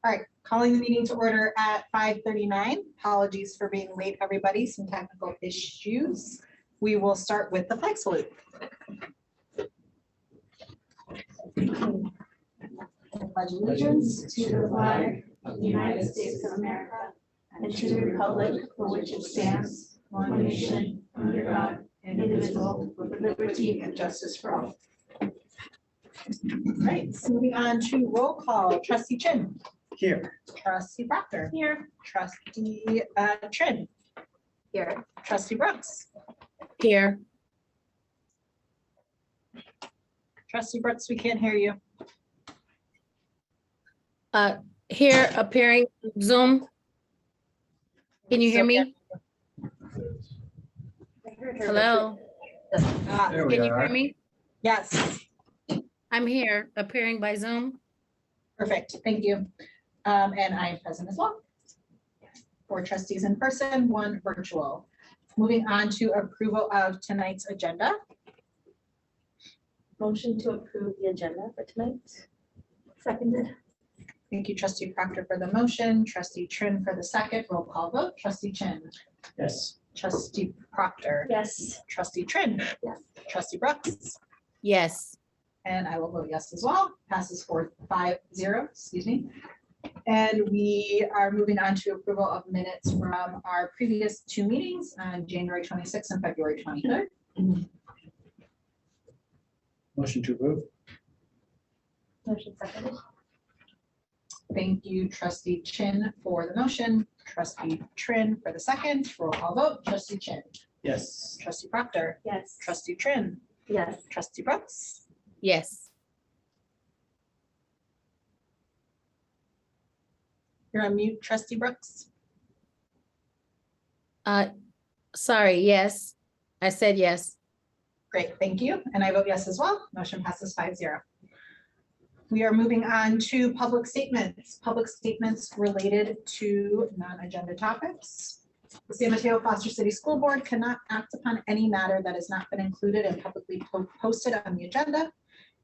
All right, calling the meeting to order at 5:39. Apologies for being late, everybody. Some technical issues. We will start with the flag salute. I pledge allegiance to the flag of the United States of America and to the republic for which it stands, one nation, under God, indivisible, with liberty and justice for all. All right, so moving on to roll call. Trustee Chin. Here. Trustee Proctor. Here. Trustee Trin. Here. Trustee Brooks. Here. Trustee Brooks, we can't hear you. Here appearing Zoom. Can you hear me? Hello? There we Can you are. hear me? Yes, I'm here appearing by Zoom. perfect. Thank you. And I am present as well. 4 trustees in person, 1 virtual. Moving on to approval of tonight's agenda. Motion to approve the agenda for tonight. Seconded. Thank you, Trustee Proctor, for the motion. Trustee Trin for the second. Roll call vote. Trustee Chin. Yes. Trustee Proctor. Yes. Trustee Trin. Yes. Trustee Brooks. Yes. And I will vote yes as well. Passes 4-5-0, excuse me. And we are moving on to approval of minutes from our previous 2 meetings on January 26th and February 23rd. Motion to approve. Motion seconded. Thank you, Trustee Chin for the motion, Trustee Trin for the second. Roll call vote. Trustee Chin. Yes. Trustee Proctor. Yes. Trustee Trin. Yes. Trustee Brooks. Yes. You're on mute, Trustee Brooks. Sorry, yes. I said yes. Great, thank you. And I vote yes as well. Motion passes 5-0. We are moving on to public statements. Public statements related to non-agenda topics. The San Mateo-Foster City School Board cannot act upon any matter that has not been included and publicly posted on the agenda,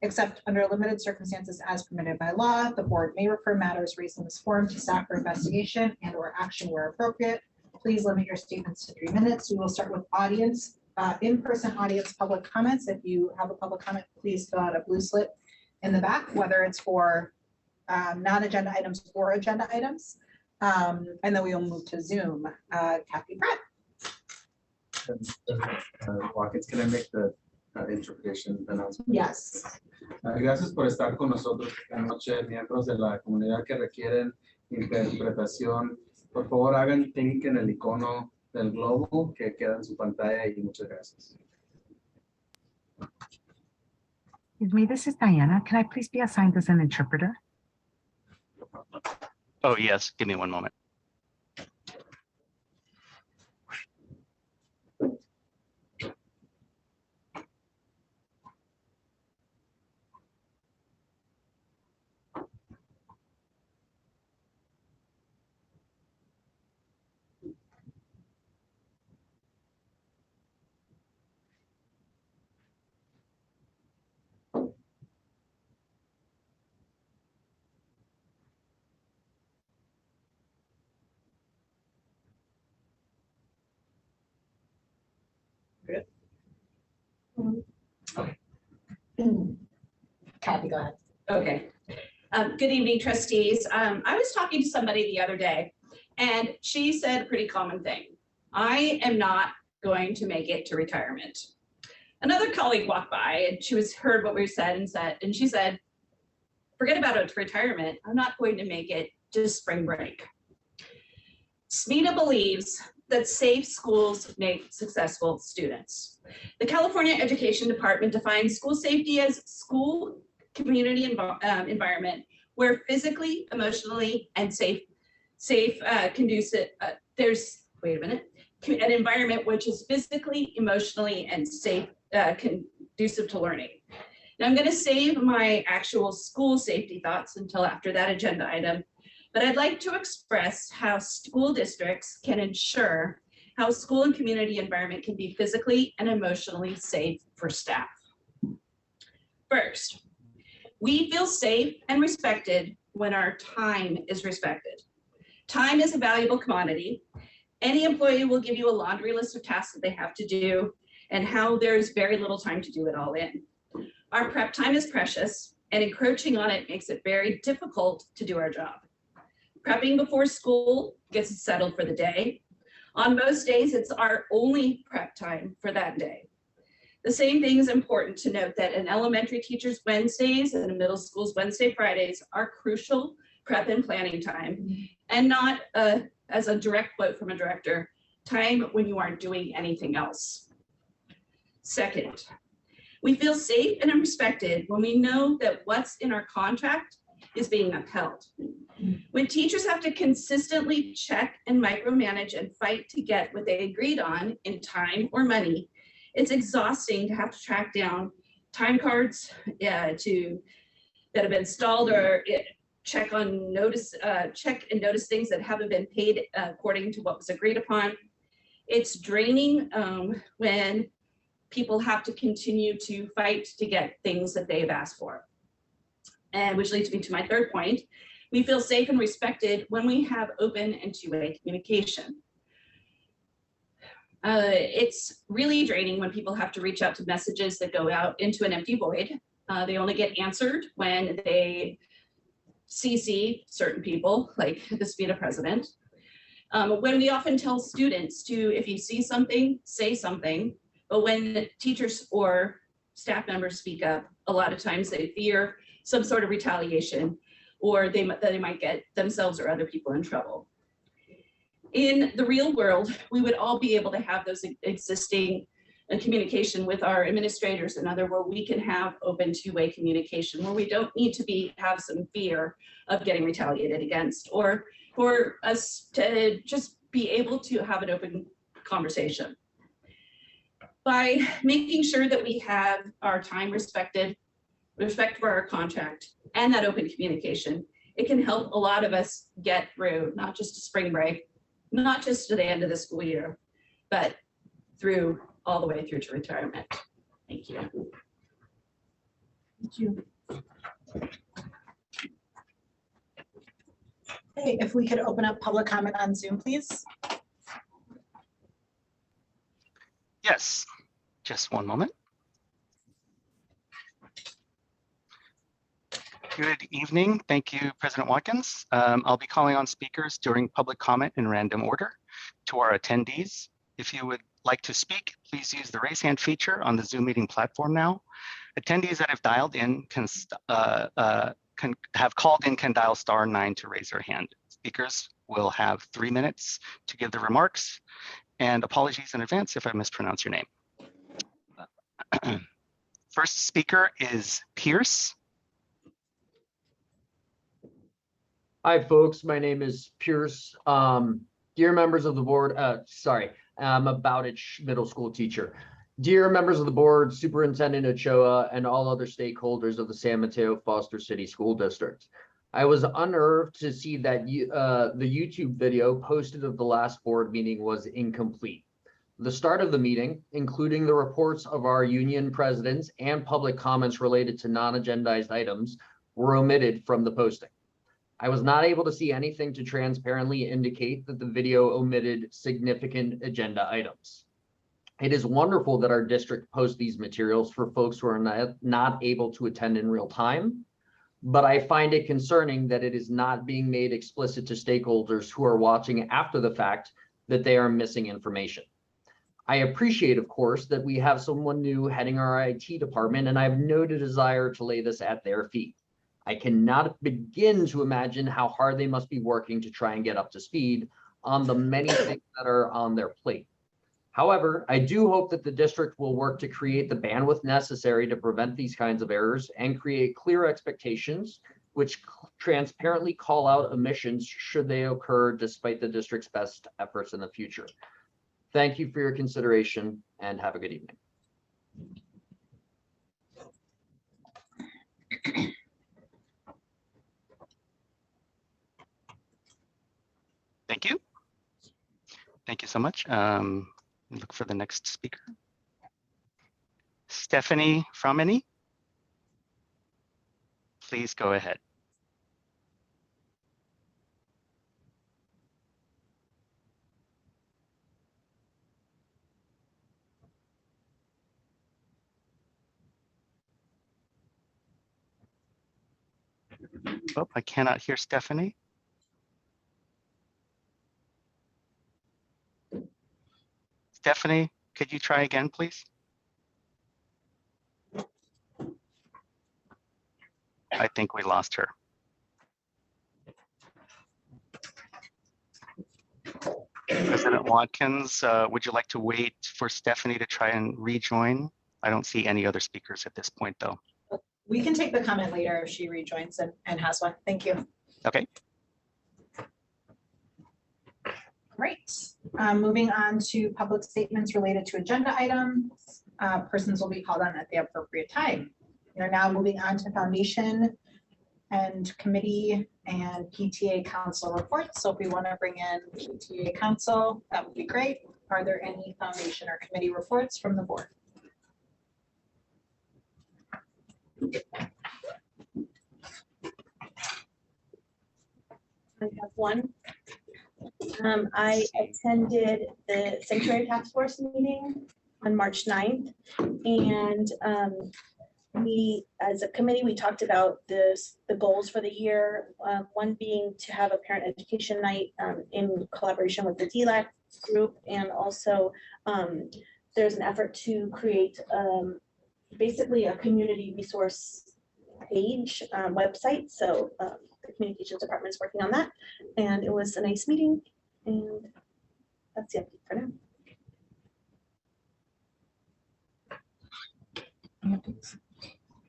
except under limited circumstances as permitted by law. The board may refer matters raised in this forum to staff for investigation and or action where appropriate. Please limit your statements to 3 minutes. We will start with audience, in-person audience public comments. If you have a public comment, please fill out a blue slip in the back, whether it's for non-agenda items or agenda items. And then we will move to Zoom. Kathy Pratt. Watkins, can I make the interpretation announcement? Yes. Gracias por estar con nosotros esta noche, miembros de la comunidad que requieren interpretación. Por favor, hagan clic en el icono del globo que queda en su pantalla y muchas gracias. Excuse me, this is Diana. Can I please be assigned as an interpreter? Oh, yes. Give me one moment. Kathy, go ahead. Okay. Good evening, trustees. I was talking to somebody the other day, and she said a pretty common thing. I am not going to make it to retirement. Another colleague walked by, and she heard what we said, and she said, forget about it, retirement. I'm not going to make it to spring break. SMETA believes that safe schools make successful students. The California Education Department defines school safety as school community environment where physically, emotionally, and conducive, an environment which is physically, emotionally, and safe, conducive to learning. Now I'm going to save my actual school safety thoughts until after that agenda item, but I'd like to express how school districts can ensure how school and community environment can be physically and emotionally safe for staff. First, we feel safe and respected when our time is respected. Time is a valuable commodity. Any employee will give you a laundry list of tasks that they have to do and how there's very little time to do it all in. Our prep time is precious, and encroaching on it makes it very difficult to do our job. Prepping before school gets us settled for the day. On most days, it's our only prep time for that day. The same thing is important to note that an elementary teacher's Wednesdays and a middle school's Wednesday, Fridays are crucial prep and planning time, and not as a direct quote from a director, time when you aren't doing anything else. Second, we feel safe and respected when we know that what's in our contract is being upheld. When teachers have to consistently check and micromanage and fight to get what they agreed on in time or money, it's exhausting to have to track down time cards that have been stalled, or check and notice things that haven't been paid according to what was agreed upon. It's draining when people have to continue to fight to get things that they've asked for. And which leads me to my third point. We feel safe and respected when we have open and two-way communication. It's really draining when people have to reach out to messages that go out into an empty void. They only get answered when they CC certain people, like the SPEDA president. When we often tell students to, if you see something, say something, but when teachers or staff members speak up, a lot of times they fear some sort of retaliation, or they might get themselves or other people in trouble. In the real world, we would all be able to have those existing communication with our administrators and other, where we can have open two-way communication, where we don't need to have some fear of getting retaliated against, or for us to just be able to have an open conversation. By making sure that we have our time respected, respect for our contract, and that open communication, it can help a lot of us get through, not just to spring break, not just to the end of the school year, but through all the way through to retirement. Thank you. Thank you. Okay, if we could open up public comment on Zoom, please. Yes, just one moment. Good evening. Thank you, President Watkins. I'll be calling on speakers during public comment in random order. To our attendees, if you would like to speak, please use the raise hand feature on the Zoom meeting platform now. Attendees that have dialed in can dial *9 to raise their hand. Speakers will have 3 minutes to give the remarks, and apologies in advance if I mispronounce your name. First speaker is Pierce. Hi, folks. My name is Pierce. Dear members of the board, I'm a Bowditch middle school teacher. Dear members of the board, Superintendent Ochoa, and all other stakeholders of the San Mateo-Foster City School District. I was unnerved to see that the YouTube video posted of the last board meeting was incomplete. The start of the meeting, including the reports of our union presidents and public comments related to non-agendized items, were omitted from the posting. I was not able to see anything to transparently indicate that the video omitted significant agenda items. It is wonderful that our district posts these materials for folks who are not able to attend in real time, but I find it concerning that it is not being made explicit to stakeholders who are watching after the fact that they are missing information. I appreciate, of course, that we have someone new heading our IT department, and I have no desire to lay this at their feet. I cannot begin to imagine how hard they must be working to try and get up to speed on the many things that are on their plate. However, I do hope that the district will work to create the bandwidth necessary to prevent these kinds of errors and create clear expectations which transparently call out omissions should they occur despite the district's best efforts in the future. Thank you for your consideration and have a good evening. Thank you. Thank you so much. Look for the next speaker. Stephanie Framini. Please go ahead. Oh, I cannot hear Stephanie. Stephanie, could you try again, please? I think we lost her. President Watkins, would you like to wait for Stephanie to try and rejoin? I don't see any other speakers at this point, though. We can take the comment later if she rejoins and has one. Thank you. Okay. Great. Moving on to public statements related to agenda items. Persons will be called on at the appropriate time. We are now moving on to foundation and committee and PTA council reports. So if we want to bring in PTA council, that would be great. Are there any foundation or committee reports from the board? I have one. I attended the Sanctuary Task Force meeting on March 9th. And we, as a committee, we talked about the goals for the year. One being to have a parent education night in collaboration with the DLAC group. And also there's an effort to create basically a community resource page website. So the communications department is working on that. And it was a nice meeting. And that's the update for now.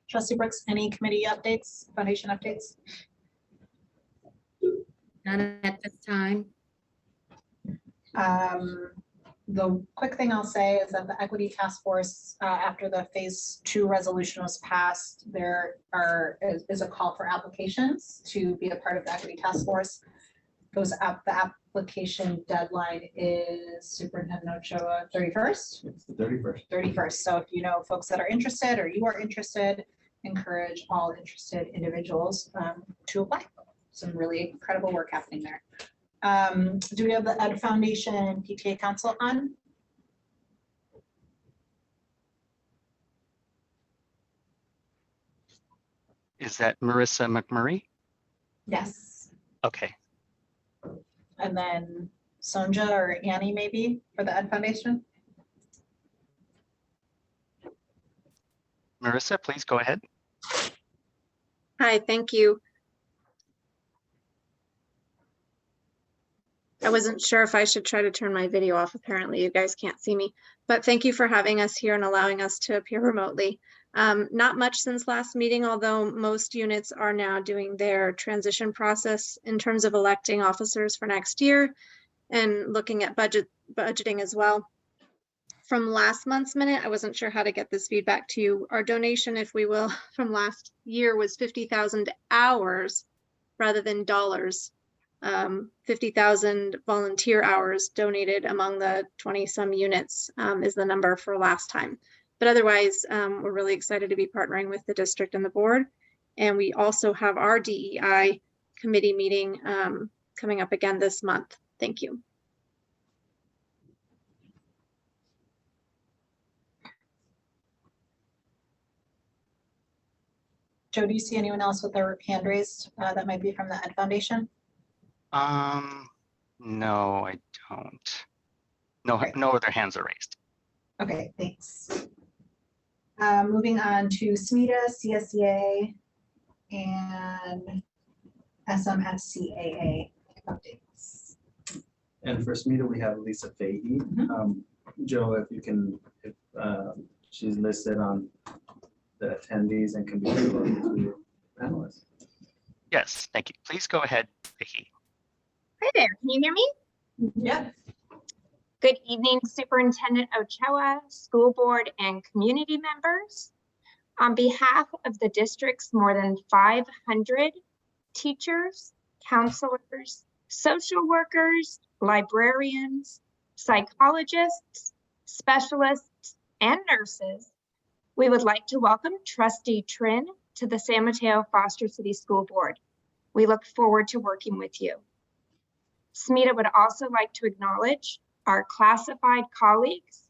Trustee Brooks, any committee updates, foundation updates? None at this time. The quick thing I'll say is that the Equity Task Force, after the phase 2 resolution was passed, there is a call for applications to be a part of the Equity Task Force. The application deadline is Superintendent Ochoa 31st. It's the 31st. 31st. So if you know folks that are interested or you are interested, encourage all interested individuals to apply. Some really incredible work happening there. Do we have the Ed Foundation and PTA Council on? Is that Marissa McMurray? Yes. Okay. And then Sonja or Annie maybe for the Ed Foundation? Marissa, please go ahead. Hi, thank you. I wasn't sure if I should try to turn my video off. Apparently you guys can't see me, but thank you for having us here and allowing us to appear remotely. Not much since last meeting, although most units are now doing their transition process in terms of electing officers for next year and looking at budgeting as well. From last month's minute, I wasn't sure how to get this feedback to you. Our donation, if we will, from last year was 50,000 hours rather than dollars. 50,000 volunteer hours donated among the 20 some units is the number for last time. But otherwise, we're really excited to be partnering with the district and the board. And we also have our DEI committee meeting coming up again this month. Thank you. Joe, do you see anyone else with their hand raised that might be from the Ed Foundation? No, I don't. No, Okay. no other hands are raised. Okay, thanks. Moving on to SMETA, CSEA, and SMFCAA updates. And for SMETA, we have Lisa Fahey. Joe, if you can, if she's listed on the attendees and can be promoted to panelists. Yes, thank you. Please go ahead, Vicky. Hi there, can you hear me? Yeah. Good evening, Superintendent Ochoa, school board, and community members. On behalf of the district's more than 500 teachers, counselors, social workers, librarians, psychologists, specialists, and nurses, we would like to welcome Trustee Trin to the San Mateo-Foster City School Board. We look forward to working with you. SMETA would also like to acknowledge our classified colleagues,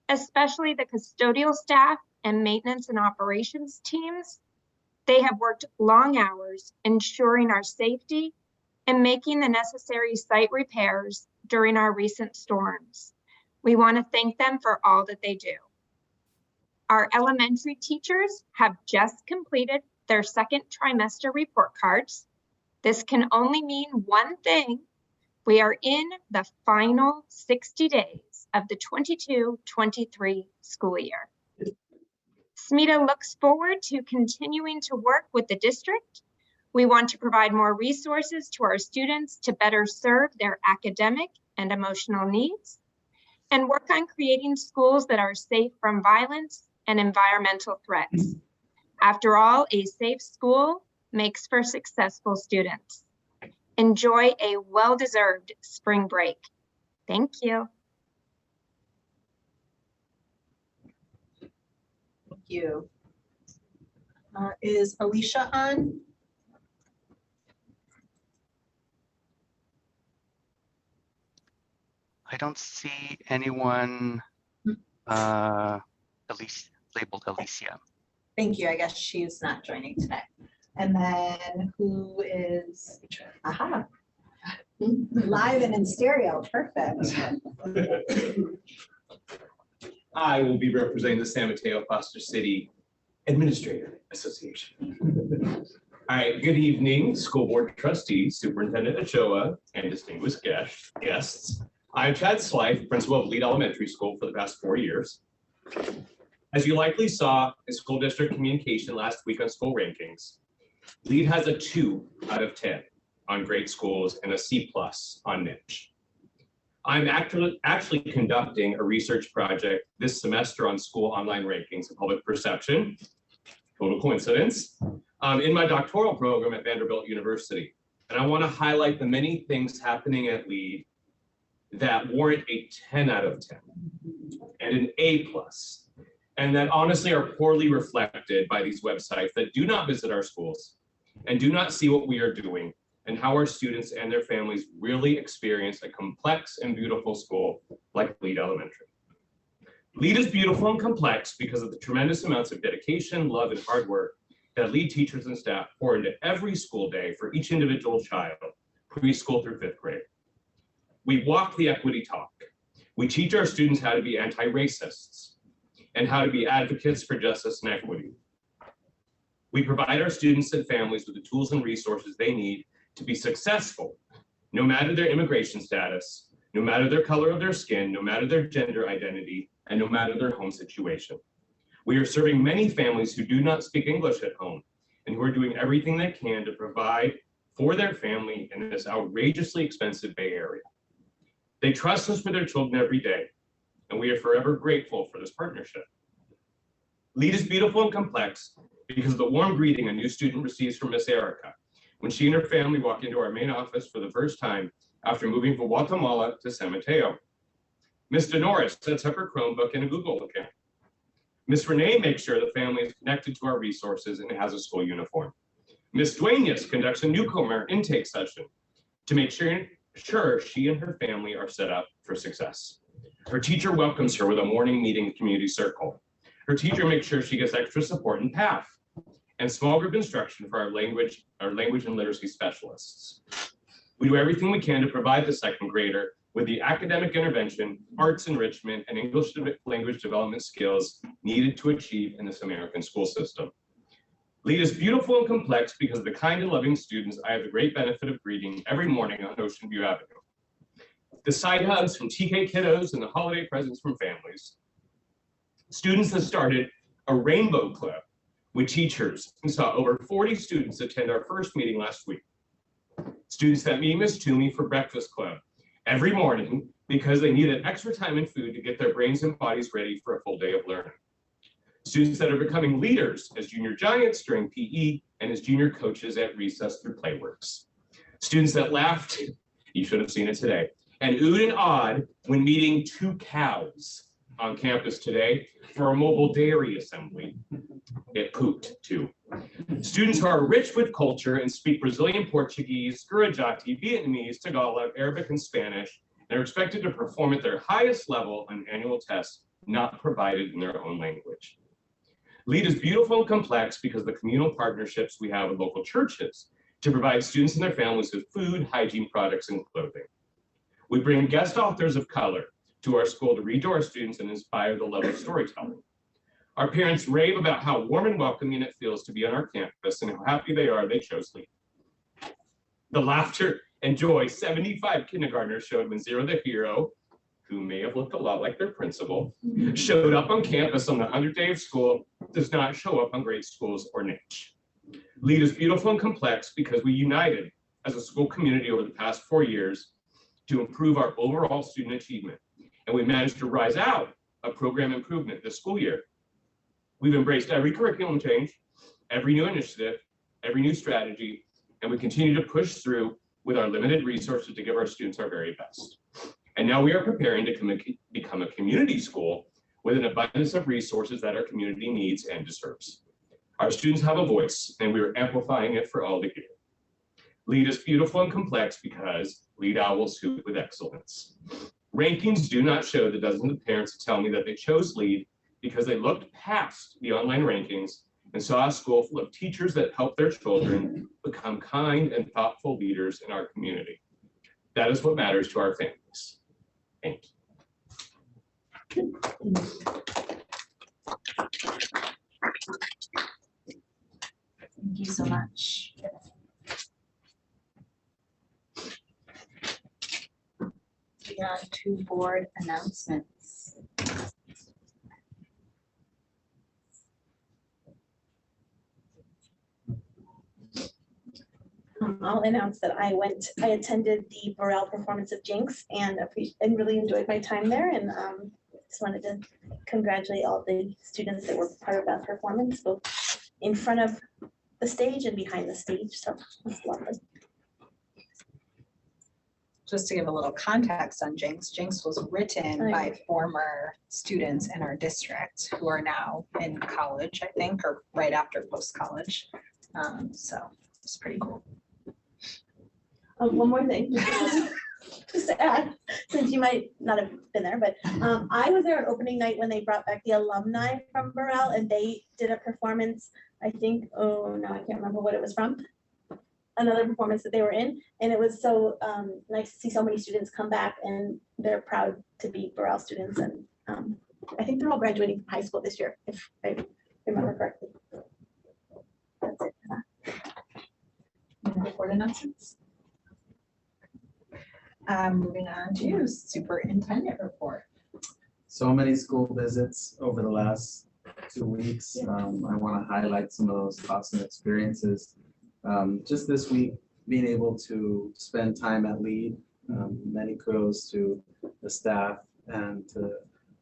especially the custodial staff and maintenance and operations teams, They have worked long hours ensuring our safety and making the necessary site repairs during our recent storms. We want to thank them for all that they do. Our elementary teachers have just completed their second trimester report cards. This can only mean one thing. We are in the final 60 days of the 22-23 school year. SMETA looks forward to continuing to work with the district. We want to provide more resources to our students to better serve their academic and emotional needs, and work on creating schools that are safe from violence and environmental threats. After all, a safe school makes for successful students. Enjoy a well-deserved spring break. Thank you. Thank you. Is Alicia on? I don't see anyone labeled Alicia. Thank you. I guess she's not joining today. And then who is, aha, live and in stereo, perfect. I will be representing the San Mateo-Foster City Administrator Association. All right, good evening, School Board Trustees, Superintendent Ochoa, and distinguished guests. I'm Chad Slife, Principal of Lead Elementary School for the past 4 years. As you likely saw in school district communication last week on school rankings, Lead has a 2 out of 10 on great schools and a C+ on niche. I'm actually conducting a research project this semester on school online rankings and public perception, total coincidence, in my doctoral program at Vanderbilt University. And I want to highlight the many things happening at Lead that warrant a 10 out of 10 and an A+, and that honestly are poorly reflected by these websites that do not visit our schools and do not see what we are doing and how our students and their families really experience a complex and beautiful school like Lead Elementary. Lead is beautiful and complex because of the tremendous amounts of dedication, love, and hard work that Lead teachers and staff pour into every school day for each individual child, preschool through 5th grade. We walk the equity talk. We teach our students how to be anti-racists and how to be advocates for justice and equity. We provide our students and families with the tools and resources they need to be successful, no matter their immigration status, no matter their color of their skin, no matter their gender identity, and no matter their home situation. We are serving many families who do not speak English at home and who are doing everything they can to provide for their family in this outrageously expensive Bay Area. They trust us with their children every day, and we are forever grateful for this partnership. Lead is beautiful and complex because of the warm greeting a new student receives from Miss Erica when she and her family walk into our main office for the first time after moving from Guatemala to San Mateo. Ms. Denoris sets up her Chromebook and a Google account. Ms. Renee makes sure the family is connected to our resources and has a school uniform. Ms. Duenas conducts a newcomer intake session to make sure she and her family are set up for success. Her teacher welcomes her with a morning meeting community circle. Her teacher makes sure she gets extra support in PATH and small group instruction for our language and literacy specialists. We do everything we can to provide the 2nd grader with the academic intervention, arts enrichment, and English language development skills needed to achieve in this American school system. Lead is beautiful and complex because of the kind and loving students I have the great benefit of greeting every morning on Ocean View Avenue. The side hugs from TK kiddos and the holiday presents from families. Students have started a rainbow club with teachers and saw over 40 students attend our first meeting last week. Students that meet Miss Toomey for breakfast club every morning because they needed extra time and food to get their brains and bodies ready for a full day of learning. Students that are becoming leaders as junior giants during PE and as junior coaches at recess through Playworks. Students that laughed, you should have seen it today, and oohed and awed when meeting 2 cows on campus today for a mobile dairy assembly. It pooped too. Students who are rich with culture and speak Brazilian Portuguese, Gujarati, Vietnamese, Tagalog, Arabic, and Spanish, and are expected to perform at their highest level on annual tests not provided in their own language. LEAD is beautiful and complex because of the communal partnerships we have with local churches to provide students and their families with food, hygiene products, and clothing. We bring guest authors of color to our school to read to our students and inspire the love of storytelling. Our parents rave about how warm and welcoming it feels to be on our campus and how happy they are they chose LEAD. The laughter and joy 75 kindergartners showed when Zero the Hero, who may have looked a lot like their principal, showed up on campus on the 100th day of school does not show up on great schools or niche. LEAD is beautiful and complex because we united as a school community over the past 4 years to improve our overall student achievement. And we managed to rise out of program improvement this school year. We've embraced every curriculum change, every new initiative, every new strategy, and we continue to push through with our limited resources to give our students our very best. And now we are preparing to become a community school with an abundance of resources that our community needs and deserves. Our students have a voice, and we are amplifying it for all to hear. LEAD is beautiful and complex because LEAD owls hoop with excellence. Rankings do not show the dozens of parents who tell me that they chose LEAD because they looked past the online rankings and saw a school full of teachers that help their children become kind and thoughtful leaders in our community. That is what matters to our families. Thank you. Thank you so much. Moving on to board announcements. I'll announce that I attended the Burrell performance of Jinx and really enjoyed my time there, and just wanted to congratulate all the students that were part of that performance, both in front of the stage and behind the stage. So it's lovely. Just to give a little context on Jinx, Jinx was written by former students in our district who are now in college, I think, or right after post-college. So it's pretty cool. One more thing, just to add, since you might not have been there, but I was there on opening night when they brought back the alumni from Burrell, and they did a performance, I think, oh no, I can't remember what it was from, another performance that they were in, and it was so nice to see so many students come back, and they're proud to be Burrell students, and I think they're all graduating from high school this year, if I remember correctly. That's it. Board announcements. Moving on to superintendent report. So many school visits over the last 2 weeks. I want to highlight some of those awesome experiences. Just this week, being able to spend time at LEAD. Many kudos to the staff and to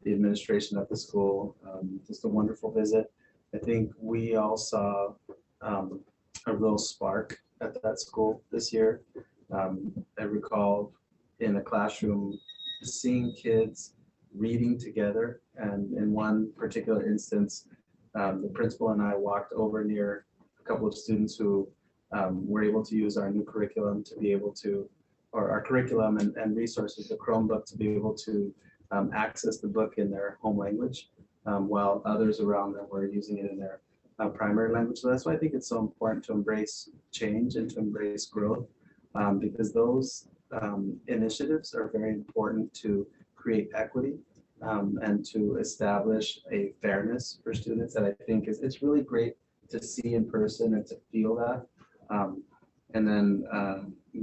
the administration of the school. Just a wonderful visit. I think we all saw a real spark at that school this year. I recall in a classroom seeing kids reading together, and in one particular instance, the principal and I walked over near a couple of students who were able to use our new curriculum to be able to, or our curriculum and resources, the Chromebook, to be able to access the book in their home language, while others around them were using it in their primary language. So that's why I think it's so important to embrace change and to embrace growth, because those initiatives are very important to create equity and to establish a fairness for students that I think it's really great to see in person and to feel that. And then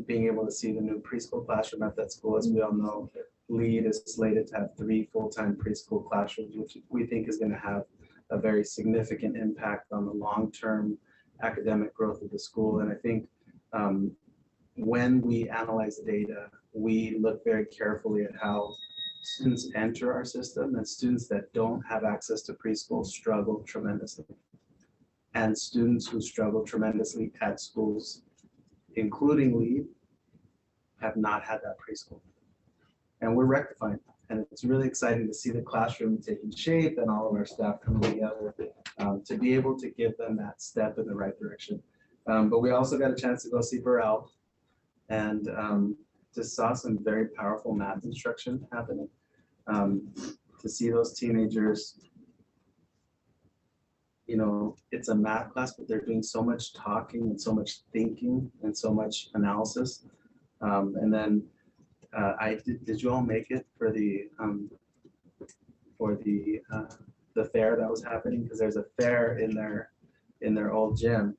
being able to see the new preschool classroom at that school. As we all know, LEAD is slated to have 3 full-time preschool classrooms, which we think is going to have a very significant impact on the long-term academic growth of the school. And I think when we analyze data, we look very carefully at how students enter our system, and students that don't have access to preschool struggle tremendously. And students who struggle tremendously at schools, including LEAD, have not had that preschool. And we're rectifying that. And it's really exciting to see the classroom taking shape and all of our staff coming together to be able to give them that step in the right direction. But we also got a chance to go see Burrell, and just saw some very powerful math instruction happening. To see those teenagers you know, it's a math class, but they're doing so much talking and so much thinking and so much analysis. And then did you all make it for the fair that was happening? Because there's a fair in their old gym,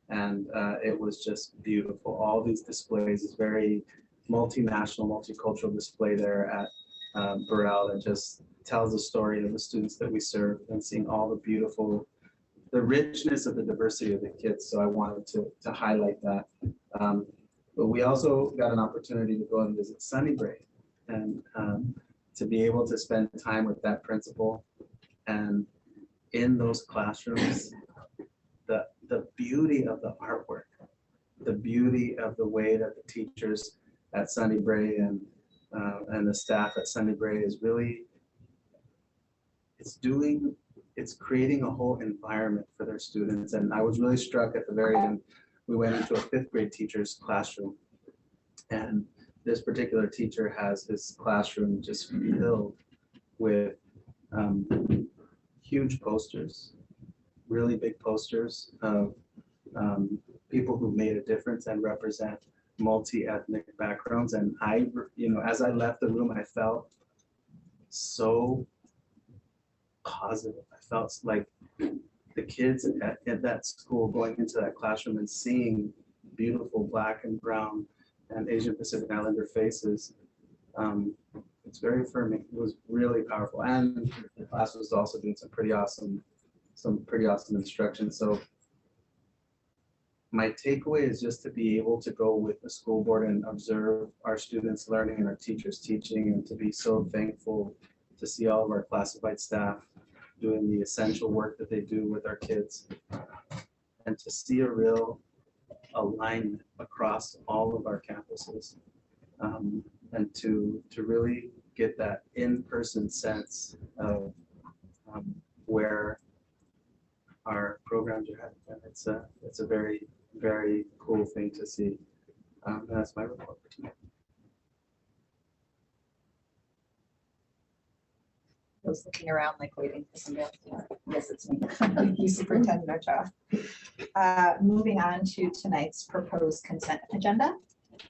and it was just beautiful. All these displays is very multinational, multicultural display there at Burrell that just tells the story of the students that we serve and seeing all the richness of the diversity of the kids. So I wanted to highlight that. But we also got an opportunity to go and visit Sunnybray and to be able to spend time with that principal and in those classrooms, the beauty of the artwork, the beauty of the way that the teachers at Sunnybray and the staff at Sunnybray is really, it's creating a whole environment for their students. And I was really struck at the very end. We went into a 5th grade teacher's classroom, and this particular teacher has his classroom just filled with huge posters, really big posters of people who made a difference and represent multi-ethnic backgrounds. And I, you know, as I left the room, I felt so positive. I felt like the kids at that school going into that classroom and seeing beautiful Black and brown and Asian Pacific Islander faces, it's very affirming. It was really powerful. And the class was also doing some pretty awesome instruction. So my takeaway is just to be able to go with the school board and observe our students learning and our teachers teaching, and to be so thankful to see all of our classified staff doing the essential work that they do with our kids, and to see a real alignment across all of our campuses, and to really get that in-person sense of where our programs are headed. And it's a very, very cool thing to see. And that's my report for tonight. I was looking around like waiting for somebody else. Yes, it's me. Thank you, Superintendent Ochoa. Moving on to tonight's proposed consent agenda.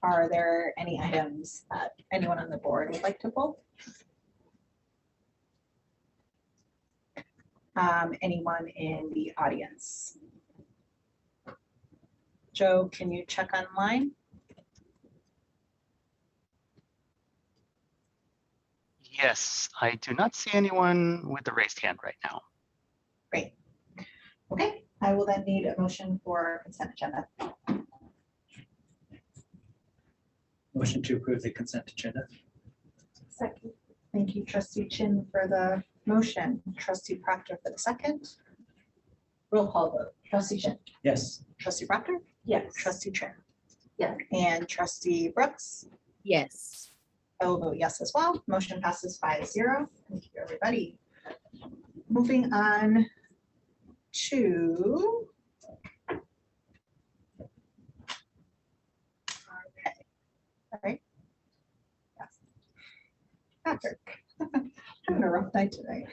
Are there any items that anyone on the board would like to pull? Anyone in the audience? Joe, can you check online? Yes, I do not see anyone with a raised hand right now. Great. Okay, I will then need a motion for consent agenda. Motion to approve the consent agenda. Second. Thank you, Trustee Chin, for the motion. Trustee Proctor for the second. Roll call vote. Trustee Chin. Yes. Trustee Proctor. Yes. Trustee Chin. Yes. And Trustee Brooks. Yes. I will vote yes as well. Motion passes 5-0. Thank you, everybody. Moving on to. Okay. All right. Yes. Patrick. Having a rough night today.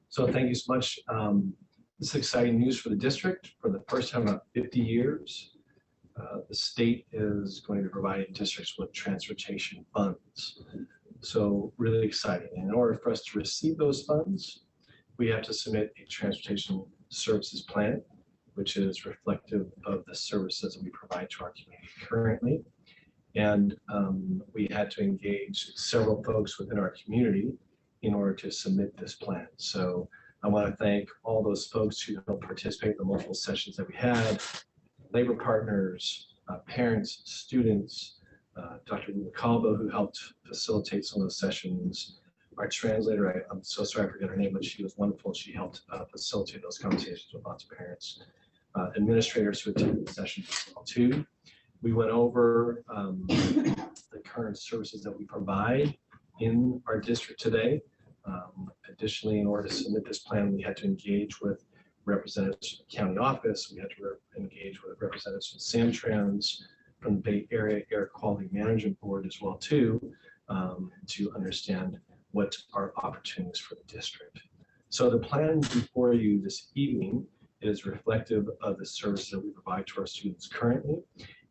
So thank you so much. This is exciting news for the district. For the first time in about 50 years, the state is going to provide districts with transportation funds. So really exciting. And in order for us to receive those funds, we have to submit a transportation services plan, which is reflective of the services that we provide to our community currently. And we had to engage several folks within our community in order to submit this plan. So I want to thank all those folks who helped participate in the multiple sessions that we had, labor partners, parents, students, Dr. Calvo, who helped facilitate some of those sessions, our translator, I'm so sorry I forget her name, but she was wonderful. She helped facilitate those conversations with lots of parents, administrators who attended the sessions as well too. We went over the current services that we provide in our district today. Additionally, in order to submit this plan, we had to engage with representatives from the county office. We had to engage with representatives from Samtrans, from the Bay Area Air Quality Management Board as well too, to understand what are opportunities for the district. So the plan before you this evening is reflective of the services that we provide to our students currently.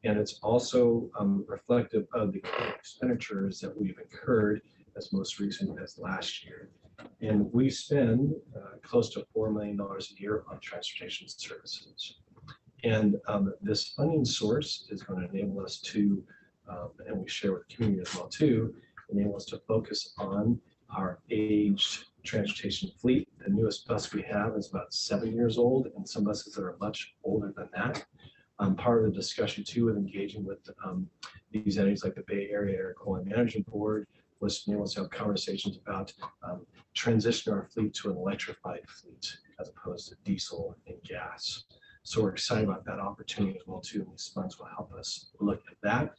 And it's also reflective of the expenditures that we've incurred as most recent as last year. And we spend close to $4 million a year on transportation services. And this funding source is going to enable us to, and we share with the community as well too, enable us to focus on our aged transportation fleet. The newest bus we have is about 7 years old, and some buses that are much older than that. Part of the discussion too with engaging with these entities like the Bay Area Air Quality Management Board was to enable us to have conversations about transitioning our fleet to an electrified fleet as opposed to diesel and gas. So we're excited about that opportunity as well too, and these funds will help us look at that.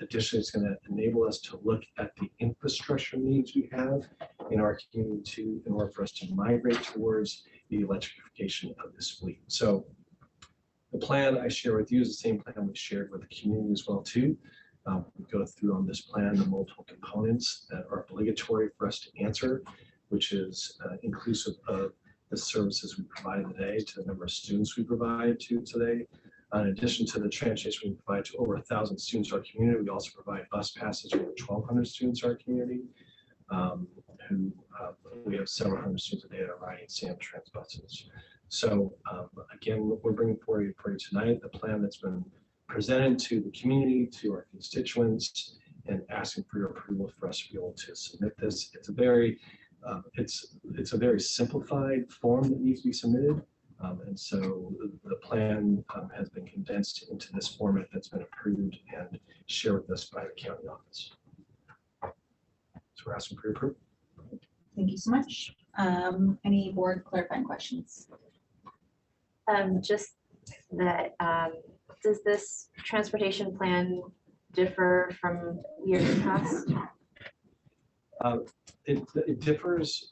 Additionally, it's going to enable us to look at the infrastructure needs we have in our community too, in order for us to migrate towards the electrification of this fleet. So the plan I share with you is the same plan we shared with the community as well too. We go through on this plan the multiple components that are obligatory for us to answer, which is inclusive of the services we provide today to the number of students we provide to today. In addition to the transportation we provide to over 1,000 students to our community, we also provide bus passes for over 1,200 students to our community. We have several hundred students a day that are riding Samtrans buses. So again, we're bringing for you tonight the plan that's been presented to the community, to our constituents, and asking for your approval for us to be able to submit this. It's a very simplified form that needs to be submitted. And so the plan has been condensed into this format that's been approved and shared with us by the county office. So we're asking for your approval. Thank you so much. Any board clarifying questions? Just that, does this transportation plan differ from years past? It differs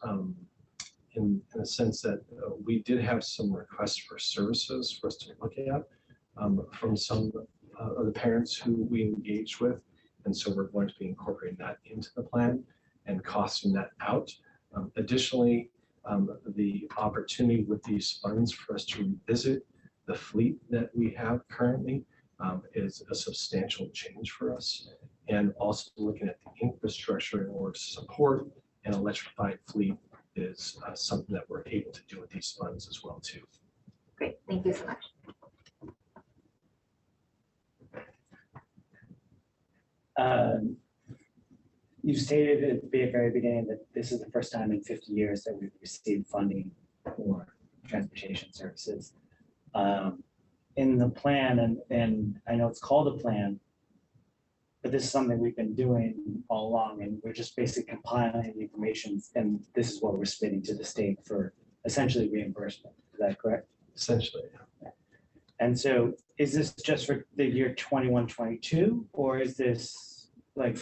in a sense that we did have some requests for services for us to look at from some of the parents who we engaged with. And so we're going to be incorporating that into the plan and costing that out. Additionally, the opportunity with these funds for us to revisit the fleet that we have currently is a substantial change for us. And also looking at the infrastructure in order to support an electrified fleet is something that we're able to do with these funds as well too. Great, thank you so much. You stated at the very beginning that this is the first time in 50 years that we've received funding for transportation services. In the plan, and I know it's called a plan, but this is something we've been doing all along, and we're just basically compiling the information, and this is what we're submitting to the state for essentially reimbursement. Is that correct? Essentially, yeah. And so is this just for the year 21-22, or is this like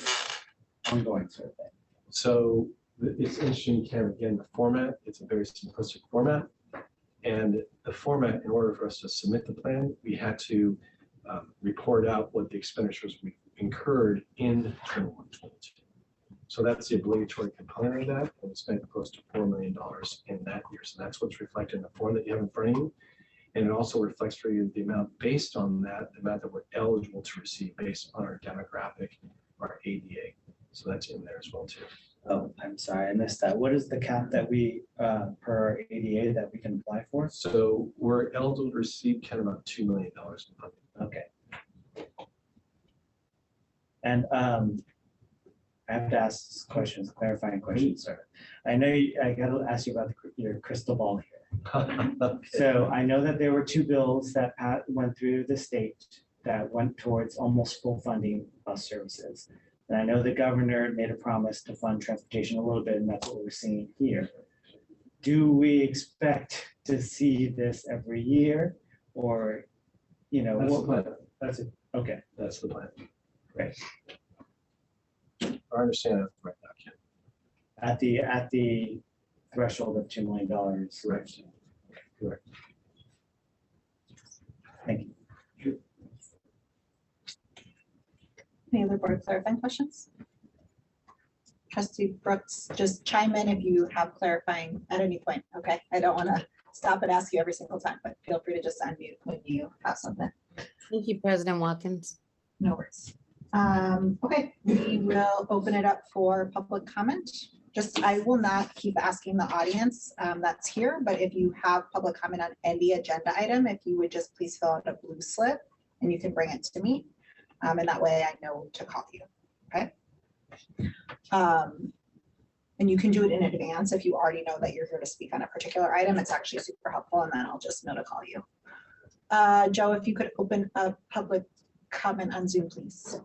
ongoing sort of thing? So it's interesting, Karen, again, the format, it's a very simplistic format. And the format, in order for us to submit the plan, we had to report out what the expenditures we incurred in 21-22. So that's the obligatory component of that. And we spent close to $4 million in that year. So that's what's reflected in the form that you have in front of you. And it also reflects for you the amount based on that, the amount that we're eligible to receive based on our demographic, our ADA. So that's in there as well too. Oh, I'm sorry, I missed that. What is the cap that we, per ADA, that we can apply for? So we're eligible to receive kind of about $2 million in funding. Okay. And I have to ask questions, clarifying questions, sir. I know I got to ask you about your crystal ball here. So I know that there were 2 bills that went through the state that went towards almost full funding bus services. And I know the governor made a promise to fund transportation a little bit, and that's what we're seeing here. Do we expect to see this every year, or, you know, That's the plan. That's it. Okay, That's the plan. great. I understand that right now, Ken. At the threshold of $2 million. Correct. Correct. Thank you. Any other board clarifying questions? Trustee Brooks, just chime in if you have clarifying at any point, okay? I don't want to stop and ask you every single time, but feel free to just unmute when you have something. Thank you, President Watkins. No worries. Okay, we will open it up for public comment. Just, I will not keep asking the audience that's here, but if you have public comment on any agenda item, if you would just please fill out a blue slip and you can bring it to me. And that way I know to call you, okay? And you can do it in advance if you already know that you're here to speak on a particular item. It's actually super helpful, and then I'll just know to call you. Joe, if you could open up public comment on Zoom, please.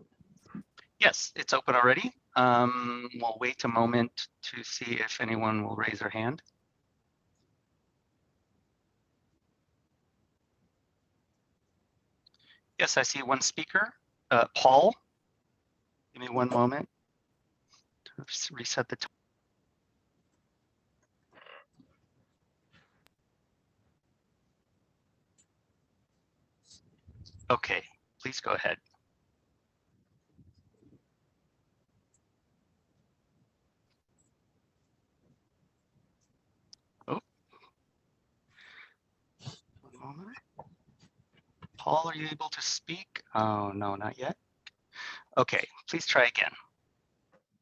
Yes, it's open already. We'll wait a moment to see if anyone will raise their hand. Yes, I see one speaker. Paul, give me one moment to reset the time. Okay, please go ahead. Oh. One moment. Paul, are you able to speak? Oh, no, not yet. Okay, please try again.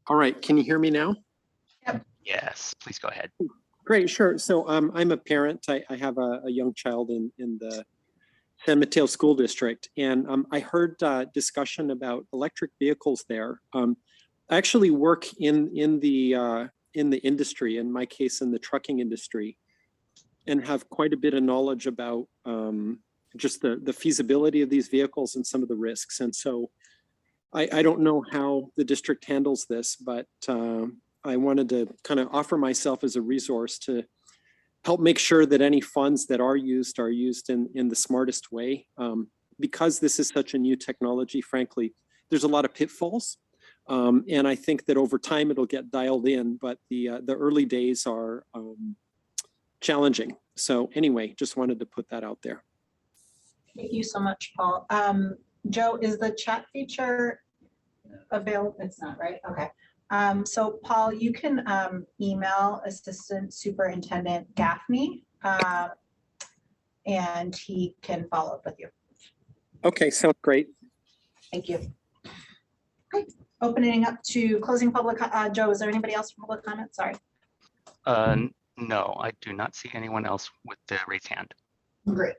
All right, can you hear me now? Yep. Yes, please go ahead. Great, sure. So I'm a parent. I have a young child in the San Mateo School District, and I heard discussion about electric vehicles there. I actually work in the industry, in my case, in the trucking industry, and have quite a bit of knowledge about just the feasibility of these vehicles and some of the risks. And so I don't know how the district handles this, but I wanted to kind of offer myself as a resource to help make sure that any funds that are used in the smartest way. Because this is such a new technology, frankly, there's a lot of pitfalls. And I think that over time it'll get dialed in, but the early days are challenging. So anyway, just wanted to put that out there. Thank you so much, Paul. Joe, is the chat feature available? It's not, right? Okay. So Paul, you can email Assistant Superintendent Gaffney, and he can follow up with you. Okay, sounds great. Thank you. Okay, opening up to closing public. Joe, is there anybody else for public comment? Sorry. No, I do not see anyone else with the raised hand. Great.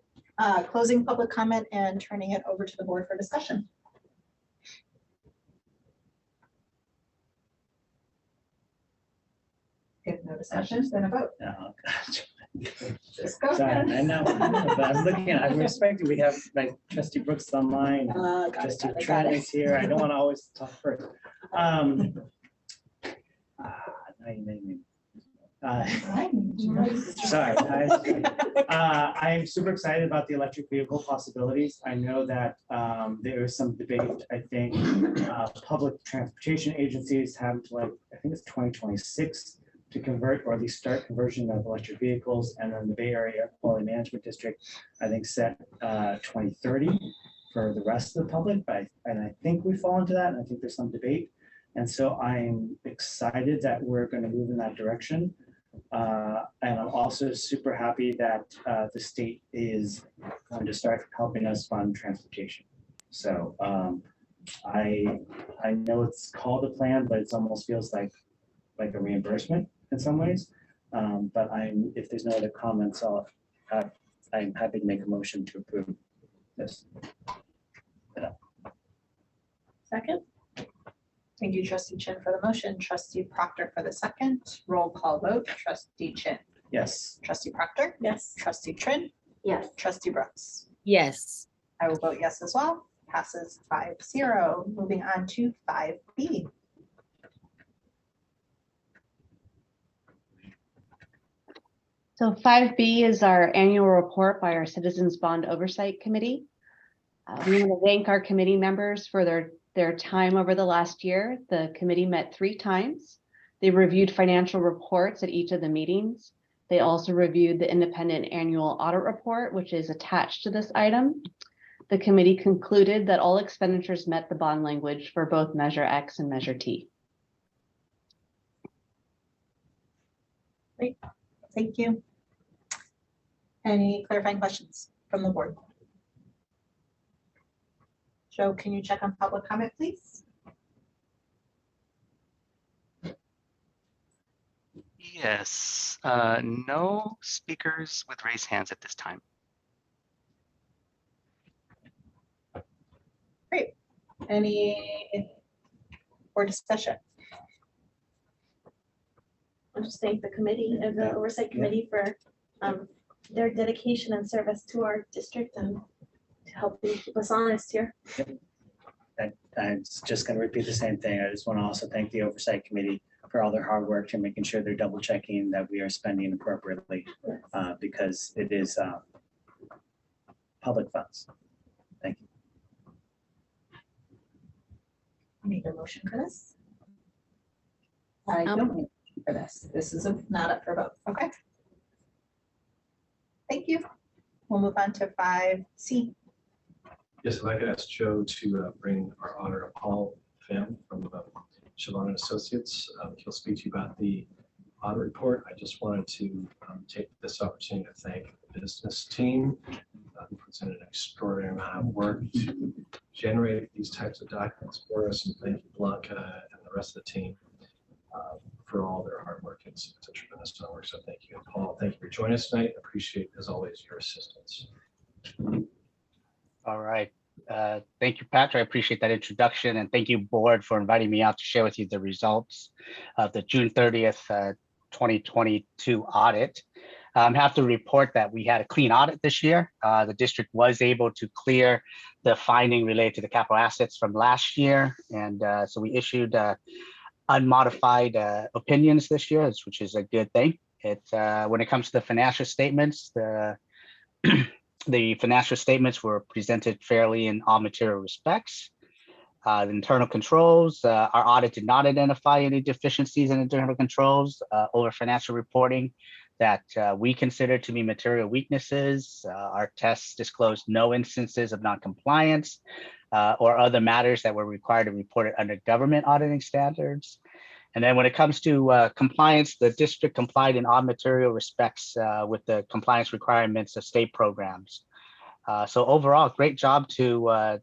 Closing public comment and turning it over to the board for discussion. If no discussion, then a vote. Oh, gosh. Just go Sorry, ahead. I know, but I'm looking at, I respect it. We have like Trustee Brooks online, Trustee Trent is here. I don't want to always talk first. Sorry. I'm super excited about the electric vehicle possibilities. I know that there is some debate. I think public transportation agencies have to, like, I think it's 2026 to convert, or at least start conversion of electric vehicles. And then the Bay Area Quality Management District, I think, set 2030 for the rest of the public. And I think we fall into that. And I think there's some debate. And so I'm excited that we're going to move in that direction. And I'm also super happy that the state is going to start helping us fund transportation. So I know it's called a plan, but it almost feels like a reimbursement in some ways. But if there's no other comments, I'm happy to make a motion to approve this. Second. Thank you, Trustee Chin, for the motion. Trustee Proctor for the second. Roll call vote. Trustee Chin. Yes. Trustee Proctor. Yes. Trustee Chin. Yes. Trustee Brooks. Yes. I will vote yes as well. Passes 5-0. Moving on to 5B. So 5B is our annual report by our Citizens Bond Oversight Committee. We want to thank our committee members for their time over the last year. The committee met 3 times They reviewed financial reports at each of the meetings. They also reviewed the independent annual audit report, which is attached to this item. The committee concluded that all expenditures met the bond language for both Measure X and Measure T. Great, thank you. Any clarifying questions from the board? Joe, can you check on public comment, please? Yes, no speakers with raised hands at this time. Great. Any board discussion? I'll just thank the committee, the oversight committee for their dedication and service to our district and to helping keep us honest here. I'm just going to repeat the same thing. I just want to also thank the oversight committee for all their hard work and making sure they're double checking that we are spending appropriately because it is public funds. Thank you. Need a motion for this? I don't need a motion for this. This is not up for vote. Okay. Thank you. We'll move on to 5C. Yes, if I could ask Joe to bring our auditor Paul Pham from Siobhan and Associates. He'll speak to you about the audit report. I just wanted to take this opportunity to thank the business team who puts in an extraordinary amount of work to generate these types of documents for us. And thank you, Blanca, and the rest of the team for all their hard work. It's a tremendous amount of work. So thank you. And Paul, thank you for joining us tonight. Appreciate, as always, your assistance. All right. Thank you, Patrick. I appreciate that introduction, and thank you, board, for inviting me out to share with you the results of the June 30th, 2022 audit. I'm happy to report that we had a clean audit this year. The district was able to clear the finding related to the capital assets from last year, and so we issued unmodified opinions this year, which is a good thing. It's when it comes to the financial statements, the financial statements were presented fairly in all material respects. The internal controls, our audit did not identify any deficiencies in internal controls over financial reporting that we consider to be material weaknesses. Our tests disclosed no instances of non-compliance or other matters that were required to report it under government auditing standards. And then when it comes to compliance, the district complied in all material respects with the compliance requirements of state programs. So overall, great job to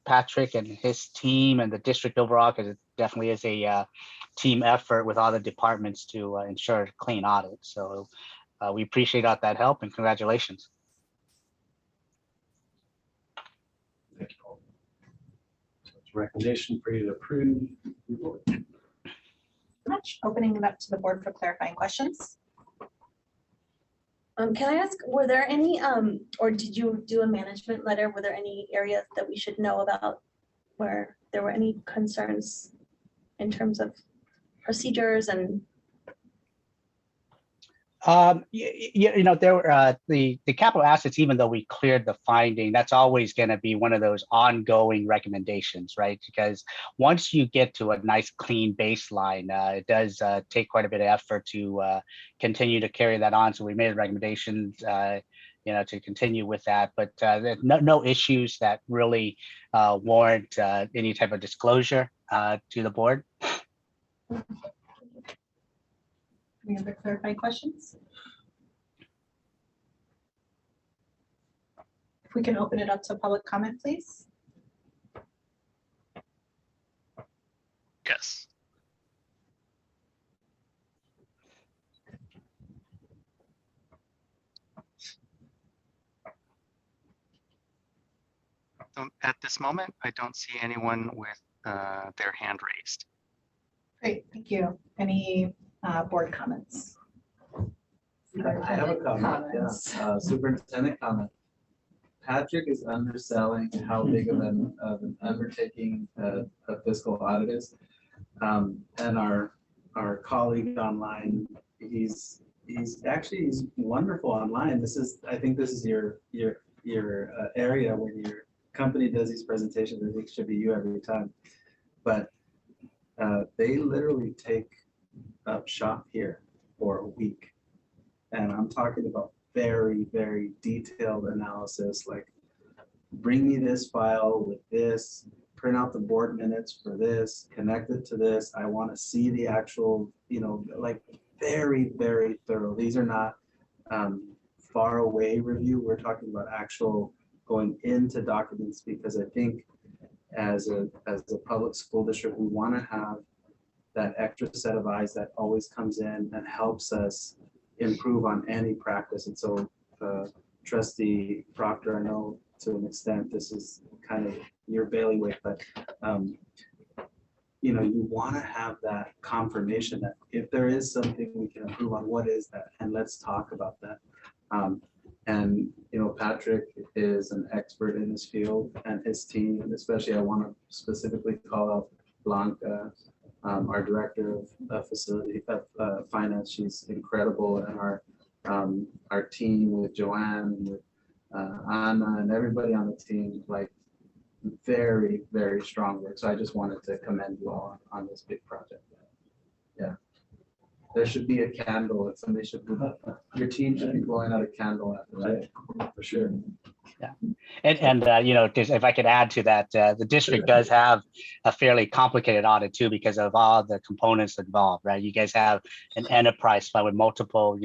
Patrick and his team and the district overall, because it definitely is a team effort with all the departments to ensure a clean audit. So we appreciate all that help, and congratulations. Thank you, Paul. So it's a recommendation for you to approve the report. Much. Opening it up to the board for clarifying questions. Can I ask, were there any, or did you do a management letter? Were there any areas that we should know about where there were any concerns in terms of procedures and? You know, there were the capital assets, even though we cleared the finding, that's always going to be one of those ongoing recommendations, right? Because once you get to a nice clean baseline, it does take quite a bit of effort to continue to carry that on. So we made recommendations, you know, to continue with that, but no issues that really warrant any type of disclosure to the board. Any other clarifying questions? If we can open it up to public comment, please. Yes. At this moment, I don't see anyone with their hand raised. Great, thank you. Any board comments? I have a comment, yeah. Superintendent comment. Patrick is underselling how big of an undertaking a fiscal audit is. And our colleague online, he's wonderful online. I think this is your area when your company does these presentations. I think it should be you every time. But they literally take shop here for a week. And I'm talking about very, very detailed analysis, like bring me this file with this, print out the board minutes for this, connect it to this. I want to see the actual, like very, very thorough. These are not far away review. We're talking about actual going into documents, because I think as a public school district, we want to have that extra set of eyes that always comes in and helps us improve on any practice. And so Trustee Proctor, I know to an extent this is kind of your bailiwick, but you want to have that confirmation that if there is something we can improve on, what is that? And let's talk about that. And Patrick is an expert in this field, and his team, and especially I want to specifically call out Blanca, our director of finance. She's incredible, and our team with Joanne, with Anna, and everybody on the team, like very, very strong work. So I just wanted to commend you all on this big project. Yeah. There should be a candle, and somebody should, your team should be blowing out a candle after that. For sure. Yeah, and just if I could add to that, the district does have a fairly complicated audit too, because of all the components involved, right? You guys have an enterprise fund with multiple,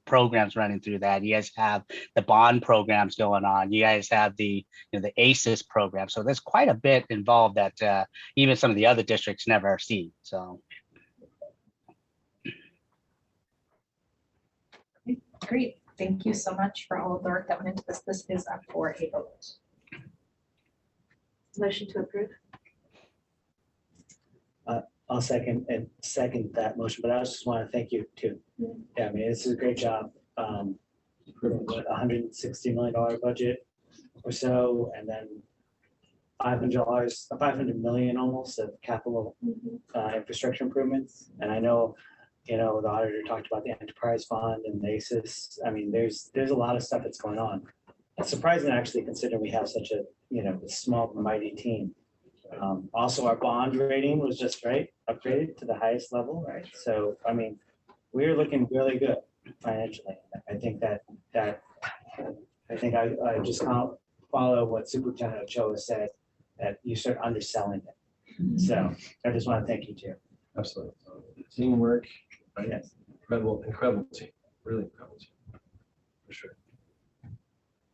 programs running through that. You guys have the bond programs going on. You guys have the, the ACES program. So there's quite a bit involved that even some of the other districts never see. So. Great. Thank you so much for all of the work that went into this. This is up for a vote. Motion to approve. I'll second that motion, but I just want to thank you too. Yeah, I mean, this is a great job. $160 million budget or so, and then $500 million almost of capital infrastructure improvements. And I know, the auditor talked about the enterprise fund and the ACES. I mean, there's a lot of stuff that's going on. It's surprising, actually, considering we have such a small mighty team. Also, our bond rating was just upgraded to the highest level, right? So I mean, we're looking really good financially. I think I just follow what Superintendent Ochoa said, that you start underselling it. So I just want to thank you too. Absolutely. Teamwork, right? Yes. Incredible team, really incredible team, for sure.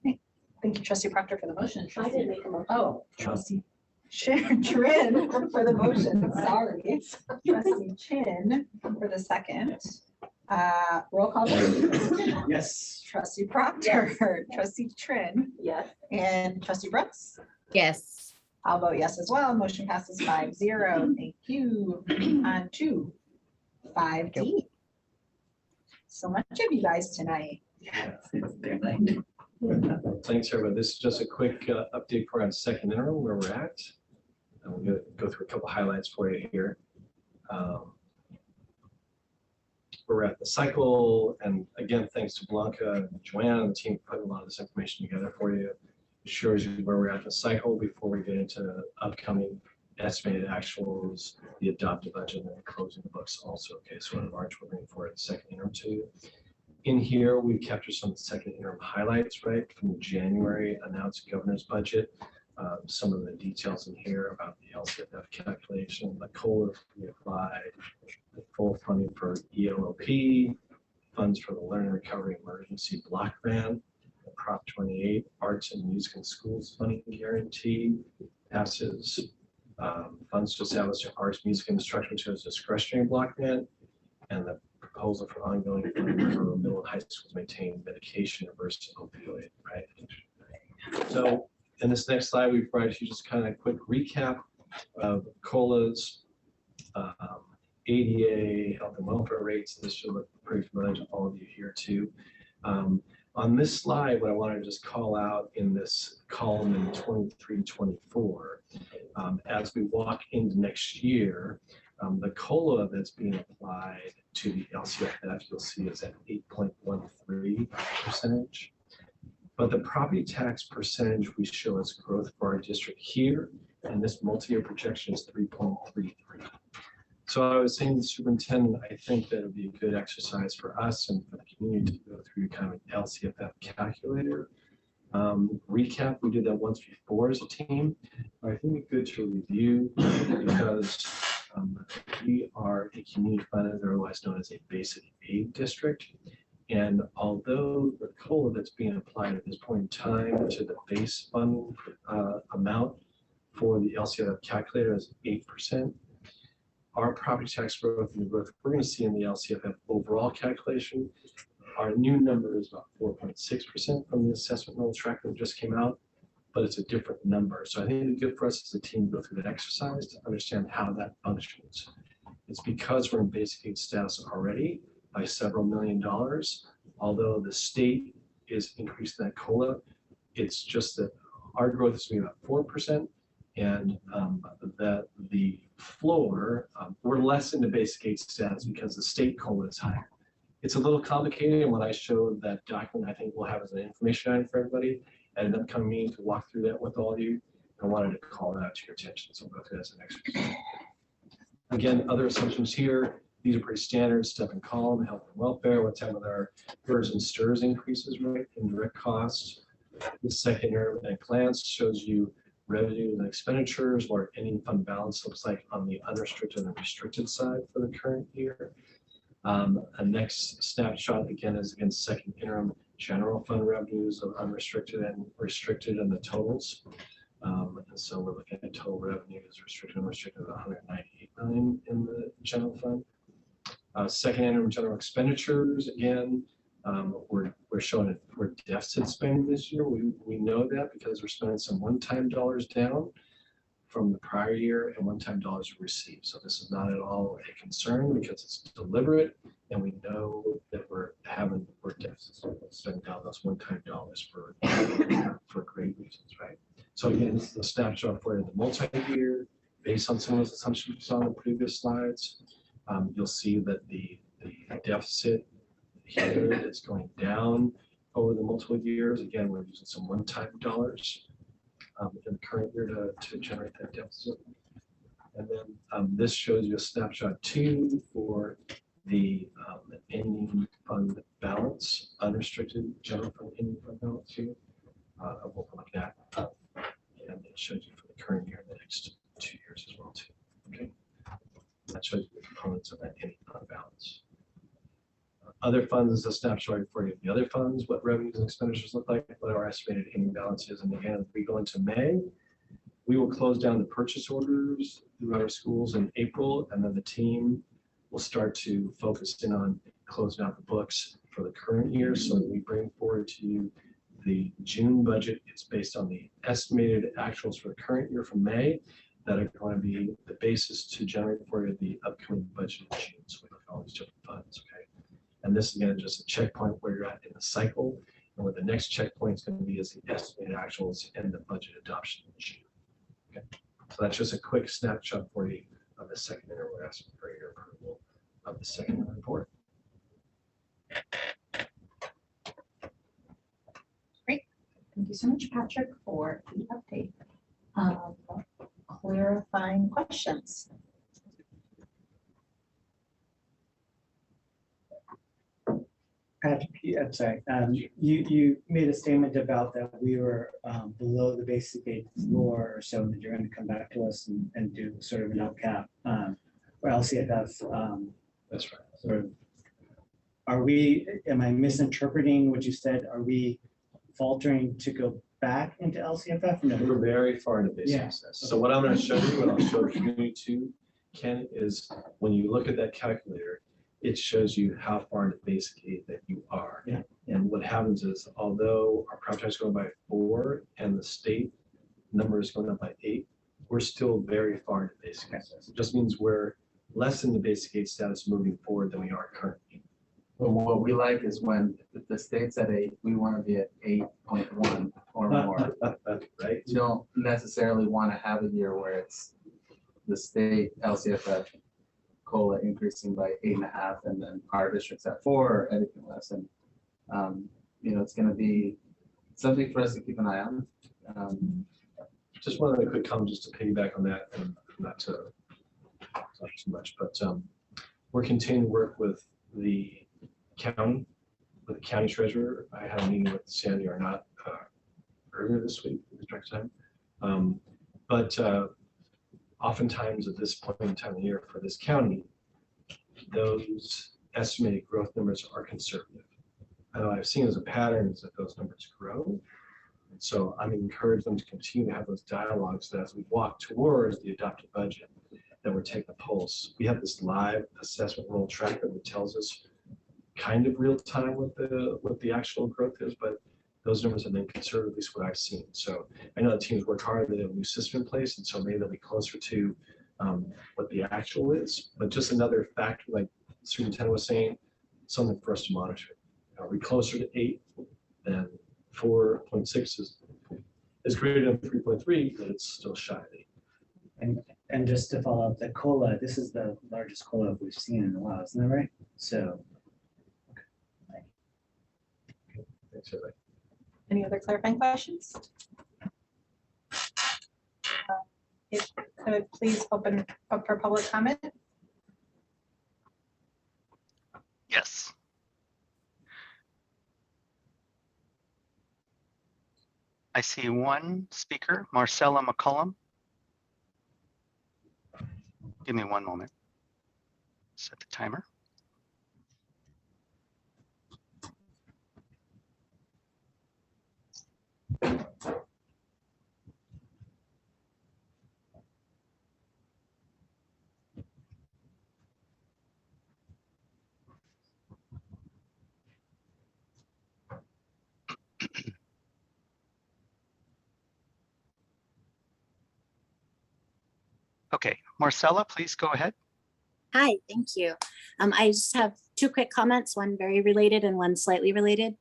Thank you, Trustee Proctor, for the motion. I didn't make a motion. Oh, Trustee Trin for the motion. Sorry. Trustee Chin for the second. Roll call. Yes. Trustee Proctor, yes. Trustee Trin. Yes. And Trustee Brooks. Yes. I'll vote yes as well. Motion passes 5-0. Thank you. On to 5D. So much of you guys tonight. Thanks, everybody. This is just a quick update for our second interim, where we're at. And we're going to go through a couple highlights for you here. We're at the cycle, and again, thanks to Blanca and Joanne and the team putting a lot of this information together for you. It shows you where we're at in the cycle before we get into upcoming estimated actuals, the adopted budget, and then closing the books also. Okay, so in March, we're bringing forward the second interim too. In here, we captured some of the second interim highlights, right, from the January announced governor's budget. Some of the details in here about the LCFF calculation, the COLA we applied, the full funding for ELOP, funds for the Learning Recovery Emergency Block Grant, the Prop 28 Arts and Music in Schools Funding Guarantee, passes funds to establish arts, music, and instruction as a discretionary block grant, and the proposal for ongoing funding for middle and high schools maintain medication versus opioid, right? So in this next slide, we provide you just kind of a quick recap of COLAs, ADA, health and welfare rates. This should look pretty familiar to all of you here too. On this slide, what I wanted to just call out in this column in 23-24, as we walk into next year, the COLA that's being applied to the LCFF, you'll see is at 8.13%. But the property tax percentage we show as growth for our district here, and this multi-year projection is 3.33. So I was saying to the superintendent, I think that would be a good exercise for us and for the community to go through kind of an LCFF calculator. Recap, we did that once before as a team. But I think it's good to review because we are a community fund, otherwise known as a basic aid district. And although the COLA that's being applied at this point in time to the base fund amount for the LCFF calculator is 8%, our property tax growth and the growth we're going to see in the LCFF overall calculation, our new number is about 4.6% from the assessment roll tracker that just came out, but it's a different number. So I think it'd be good for us as a team to go through that exercise to understand how that functions. It's because we're in basic aid status already by several $1 million. Although the state is increasing that COLA, it's just that our growth is going to be about 4%, and that the floor, we're less into basic aid status because the state COLA is higher. It's a little complicated, and when I showed that document, I think we'll have as an information item for everybody at an upcoming meeting to walk through that with all of you. I wanted to call that out to your attention, so we'll go through that as an exercise. Again, other assumptions here. These are pretty standard, step and column, health and welfare. What's happening with our PERS and STIRS increases, right? Indirect costs. The second area at a glance shows you revenue and expenditures, what our ending fund balance looks like on the unrestricted and restricted side for the current year. A next snapshot again is against second interim general fund revenues of unrestricted and restricted and the totals. And so we're looking at total revenues, restricted and restricted, of 198 million in the general fund. Second interim general expenditures, again, we're showing it, we're deficit spending this year. We know that because we're spending some one-time dollars down from the prior year and one-time dollars received. So this is not at all a concern because it's deliberate, and we know that we're deficit spending down those one-time dollars for great reasons, right? So again, this is a snapshot for the multi-year based on some of those assumptions we saw in the previous slides. You'll see that the deficit here is going down over the multiple years. Again, we're using some one-time dollars in the current year to generate that deficit. And then this shows you a snapshot too for the ending fund balance, unrestricted general fund ending fund balance here of what we're looking at. And it shows you for the current year and the next 2 years as well too. Okay. That shows you the components of that ending fund balance. Other funds is a snapshot for you. The other funds, what revenues and expenditures look like, what our estimated ending balance is. And again, as we go into May, we will close down the purchase orders throughout our schools in April, and then the team will start to focus in on closing out the books for the current year. So we bring forward to you the June budget. It's based on the estimated actuals for the current year from May that are going to be the basis to generate for you the upcoming budget in June. So we look at all these different funds, okay? And this again is just a checkpoint where you're at in the cycle, and where the next checkpoint is going to be is the estimated actuals and the budget adoption in June. Okay, so that's just a quick snapshot for you of the second year. We're asking for your approval of the second year report. Great, thank you so much, Patrick, for the update. Clarifying questions. Patrick, I'm sorry. You made a statement about that we were below the basic aid floor, so that you're going to come back to us and do sort of an LCAP or LCFF. That's right. Sort of. Am I misinterpreting what you said? Are we faltering to go back into LCFF? No. We're very far into basic access. So what I'm going to show you, and I'll show the community too, Ken, is when you look at that calculator, it shows you how far into basic aid that you are. Yeah. And what happens is, although our property tax is going by 4 and the state number is going up by 8, we're still very far into basic access. It just means we're less in the basic aid status moving forward than we are currently. But what we like is when the state's at 8, we want to be at 8.1 or more. Right. You don't necessarily want to have a year where it's the state LCFF COLA increasing by 8.5, and then our district's at 4 or anything less. And it's going to be something for us to keep an eye on. Just one other quick comment just to piggyback on that, and not to It's not too much, but we're continuing to work with the county, with the county treasurer. I had a meeting with Sandy Arnott earlier this week, the direct time. But oftentimes at this point in time of the year for this county, those estimated growth numbers are conservative. I've seen as a pattern is that those numbers grow. And so I'm encouraging them to continue to have those dialogues that as we walk towards the adopted budget, that we're taking a pulse. We have this live assessment roll tracker that tells us kind of real time what the actual growth is, but those numbers have been conservative, at least what I've seen. So I know the teams work hard, they have a new system in place, and so maybe they'll be closer to what the actual is. But just another factor, like the superintendent was saying, something for us to monitor. Are we closer to 8 than 4.6 is greater than 3.3, but it's still shy of 8. And just to follow up, the COLA, this is the largest COLA we've seen in a while, isn't that right? So. Thanks, everybody. Any other clarifying questions? If you could please open up for public comment. Yes. I see one speaker, Marcella McCollum. Give me one moment. Set the timer. Okay, Marcella, please go ahead. Hi, thank you. I just have two quick comments, one very related and one slightly related.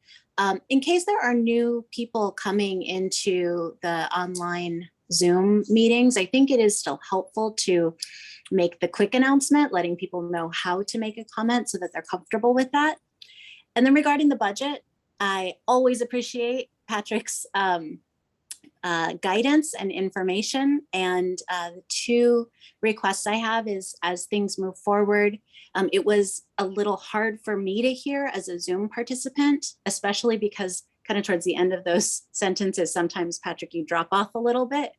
In case there are new people coming into the online Zoom meetings, I think it is still helpful to make the quick announcement, letting people know how to make a comment so that they're comfortable with that. And then regarding the budget, I always appreciate Patrick's guidance and information. And the two requests I have is, as things move forward, it was a little hard for me to hear as a Zoom participant, especially because kind of towards the end of those sentences, sometimes, Patrick, you drop off a little bit.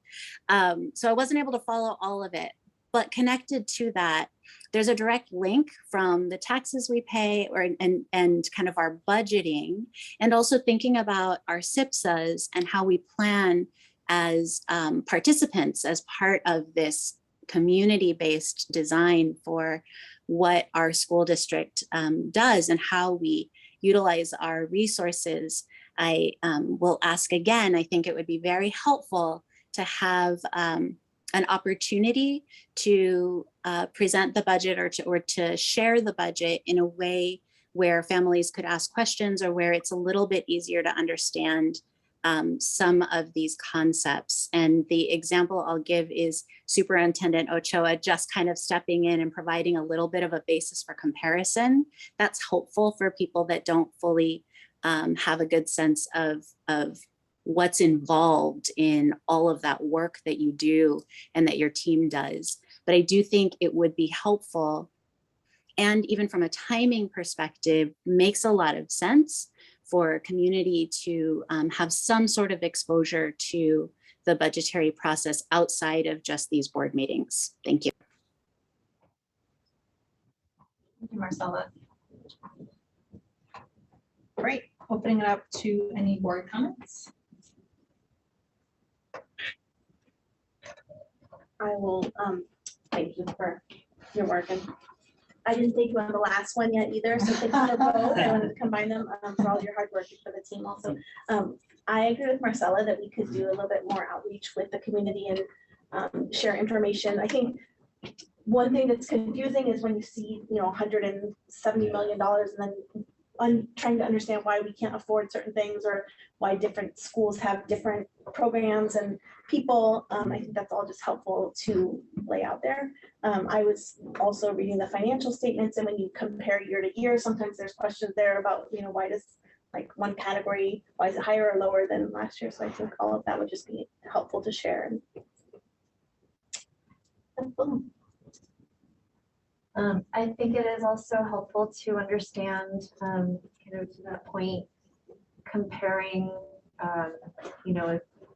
So I wasn't able to follow all of it. But connected to that, there's a direct link from the taxes we pay and kind of our budgeting, and also thinking about our SIPSAs and how we plan as participants as part of this community-based design for what our school district does and how we utilize our resources. I will ask again, I think it would be very helpful to have an opportunity to present the budget or to share the budget in a way where families could ask questions or where it's a little bit easier to understand some of these concepts. And the example I'll give is Superintendent Ochoa just kind of stepping in and providing a little bit of a basis for comparison. That's helpful for people that don't fully have a good sense of what's involved in all of that work that you do and that your team does. But I do think it would be helpful, and even from a timing perspective, makes a lot of sense for community to have some sort of exposure to the budgetary process outside of just these board meetings. Thank you. Thank you, Marcella. Great, opening it up to any board comments. I will thank you for your work, and I didn't thank you on the last one yet either, so thank you for both. I wanted to combine them for all your hard work and for the team also. I agree with Marcella that we could do a little bit more outreach with the community and share information. I think one thing that's confusing is when you see, $170 million and then trying to understand why we can't afford certain things or why different schools have different programs and people. I think that's all just helpful to lay out there. I was also reading the financial statements, and when you compare year to year, sometimes there's questions there about, why does one category, why is it higher or lower than last year? So I think all of that would just be helpful to share. And boom. I think it is also helpful to understand, you know, to that point, comparing,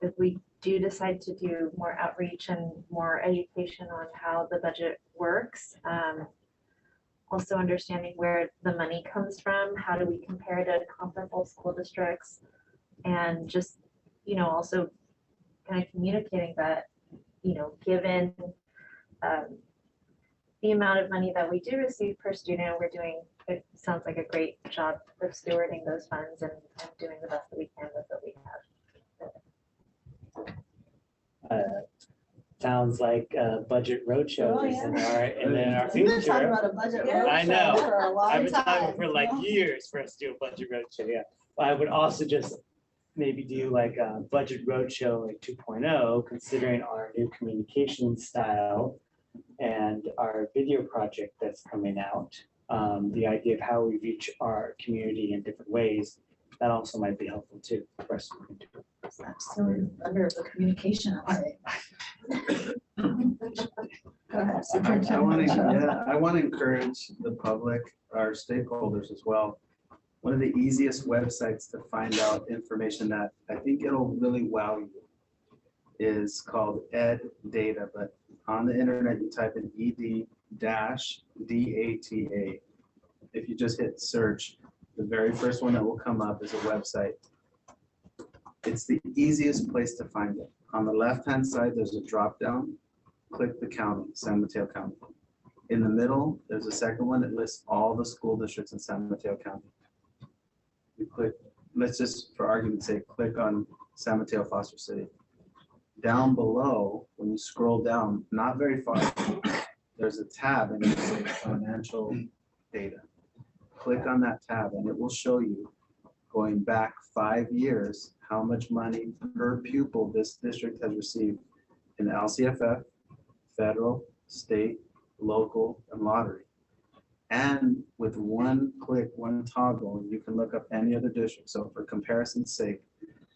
if we do decide to do more outreach and more education on how the budget works, also understanding where the money comes from, how do we compare to comparable school districts, and just, also kind of communicating that, given the amount of money that we do receive per student, it sounds like a great job of stewarding those funds and doing the best that we can with what we have. Sounds like a budget roadshow is in our We've been talking future. about a budget I roadshow know. for a long I've been talking time, for like years for us to do a budget roadshow, yeah. But I would also just maybe do like a budget roadshow like 2.0, considering our new communication style and our video project that's coming out. The idea of how we reach our community in different ways, that also might be helpful too for us to do. I'm still under the communication. Go ahead, Superintendent. I want to encourage the public, our stakeholders as well. One of the easiest websites to find out information that I think it'll really wow you is called Ed Data, but on the internet you type in ed-data. If you just hit search, the very first one that will come up is a website. It's the easiest place to find it. On the left-hand side, there's a drop-down. Click the county, San Mateo County. In the middle, there's a second one that lists all the school districts in San Mateo County. You click, let's just, for argument's sake, click on San Mateo-Foster City. Down below, when you scroll down, not very far, there's a tab and it says financial data. Click on that tab and it will show you, going back 5 years, how much money per pupil this district has received in the LCFF, federal, state, local, and lottery. And with one click, one toggle, you can look up any other district. So for comparison's sake,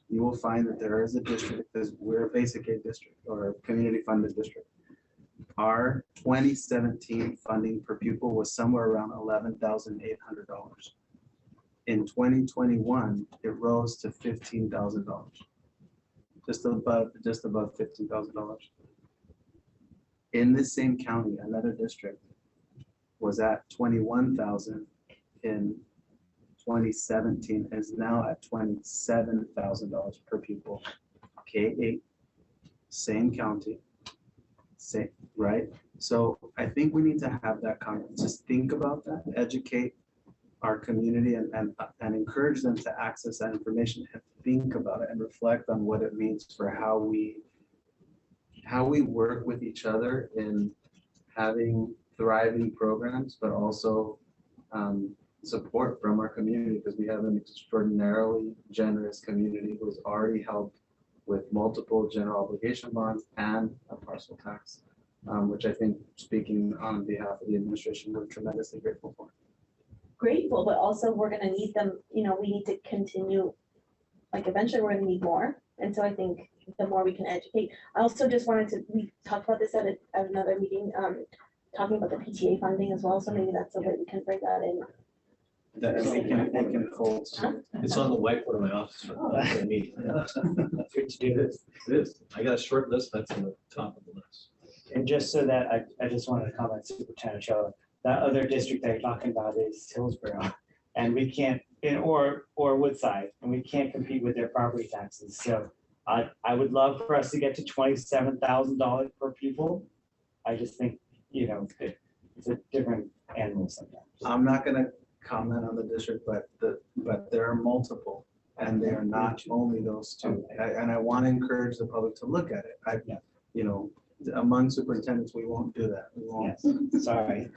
you will find that there is a district, because we're a basic aid district or a community funded district. Our 2017 funding per pupil was somewhere around $11,800. In 2021, it rose to $15,000, just above $15,000. In this same county, another district was at 21,000 in 2017, is now at $27,000 per pupil. K-8, same county, same, right? So I think we need to have that just think about that, educate our community and encourage them to access that information and think about it and reflect on what it means for how we work with each other in having thriving programs, but also support from our community, because we have an extraordinarily generous community who has already helped with multiple general obligation bonds and a parcel tax, which I think, speaking on behalf of the administration, we're tremendously grateful for. Grateful, but also we're gonna need them, we need to continue, like eventually we're gonna need more. And so I think the more we can educate. I also just wanted to, we talked about this at another meeting, talking about the PTA funding as well. So maybe that's a way we can bring that in. That we can hold. It's on the whiteboard in my office. For me. Good to do this. It is. I got a short list. That's on the top of the list. And just so that I just wanted to comment, Superintendent Show, that other district that you're talking about is Hillsborough, and we can't, or Woodside, and we can't compete with their property taxes. So I would love for us to get to $27,000 per pupil. I just think, it's a different animal sometimes. I'm not going to comment on the district, but there are multiple, and they are not only those two. And I want to encourage the public to look at it. Among superintendents, we won't do that. We won't. Yes. Sorry.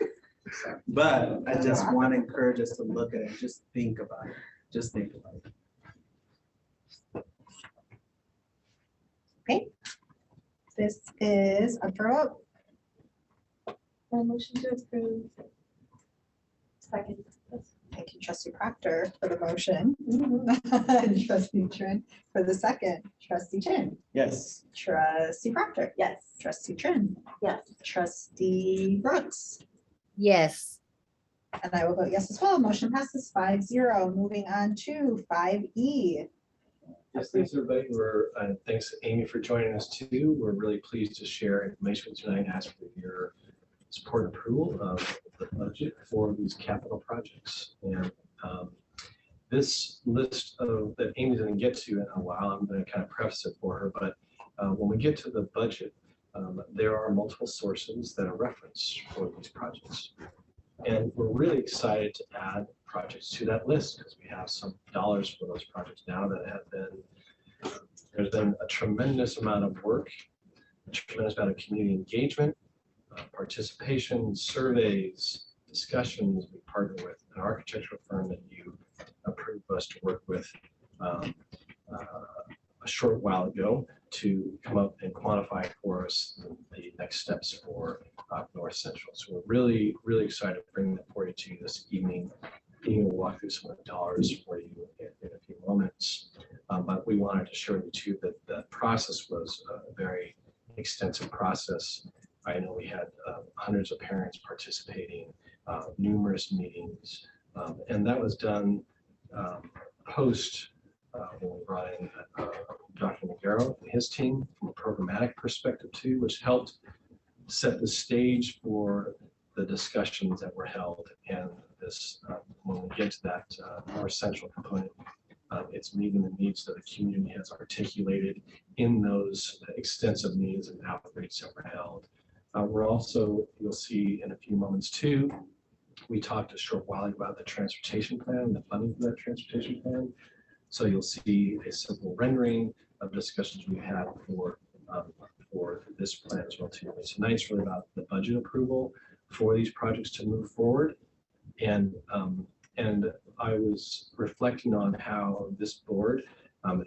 But I just want to encourage us to look at it and just think about it. Just think about it. Okay. This is up for a vote. Motion to approve. Second. Thank you, Trustee Proctor, for the motion. Trustee Trin for the second. Trustee Chin. Yes. Trustee Proctor. Yes. Trustee Trin. Yes. Trustee Brooks. Yes. And I will vote yes as well. Motion passes 5-0. Moving on to 5E. Yes, thanks everybody. Thanks Amy for joining us too. We're really pleased to share information with you tonight and ask for your support and approval of the budget for these capital projects. And this list that Amy didn't get to in a while, I'm going to kind of preface it for her, but when we get to the budget, there are multiple sources that are referenced for these projects. And we're really excited to add projects to that list because we have some dollars for those projects now that have been, there's been a tremendous amount of work, a tremendous amount of community engagement, participation, surveys, discussions. We partner with an architectural firm that you approved us to work with a short while ago to come up and quantify for us the next steps for North Central. So we're really, really excited to bring that for you to you this evening. Being able to walk through some of the dollars for you in a few moments. But we wanted to share with you too that the process was a very extensive process. I know we had hundreds of parents participating, numerous meetings, and that was done post when we brought in Dr. Nagaro and his team from a programmatic perspective too, which helped set the stage for the discussions that were held. And this, when we get to that more central component, it's meeting the needs that the community has articulated in those extensive needs and outreach that were held. We're also, you'll see in a few moments too, we talked a short while about the transportation plan and the funding for that transportation plan. So you'll see a simple rendering of discussions we've had for this plan as well too. So tonight's really about the budget approval for these projects to move forward. And I was reflecting on how this board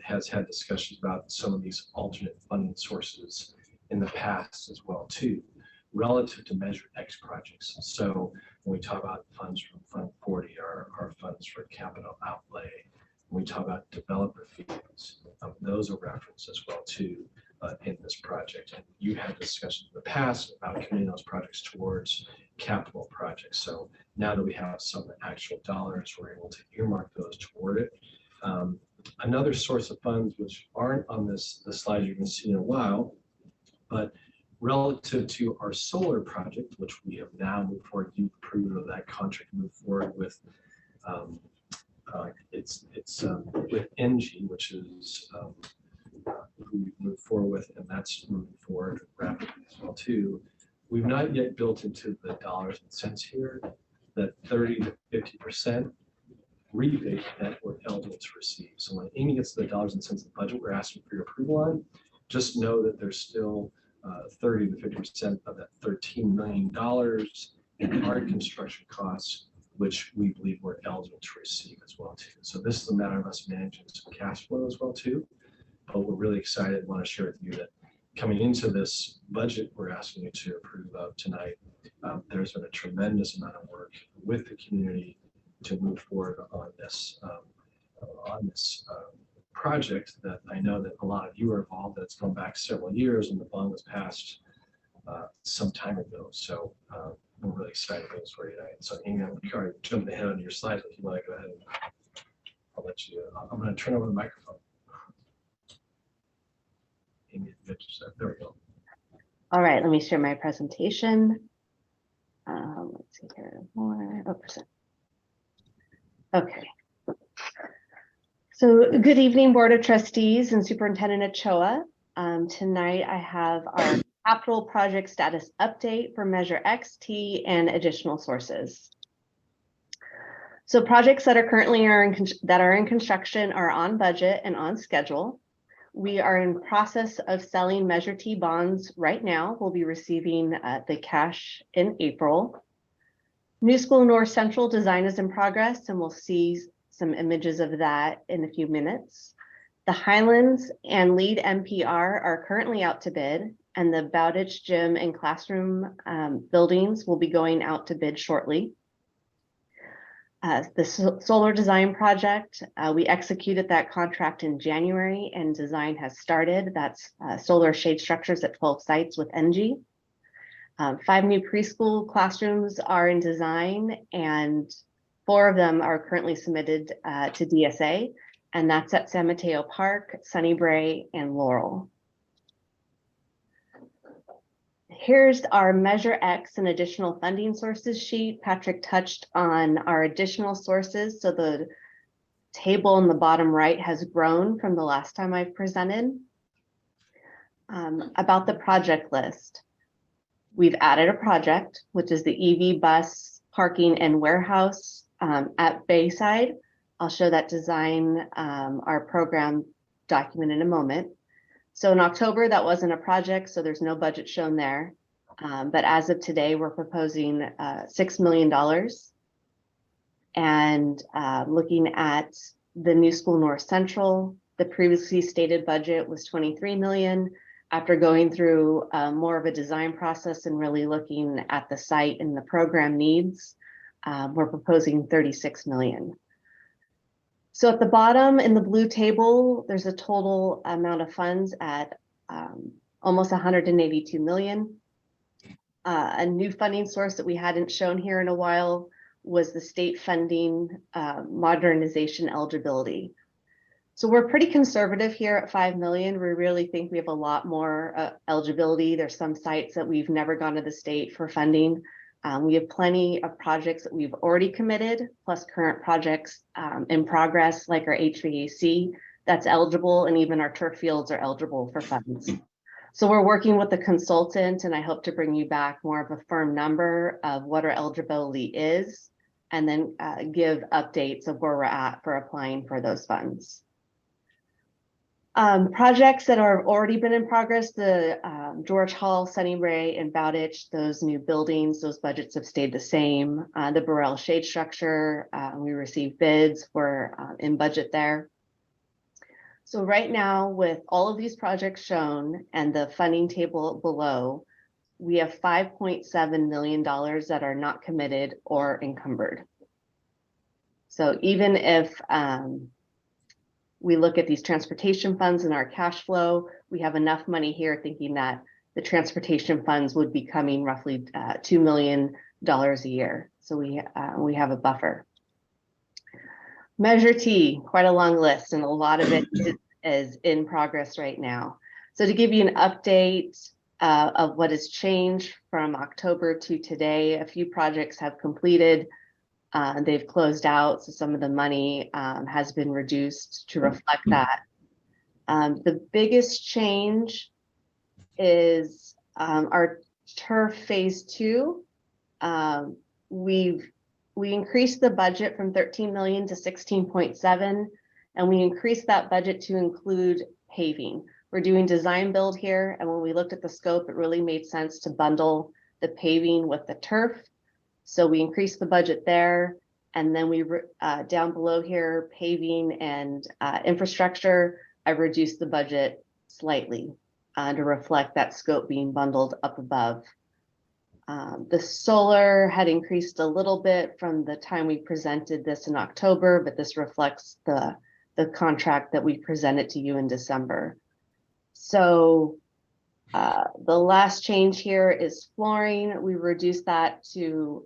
has had discussions about some of these alternate funding sources in the past as well too, relative to Measure X projects. So when we talk about funds from Fund 40 or funds for capital outlay, when we talk about developer fees, those are referenced as well too in this project. And you had discussions in the past about committing those projects towards capital projects. So now that we have some actual dollars, we're able to earmark those toward it. Another source of funds which aren't on the slide you're going to see in a while, but relative to our solar project, which we have now moved forward, you approved of that contract, move forward with with NG, which is who we move forward with, and that's moving forward rapidly as well too. We've not yet built into the dollars and cents here that 30 to 50% rebate that we're eligible to receive. So when Amy gets to the dollars and cents of the budget we're asking for your approval on, just know that there's still 30 to 50% of that $13 million in hard construction costs, which we believe we're eligible to receive as well too. So this is a matter of us managing some cash flow as well too. But we're really excited, want to share with you that coming into this budget we're asking you to approve of tonight, there's been a tremendous amount of work with the community to move forward on this project that I know that a lot of you are involved. That's gone back several years, and the bond was passed some time ago. So we're really excited about this for you tonight. So Amy, I'm sorry, jumping ahead on your slides. If you want to go ahead, I'll let you. I'm going to turn over the microphone. Amy, there we go. All right, let me share my presentation. Let's see here, more, oh, percent. Okay. So good evening, Board of Trustees and Superintendent Ochoa. Tonight I have our capital project status update for Measure XT and additional sources. So projects that are currently in construction are on budget and on schedule. We are in process of selling Measure T bonds right now. We'll be receiving the cash in April. New School North Central design is in progress, and we'll see some images of that in a few minutes. The Highlands and Lead NPR are currently out to bid, and the Bowditch Gym and classroom buildings will be going out to bid shortly. The solar design project, we executed that contract in January and design has started. That's solar shade structures at 12 sites with NG. 5 new preschool classrooms are in design, and 4 of them are currently submitted to DSA, and that's at San Mateo Park, Sunnybrae, and Laurel. Here's our Measure X and additional funding sources sheet. Patrick touched on our additional sources. So the table in the bottom right has grown from the last time I've presented. About the project list, we've added a project, which is the EV bus parking and warehouse at Bayside. I'll show that design, our program document in a moment. So in October, that wasn't a project, so there's no budget shown there. But as of today, we're proposing $6 million. And looking at the new school North Central, the previously stated budget was 23 million. After going through more of a design process and really looking at the site and the program needs, we're proposing 36 million. So at the bottom in the blue table, there's a total amount of funds at almost 182 million. A new funding source that we hadn't shown here in a while was the state funding modernization eligibility. So we're pretty conservative here at 5 million. We really think we have a lot more eligibility. There's some sites that we've never gone to the state for funding. We have plenty of projects that we've already committed, plus current projects in progress, like our HVAC that's eligible, and even our turf fields are eligible for funds. So we're working with the consultant, and I hope to bring you back more of a firm number of what our eligibility is, and then give updates of where we're at for applying for those funds. Projects that are already been in progress, the George Hall, Sunnybrae, and Bowditch, those new buildings, those budgets have stayed the same. The Burrell Shade Structure, we received bids, we're in budget there. So right now, with all of these projects shown and the funding table below, we have $5.7 million that are not committed or encumbered. So even if we look at these transportation funds in our cash flow, we have enough money here thinking that the transportation funds would be coming roughly $2 million a year. So we have a buffer. Measure T, quite a long list, and a lot of it is in progress right now. So to give you an update of what has changed from October to today, a few projects have completed. They've closed out, so some of the money has been reduced to reflect that. The biggest change is our turf phase 2. We increased the budget from 13 million to 16.7, and we increased that budget to include paving. We're doing design build here, and when we looked at the scope, it really made sense to bundle the paving with the turf. So we increased the budget there, and then we down below here, paving and infrastructure, I reduced the budget slightly to reflect that scope being bundled up above. The solar had increased a little bit from the time we presented this in October, but this reflects the contract that we presented to you in December. So the last change here is flooring. We reduced that to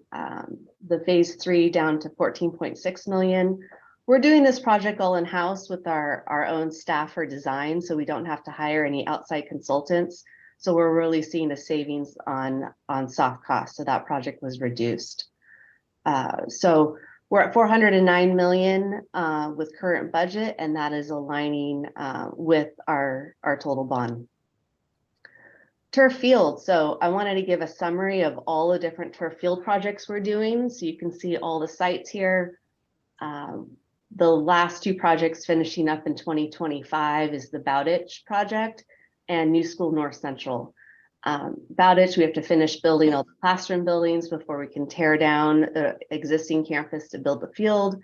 the phase 3 down to 14.6 million. We're doing this project all in-house with our own staff for design, so we don't have to hire any outside consultants. So we're really seeing a savings on soft costs. So that project was reduced. So we're at 409 million with current budget, and that is aligning with our total bond. Turf field. So I wanted to give a summary of all the different turf field projects we're doing. So you can see all the sites here. The last 2 projects finishing up in 2025 is the Bowditch project and New School North Central. Bowditch, we have to finish building all the classroom buildings before we can tear down the existing campus to build the field.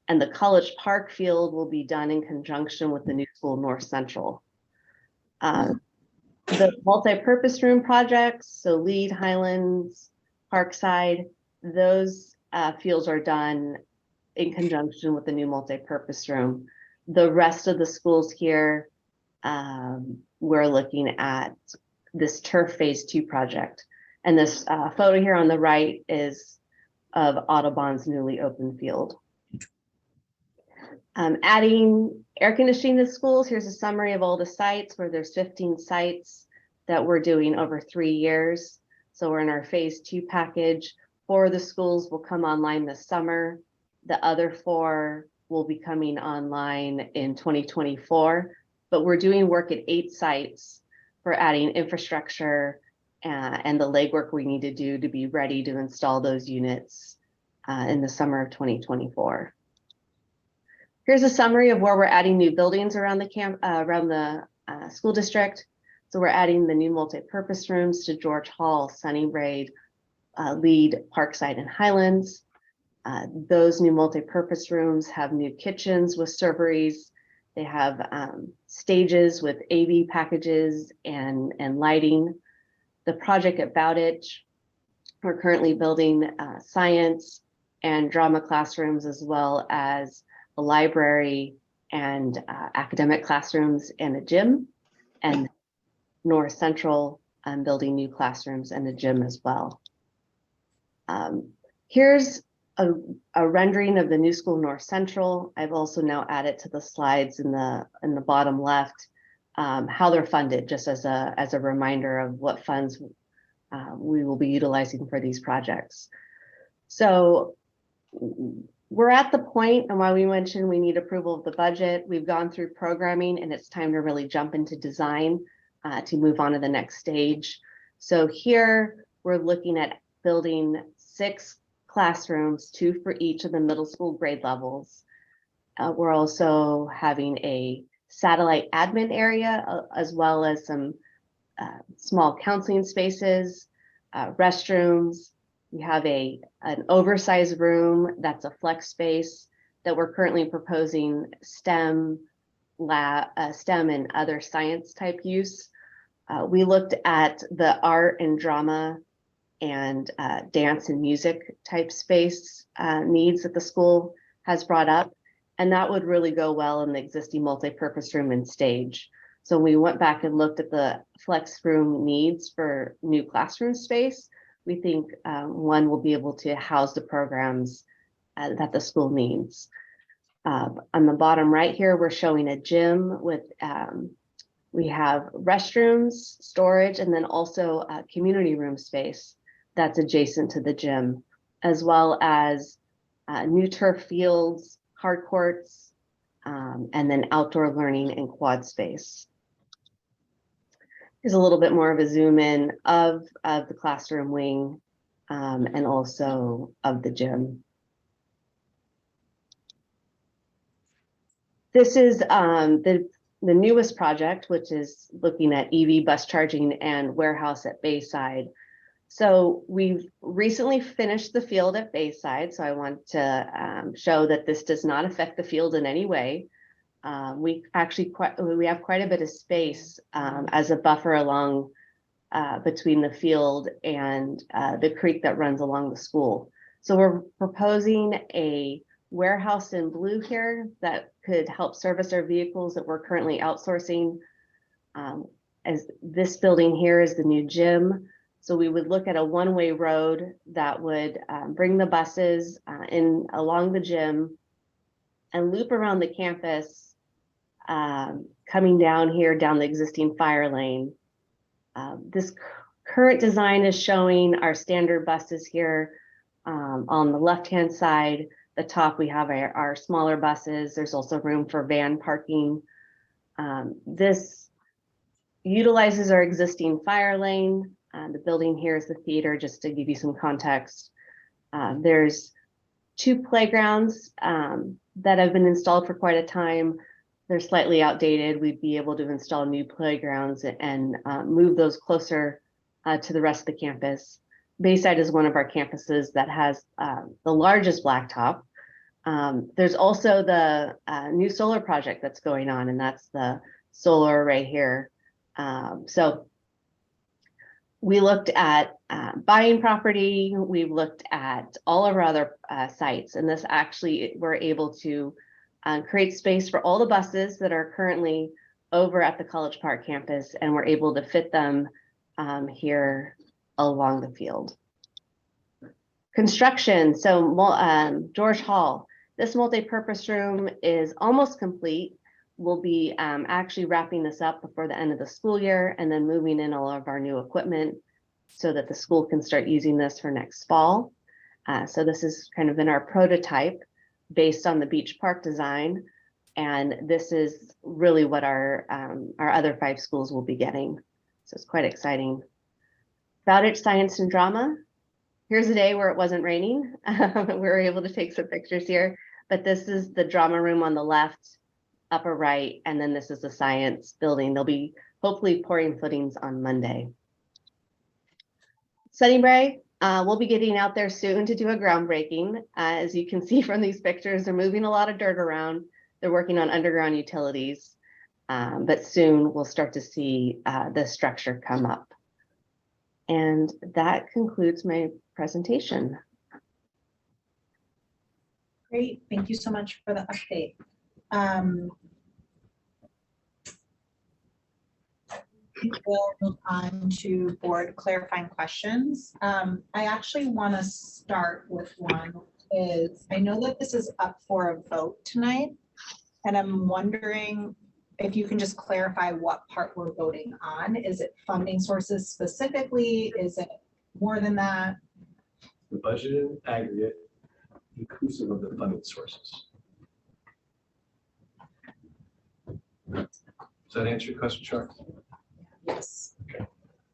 And the College Park field will be done in conjunction with the New School North Central. The multi-purpose room projects, so Lead, Highlands, Parkside, those fields are done in conjunction with the new multi-purpose room. The rest of the schools here, we're looking at this turf phase 2 project. And this photo here on the right is of Audubon's newly opened field. Adding air conditioning to schools, here's a summary of all the sites where there's 15 sites that we're doing over 3 years. So we're in our phase 2 package. 4 of the schools will come online this summer. The other 4 will be coming online in 2024, but we're doing work at 8 sites for adding infrastructure and the legwork we need to do to be ready to install those units in the summer of 2024. Here's a summary of where we're adding new buildings around the school district. So we're adding the new multi-purpose rooms to George Hall, Sunny Braid, Lead, Parkside, and Highlands. Those new multi-purpose rooms have new kitchens with serveries. They have stages with AV packages and lighting. The project at Bowditch, we're currently building science and drama classrooms, as well as a library and academic classrooms and a gym. And North Central, I'm building new classrooms and a gym as well. Here's a rendering of the new school North Central. I've also now added to the slides in the bottom left how they're funded, just as a reminder of what funds we will be utilizing for these projects. So we're at the point, and while we mentioned we need approval of the budget, we've gone through programming, and it's time to really jump into design to move on to the next stage. So here we're looking at building 6 classrooms, 2 for each of the middle school grade levels. We're also having a satellite admin area, as well as some small counseling spaces, restrooms. We have an oversized room that's a flex space that we're currently proposing STEM and other science type use. We looked at the art and drama and dance and music type space needs that the school has brought up, and that would really go well in the existing multi-purpose room and stage. So we went back and looked at the flex room needs for new classroom space. We think one will be able to house the programs that the school needs. On the bottom right here, we're showing a gym with, we have restrooms, storage, and then also a community room space that's adjacent to the gym, as well as new turf fields, hard courts, and then outdoor learning and quad space. Here's a little bit more of a zoom in of the classroom wing and also of the gym. This is the newest project, which is looking at EV bus charging and warehouse at Bayside. So we've recently finished the field at Bayside. So I want to show that this does not affect the field in any way. We have quite a bit of space as a buffer along between the field and the creek that runs along the school. So we're proposing a warehouse in blue here that could help service our vehicles that we're currently outsourcing. As this building here is the new gym. So we would look at a one-way road that would bring the buses in along the gym and loop around the campus, coming down here down the existing fire lane. This current design is showing our standard buses here on the left-hand side. The top, we have our smaller buses. There's also room for van parking. This utilizes our existing fire lane. The building here is the theater, just to give you some context. There's 2 playgrounds that have been installed for quite a time. They're slightly outdated. We'd be able to install new playgrounds and move those closer to the rest of the campus. Bayside is one of our campuses that has the largest blacktop. There's also the new solar project that's going on, and that's the solar array here. So we looked at buying property. We've looked at all of our other sites, and this actually, we're able to create space for all the buses that are currently over at the College Park campus, and we're able to fit them here along the field. Construction, so George Hall, this multi-purpose room is almost complete. We'll be actually wrapping this up before the end of the school year and then moving in all of our new equipment so that the school can start using this for next fall. So this is kind of in our prototype based on the beach park design. And this is really what our other 5 schools will be getting. So it's quite exciting. Bowditch Science and Drama. Here's a day where it wasn't raining. We were able to take some pictures here, but this is the drama room on the left, upper right, and then this is the science building. They'll be hopefully pouring footings on Monday. Sunnybrae, we'll be getting out there soon to do a groundbreaking. As you can see from these pictures, they're moving a lot of dirt around. They're working on underground utilities, but soon we'll start to see the structure come up. And that concludes my presentation. Great, thank you so much for the update. We'll move on to board clarifying questions. I actually want to start with one. I know that this is up for a vote tonight, and I'm wondering if you can just clarify what part we're voting on. Is it funding sources specifically? Is it more than that? The budget in aggregate, inclusive of the funding sources. Does that answer your question, Char? Yes. Okay.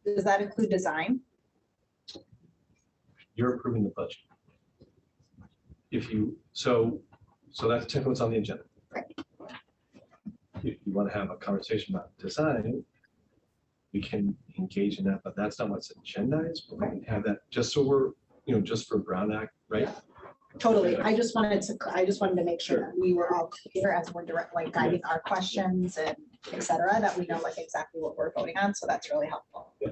Does that include design? You're approving the budget. If you, so that's typically what's on the agenda. Right. If you want to have a conversation about design, we can engage in that, but that's not what's agendized. But we can have that just so we're, just for Brown Act, right? Totally. I just wanted to make sure that we were all clear as we're guiding our questions and et cetera, that we know exactly what we're voting on. So that's really helpful. Yeah.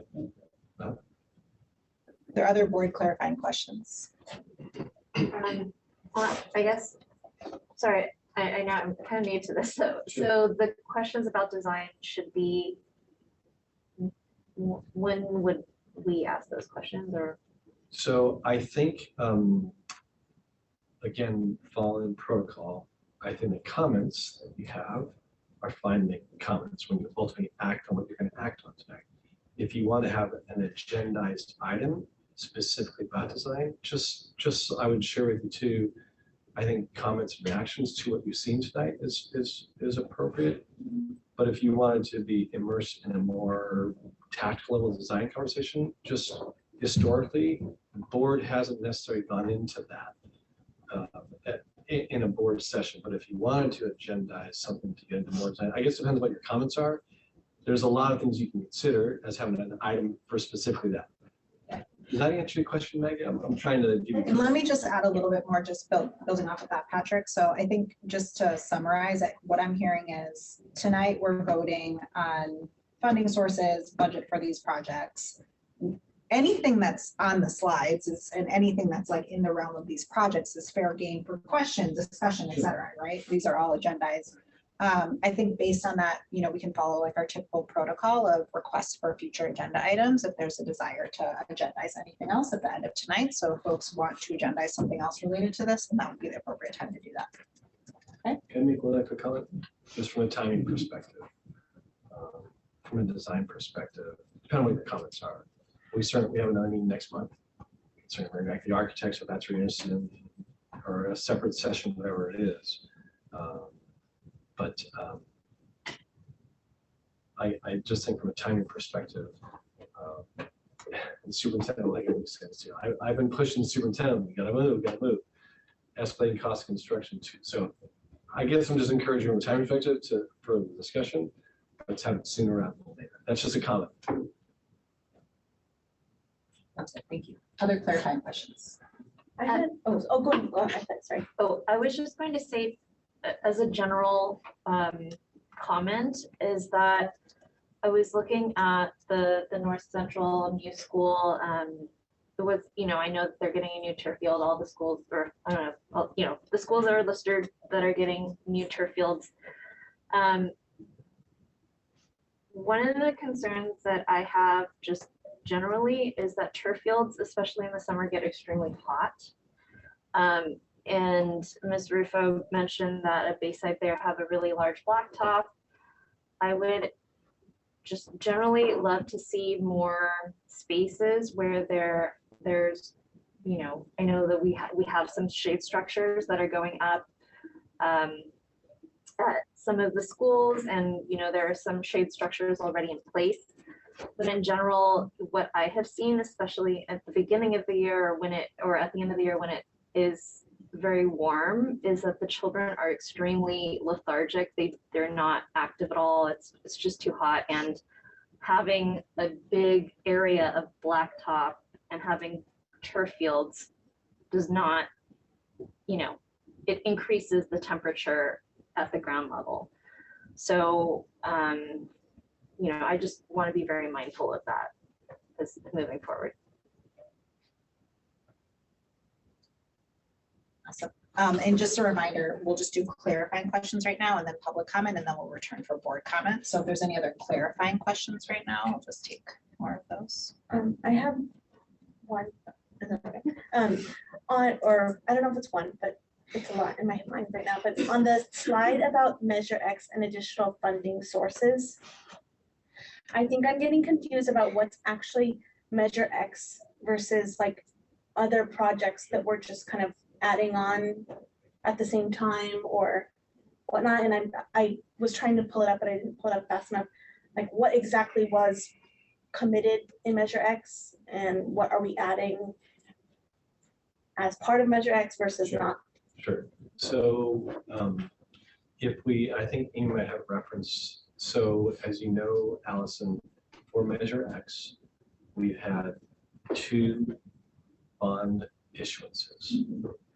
There are other board clarifying questions. Well, I guess, sorry, I know I'm kind of new to this. So the questions about design should be, when would we ask those questions? Or so I think, again, following protocol, I think the comments that you have are fine making comments when you ultimately act on what you're going to act on tonight. If you want to have an agendized item specifically about design, just I would share with you too, I think comments and reactions to what you've seen tonight is appropriate. But if you wanted to be immersed in a more tactical level design conversation, just historically, the board hasn't necessarily gone into that in a board session. But if you wanted to agendize something to get into more design, I guess it depends on what your comments are. There's a lot of things you can consider as having an item for specifically that. Does that answer your question, Maggie? I'm trying to give you. And let me just add a little bit more, just building off of that, Patrick. So I think just to summarize it, what I'm hearing is tonight we're voting on funding sources, budget for these projects. Anything that's on the slides and anything that's in the realm of these projects is fair game for questions, discussion, et cetera, right? These are all agendized. I think based on that, we can follow our typical protocol of requests for future agenda items if there's a desire to agendize anything else at the end of tonight. So if folks want to agendize something else related to this, then that would be the appropriate time to do that. Okay. Can I make one quick comment? Just from a timing perspective, from a design perspective, depending on what your comments are. We have another meeting next month. Certainly bring back the architects if that's what you're interested in, or a separate session, whatever it is. But I just think from a timing perspective, the superintendent, like everybody says, I've been pushing the superintendent, we gotta move. Escalating cost of construction too. So I guess I'm just encouraging from a timing perspective to further the discussion. Let's have it sooner rather than later. That's just a comment. That's it. Thank you. Other clarifying questions? I had, go ahead. Sorry. I was just going to say, as a general comment, is that I was looking at the North Central new school. It was, I know that they're getting a new turf field. All the schools, or I don't know, the schools that are listed that are getting new turf fields. One of the concerns that I have, just generally is that turf fields, especially in the summer, get extremely hot. And Ms. Rufo mentioned that at Bayside there have a really large blacktop. I would just generally love to see more spaces where there's, you know, I know that we have some shade structures that are going up at some of the schools, and you know, there are some shade structures already in place. But in general, what I have seen, especially at the beginning of the year or at the end of the year when it is very warm, is that the children are extremely lethargic. They're not active at all. It's just too hot. And having a big area of blacktop and having turf fields does not, you know, it increases the temperature at the ground level. So, you know, I just want to be very mindful of that as moving forward. Awesome. And just a reminder, we'll just do clarifying questions right now and then public comment, and then we'll return for board comment. So if there's any other clarifying questions right now, I'll just take more of those. I have one. Or I don't know if it's one, but it's a lot in my mind right now. But on the slide about Measure X and additional funding sources, I think I'm getting confused about what's actually Measure X versus like other projects that we're just kind of adding on at the same time or whatnot. And I was trying to pull it up, but I didn't pull it up fast enough. Like what exactly was committed in Measure X and what are we adding as part of Measure X versus not? Sure. So I think Amy might have reference. So as you know, Allison, for Measure X, we've had 2 bond issuances,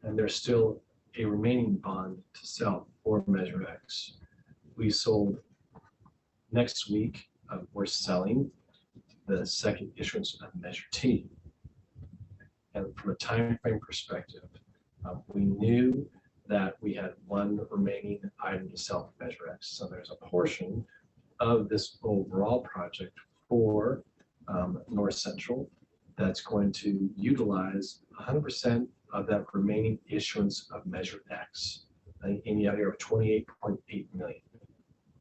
and there's still a remaining bond to sell for Measure X. We sold next week, we're selling the second issuance of Measure T. And from a time frame perspective, we knew that we had 1 remaining item to sell for Measure X. So there's a portion of this overall project for North Central that's going to utilize 100% of that remaining issuance of Measure X. I think Amy out here of 28.8 million.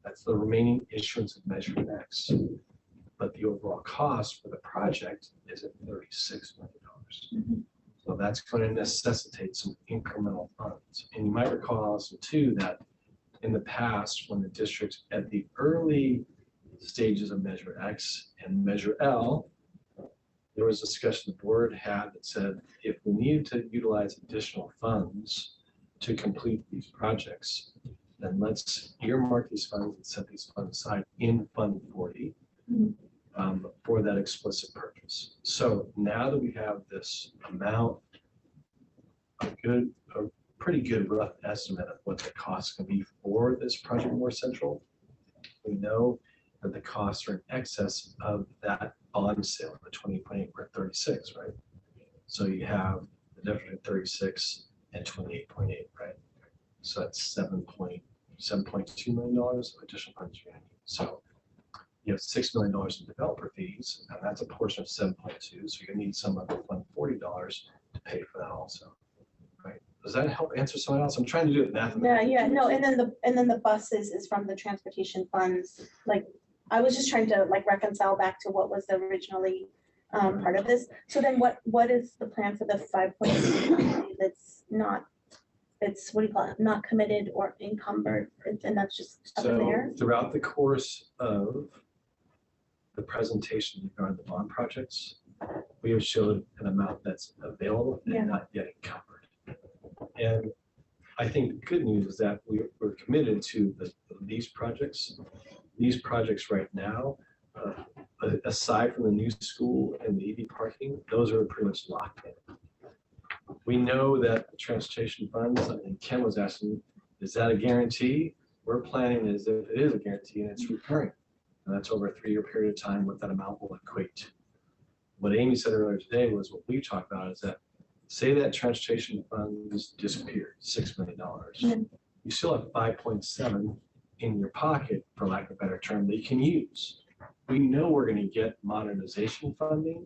That's the remaining issuance of Measure X. But the overall cost for the project is at $36 million. So that's going to necessitate some incremental funds. And you might recall also too that in the past, when the districts at the early stages of Measure X and Measure L, there was a discussion the board had that said, if we needed to utilize additional funds to complete these projects, then let's earmark these funds and set these funds aside in Fund 40 for that explicit purpose. So now that we have this amount, a pretty good rough estimate of what the cost can be for this project North Central, we know that the costs are in excess of that bond sale, the 20.8, we're at 36, right? So you have the difference between 36 and 28.8, right? So that's $7.2 million of additional funds you're gonna need. So you have $6 million in developer fees, and that's a portion of 7.2. So you're gonna need some of the Fund 40 dollars to pay for that also, right? Does that help answer someone else? I'm trying to do it mathematically. Yeah, no, and then the buses is from the transportation funds. Like I was just trying to like reconcile back to what was originally part of this. So then what is the plan for the 5.2 that's not, it's, what do you call it, not committed or encumbered, and that's just up in there? Throughout the course of the presentation regarding the bond projects, we have showed an amount that's available and not yet encumbered. And I think the good news is that we're committed to these projects. These projects right now, aside from the new school and the EV parking, those are pretty much locked in. We know that the transportation funds, I think Ken was asking, is that a guarantee? We're planning as if it is a guarantee and it's recurring. And that's over a 3-year period of time what that amount will equate to. What Amy said earlier today was what we talked about is that say that transportation funds disappeared, $6 million. You still have 5.7 in your pocket, for lack of a better term, that you can use. we know we're going to get modernization funding,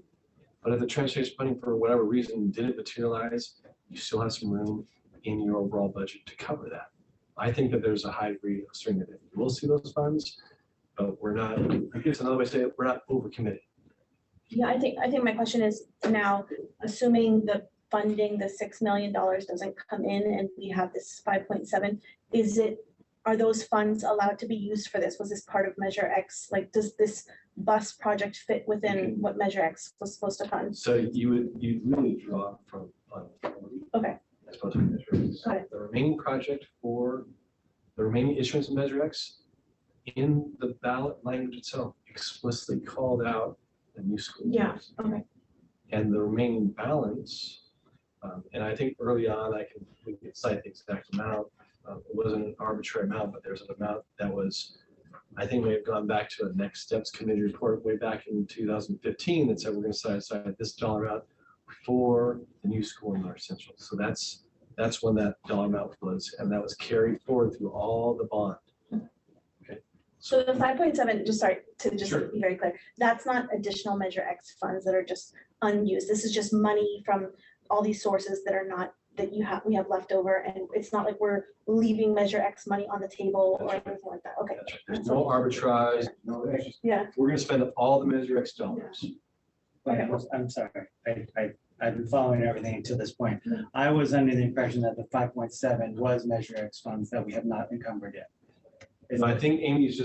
but if the transportation funding for whatever reason didn't materialize, you still have some room in your overall budget to cover that. I think that there's a high degree of certainty that we will see those funds, but we're not, I guess another way to say it, we're not overcommitted. Yeah, I think my question is now, assuming the funding, the $6 million doesn't come in and we have this 5.7, are those funds allowed to be used for this? Was this part of Measure X? Like, does this bus project fit within what Measure X was supposed to fund? So you'd really draw from Fund 40. Okay. As opposed to Measure X. Got it. The remaining project for the remaining issuance of Measure X in the ballot language itself explicitly called out the new school. Yeah, years. okay. And the remaining balance, and I think early on we can cite the exact amount. It wasn't an arbitrary amount, but there's an amount that was, I think we have gone back to a Next Steps Committee report way back in 2015 that said we're going to set aside this dollar amount for the new school in North Central. So that's when that dollar amount was, and that was carried forward through all the bond. Okay. So the 5.7, just sorry to just Sure. be very clear, that's not additional Measure X funds that are just unused. This is just money from all these sources that are not, that we have left over, and it's not like we're leaving Measure X money on the table or anything like that. Okay. That's right. There's no arbitrage. No, yeah. We're going to spend all the Measure X dollars. I'm sorry, I've been following everything to this point. I was under the impression that the 5.7 was Measure X funds that we have not encumbered yet. And I think Amy's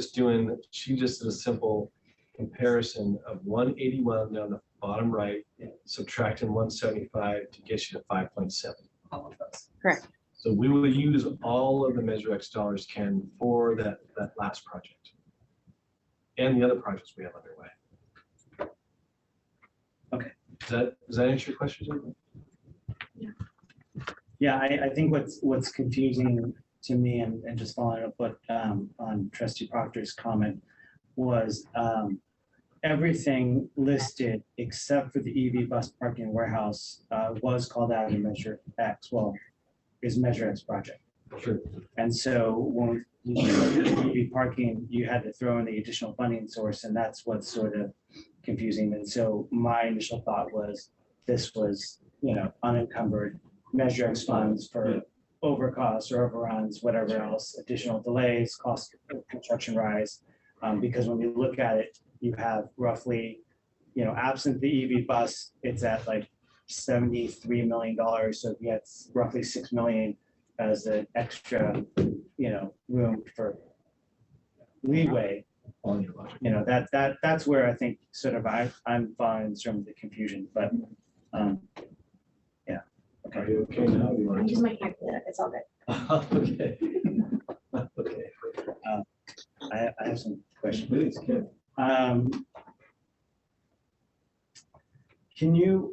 she just did a simple comparison of 181 down the bottom right, subtracting 175 to get you to 5.7. Correct. So we will use all of the Measure X dollars, Ken, for that last project and the other projects we have underway. Okay. Does that answer your question, Jim? Yeah, I think what's confusing to me, and just following up what on Trustee Proctor's comment was everything listed except for the EV bus parking warehouse was called out in Measure X. Well, is Measure X project. Sure. And so when you look at EV parking, you had to throw in the additional funding source, and that's what's sort of confusing. And so my initial thought was this was, unencumbered Measure X funds for overcosts or overruns, whatever else, additional delays, cost of construction rise. Because when we look at it, you have roughly, absent the EV bus, it's at like $73 million. So we had roughly $6 million as an extra, room for leeway. That's where I think sort of I'm fine in terms of the confusion, but yeah. Okay. Are you okay now? You I want use my calculator, it's all good. Okay. Okay. I have some questions. Please, Ken.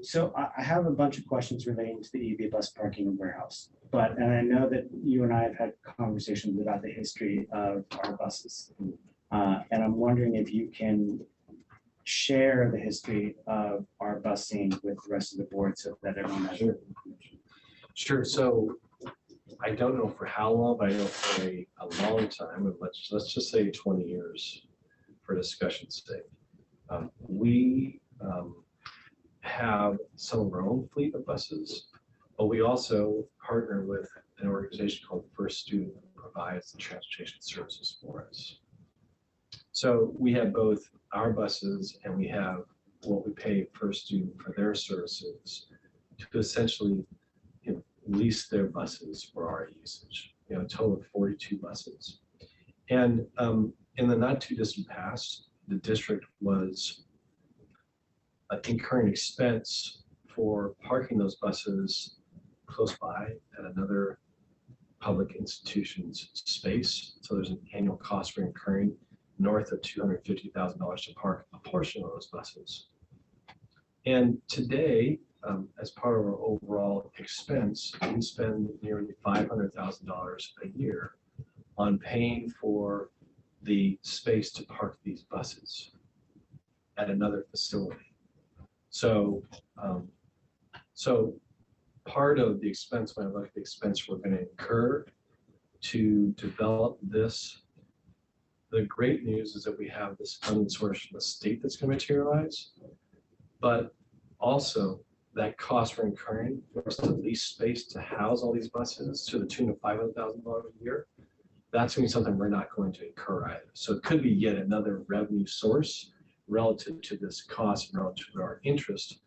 So I have a bunch of questions relating to the EV bus parking warehouse, and I know that you and I have had conversations about the history of our buses. And I'm wondering if you can share the history of our busing with the rest of the board so that everyone has. Sure. So I don't know for how long, but I know for a long time, let's just say 20 years for discussion's sake. We have some of our own fleet of buses, but we also partner with an organization called First Student that provides the transportation services for us. So we have both our buses and we have what we pay First Student for their services to essentially lease their buses for our usage, a total of 42 buses. And in the not too distant past, the district was incurring expense for parking those buses close by at another public institution's space. So there's an annual cost for incurring north of $250,000 to park a portion of those buses. And today, as part of our overall expense, we spend nearly $500,000 a year on paying for the space to park these buses at another facility. So, part of the expense, when I look at the expense we're going to incur to develop this the great news is that we have this funding source from the state that's going to materialize, but also that cost we're incurring for us to lease space to house all these buses to the tune of $500,000 a year. That's going to be something we're not going to incur either. So it could be yet another revenue source relative to this cost, and relative to our interest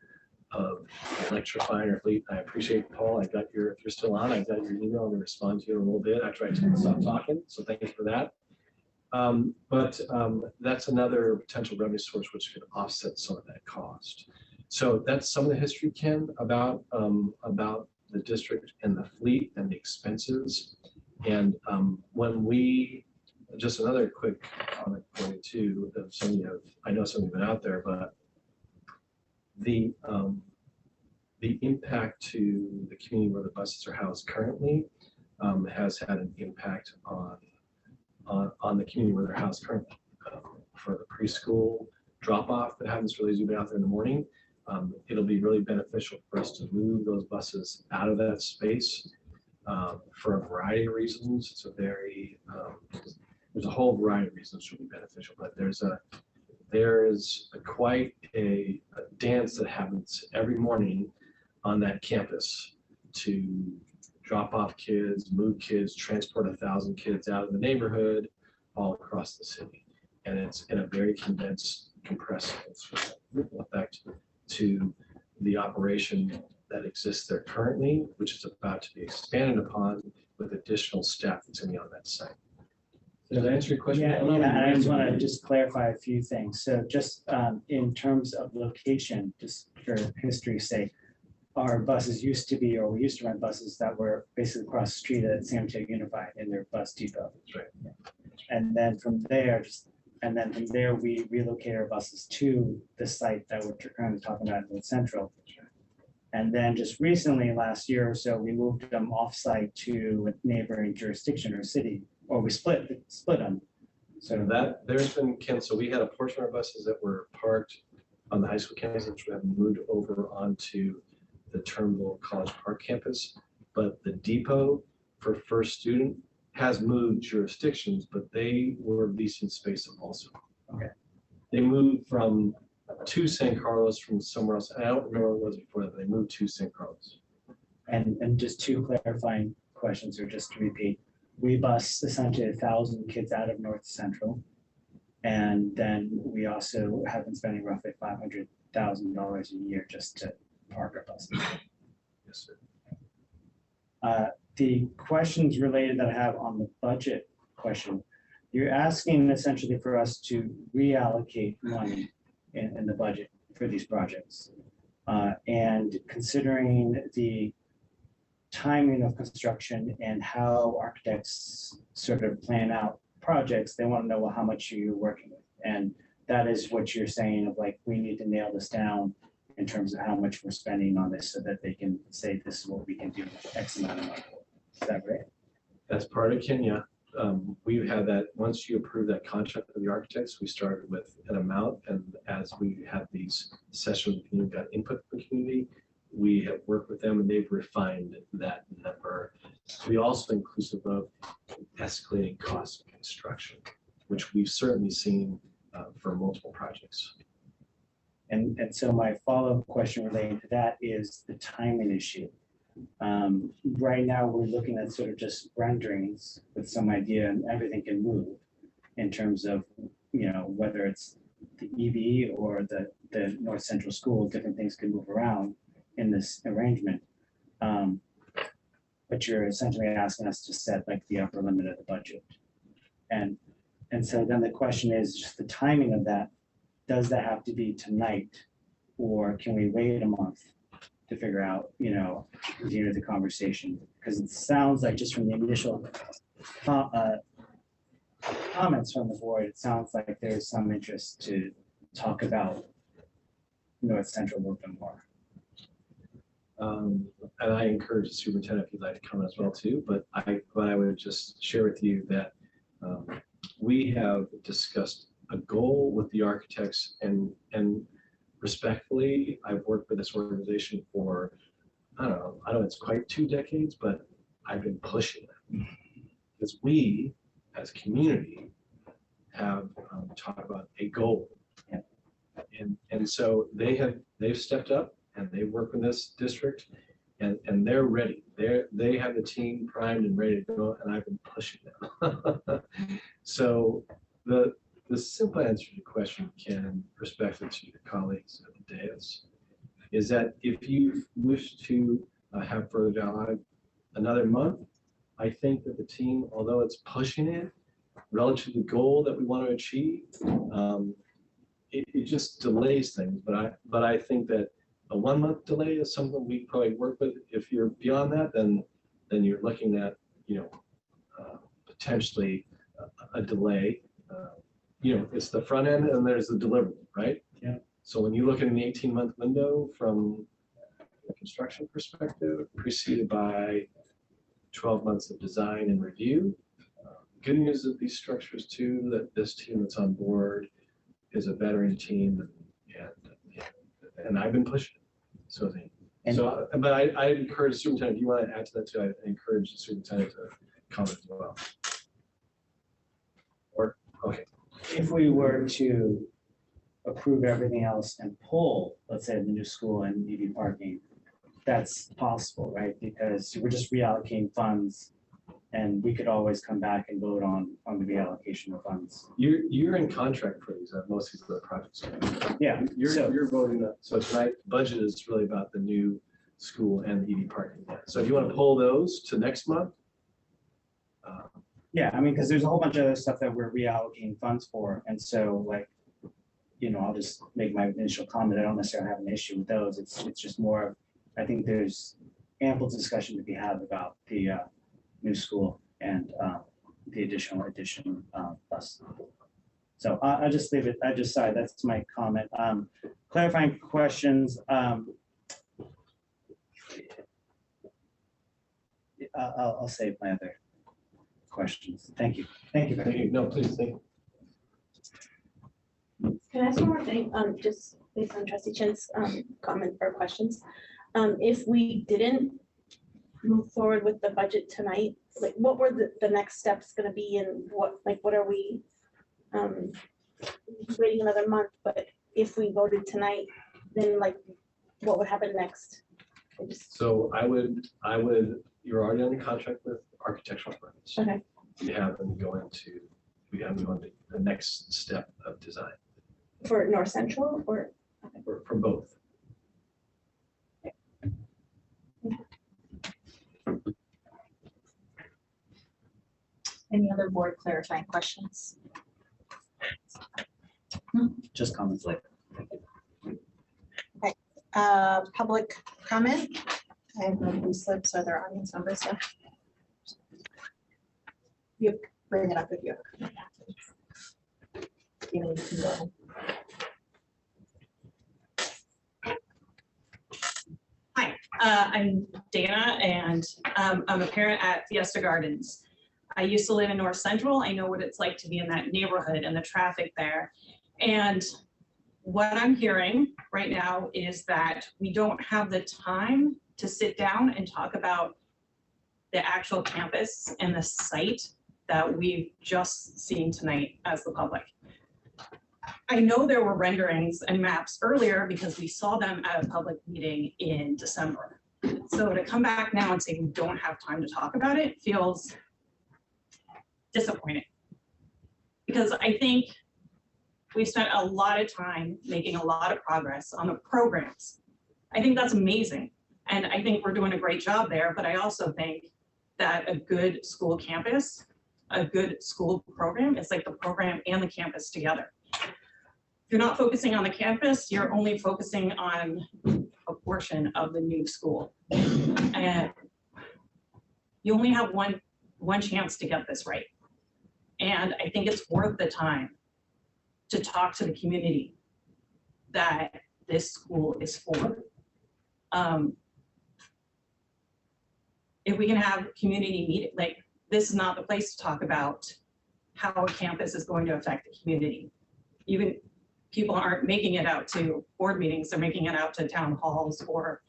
of electrifying our fleet. I appreciate, Paul, if you're still on, I got your email and respond to you in a little bit after I stop talking. So thank you for that. But that's another potential revenue source which could offset some of that cost. So that's some of the history, Ken, about the district and the fleet and the expenses. And when we, just another quick comment for you too, of some of you have, I know some of you have been out there, but the impact to the community where the buses are housed currently has had an impact on the community where they're housed currently. For the preschool drop-off that happens really as you've been out there in the morning, it'll be really beneficial for us to move those buses out of that space for a variety of reasons. It's a very, there's a whole variety of reasons which will be beneficial, but there is quite a dance that happens every morning on that campus to drop off kids, move kids, transport 1,000 kids out of the neighborhood all across the city. And it's in a very condensed, compressed effect to the operation that exists there currently, which is about to be expanded upon with additional staff that's going to be on that site. Does that answer your question? Yeah, and I just want to just clarify a few things. So just in terms of location, just for history's sake, our buses used to be, or we used to rent buses that were basically across the street at San Mateo Unified in their bus depot. That's right. Yeah. And then from there, we relocate our buses to the site that we're currently talking about in Central. And then just recently, last year or so, we moved them offsite to a neighboring jurisdiction or city, or we split them. So that there's been, Ken, so we had a portion of our buses that were parked on the high school campus, which we have moved over onto the Turnbull College Park campus. But the depot for First Student has moved jurisdictions, but they were leasing space also. Okay. They moved to San Carlos from somewhere else. I don't remember what it was before that. They moved to San Carlos. And just two clarifying questions, or just to repeat, we bus essentially 1,000 kids out of North Central. And then we also have been spending roughly $500,000 a year just to park our buses. Yes, sir. The questions related that I have on the budget question, you're asking essentially for us to reallocate money in the budget for these projects. And considering the timing of construction and how architects sort of plan out projects, they want to know, well, how much are you working with? And that is what you're saying of like, we need to nail this down in terms of how much we're spending on this so that they can say, this is what we can do X amount of money. Is that right? That's part of Kenya. We had that, once you approve that contract with the architects, we started with an amount. And as we had these sessions, we got input from the community, we have worked with them and they've refined that number. We also inclusive of escalating costs of construction, which we've certainly seen for multiple projects. And so my follow-up question relating to that is the timing issue. Right now, we're looking at sort of just renderings with some idea, and everything can move in terms of, whether it's the EV or the North Central School, different things can move around in this arrangement. But you're essentially asking us to set like the upper limit of the budget. And so then the question is just the timing of that. Does that have to be tonight, or can we wait a month to figure out, continue the conversation? Because it sounds like just from the initial comments from the board, it sounds like there's some interest to talk about North Central a little bit more. And I encourage the superintendent if you'd like to comment as well too, but I would just share with you that we have discussed a goal with the architects, and respectfully, I've worked with this organization for, I don't know, it's quite 2 decades, but I've been pushing them because we as a community have talked about a goal. And so they've stepped up and they work with this district and they're ready. They have the team primed and ready to go, and I've been pushing them. So the simple answer to your question, Ken, perspective to your colleagues at the dais, is that if you wish to have further dialogue another month, I think that the team, although it's pushing it relative to the goal that we want to achieve, it just delays things. But I think that a 1 month delay is something we probably work with. If you're beyond that, then you're looking at, potentially a delay. It's the front end and there's the delivery, right? Yeah. So when you look at an 18-month window from a construction perspective, preceded by 12 months of design and review. Good news of these structures too, that this team that's on board is a veteran team, and I've been pushing. But I encourage the superintendent, if you want to add to that too, I encourage the superintendent to comment as well. Or, okay. If we were to approve everything else and pull, let's say, the new school and EV parking, that's possible, right? Because we're just reallocating funds and we could always come back and vote on the reallocation of funds. You're in contract for these, most of these other projects. Yeah. You're voting that. So tonight, budget is really about the new school and the EV parking. So if you want to pull those to next month. Yeah, I mean, because there's a whole bunch of other stuff that we're reallocating funds for. And so I'll just make my initial comment. I don't necessarily have an issue with those. It's just more, I think there's ample discussion to be had about the new school and the additional bus. So I'll just leave it. That's my comment. Clarifying questions. I'll save my other questions. Thank you. Thank you. Thank you. No, please. Thank you. Can I ask one more thing? Just based on Trustee Chen's comment or questions. If we didn't move forward with the budget tonight, like what were the next steps going to be, and what are we waiting another month? But if we voted tonight, then what would happen next? So I would, you're already on the contract with architectural firms. Okay. We have them go into the next step of design. For North Central or? For both. Any other board clarifying questions? Just comments later. Okay. Public comment. I have no blue slips. Are there audience members here? You bring it up if you have. You can go ahead. Hi, I'm Dana, and I'm a parent at Fiesta Gardens. I used to live in North Central. I know what it's like to be in that neighborhood and the traffic there. And what I'm hearing right now is that we don't have the time to sit down and talk about the actual campus and the site that we've just seen tonight as the public. I know there were renderings and maps earlier because we saw them at a public meeting in December. So to come back now and say we don't have time to talk about it feels disappointing. Because I think we've spent a lot of time making a lot of progress on the programs. I think that's amazing. And I think we're doing a great job there, but I also think that a good school campus, a good school program is like the program and the campus together. If you're not focusing on the campus, you're only focusing on a portion of the new school. And you only have one chance to get this right. And I think it's worth the time to talk to the community that this school is for. If we can have community meeting, this is not the place to talk about how a campus is going to affect the community. Even people aren't making it out to board meetings, they're making it out to town halls or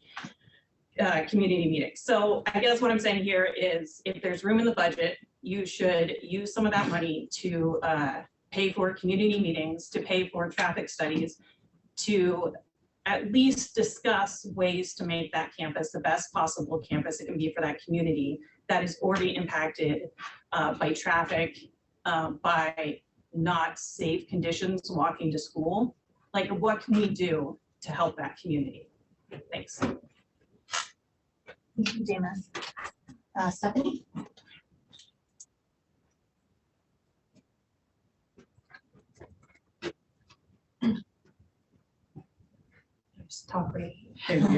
community meetings. So I guess what I'm saying here is if there's room in the budget, you should use some of that money to pay for community meetings, to pay for traffic studies, to at least discuss ways to make that campus the best possible campus it can be for that community that is already impacted by traffic, by not safe conditions walking to school. Like, what can we do to help that community? Thanks. Thank you, Dana. Stephanie? Just talk right.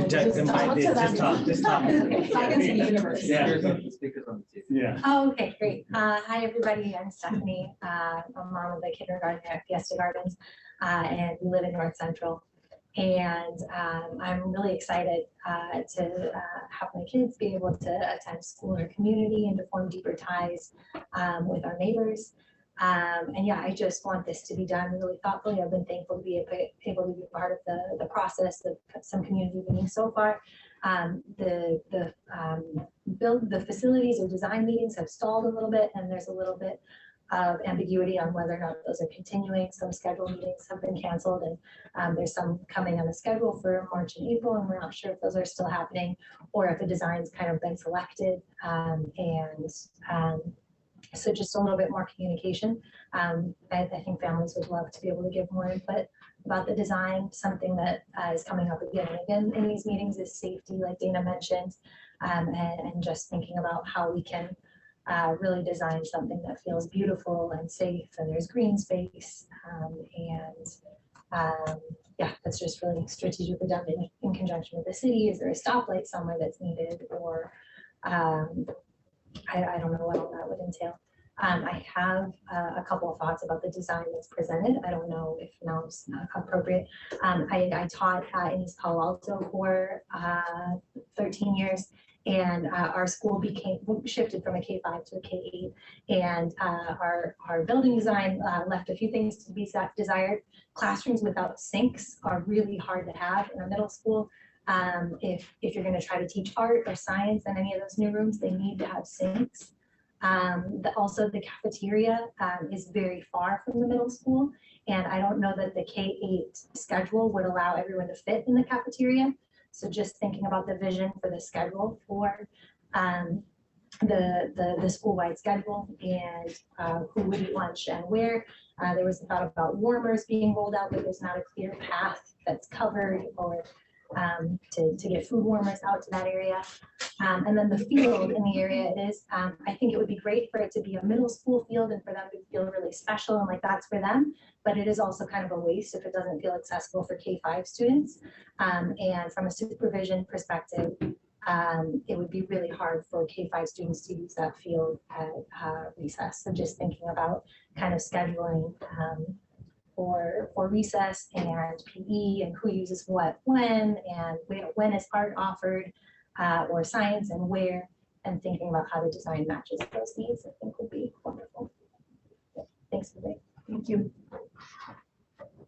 Just talk. Yeah. Oh, okay, great. Hi, everybody. I'm Stephanie. I'm mom of the kindergarten at Fiesta Gardens, and we live in North Central. And I'm really excited to have my kids be able to attend school in our community and to form deeper ties with our neighbors. And yeah, I just want this to be done really thoughtfully. I've been thankful to be able to be part of the process of some community meetings so far. The facilities or design meetings have stalled a little bit, and there's a little bit of ambiguity on whether or not those are continuing. Some scheduled meetings have been canceled, and there's some coming on the schedule for March and April, and we're not sure if those are still happening or if the design's kind of been selected. So just a little bit more communication. I think families would love to be able to give more input about the design. Something that is coming up again and again in these meetings is safety, like Dana mentioned, and just thinking about how we can really design something that feels beautiful and safe, and there's green space, yeah, that's just really strategically done in conjunction with the city. Is there a stoplight somewhere that's needed, or I don't know what all that would entail. I have a couple of thoughts about the design that's presented. I don't know if now it's appropriate. I taught in East Palo Alto for 13 years, and our school shifted from a K-5 to a K-8, and our building design left a few things to be desired. Classrooms without sinks are really hard to have in a middle school. If you're going to try to teach art or science in any of those new rooms, they need to have sinks. Also, the cafeteria is very far from the middle school, and I don't know that the K-8 schedule would allow everyone to fit in the cafeteria. So just thinking about the vision for the schedule for the school-wide schedule, and who would eat lunch and where. There was a thought about warmers being rolled out, but there's not a clear path that's covered, or to get food warmers out to that area. And then the field in the area it is, I think it would be great for it to be a middle school field and for them to feel really special and like that's for them, but it is also kind of a waste if it doesn't feel accessible for K-5 students. And from a supervision perspective, it would be really hard for K-5 students to use that field at recess. So just thinking about kind of scheduling for recess and PE, and who uses what when, and when is art offered, or science and where, and thinking about how the design matches those needs, I think would be wonderful. Thanks, Vivek. Thank you.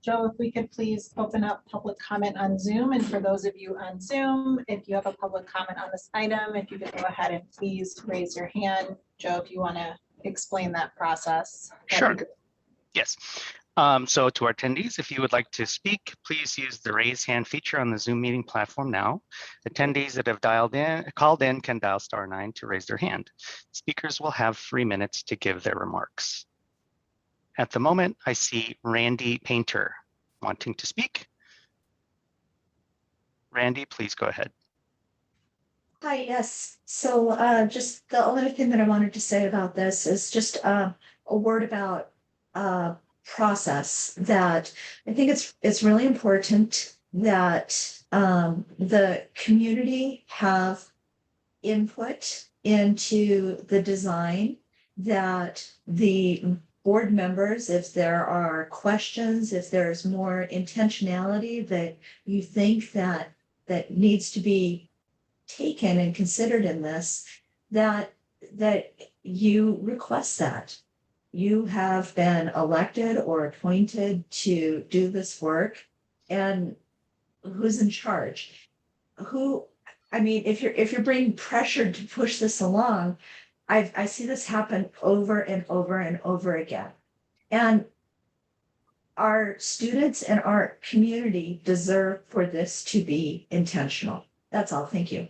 Joe, if we could please open up public comment on Zoom, and for those of you on Zoom, if you have a public comment on this item, if you could go ahead and please raise your hand. Joe, if you want to explain that process. Sure. Yes. So to our attendees, if you would like to speak, please use the raise hand feature on the Zoom meeting platform now. Attendees that have called in can dial *9 to raise their hand. Speakers will have 3 minutes to give their remarks. At the moment, I see Randy Painter wanting to speak. Randy, please go ahead. Hi, yes. So just the only thing that I wanted to say about this is just a word about process, that I think it's really important that the community have input into the design, that the board members, if there are questions, if there's more intentionality that you think that needs to be taken and considered in this, that you request that. You have been elected or appointed to do this work, and who's in charge? I mean, if you're being pressured to push this along, I see this happen over and over and over again. And our students and our community deserve for this to be intentional. That's all. Thank you.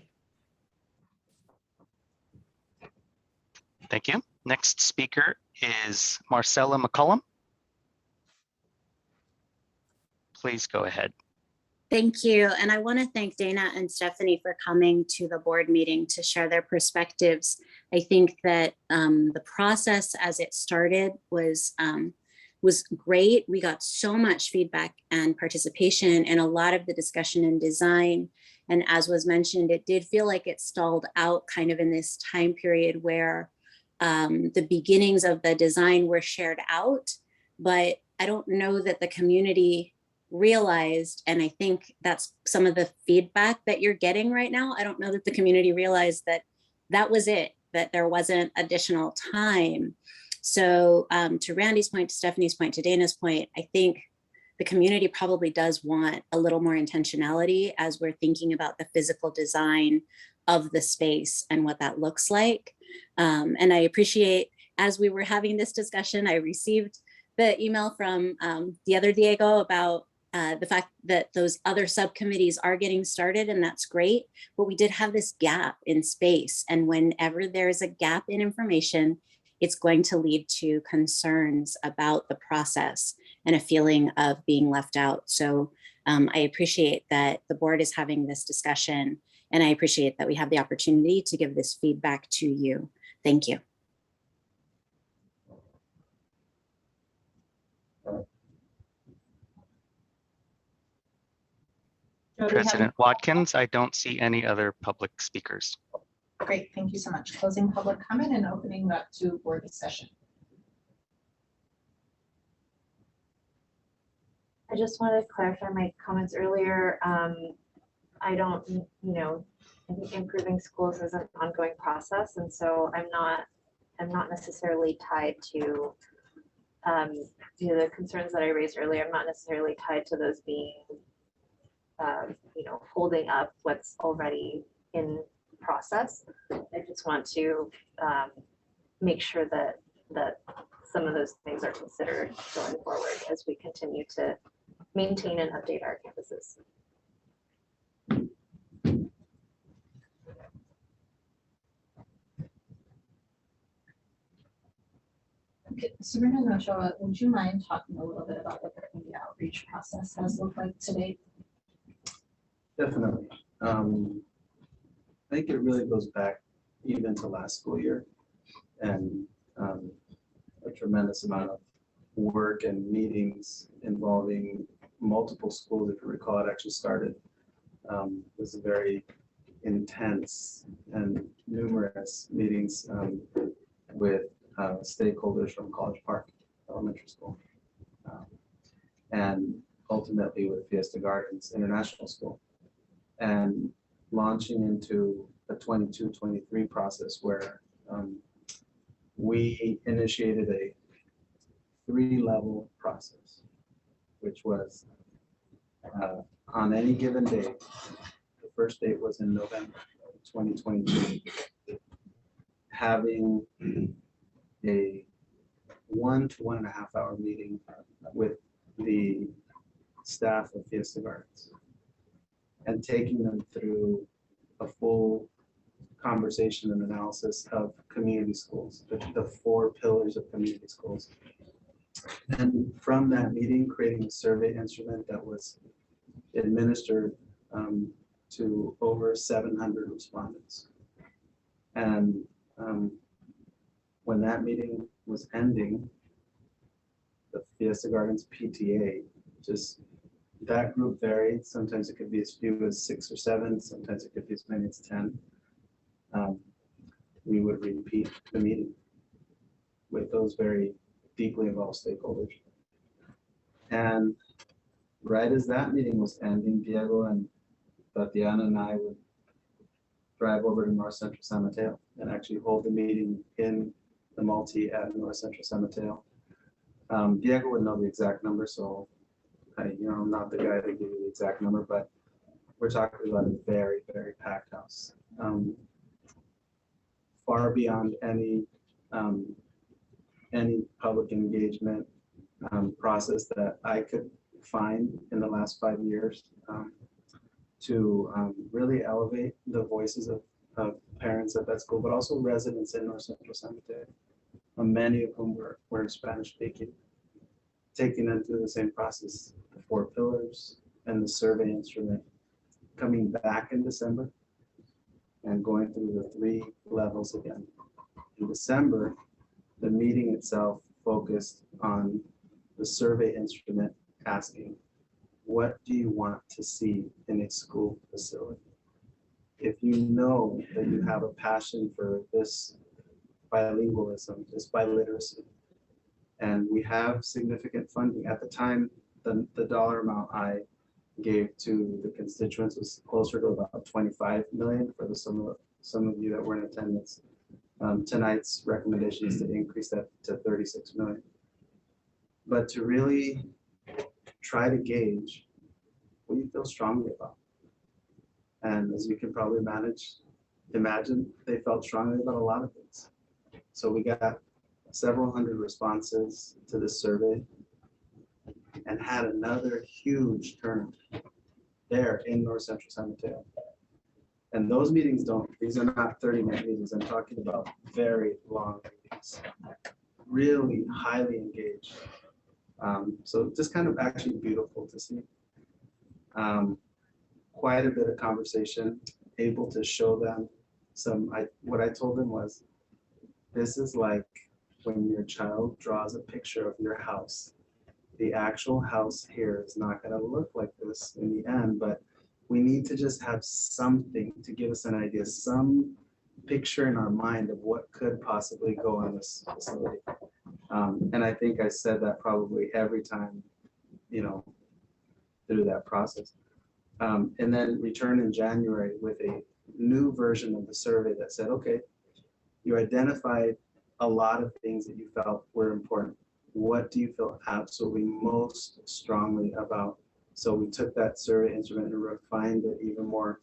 Thank you. Next speaker is Marcella McCollum. Please go ahead. Thank you. And I want to thank Dana and Stephanie for coming to the board meeting to share their perspectives. I think that the process as it started was great. We got so much feedback and participation and a lot of the discussion and design. And as was mentioned, it did feel like it stalled out kind of in this time period where the beginnings of the design were shared out, but I don't know that the community realized, and I think that's some of the feedback that you're getting right now. I don't know that the community realized that that was it, that there wasn't additional time. So to Randy's point, to Stephanie's point, to Dana's point, I think the community probably does want a little more intentionality as we're thinking about the physical design of the space and what that looks like. And I appreciate, as we were having this discussion, I received the email from the other Diego about the fact that those other subcommittees are getting started, and that's great. But we did have this gap in space. And whenever there's a gap in information, it's going to lead to concerns about the process and a feeling of being left out. So I appreciate that the board is having this discussion, and I appreciate that we have the opportunity to give this feedback to you. Thank you. President Watkins, I don't see any other public speakers. Great, thank you so much. Closing public comment and opening up to board discussion. I just wanted to clarify my comments earlier. I don't, I think improving schools is an ongoing process, and so I'm not necessarily tied to the concerns that I raised earlier. I'm not necessarily tied to those being holding up what's already in process. I just want to make sure that some of those things are considered going forward as we continue to maintain and update our campuses. Okay, Superintendent Ochoa, would you mind talking a little bit about what the community outreach process has looked like to date? Definitely. I think it really goes back even to last school year, and a tremendous amount of work and meetings involving multiple schools. If you recall, it actually started, was a very intense and numerous meetings with stakeholders from College Park Elementary School, and ultimately with Fiesta Gardens International School, and launching into a 22-23 process where we initiated a 3-level process, which was on any given day. The first date was in November 2022, having a 1 to 1.5 hour meeting with the staff of Fiesta Gardens and taking them through a full conversation and analysis of community schools, the 4 pillars of community schools. And from that meeting, creating a survey instrument that was administered to over 700 respondents. And when that meeting was ending, the Fiesta Gardens PTA, just that group varied. Sometimes it could be as few as 6 or 7, sometimes it could be as many as 10. We would repeat the meeting with those very deeply involved stakeholders. And right as that meeting was ending, Diego and Tatiana and I would drive over to North Central San Mateo and actually hold the meeting in the multi at North Central San Mateo. Diego would know the exact number, so I'm not the guy to give you the exact number, but we're talking about a very, very packed house. Far beyond any public engagement process that I could find in the last 5 years to really elevate the voices of parents at that school, but also residents in North Central San Mateo. Many of whom were Spanish speaking, taking them through the same process, the 4 pillars and the survey instrument, coming back in December and going through the 3 levels again. In December, the meeting itself focused on the survey instrument asking, what do you want to see in a school facility? If you know that you have a passion for this bilingualism, this biliteracy, and we have significant funding. At the time, the dollar amount I gave to the constituents was closer to about 25 million for some of you that were in attendance. Tonight's recommendation is to increase that to 36 million. But to really try to gauge what you feel strongly about. And as you can probably imagine, they felt strongly about a lot of things. So we got several hundred responses to this survey and had another huge turnout there in North Central San Mateo. And those meetings these are not 30-minute meetings. I'm talking about very long meetings, really highly engaged. So just kind of actually beautiful to see. Quite a bit of conversation, able to show them what I told them was, this is like when your child draws a picture of your house. The actual house here is not going to look like this in the end, but we need to just have something to give us an idea, some picture in our mind of what could possibly go on this facility. And I think I said that probably every time, through that process. And then return in January with a new version of the survey that said, okay, you identified a lot of things that you felt were important. What do you feel absolutely most strongly about? So we took that survey instrument and refined it even more.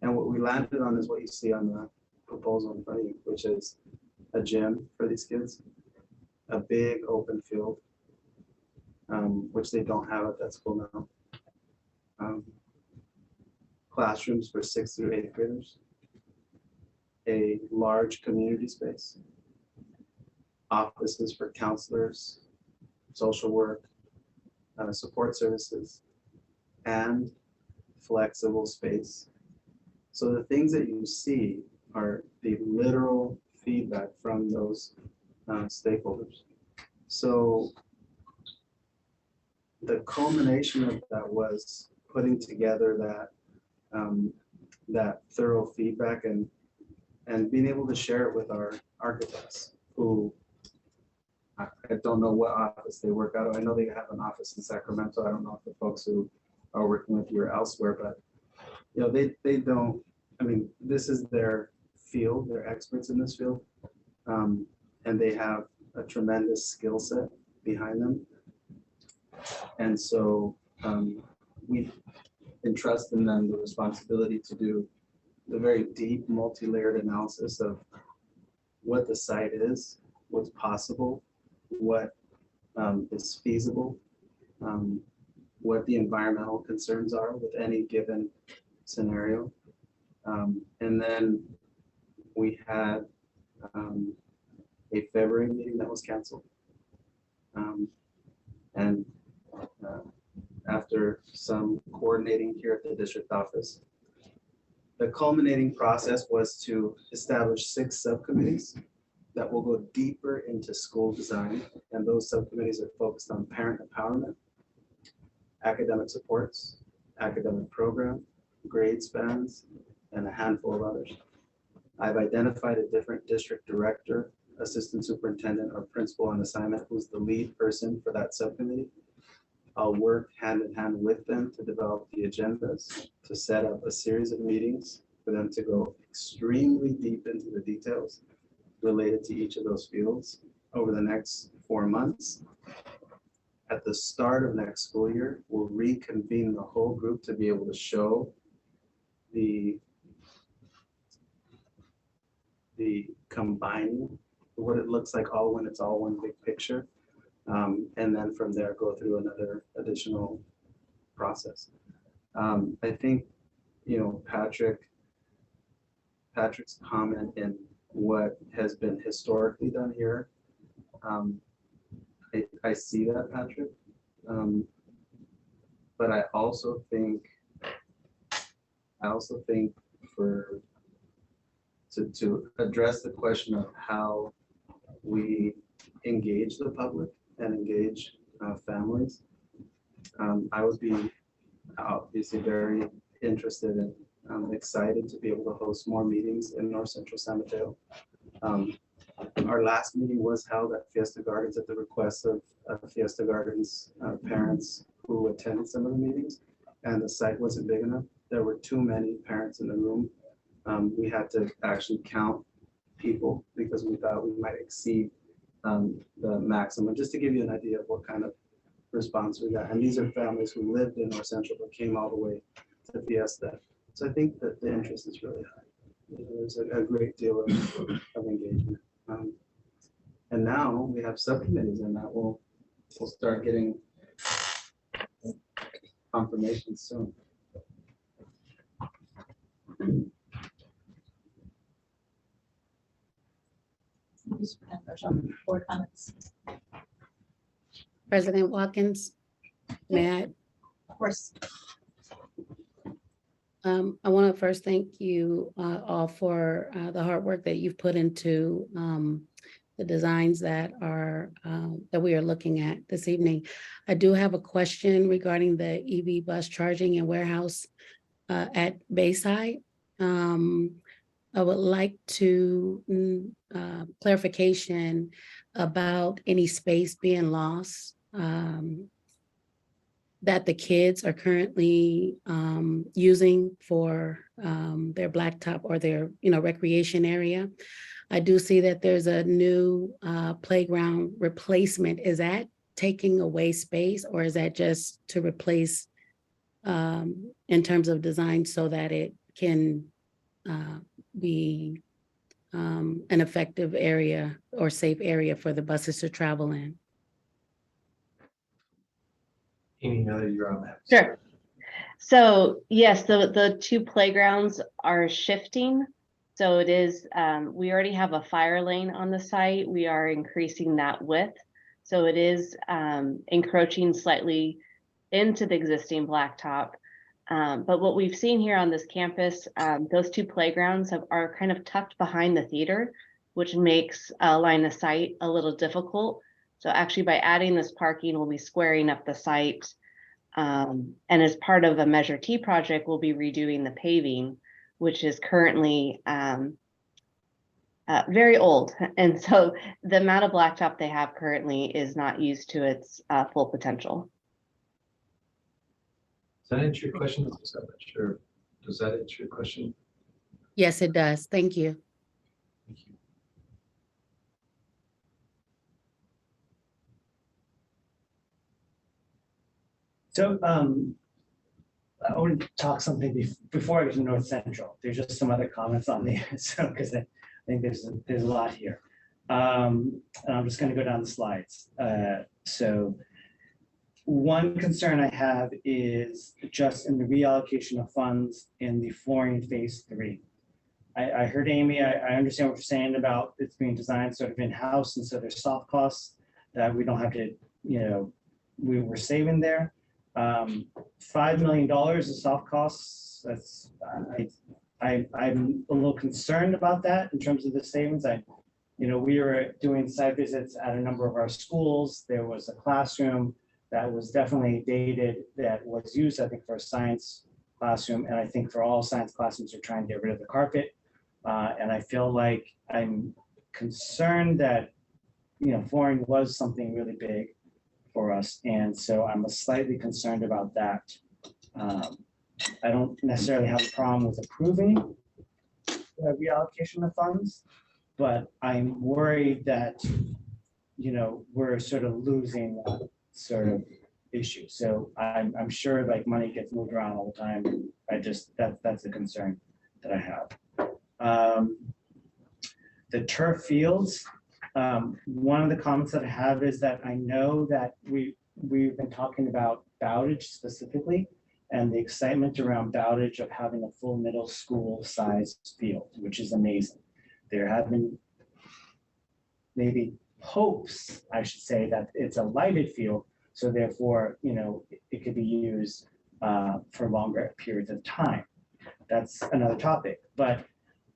And what we landed on is what you see on the proposal in front of you, which is a gym for these kids, a big open field, which they don't have at that school now. Classrooms for 6th through 8th graders, a large community space, offices for counselors, social work, support services, and flexible space. So the things that you see are the literal feedback from those stakeholders. So the culmination of that was putting together that thorough feedback and being able to share it with our architects, who I don't know what office they work out of. I know they have an office in Sacramento. I don't know if the folks who are working with you are elsewhere, but they don't, this is their field, they're experts in this field. And they have a tremendous skill set behind them. And so we entrust in them the responsibility to do the very deep multi-layered analysis of what the site is, what's possible, what is feasible, what the environmental concerns are with any given scenario. And then we had a February meeting that was canceled. And after some coordinating here at the district office, the culminating process was to establish 6 subcommittees that will go deeper into school design. And those subcommittees are focused on parent empowerment, academic supports, academic program, grade spans, and a handful of others. I've identified a different district director, assistant superintendent, or principal on assignment who's the lead person for that subcommittee. I'll work hand in hand with them to develop the agendas, to set up a series of meetings for them to go extremely deep into the details related to each of those fields over the next 4 months. At the start of next school year, we'll reconvene the whole group to be able to show the combining, what it looks like all when it's all one big picture. And then from there, go through another additional process. I think, Patrick's comment in what has been historically done here. I see that, Patrick. But I also think to address the question of how we engage the public and engage families, I would be obviously very interested and excited to be able to host more meetings in North Central San Mateo. Our last meeting was held at Fiesta Gardens at the request of Fiesta Gardens parents who attended some of the meetings, and the site wasn't big enough. There were too many parents in the room. We had to actually count people because we thought we might exceed the maximum, just to give you an idea of what kind of response we got. And these are families who lived in North Central but came all the way to Fiesta. So I think that the interest is really high. There's a great deal of engagement. And now we have subcommittees, and that we'll start getting confirmation soon. Board comments. President Watkins, may I? Of course. I want to first thank you all for the hard work that you've put into the designs that we are looking at this evening. I do have a question regarding the EV bus charging and warehouse at Bayside. I would like to clarification about any space being lost that the kids are currently using for their blacktop or their recreation area. I do see that there's a new playground replacement. Is that taking away space, or is that just to replace in terms of design so that it can be an effective area or safe area for the buses to travel in? Amy, now that you're on that. Sure. So yes, the two playgrounds are shifting. So it is, we already have a fire lane on the site. We are increasing that width. So it is encroaching slightly into the existing blacktop. But what we've seen here on this campus, those two playgrounds are kind of tucked behind the theater, which makes line of sight a little difficult. So actually by adding this parking, we'll be squaring up the site. And as part of a Measure T project, we'll be redoing the paving, which is currently very old. And so the amount of blacktop they have currently is not used to its full potential. Does that answer your question? I'm not sure. Does that answer your question? Yes, it does. Thank you. Thank you. So I want to talk something before I get to North Central. There's just some other comments on the because I think there's a lot here. And I'm just going to go down the slides. So one concern I have is just in the reallocation of funds in the flooring phase 3. I heard Amy, I understand what you're saying about it's being designed sort of in-house, and so there's soft costs that we don't have to, we were saving there. $5 million of soft costs, that's, I'm a little concerned about that in terms of the savings. We were doing site visits at a number of our schools. There was a classroom that was definitely dated that was used, I think, for a science classroom. And I think for all science classrooms, they're trying to get rid of the carpet. And I feel like I'm concerned that, flooring was something really big for us. And so I'm slightly concerned about that. I don't necessarily have a problem with approving the reallocation of funds, but I'm worried that, we're sort of losing that sort of issue. So I'm sure like money gets moved around all the time. That's a concern that I have. The turf fields, One of the comments that I have is that I know that we've been talking about Bowditch specifically, and the excitement around Bowditch of having a full middle school sized field, which is amazing. There have been maybe hopes, I should say, that it's a lighted field, so therefore, it could be used for longer periods of time. That's another topic. But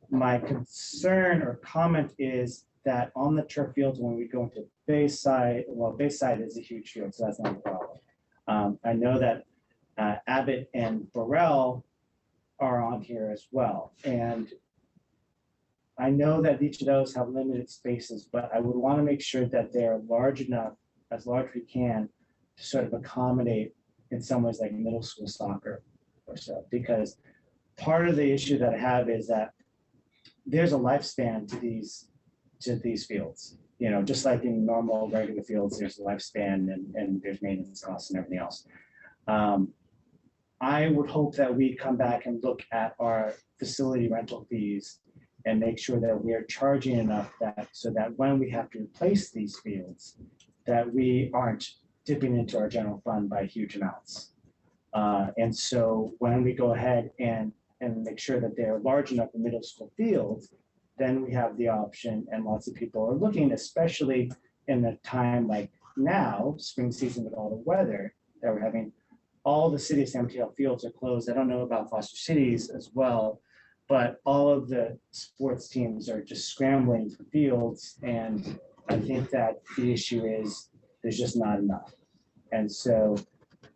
my concern or comment is that on the turf fields, when we go into Bayside, well, Bayside is a huge field, so that's not a problem. I know that Abbott and Burrell are on here as well. And I know that each of those have limited spaces, but I would want to make sure that they're large enough, as large as we can, to sort of accommodate in some ways like middle school soccer or so. Because part of the issue that I have is that there's a lifespan to these fields. Just like in normal regular fields, there's a lifespan and there's maintenance costs and everything else. I would hope that we come back and look at our facility rental fees and make sure that we are charging enough so that when we have to replace these fields, that we aren't dipping into our general fund by huge amounts. And so when we go ahead and make sure that they're large enough in middle school fields, then we have the option, and lots of people are looking, especially in a time like now, spring season with all the weather that we're having. All the city of San Mateo fields are closed. I don't know about Foster Cities as well, but all of the sports teams are just scrambling for fields. And I think that the issue is there's just not enough. And so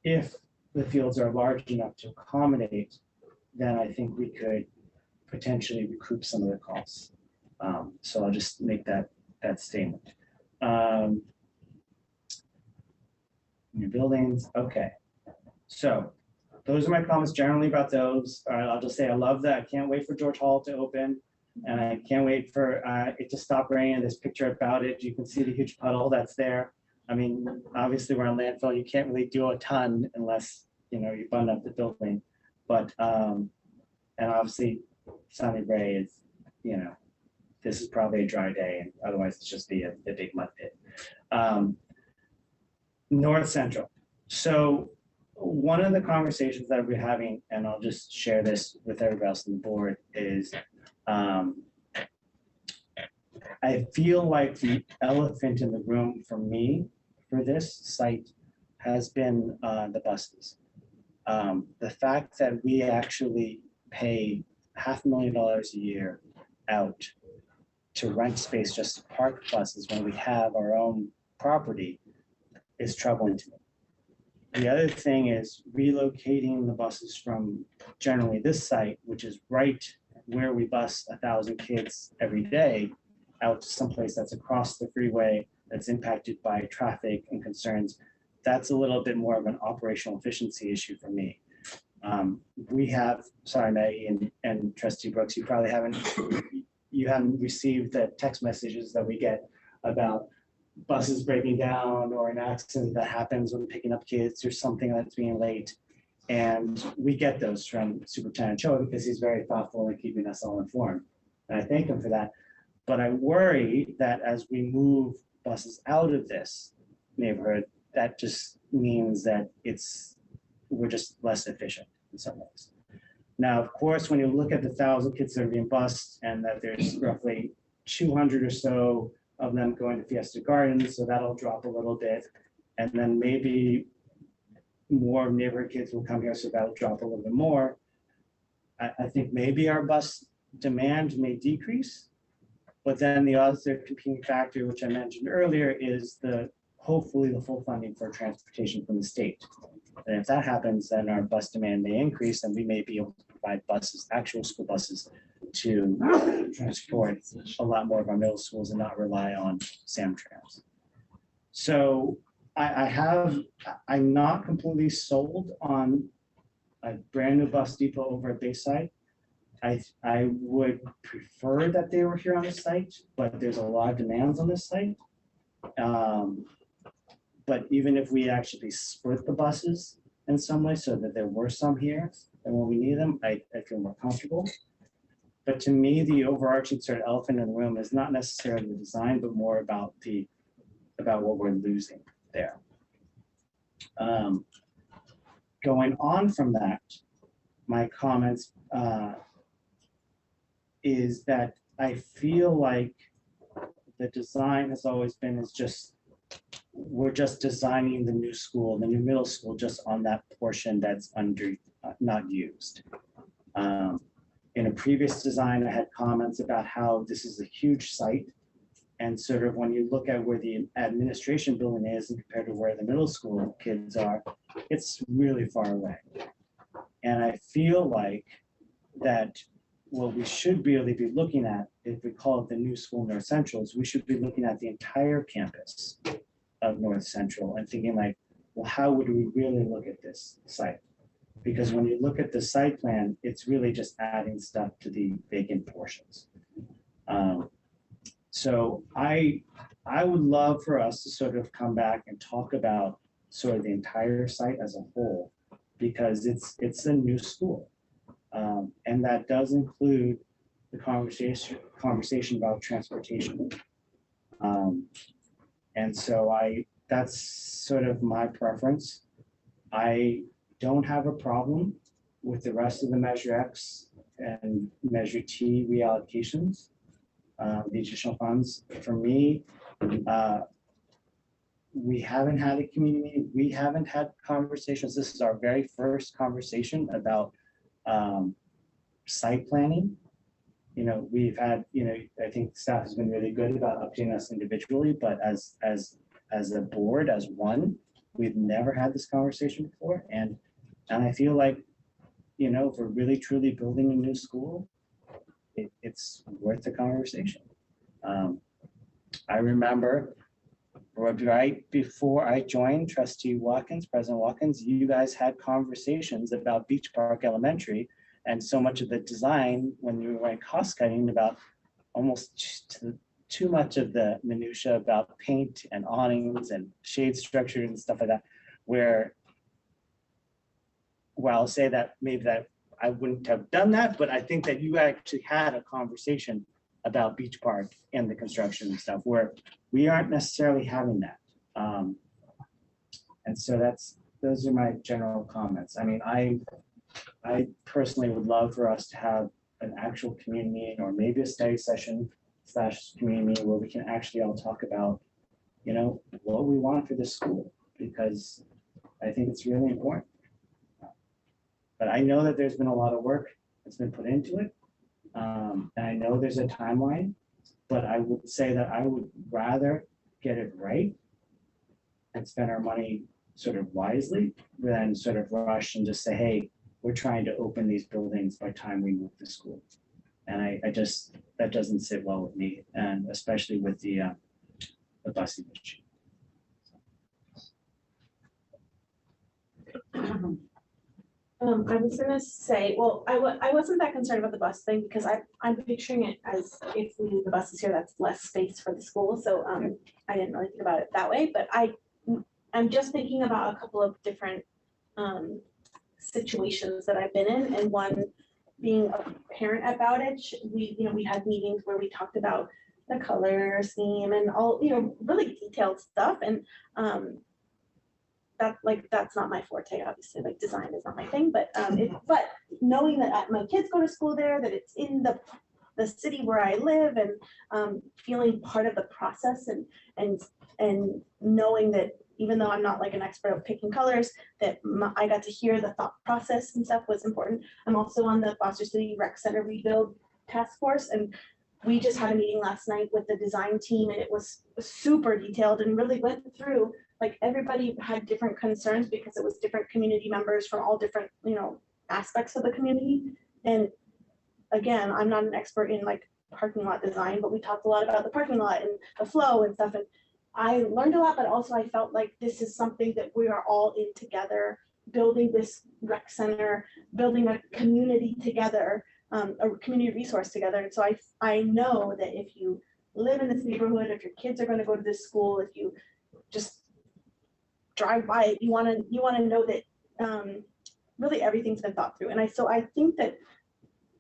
if the fields are large enough to accommodate, then I think we could potentially recoup some of the costs. So I'll just make that statement. New buildings, okay. So those are my comments generally about those. I'll just say I love that. I can't wait for George Hall to open, and I can't wait for it to stop raining. This picture about it, you can see the huge puddle that's there. I mean, obviously we're on landfill. You can't really do a ton unless you bund up the building. But and obviously Sunny Ray is, this is probably a dry day, and otherwise it's just be a big mud pit. North Central. So one of the conversations that we're having, and I'll just share this with everybody else on the board, is I feel like the elephant in the room for me for this site has been the buses. The fact that we actually pay $500,000 a year out to rent space just to park buses when we have our own property is troubling to me. The other thing is relocating the buses from generally this site, which is right where we bus 1,000 kids every day, out to someplace that's across the freeway, that's impacted by traffic and concerns. That's a little bit more of an operational efficiency issue for me. We have, sorry, Maggie and Trustee Brooks, you haven't received the text messages that we get about buses breaking down or an accident that happens when picking up kids or something that's being late. And we get those from Superintendent Choa because he's very thoughtful in keeping us all informed. And I thank him for that. But I worry that as we move buses out of this neighborhood, that just means that we're just less efficient in some ways. Now, of course, when you look at the 1,000 kids that are being bused and that there's roughly 200 or so of them going to Fiesta Gardens, so that'll drop a little bit. And then maybe more neighborhood kids will come here, so that'll drop a little bit more. I think maybe our bus demand may decrease, but then the other competing factor, which I mentioned earlier, is hopefully the full funding for transportation from the state. And if that happens, then our bus demand may increase, and we may be able to provide buses, actual school buses, to transport a lot more of our middle schools and not rely on SamTrans. So I'm not completely sold on a brand new bus depot over at Bayside. I would prefer that they were here on the site, but there's a lot of demands on this site. But even if we actually split the buses in some way so that there were some here and when we need them, I feel more comfortable. But to me, the overarching sort of elephant in the room is not necessarily the design, but more about what we're losing there. Going on from that, my comments is that I feel like the design has always been we're just designing the new school, the new middle school, just on that portion that's not used. In a previous design, I had comments about how this is a huge site. And sort of when you look at where the administration building is and compared to where the middle school kids are, it's really far away. And I feel like that what we should really be looking at, if we call it the new school North Central, is we should be looking at the entire campus of North Central and thinking like, well, how would we really look at this site? Because when you look at the site plan, it's really just adding stuff to the vacant portions. So I would love for us to sort of come back and talk about sort of the entire site as a whole, because it's a new school. And that does include the conversation about transportation. And so that's sort of my preference. I don't have a problem with the rest of the Measure X and Measure T reallocations, the additional funds. For me, we haven't had a community meeting. We haven't had conversations. This is our very first conversation about site planning. You know, we've had, you know, I think staff has been really good about updating us individually, but as a board, as one, we've never had this conversation before. And I feel like, you know, if we're really truly building a new school, it's worth the conversation. I remember right before I joined, President Watkins, you guys had conversations about Beach Park Elementary, and so much of the design when you were cost cutting about almost too much of the minutia about paint and awnings and shade structure and stuff like that, where, well, I'll say that maybe that I wouldn't have done that, but I think that you actually had a conversation about Beach Park and the construction and stuff where we aren't necessarily having that. And so those are my general comments. I mean, I personally would love for us to have an actual community meeting or maybe a study session / community meeting where we can actually all talk about, you know, what we want for this school, because I think it's really important. But I know that there's been a lot of work that's been put into it. And I know there's a timeline, but I would say that I would rather get it right and spend our money sort of wisely than sort of rush and just say, hey, we're trying to open these buildings by the time we move to school. And that doesn't sit well with me, and especially with the busing issue. I was gonna say, well, I wasn't that concerned about the bus thing because I'm picturing it as if we leave the buses here, that's less space for the school. So I didn't really think about it that way, but I'm just thinking about a couple of different situations that I've been in, and one being a parent at Bowditch. We had meetings where we talked about the color scheme and all, really detailed stuff. And that's not my forte, obviously, like design is not my thing, but but knowing that my kids go to school there, that it's in the city where I live, and feeling part of the process, and knowing that even though I'm not like an expert of picking colors, that I got to hear the thought process and stuff was important. I'm also on the Foster City Rec Center Rebuild Task Force, and we just had a meeting last night with the design team, and it was super detailed and really went through, like, everybody had different concerns because it was different community members from all different, aspects of the community. And again, I'm not an expert in like parking lot design, but we talked a lot about the parking lot and the flow and stuff. And I learned a lot, but also I felt like this is something that we are all in together, building this rec center, building a community together, a community resource together. And so I know that if you live in this neighborhood, if your kids are going to go to this school, if you just drive by it, you want to know that really everything's been thought through. And so I think that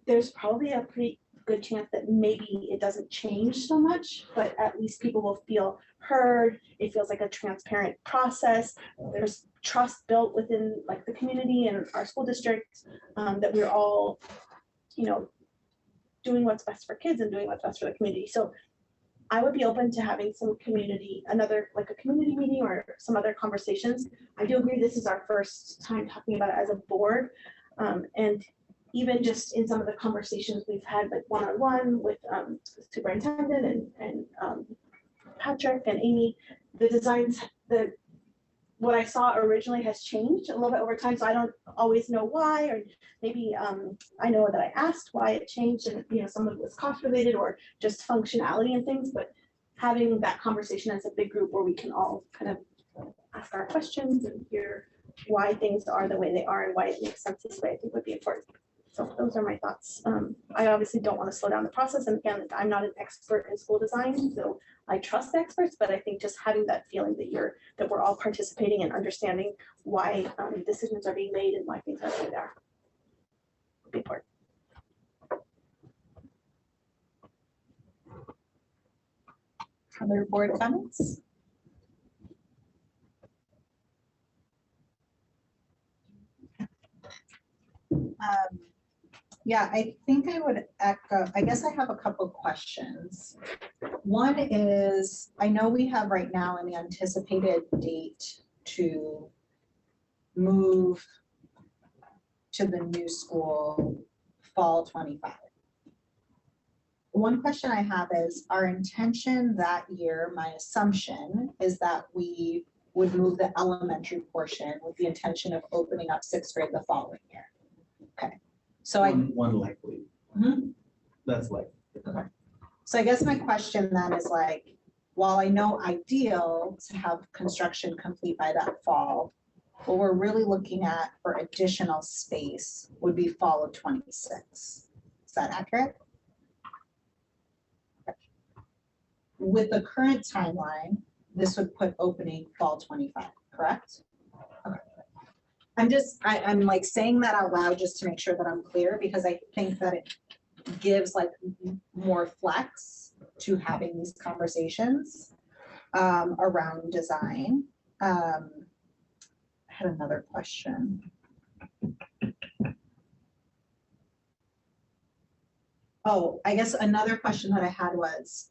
there's probably a pretty good chance that maybe it doesn't change so much, but at least people will feel heard. It feels like a transparent process. There's trust built within like the community and our school district, that we're all, you know, doing what's best for kids and doing what's best for the community. So I would be open to having some community, like a community meeting or some other conversations. I do agree this is our first time talking about it as a board. And even just in some of the conversations we've had, like one-on-one with the superintendent and Patrick and Amy, the designs, what I saw originally has changed a little bit over time, so I don't always know why, or maybe I know that I asked why it changed, and you know, some of it was cost related or just functionality and things, but having that conversation as a big group where we can all kind of ask our questions and hear why things are the way they are and why it makes sense this way, I think would be important. So those are my thoughts. I obviously don't want to slow down the process. And again, I'm not an expert in school design, so I trust the experts, but I think just having that feeling that we're all participating and understanding why decisions are being made and why things are the way they are would be important. Other board comments? Yeah, I think I would echo, I guess I have a couple questions. One is, I know we have right now an anticipated date to move to the new school fall 25. One question I have is, our intention that year, my assumption is that we would move the elementary portion with the intention of opening up 6th grade the following year. Okay. So one likely. That's likely. Okay. So I guess my question then is like, while I know ideal to have construction complete by that fall, what we're really looking at for additional space would be fall of 26. Is that accurate? Okay. With the current timeline, this would put opening fall 25, correct? Okay. I'm like saying that out loud just to make sure that I'm clear, because I think that it gives like more flex to having these conversations around design. I had another question. Oh, I guess another question that I had was,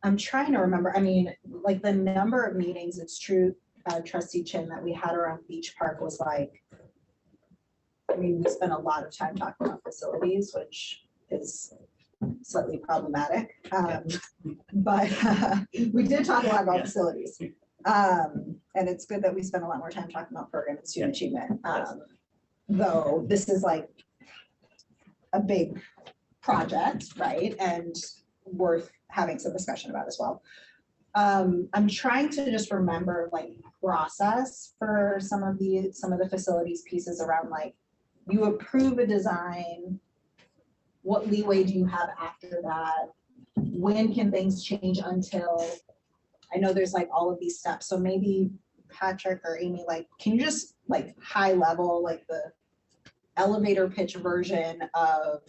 I'm trying to remember, I mean, like the number of meetings, it's true, Trustee Chin, that we had around Beach Park was like, I mean, we spent a lot of time talking about facilities, which is slightly problematic. But we did talk a lot about facilities. And it's good that we spent a lot more time talking about program and student achievement. Though this is like a big project, right? And worth having some discussion about as well. I'm trying to just remember like process for some of the facilities pieces around like, you approve a design, what leeway do you have after that? When can things change until, I know there's like all of these steps. So maybe Patrick or Amy, like, can you just like high level, like the elevator pitch version of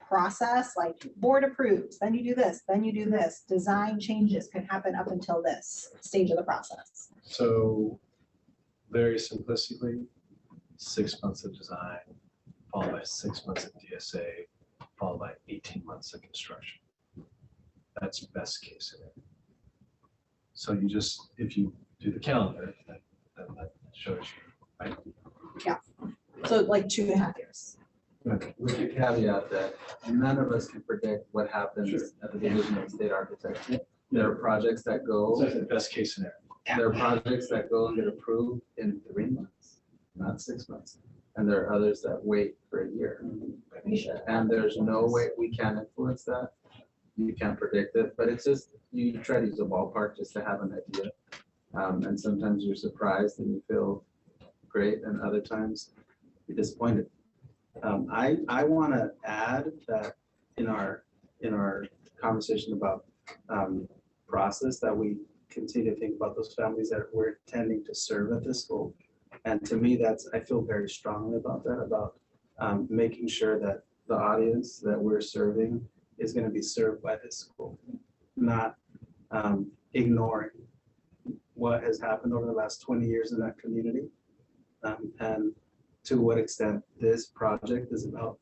process, like board approves, then you do this, then you do this, design changes can happen up until this stage of the process. So very simplistically, 6 months of design, followed by 6 months of DSA, followed by 18 months of construction. That's best case scenario. So you just, if you do the calendar, that shows you, right? Yeah. So like 2.5 years. Okay. With the caveat that none of us can predict what happens at the Division of State Architecture. There are projects that go. So that's the best case scenario. There are projects that go and get approved in 3 months, not 6 months. And there are others that wait for a year. And there's no way we can influence that. You can't predict it, but it's just, you try to use a ballpark just to have an idea. And sometimes you're surprised and you feel great, and other times you're disappointed. I want to add that in our conversation about process, that we continue to think about those families that we're intending to serve at this school. And to me, I feel very strongly about that, about making sure that the audience that we're serving is going to be served by this school, not ignoring what has happened over the last 20 years in that community, and to what extent this project is about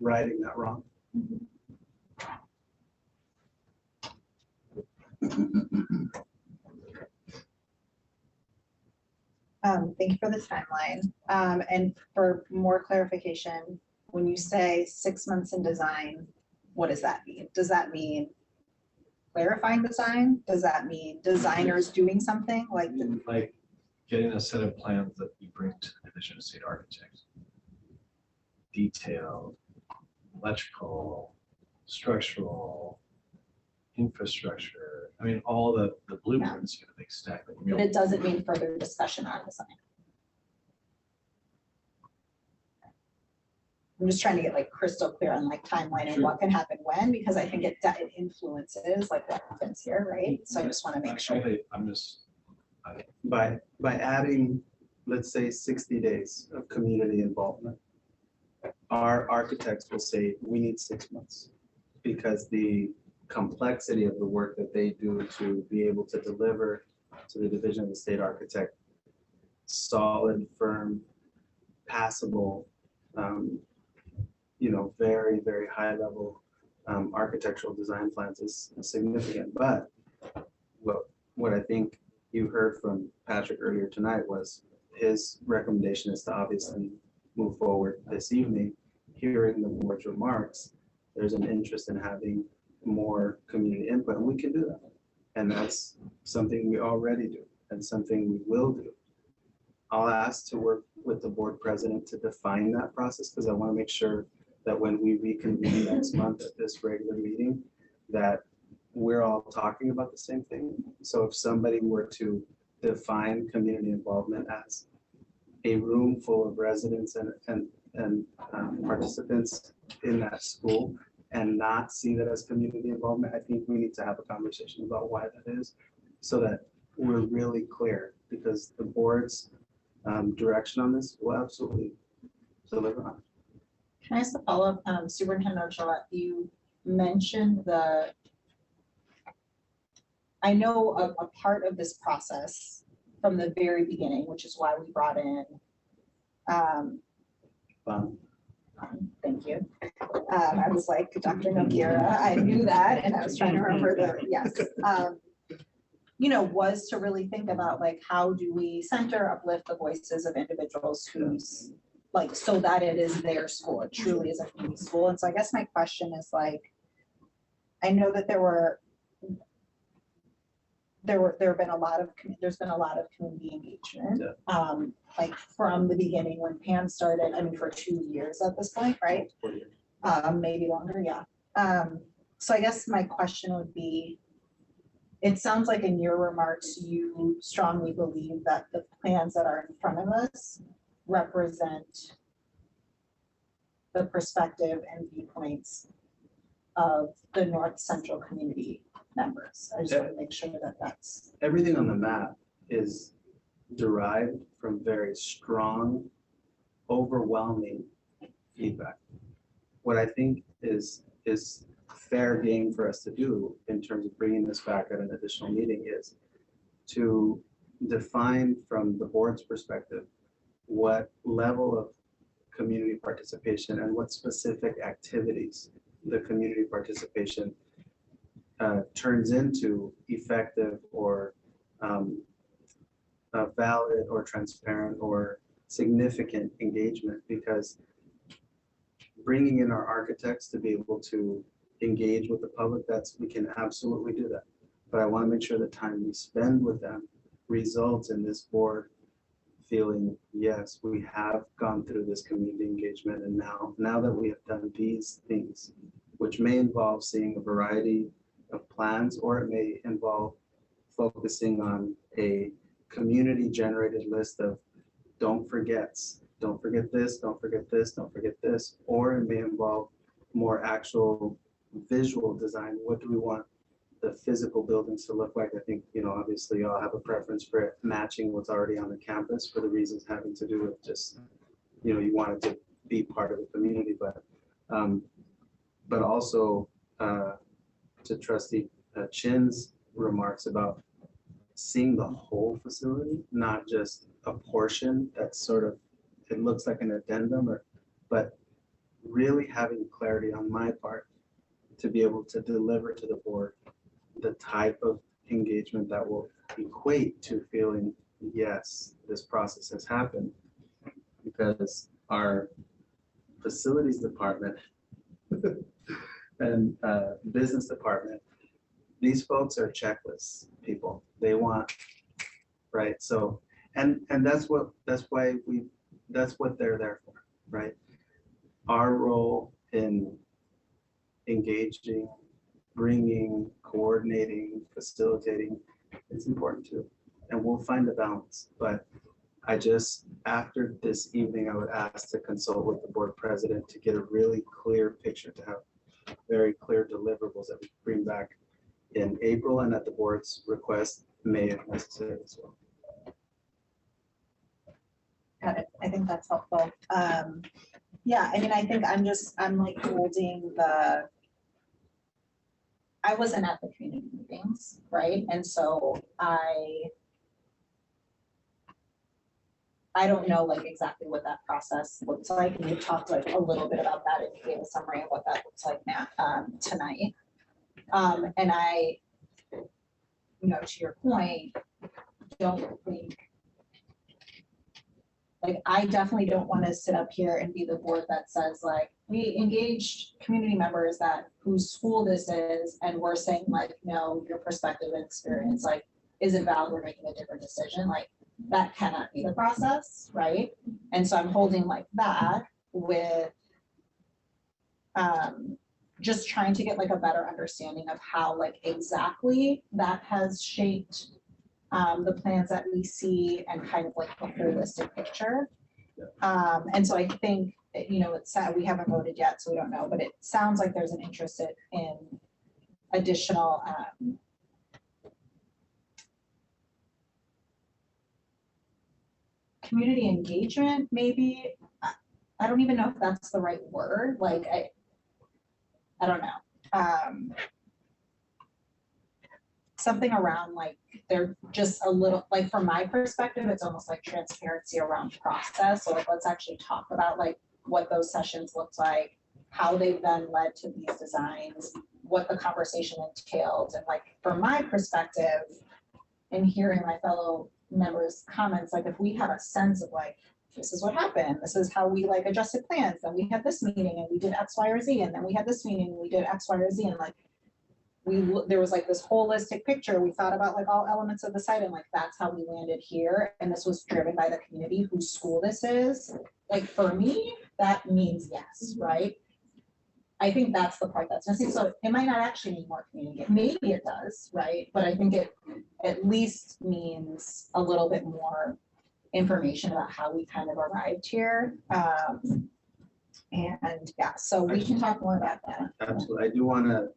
righting that wrong. Thank you for the timeline. And for more clarification, when you say 6 months in design, what does that mean? Does that mean clarifying design? Does that mean designers doing something like? Like getting a set of plans that you bring to the Division of State Architects. Detailed, electrical, structural, infrastructure. I mean, all the blueprints, you know, they stack. But it doesn't mean further discussion on design. I'm just trying to get like crystal clear on like timeline and what can happen when, because I think it influences like what happens here, right? So I just want to make sure. I'm just. By adding, let's say 60 days of community involvement, our architects will say we need 6 months because the complexity of the work that they do to be able to deliver to the Division of the State Architect solid, firm, passable, you know, very, very high level architectural design plans is significant. But what I think you heard from Patrick earlier tonight was his recommendation is to obviously move forward this evening. Hearing the board's remarks, there's an interest in having more community input, and we can do that. And that's something we already do and something we will do. I'll ask to work with the board president to define that process because I want to make sure that when we reconvene next month at this regular meeting, that we're all talking about the same thing. So if somebody were to define community involvement as a room full of residents and participants in that school and not see that as community involvement, I think we need to have a conversation about why that is so that we're really clear, because the board's direction on this will absolutely deliver on. Can I ask a follow-up? Superintendent Ochoa, you mentioned I know a part of this process from the very beginning, which is why we brought in thank you. I was like, Dr. Noguera, I knew that, and I was trying to remember yes. You know, was to really think about like, how do we center, uplift the voices of individuals who's like, so that it is their school, it truly is a community school. And so I guess my question is like, I know that there's been a lot of community engagement, like from the beginning when Pam started, I mean, for 2 years at this point, right? Maybe longer, yeah. So I guess my question would be, it sounds like in your remarks, you strongly believe that the plans that are in front of us represent the perspective and viewpoints of the North Central community members. I just want to make sure that that's. Everything on the map is derived from very strong, overwhelming feedback. What I think is fair game for us to do in terms of bringing this back at an additional meeting is to define from the board's perspective what level of community participation and what specific activities the community participation turns into effective or valid or transparent or significant engagement, because bringing in our architects to be able to engage with the public, we can absolutely do that. But I want to make sure the time we spend with them results in this board feeling, yes, we have gone through this community engagement, and now that we have done these things, which may involve seeing a variety of plans, or it may involve focusing on a community generated list of don't forget this, don't forget this, don't forget this, or it may involve more actual visual design. What do we want the physical buildings to look like? I think, you know, obviously y'all have a preference for it matching what's already on the campus for the reasons having to do with just, you know, you want it to be part of the community, but also to Trustee Chin's remarks about seeing the whole facility, not just a portion that's sort of, it looks like an addendum, but really having clarity on my part to be able to deliver to the board the type of engagement that will equate to feeling, yes, this process has happened. Because our facilities department and business department, these folks are checklist people. They want, right? So, and that's what they're there for, right? Our role in engaging, bringing, coordinating, facilitating, it's important too. And we'll find a balance. But I just, after this evening, I would ask to consult with the board president to get a really clear picture, to have very clear deliverables that we bring back in April, and at the board's request, May if necessary as well. Got it. I think that's helpful. Yeah, I mean, I think I'm like holding I wasn't at the community meetings, right? And so I don't know like exactly what that process looks like. And we talked like a little bit about that and you gave a summary of what that looks like now tonight. And I, to your point, don't think, like, I definitely don't want to sit up here and be the board that says like, we engaged community members whose school this is, and we're saying like, no, your perspective and experience, like, isn't valid, we're making a different decision. Like, that cannot be the process, right? And so I'm holding like that with just trying to get like a better understanding of how like exactly that has shaped the plans that we see and kind of like a holistic picture. And so I think, it's sad we haven't voted yet, so we don't know, but it sounds like there's an interest in additional community engagement, maybe. I don't even know if that's the right word. Like, I don't know. Something around like, they're just a little, like from my perspective, it's almost like transparency around process. So like, let's actually talk about like what those sessions looked like, how they've then led to these designs, what the conversation entailed. And like, from my perspective, in hearing my fellow members' comments, like if we have a sense of like, this is what happened, this is how we like adjusted plans, then we had this meeting and we did X, Y, or Z, and then we had this meeting and we did X, Y, or Z, and like there was like this holistic picture. We thought about like all elements of the site, and like that's how we landed here. And this was driven by the community whose school this is. Like for me, that means yes, right? I think that's the part that's missing. So it might not actually mean more community. Maybe it does, right? But I think it at least means a little bit more information about how we kind of arrived here. And yeah, so we can talk more about that. Absolutely. I do want to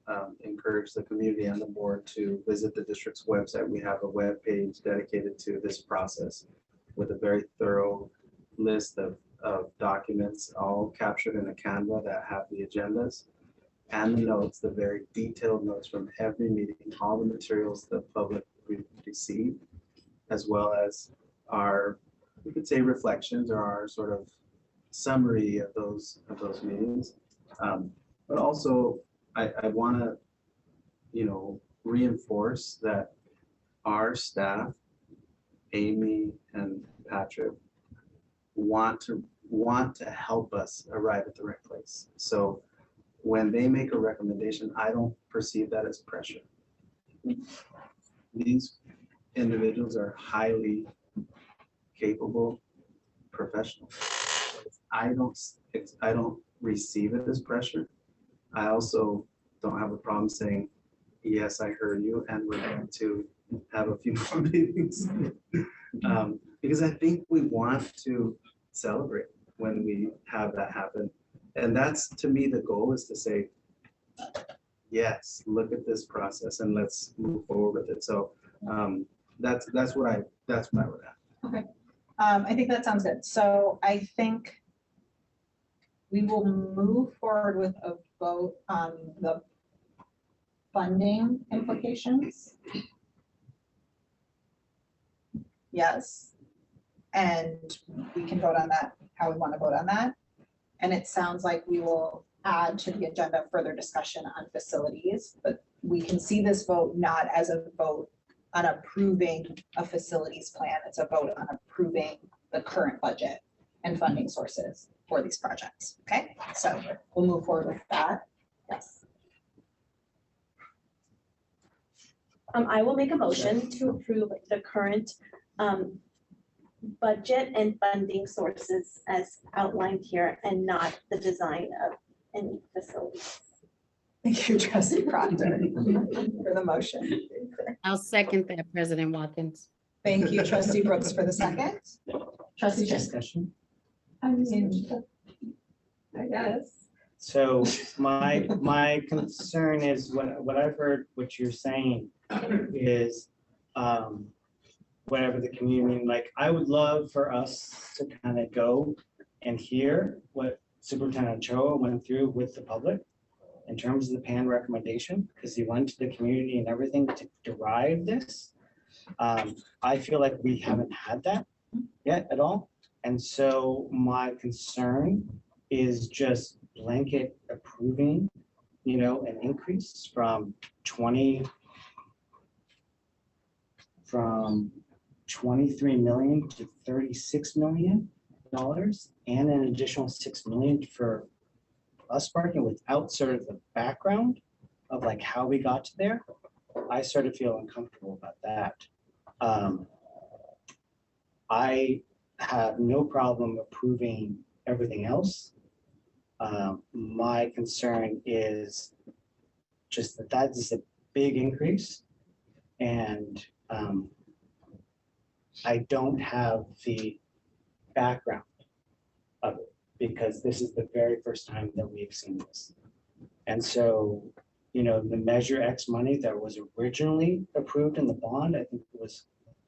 encourage the community and the board to visit the district's website. We have a web page dedicated to this process with a very thorough list of documents, all captured in a Canva that have the agendas and the notes, the very detailed notes from every meeting, all the materials the public received, as well as our, we could say, reflections or our sort of summary of those meetings. But also I want to reinforce that our staff, Amy and Patrick, want to help us arrive at the right place. So when they make a recommendation, I don't perceive that as pressure. These individuals are highly capable professionals. I don't receive it as pressure. I also don't have a problem saying, yes, I heard you, and we're going to have a few more meetings. Because I think we want to celebrate when we have that happen. And that's, to me, the goal is to say, yes, look at this process and let's move forward with it. So that's what I would add. Okay. I think that sounds good. So I think we will move forward with a vote on the funding implications. Yes. And we can vote on that, how we want to vote on that. And it sounds like we will add to the agenda further discussion on facilities, but we can see this vote not as a vote on approving a facilities plan. It's a vote on approving the current budget and funding sources for these projects. Okay, so we'll move forward with that. Yes. I will make a motion to approve the current budget and funding sources as outlined here and not the design of any facilities. Thank you, Trustee Proctor, for the motion. I'll second that, President Watkins. Thank you, Trustee Brooks, for the second. Trustee Chen. Discussion. I guess. So my concern is what I've heard, what you're saying is whatever the community, like, I would love for us to kind of go and hear what Superintendent Ochoa went through with the public in terms of the PAN recommendation, because he went to the community and everything to derive this. I feel like we haven't had that yet at all. And so my concern is just blanket approving, you know, an increase from 23 million to $36 million and an additional $6 million for bus parking without sort of the background of like how we got to there. I sort of feel uncomfortable about that. I have no problem approving everything else. My concern is just that is a big increase, and I don't have the background of it because this is the very first time that we've seen this. And so, you know, the Measure X money that was originally approved in the bond, I think it was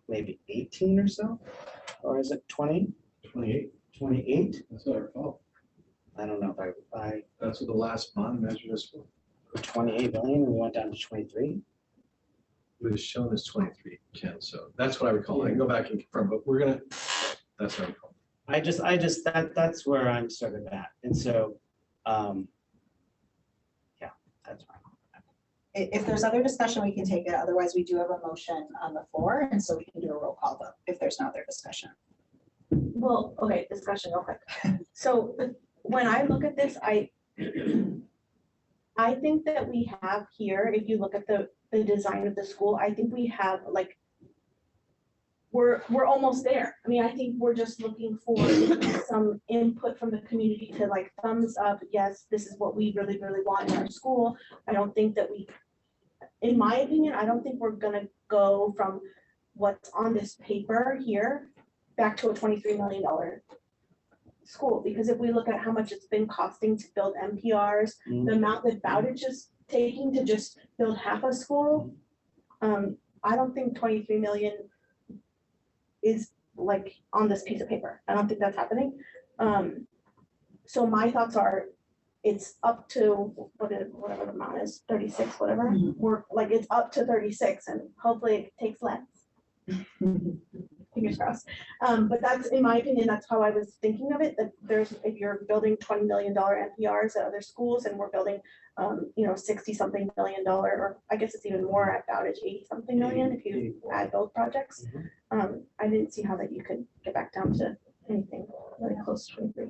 maybe 18 or so, or is it 20? 28. 28? That's what I recall. I don't know if I That's what the last bond measure is for. 28 million, we went down to 23. It was shown as 23, Ken, so that's what I recall. I can go back and confirm, but we're gonna, that's what I recall. That's where I'm sort of at. And so, yeah, that's fine. If there's other discussion, we can take it. Otherwise, we do have a motion on the floor, and so we can do a roll call vote if there's no other discussion. Well, okay, discussion real quick. So when I look at this, I think that we have here, if you look at the design of the school, I think we have like, we're almost there. I mean, I think we're just looking for some input from the community to like thumbs up. Yes, this is what we really, really want in our school. I don't think that we, in my opinion, I don't think we're gonna go from what's on this paper here back to a $23 million school, because if we look at how much it's been costing to build MPRs, the amount that Bowditch is taking to just build half a school, I don't think 23 million is like on this piece of paper. I don't think that's happening. So my thoughts are, it's up to whatever the amount is, 36, whatever. We're like, it's up to 36, and hopefully it takes less. Fingers crossed. But that's, in my opinion, that's how I was thinking of it, that there's, if you're building $20 million NPRs at other schools and we're building, you know, 60-something million dollar, or I guess it's even more at Bowditch, 80-something million if you add both projects. I didn't see how that you could get back down to anything really close to 23.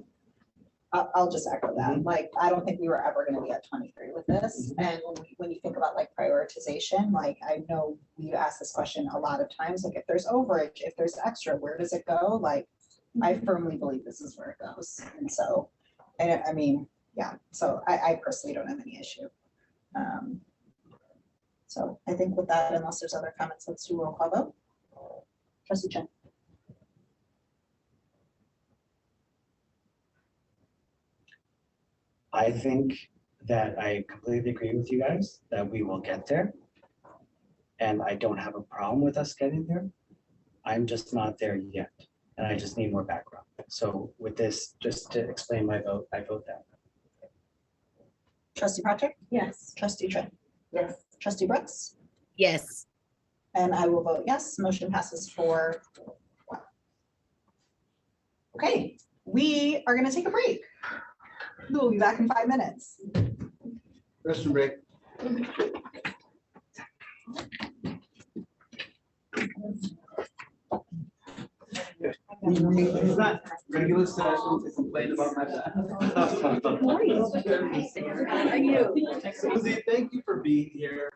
I'll just echo that. Like, I don't think we were ever going to be at 23 with this. And when you think about like prioritization, like I know we've asked this question a lot of times, like if there's overage, if there's extra, where does it go? Like, I firmly believe this is where it goes. And so, and I mean, yeah, so I personally don't have any issue. So I think with that, unless there's other comments, let's do a roll call vote. Trustee Chen. I think that I completely agree with you guys that we will get there. And I don't have a problem with us getting there. I'm just not there yet. And I just need more background. So with this, just to explain my vote, I vote that. Trustee Patrick, Yes. trustee Trent, Yes. trustee Brooks, Yes. and I will vote yes. Motion passes 4-1. Okay, we are gonna take a break. We'll be back in 5 minutes. Restroom break. He's not regular session to complain about my dad. Susie, thank you for being here.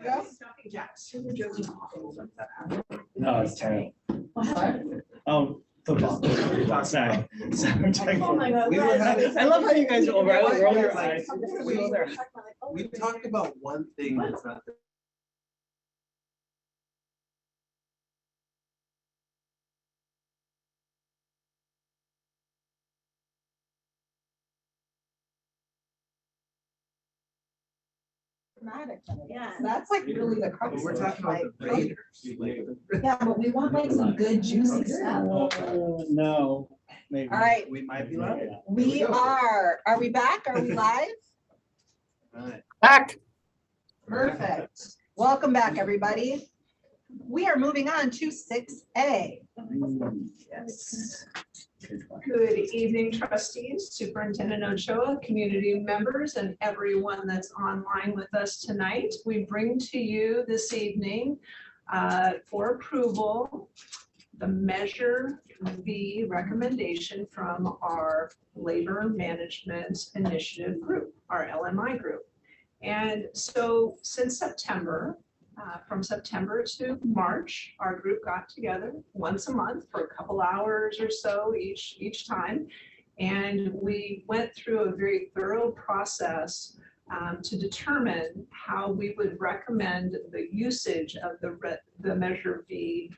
No, it's terrible. Oh, football. Sorry. Oh my God. I love how you guys roll your eyes. We talked about one thing that's not. Yeah, that's like really the crux. We're of it, talking about like, the Raiders. Yeah, but we want like some good juicy stuff. No, maybe. All right. We might be live. We are we back? Are we live? Back. Perfect. Welcome back, everybody. We are moving on to 6A. Yes. Good evening, trustees, Superintendent Ochoa, community members, and everyone that's online with us tonight. We bring to you this evening for approval the Measure V recommendation from our Labor Management Initiative group, our LMI group. And so since September, from September to March, our group got together once a month for a couple hours or so each time. And we went through a very thorough process to determine how we would recommend the usage of the Measure V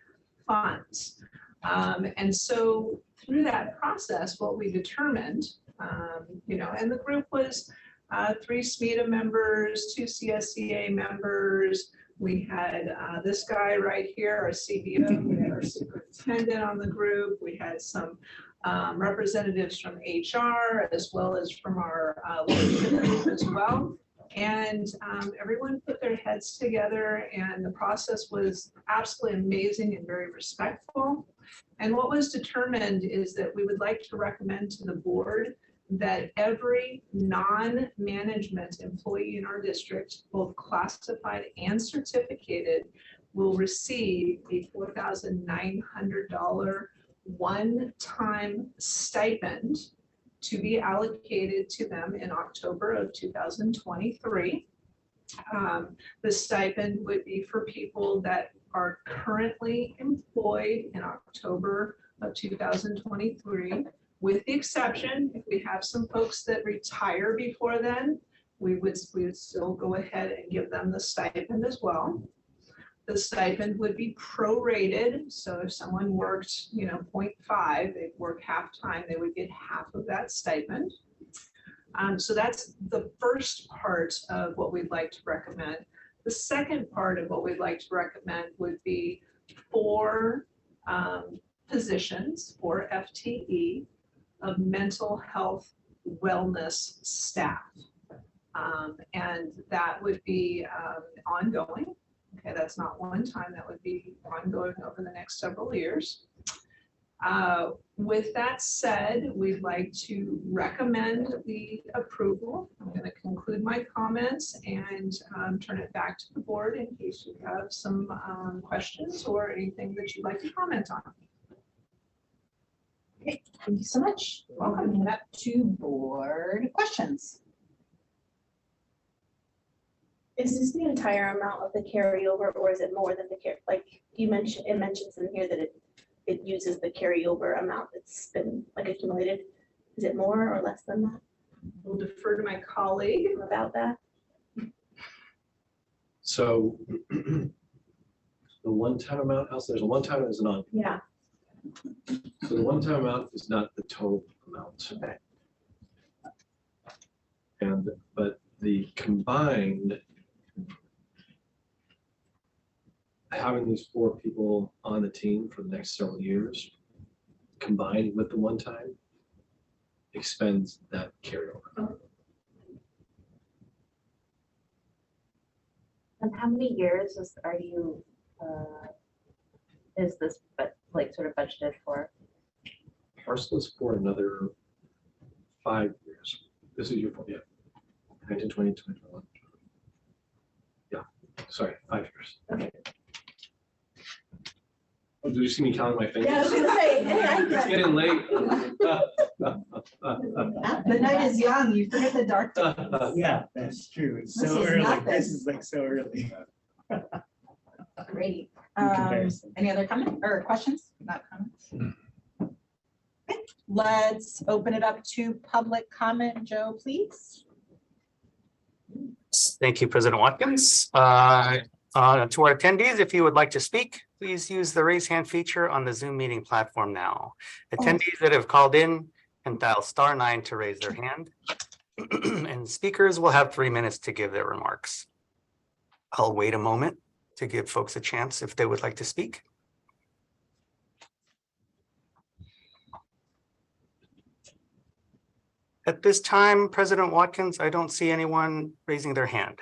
funds. And so through that process, what we determined, and the group was 3 SMETA members, 2 CSEA members. We had this guy right here, our CBO, we had our superintendent on the group. We had some representatives from HR as well as from our leadership group as well. And everyone put their heads together and the process was absolutely amazing and very respectful. And what was determined is that we would like to recommend to the board that every non-management employee in our district, both classified and certificated, will receive a $4,900 one-time stipend to be allocated to them in October of 2023. The stipend would be for people that are currently employed in October of 2023. With the exception, if we have some folks that retire before then, we would still go ahead and give them the stipend as well. The stipend would be prorated. So if someone worked, 0.5, they'd work half time, they would get half of that stipend. So that's the first part of what we'd like to recommend. The second part of what we'd like to recommend would be 4 positions, 4 FTE, of mental health wellness staff. And that would be ongoing. Okay, that's not one time, that would be ongoing over the next several years. With that said, we'd like to recommend the approval. I'm going to conclude my comments and turn it back to the board in case you have some questions or anything that you'd like to comment on. Okay, thank you so much. Welcome back to board questions. Is this the entire amount of the carryover, or is it more than the like you mentioned? It mentions in here that it uses the carryover amount that's been accumulated. Is it more or less than that? We'll defer to my colleague about that. So the one-time amount, there's a one-time and there's a non. Yeah. So the one-time amount is not the total amount. Okay. But the combined, having these 4 people on the team for the next several years, combined with the one-time, expends that carryover. And how many years is this sort of budgeted for? Parcel is for another 5 years. This is your, 19, 20, 21. Yeah, sorry, 5 years. Okay. Oh, did you see me counting my fingers? Yeah, I was gonna say, It's getting late. The night is young, you forget the dark days. Yeah, that's true. It's This so is early. nothing. This is like so early. Great. In comparison. Any other comment or questions? Not comments? Okay, let's open it up to public comment. Joe, please. Thank you, President Watkins. To our attendees, if you would like to speak, please use the raise hand feature on the Zoom meeting platform now. Attendees that have called in can dial *9 to raise their hand. And speakers will have 3 minutes to give their remarks. I'll wait a moment to give folks a chance if they would like to speak. At this time, President Watkins, I don't see anyone raising their hand.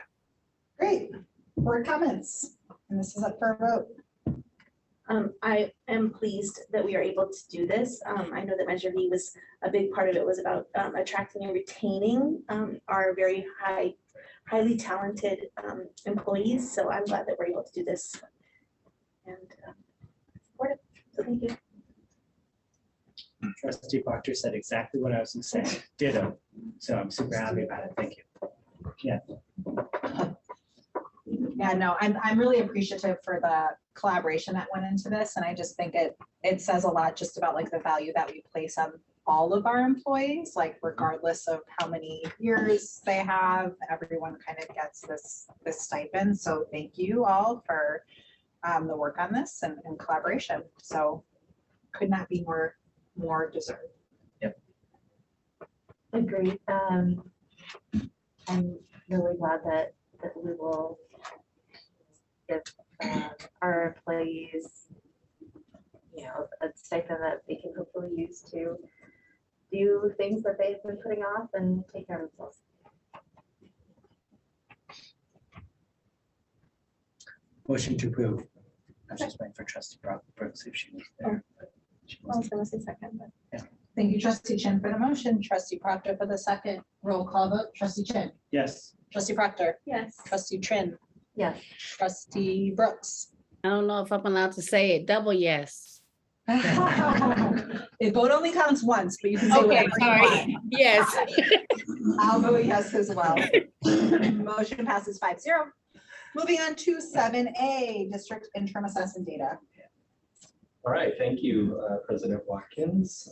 Great. Board comments. And this is up for a vote. I am pleased that we are able to do this. I know that Measure V was a big part of it, was about attracting and retaining our very highly talented employees. So I'm glad that we're able to do this. And support it. So thank you. Trustee Proctor said exactly what I was going to say. Ditto. So I'm super happy about it. Thank you. Yeah. Yeah, no, I'm really appreciative for the collaboration that went into this. And I just think it says a lot just about like the value that we place on all of our employees, like regardless of how many years they have, everyone kind of gets this stipend. So thank you all for the work on this and collaboration. So could not be more deserved. Yep. Agreed. I'm really glad that we will give our employees, a stipend that they can hopefully use to do things that they've been putting off and take care of themselves. Motion to approve. I was just waiting for Trustee Brooks if she was there. I was going to say second, but yeah. Thank you, Trustee Chin, for the motion. Trustee Proctor for the second. Roll call vote. Trustee Chin. Yes. Trustee Proctor. Yes. Trustee Trin. Yes. Trustee Brooks. I don't know if I'm allowed to say it. Double yes. The vote only counts once, but you can say Okay, whatever you sorry. want. Yes. I'll vote yes as well. Motion passes 5-0. Moving on to 7A, district interim assessment data. All right, thank you, President Watkins.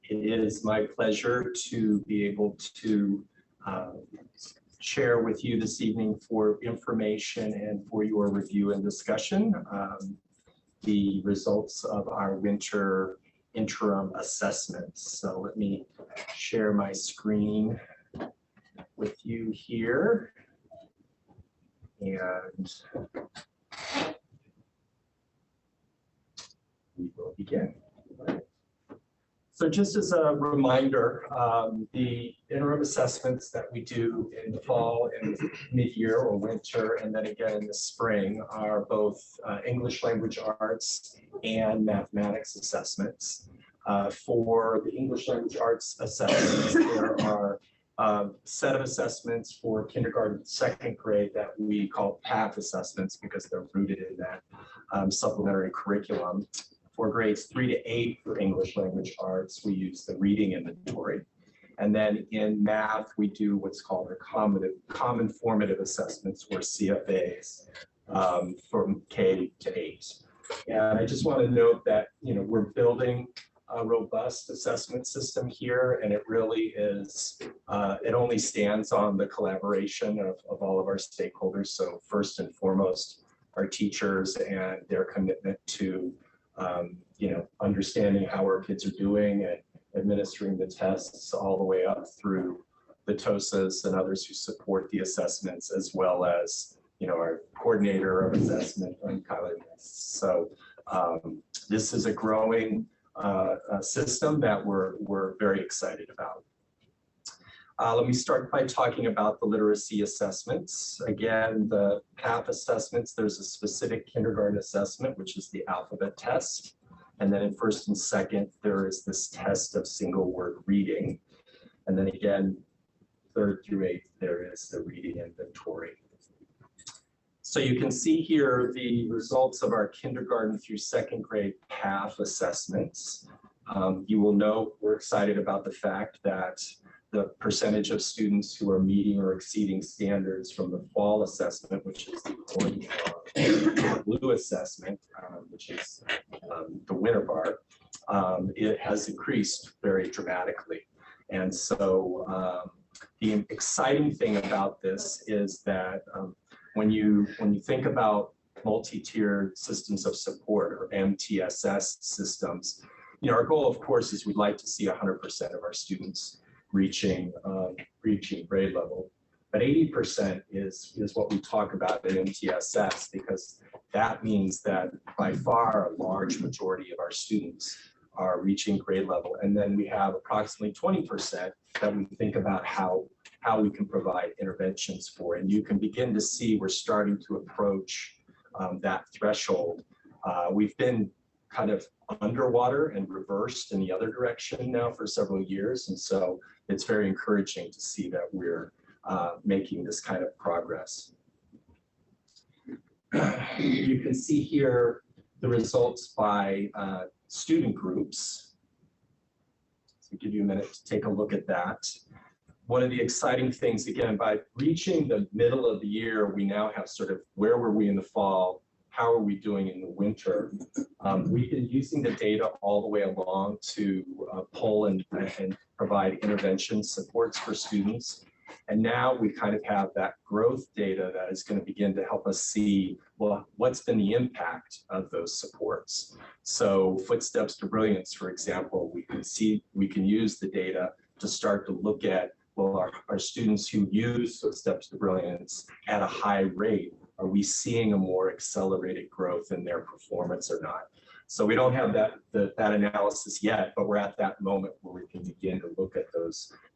It is my pleasure to be able to share with you this evening for information and for your review and discussion the results of our winter interim assessments. So let me share my screen with you here. And we will begin. So just as a reminder, the interim assessments that we do in the fall and mid-year or winter, and then again in the spring, are both English language arts and mathematics assessments. For the English language arts assessments, there are a set of assessments for kindergarten, second grade that we call PATH assessments because they're rooted in that supplementary curriculum. For grades 3 to 8 for English language arts, we use the reading inventory. And then in math, we do what's called the common formative assessments, or CFAs, from K to 8. And I just want to note that, we're building a robust assessment system here, and it really is, it only stands on the collaboration of all of our stakeholders. So first and foremost, our teachers and their commitment to understanding how our kids are doing and administering the tests all the way up through the TOSAs and others who support the assessments, as well as, our coordinator of assessment, Kyler. So this is a growing system that we're very excited about. Let me start by talking about the literacy assessments. Again, the PATH assessments, there's a specific kindergarten assessment, which is the alphabet test. And then in first and second, there is this test of single word reading. And then again, 3rd through 8th, there is the reading inventory. So you can see here the results of our kindergarten through second grade PATH assessments. You will note we're excited about the fact that the percentage of students who are meeting or exceeding standards from the fall assessment, which is the orange bar, the blue assessment, which is the winter bar, it has increased very dramatically. And so the exciting thing about this is that when you think about multi-tiered systems of support, or MTSS systems, our goal, of course, is we'd like to see 100% of our students reaching grade level. But 80% is what we talk about at MTSS, because that means that by far a large majority of our students are reaching grade level. And then we have approximately 20% that we think about how we can provide interventions for. And you can begin to see we're starting to approach that threshold. We've been kind of underwater and reversed in the other direction now for several years. And so it's very encouraging to see that we're making this kind of progress. You can see here the results by student groups. So give you a minute to take a look at that. One of the exciting things, again, by reaching the middle of the year, we now have sort of where were we in the fall, how are we doing in the winter? We've been using the data all the way along to pull and provide intervention supports for students. And now we kind of have that growth data that is going to begin to help us see, well, what's been the impact of those supports. So Footsteps to Brilliance, for example, we can use the data to start to look at, well, our students who use Footsteps to Brilliance at a high rate, are we seeing a more accelerated growth in their performance or not? So we don't have that analysis yet, but we're at that moment where we can begin to look at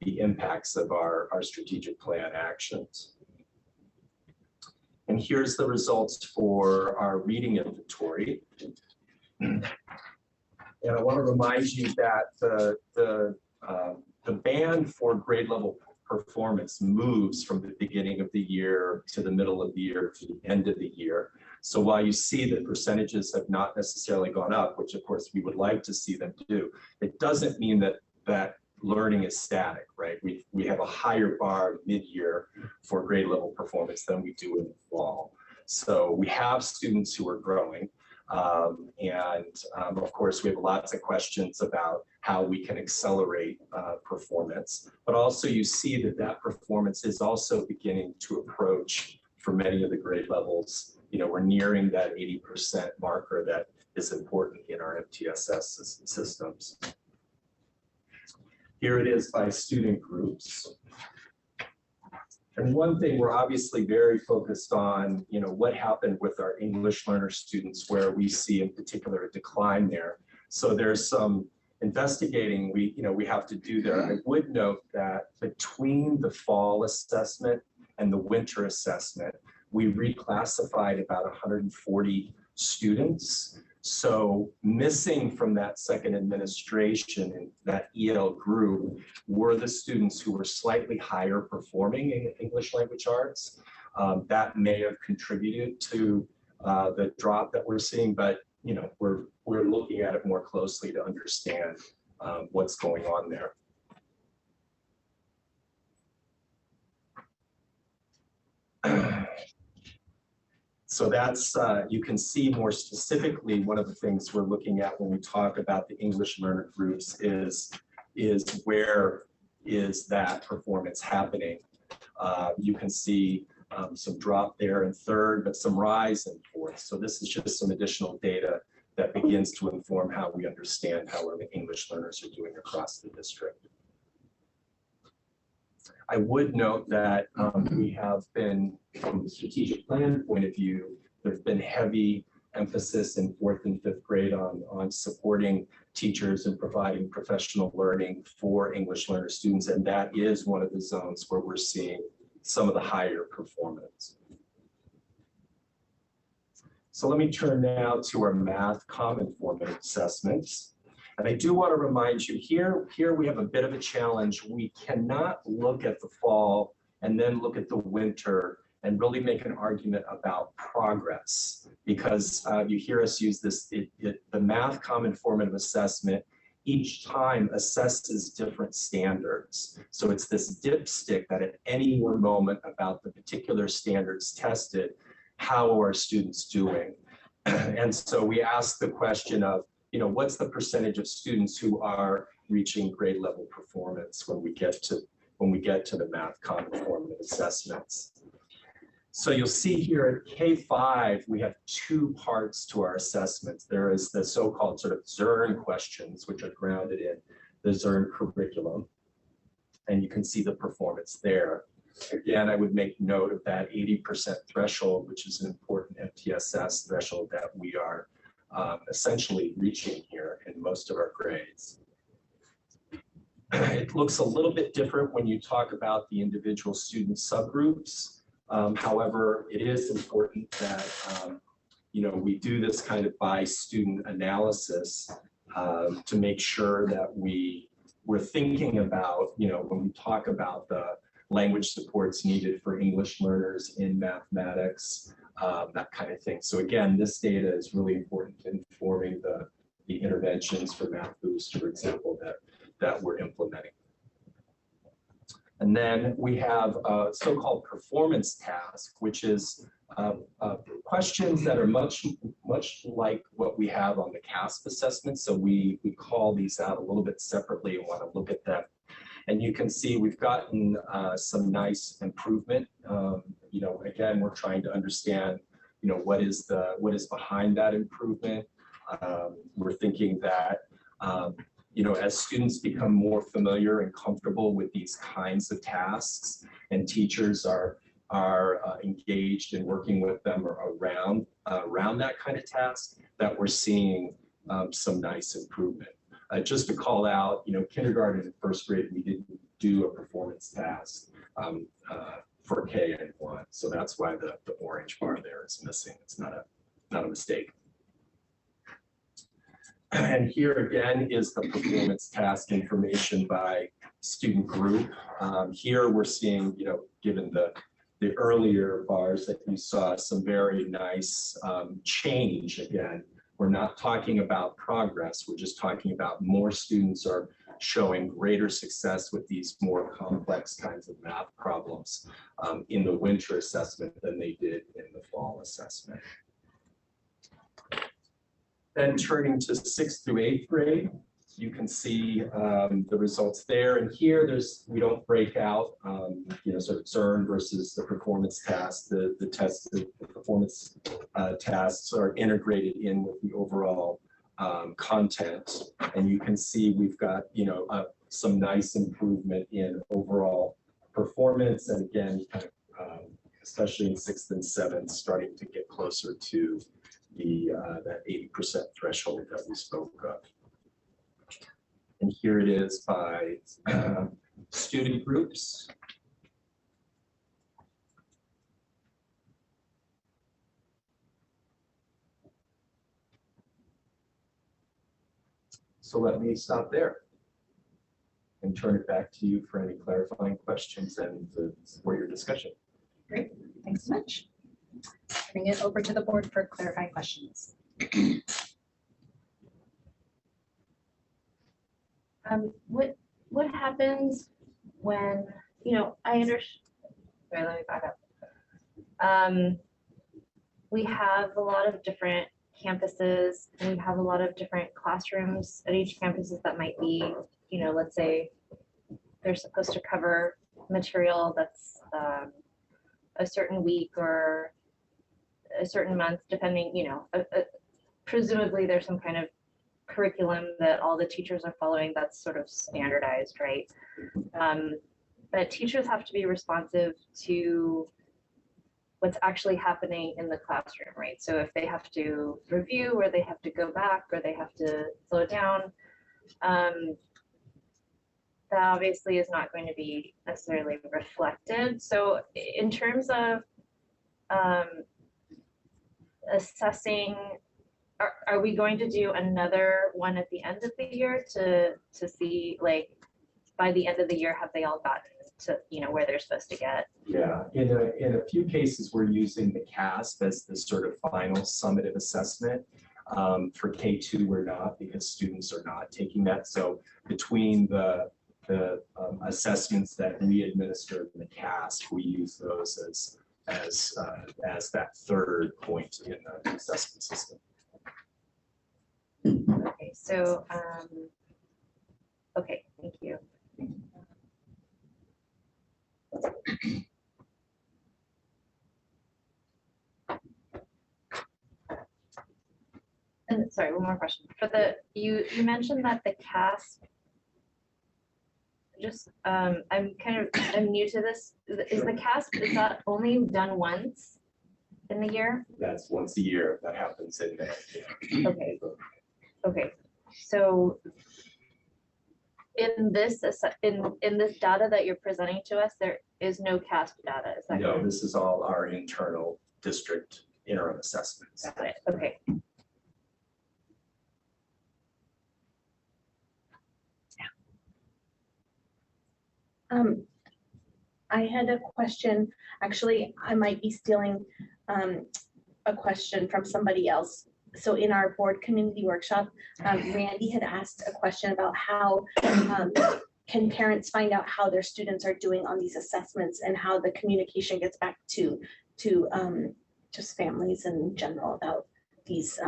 the impacts of our strategic plan actions. And here's the results for our reading inventory. And I want to remind you that the band for grade level performance moves from the beginning of the year to the middle of the year to the end of the year. So while you see that percentages have not necessarily gone up, which of course we would like to see them do, it doesn't mean that learning is static, right? We have a higher bar mid-year for grade level performance than we do in the fall. So we have students who are growing. Of course, we have lots of questions about how we can accelerate performance, but also you see that performance is also beginning to approach for many of the grade levels. We're nearing that 80% marker that is important in our MTSS systems. Here it is by student groups. And one thing we're obviously very focused on, what happened with our English learner students, where we see in particular a decline there. So there's some investigating we have to do there. I would note that between the fall assessment and the winter assessment, we reclassified about 140 students. So missing from that second administration in that EL group were the students who were slightly higher performing in English language arts. That may have contributed to the drop that we're seeing, but we're looking at it more closely to understand what's going on there. So that's, you can see more specifically, one of the things we're looking at when we talk about the English learner groups is where is that performance happening? You can see some drop there in third, but some rise in fourth. So this is just some additional data that begins to inform how we understand how our English learners are doing across the district. I would note that we have been, from the strategic plan point of view, there's been heavy emphasis in fourth and fifth grade on supporting teachers and providing professional learning for English learner students. And that is one of the zones where we're seeing some of the higher performance. So let me turn now to our math common formative assessments. And I do want to remind you here we have a bit of a challenge. We cannot look at the fall and then look at the winter and really make an argument about progress, because you hear us use this, the math common formative assessment each time assesses different standards. So it's this dipstick that at any one moment about the particular standards tested, how are students doing? And so we ask the question of, what's the percentage of students who are reaching grade level performance when we get to the math common formative assessments. So you'll see here at K5, we have two parts to our assessments. There is the so-called sort of Zern questions, which are grounded in the Zern curriculum. And you can see the performance there. Again, I would make note of that 80% threshold, which is an important MTSS threshold that we are essentially reaching here in most of our grades. It looks a little bit different when you talk about the individual student subgroups. However, it is important that we do this kind of by student analysis to make sure that we're thinking about, when we talk about the language supports needed for English learners in mathematics, that kind of thing. So again, this data is really important in informing the interventions for Math Boost, for example, that we're implementing. And then we have a so-called performance task, which is questions that are much like what we have on the CASP assessment. So we call these out a little bit separately and want to look at them. And you can see we've gotten some nice improvement. Again, we're trying to understand, what is behind that improvement. We're thinking that as students become more familiar and comfortable with these kinds of tasks, and teachers are engaged in working with them around that kind of task, that we're seeing some nice improvement. Just to call out, kindergarten and first grade, we didn't do a performance task for K and 1, so that's why the orange bar there is missing. It's not a mistake. And here again is the performance task information by student group. Here we're seeing, given the earlier bars that you saw, some very nice change again. We're not talking about progress, we're just talking about more students are showing greater success with these more complex kinds of math problems in the winter assessment than they did in the fall assessment. Then turning to 6th through 8th grade, you can see the results there. And here, we don't break out, sort of Zern versus the performance tasks. The performance tasks are integrated in with the overall content. And you can see we've got, some nice improvement in overall performance. And again, kind of, especially in 6th and 7th, starting to get closer to that 80% threshold that we spoke of. And here it is by student groups. So let me stop there and turn it back to you for any clarifying questions and for your discussion. Great, thanks so much. Turning it over to the board for clarifying questions. What happens when, I understand, sorry, let me back up. We have a lot of different campuses and we have a lot of different classrooms at each campus that might be, let's say they're supposed to cover material that's a certain week or a certain month, depending, presumably there's some kind of curriculum that all the teachers are following that's sort of standardized, right? But teachers have to be responsive to what's actually happening in the classroom, right? So if they have to review or they have to go back or they have to slow down, that obviously is not going to be necessarily reflected. So in terms of assessing, are we going to do another one at the end of the year to see, like, by the end of the year, have they all gotten to, where they're supposed to get? Yeah, in a few cases, we're using the CASP as the sort of final summative assessment. For K2, we're not, because students are not taking that. So between the assessments that we administer in the CASP, we use those as that third point in the assessment system. Okay, so, okay, thank you. And sorry, one more question. For the, you mentioned that the CASP, just, I'm new to this. Is the CASP, is that only done once in the year? That's once a year. That happens in May. Okay. Okay, so in this data that you're presenting to us, there is no CASP data, is that No, correct? this is all our internal district interim assessments. Got it, okay. I had a question. Actually, I might be stealing a question from somebody else. So in our board community workshop, Randy had asked a question about how can parents find out how their students are doing on these assessments and how the communication gets back to just families in general about these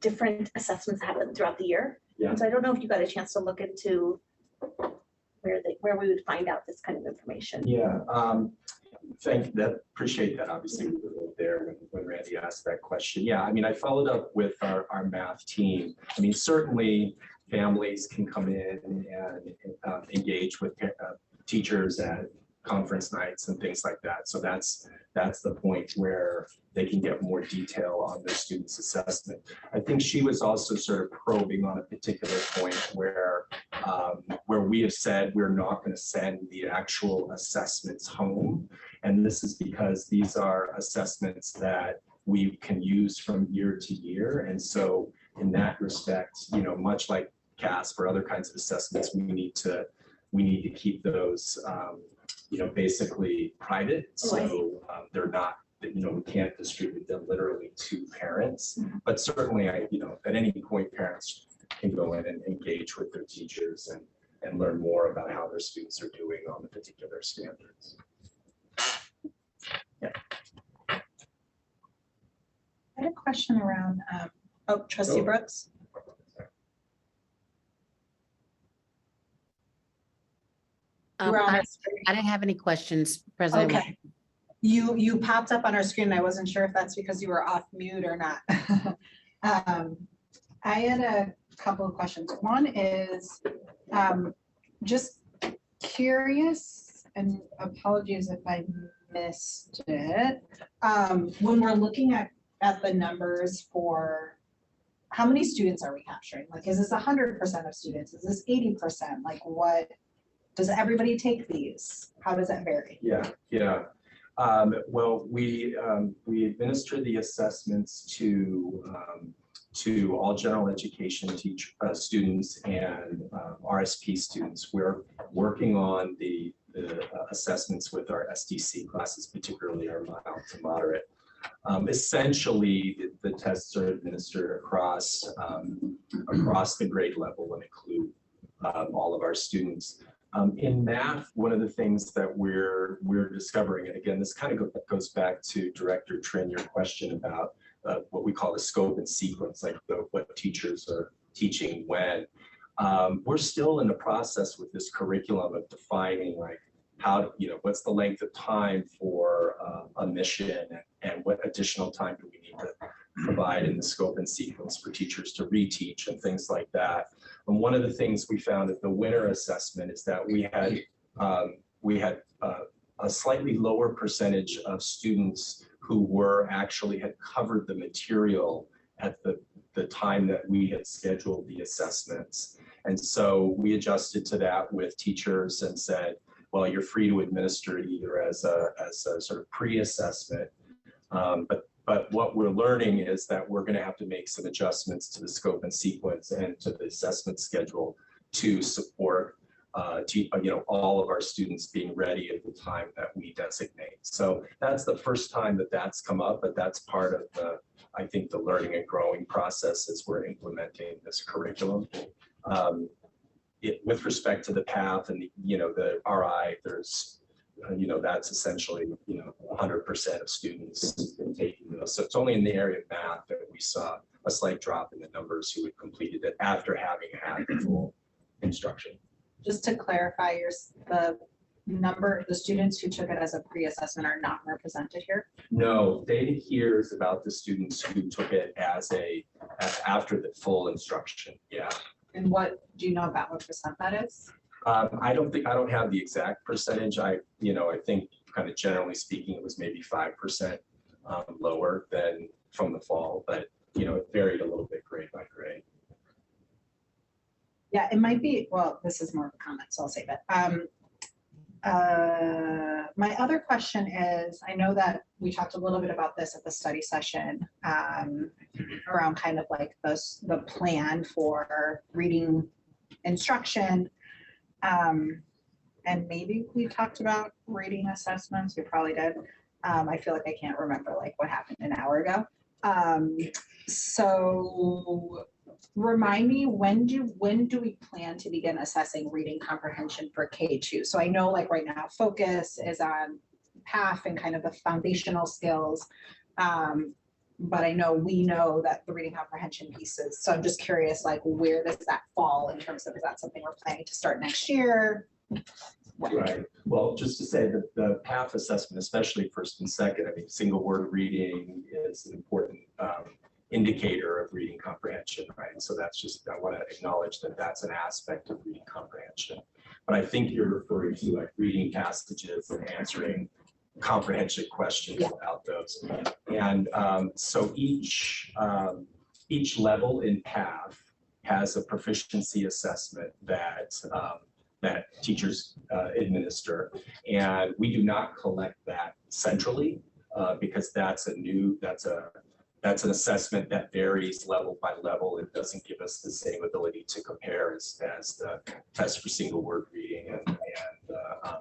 different assessments that happen throughout the year. Yeah. And so I don't know if you got a chance to look into where we would find out this kind of information. Yeah, appreciate that. Obviously, we were there when Randy asked that question. Yeah, I mean, I followed up with our math team. I mean, certainly families can come in and engage with teachers at conference nights and things like that. So that's the point where they can get more detail on their students' assessment. I think she was also sort of probing on a particular point where we have said we're not going to send the actual assessments home. And this is because these are assessments that we can use from year to year. And so in that respect, you know, much like CASP or other kinds of assessments, we need to keep those you know, basically private. So they're not, you know, we can't distribute them literally to parents, but certainly you know, at any point parents can go in and engage with their teachers and learn more about how their students are doing on the particular standards. Yeah. I had a question around, Trustee Brooks. I didn't have any questions, President. Okay. You popped up on our screen. I wasn't sure if that's because you were off mute or not. I had a couple of questions. One is just curious, and apologies if I missed it. When we're looking at the numbers for how many students are we capturing? Like, is this 100% of students? Is this 80%? Like, what? Does everybody take these? How does that vary? Yeah. Well, we administer the assessments to all general education students and RSP students. We're working on the assessments with our SDC classes, particularly our mild to moderate. Essentially, the tests are administered across the grade level and include all of our students. In math, one of the things that we're discovering, and again, this kind of goes back to Director Trin, your question about what we call the scope and sequence, like what teachers are teaching when. We're still in the process with this curriculum of defining like how, you know, what's the length of time for a mission and what additional time do we need to provide in the scope and sequence for teachers to reteach and things like that. And one of the things we found at the winter assessment is that we had a slightly lower percentage of students who had covered the material at the time that we had scheduled the assessments. And so we adjusted to that with teachers and said, well, you're free to administer it either as a sort of pre-assessment, but what we're learning is that we're going to have to make some adjustments to the scope and sequence and to the assessment schedule to support all of our students being ready at the time that we designate. So that's the first time that that's come up, but that's part of the, I think, the learning and growing process as we're implementing this curriculum. With respect to the path and the RI, there's that's essentially 100% of students taking those. So it's only in the area of math that we saw a slight drop in the numbers who had completed it after having had the full instruction. Just to clarify, the students who took it as a pre-assessment are not represented here? No, data here is about the students who took it after the full instruction. Yeah. And what do you know about what percent that is? I don't have the exact percentage. I think kind of generally speaking, it was maybe 5% lower than from the fall, but it varied a little bit grade by grade. Yeah, it might be, well, this is more of a comment, so I'll say that. My other question is, I know that we talked a little bit about this at the study session around kind of like the plan for reading instruction. And maybe we talked about reading assessments, we probably did. I feel like I can't remember like what happened an hour ago. So remind me, when do we plan to begin assessing reading comprehension for K2? So I know like right now focus is on PAF and kind of the foundational skills. But I know we know that the reading comprehension pieces. So I'm just curious, like, where does that fall in terms of, is that something we're planning to start next year? Right. Well, just to say that the PAF assessment, especially first and second, I mean, single word reading is an important indicator of reading comprehension, right? So that's just, I want to acknowledge that that's an aspect of reading comprehension. But I think you're referring to like reading passages and answering comprehension questions about those. And so each level in PAF has a proficiency assessment that teachers administer, and we do not collect that centrally because that's an assessment that varies level by level. It doesn't give us the same ability to compare as the test for single word reading and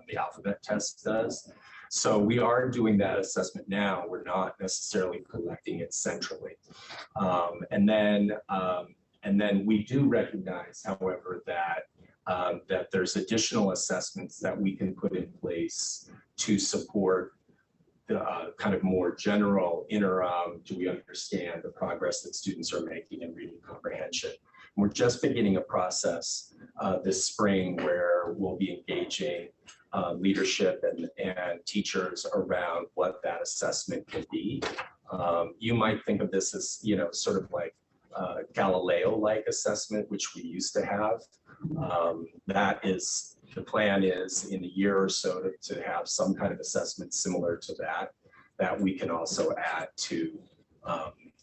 the alphabet test does. So we are doing that assessment now. We're not necessarily collecting it centrally. And then we do recognize, however, that there's additional assessments that we can put in place to support the kind of more general interim, do we understand the progress that students are making in reading comprehension? We're just beginning a process this spring where we'll be engaging leadership and teachers around what that assessment can be. You might think of this as, sort of like Galileo-like assessment, which we used to have. The plan is in a year or so to have some kind of assessment similar to that we can also add to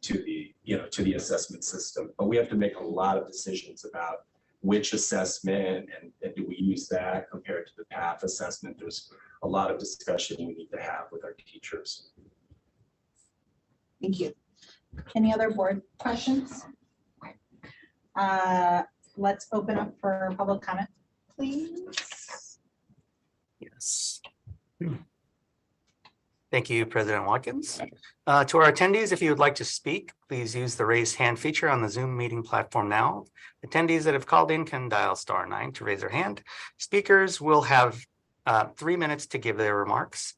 the assessment system. But we have to make a lot of decisions about which assessment and do we use that compared to the PAF assessment. There's a lot of discussion we need to have with our teachers. Thank you. Any other board questions? Let's open up for public comment, please. Yes. Thank you, President Watkins. To our attendees, if you would like to speak, please use the raise hand feature on the Zoom meeting platform now. Attendees that have called in can dial *9 to raise their hand. Speakers will have 3 minutes to give their remarks.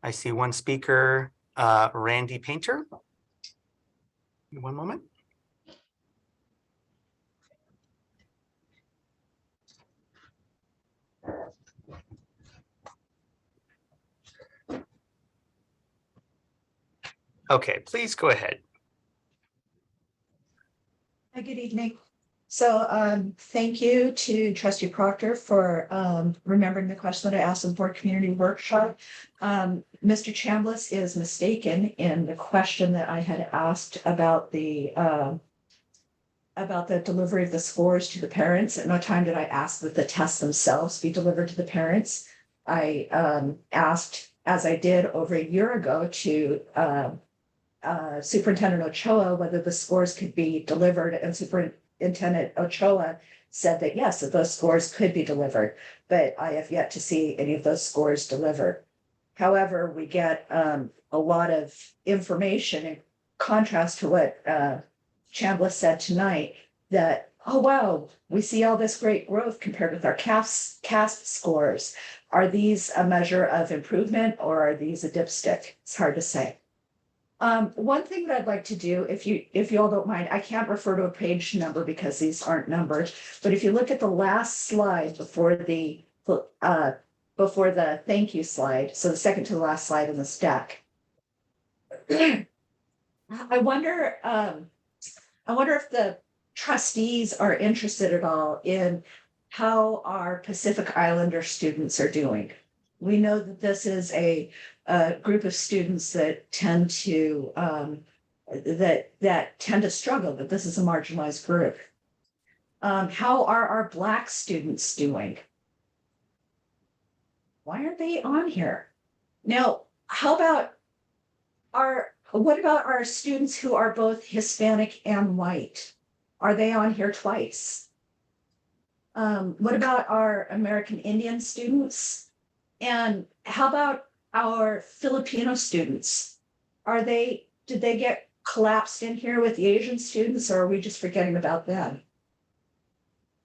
I see one speaker, Randy Painter. One moment. Okay, please go ahead. Hi, good evening. So thank you to Trustee Proctor for remembering the question that I asked in the board community workshop. Mr. Chambliss is mistaken in the question that I had asked about the delivery of the scores to the parents. At no time did I ask that the tests themselves be delivered to the parents. I asked, as I did over a year ago, to Superintendent Ochoa whether the scores could be delivered, and Superintendent Ochoa said that yes, that those scores could be delivered, but I have yet to see any of those scores delivered. However, we get a lot of information in contrast to what Chambliss said tonight, that, oh, wow, we see all this great growth compared with our CASP scores. Are these a measure of improvement or are these a dipstick? It's hard to say. One thing that I'd like to do, if you all don't mind, I can't refer to a page number because these aren't numbered, but if you look at the last slide before the thank you slide, so the second to the last slide in this deck. I wonder if the trustees are interested at all in how our Pacific Islander students are doing. We know that this is a group of students that tend to struggle, that this is a marginalized group. How are our Black students doing? Why aren't they on here? Now, what about our students who are both Hispanic and white? Are they on here twice? What about our American Indian students? And how about our Filipino students? Did they get collapsed in here with the Asian students, or are we just forgetting about them?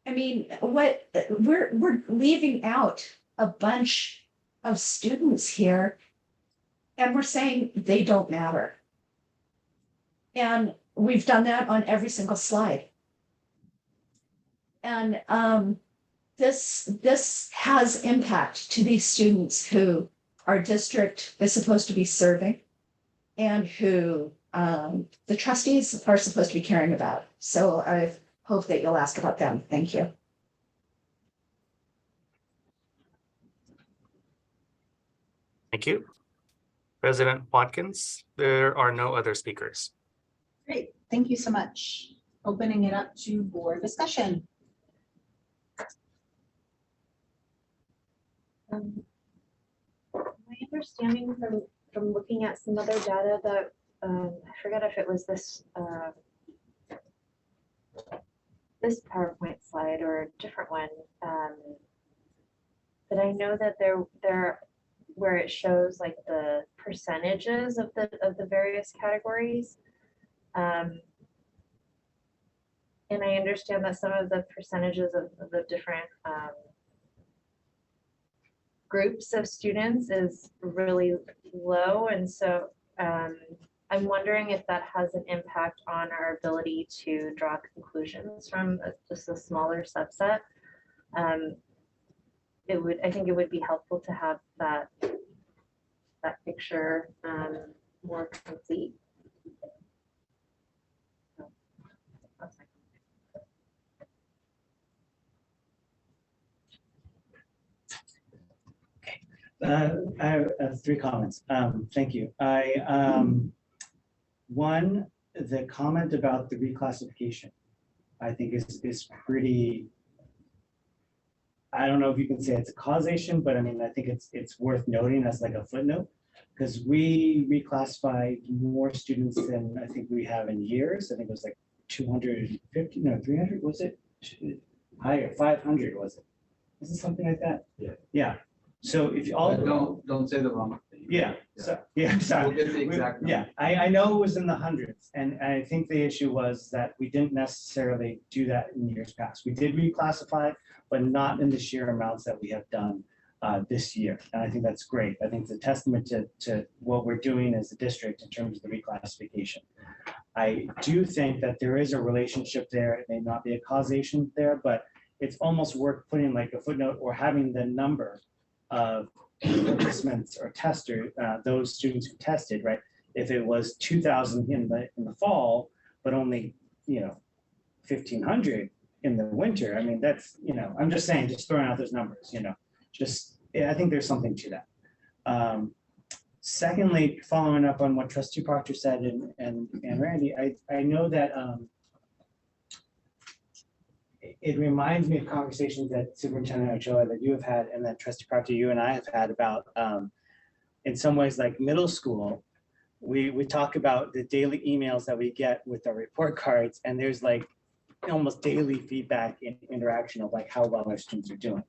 I mean, we're leaving out a bunch of students here, and we're saying they don't matter. And we've done that on every single slide. And this has impact to these students who our district is supposed to be serving and who the trustees are supposed to be caring about. So I hope that you'll ask about them. Thank you. Thank you. President Watkins, there are no other speakers. Great, thank you so much. Opening it up to board discussion. My understanding from looking at some other data that I forget if it was this this PowerPoint slide or a different one, but I know that there where it shows like the percentages of the various categories. And I understand that some of the percentages of the different groups of students is really low. And so I'm wondering if that has an impact on our ability to draw conclusions from just a smaller subset. I think it would be helpful to have that picture more complete. I have three comments. Thank you. One, the comment about the reclassification, I think is pretty, I don't know if you can say it's a causation, but I mean, I think it's worth noting as like a footnote, because we reclassified more students than I think we have in years. I think it was like 250, no, 300, was it? Higher, 500, was it? Was it something like that? Yeah. Yeah. So if you all don't say the wrong thing. Yeah. So yeah, sorry. We'll get the exact number. Yeah, I know it was in the hundreds, and I think the issue was that we didn't necessarily do that in years past. We did reclassify, but not in the sheer amounts that we have done this year. And I think that's great. I think it's a testament to what we're doing as a district in terms of the reclassification. I do think that there is a relationship there. It may not be a causation there, but it's almost worth putting like a footnote or having the number of participants or tester, those students who tested, right? If it was 2,000 in the fall, but only 1,500 in the winter. I mean, that's I'm just saying, just throwing out those numbers. I think there's something to that. Secondly, following up on what Trustee Proctor said and Randy, I know that it reminds me of conversations that Superintendent Ochoa that you have had, and that Trustee Proctor, you and I have had about, in some ways, like middle school. We talk about the daily emails that we get with our report cards, and there's like almost daily feedback and interaction of like how well our students are doing.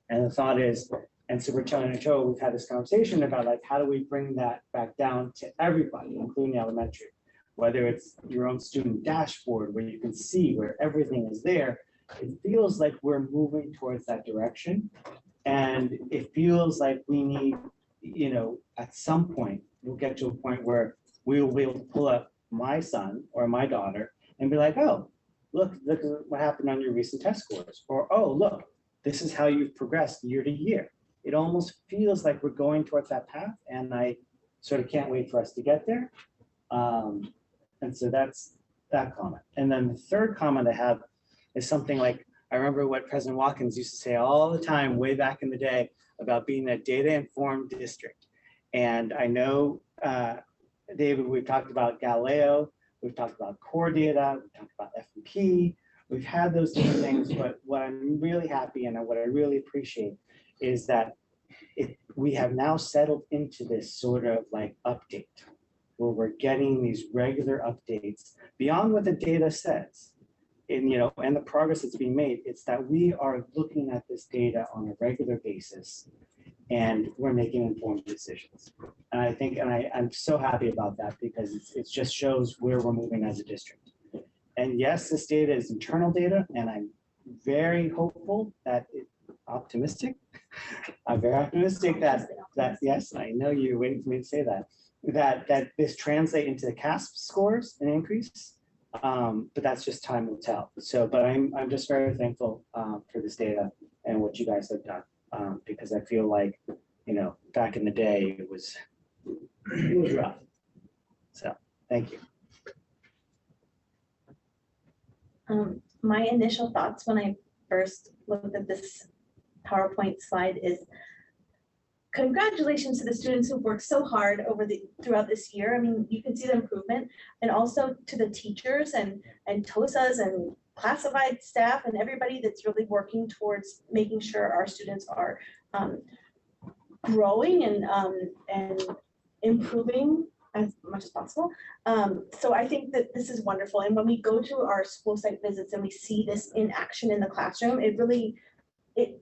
And the thought is, and so we're telling Joe, we've had this conversation about like, how do we bring that back down to everybody, including elementary, whether it's your own student dashboard where you can see where everything is there. It feels like we're moving towards that direction. And it feels like we need, you know, at some point, we'll get to a point where we will be able to pull up my son or my daughter and be like, oh, look at what happened on your recent test scores. Or, oh, look, this is how you've progressed year to year. It almost feels like we're going towards that path, and I sort of can't wait for us to get there. And so that's that comment. And then the third comment I have is something like, I remember what President Watkins used to say all the time way back in the day about being a data-informed district. And I know, David, we've talked about Galileo, we've talked about core data, we've talked about FMP, we've had those different things, but what I'm really happy and what I really appreciate is that we have now settled into this sort of like update where we're getting these regular updates beyond what the data says. And, you know, and the progress that's being made, it's that we are looking at this data on a regular basis and we're making informed decisions. And I think, and I'm so happy about that because it just shows where we're moving as a district. And yes, this data is internal data, and I'm very hopeful that optimistic. I'm very optimistic that yes, I know you're waiting for me to say that this translate into the CASP scores an increase. But that's just time will tell. So, but I'm just very thankful for this data and what you guys have done, because I feel like, you know, back in the day it was rough. So, thank you. My initial thoughts when I first looked at this PowerPoint slide is congratulations to the students who've worked so hard throughout this year. I mean, you can see the improvement, and also to the teachers and TOSAs and classified staff and everybody that's really working towards making sure our students are growing and improving as much as possible. So I think that this is wonderful. And when we go to our school site visits and we see this in action in the classroom, it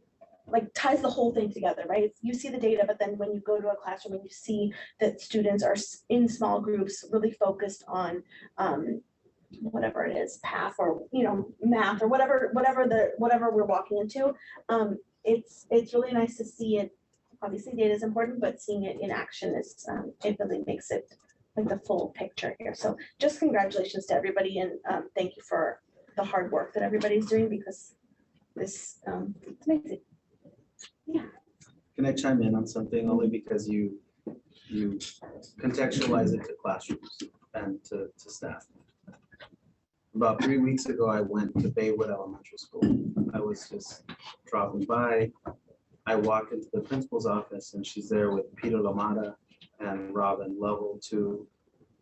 like ties the whole thing together, right? You see the data, but then when you go to a classroom and you see that students are in small groups, really focused on whatever it is, path or, you know, math or whatever we're walking into, it's really nice to see it. Obviously data is important, but seeing it in action is, it really makes it like the full picture here. So just congratulations to everybody, and thank you for the hard work that everybody's doing, because this, it's amazing. Yeah. Can I chime in on something only because you contextualize it to classrooms and to staff? About 3 weeks ago, I went to Baywood Elementary School. I was just dropping by. I walked into the principal's office and she's there with Peter Lamada and Robin Lovell, two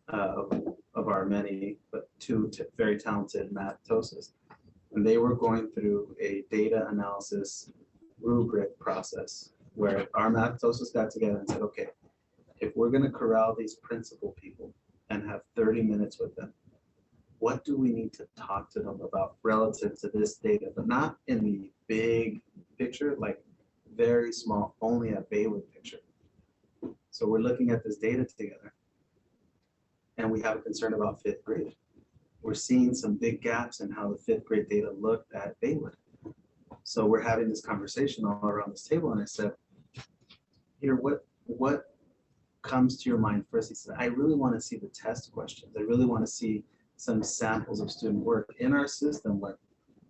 of our many, but two very talented math TOSAs. And they were going through a data analysis rubric process where our math TOSAs got together and said, okay, if we're going to corral these principal people and have 30 minutes with them, what do we need to talk to them about relative to this data, but not in the big picture, like very small, only a Baywood picture. So we're looking at this data together and we have a concern about 5th grade. We're seeing some big gaps in how the 5th grade data looked at Baywood. So we're having this conversation all around this table, and I said, here, what comes to your mind first? He said, I really want to see the test questions. I really want to see some samples of student work in our system. What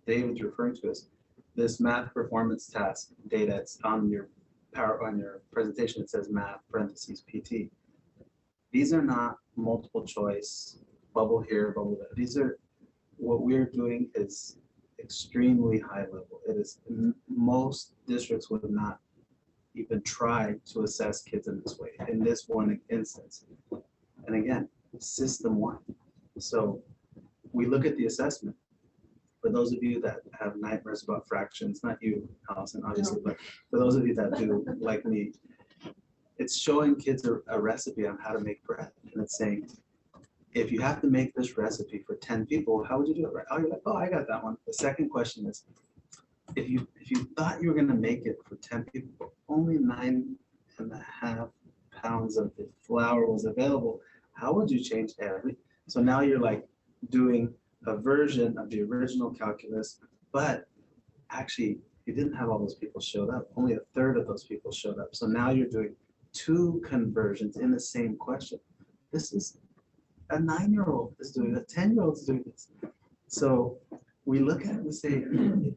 David's referring to is this math performance task data. It's on your presentation. It says math parentheses PT. These are not multiple choice, bubble here, bubble there. These are, what we're doing is extremely high level. It is, most districts would not even try to assess kids in this way, in this one instance. And again, system-wide. So we look at the assessment. For those of you that have nightmares about fractions, not you, Allison, obviously, but for those of you that do, like me, it's showing kids a recipe on how to make bread. And it's saying, if you have to make this recipe for 10 people, how would you do it? Right? Oh, you're like, oh, I got that one. The second question is, if you thought you were gonna make it for 10 people, but only 9.5 pounds of the flour was available, how would you change everything? So now you're like doing a version of the original calculus, but actually you didn't have all those people showed up. Only a third of those people showed up. So now you're doing 2 conversions in the same question. This is a 9-year-old is doing, a 10-year-old is doing this. So we look at it and say,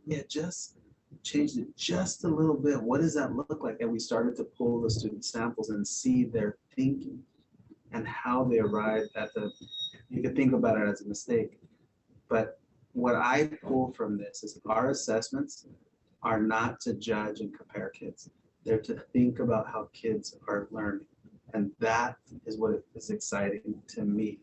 yeah, just changed it just a little bit. What does that look like? And we started to pull the student samples and see their thinking and how they arrived at the, you could think about it as a mistake. But what I pull from this is our assessments are not to judge and compare kids. They're to think about how kids are learning. And that is what is exciting to me.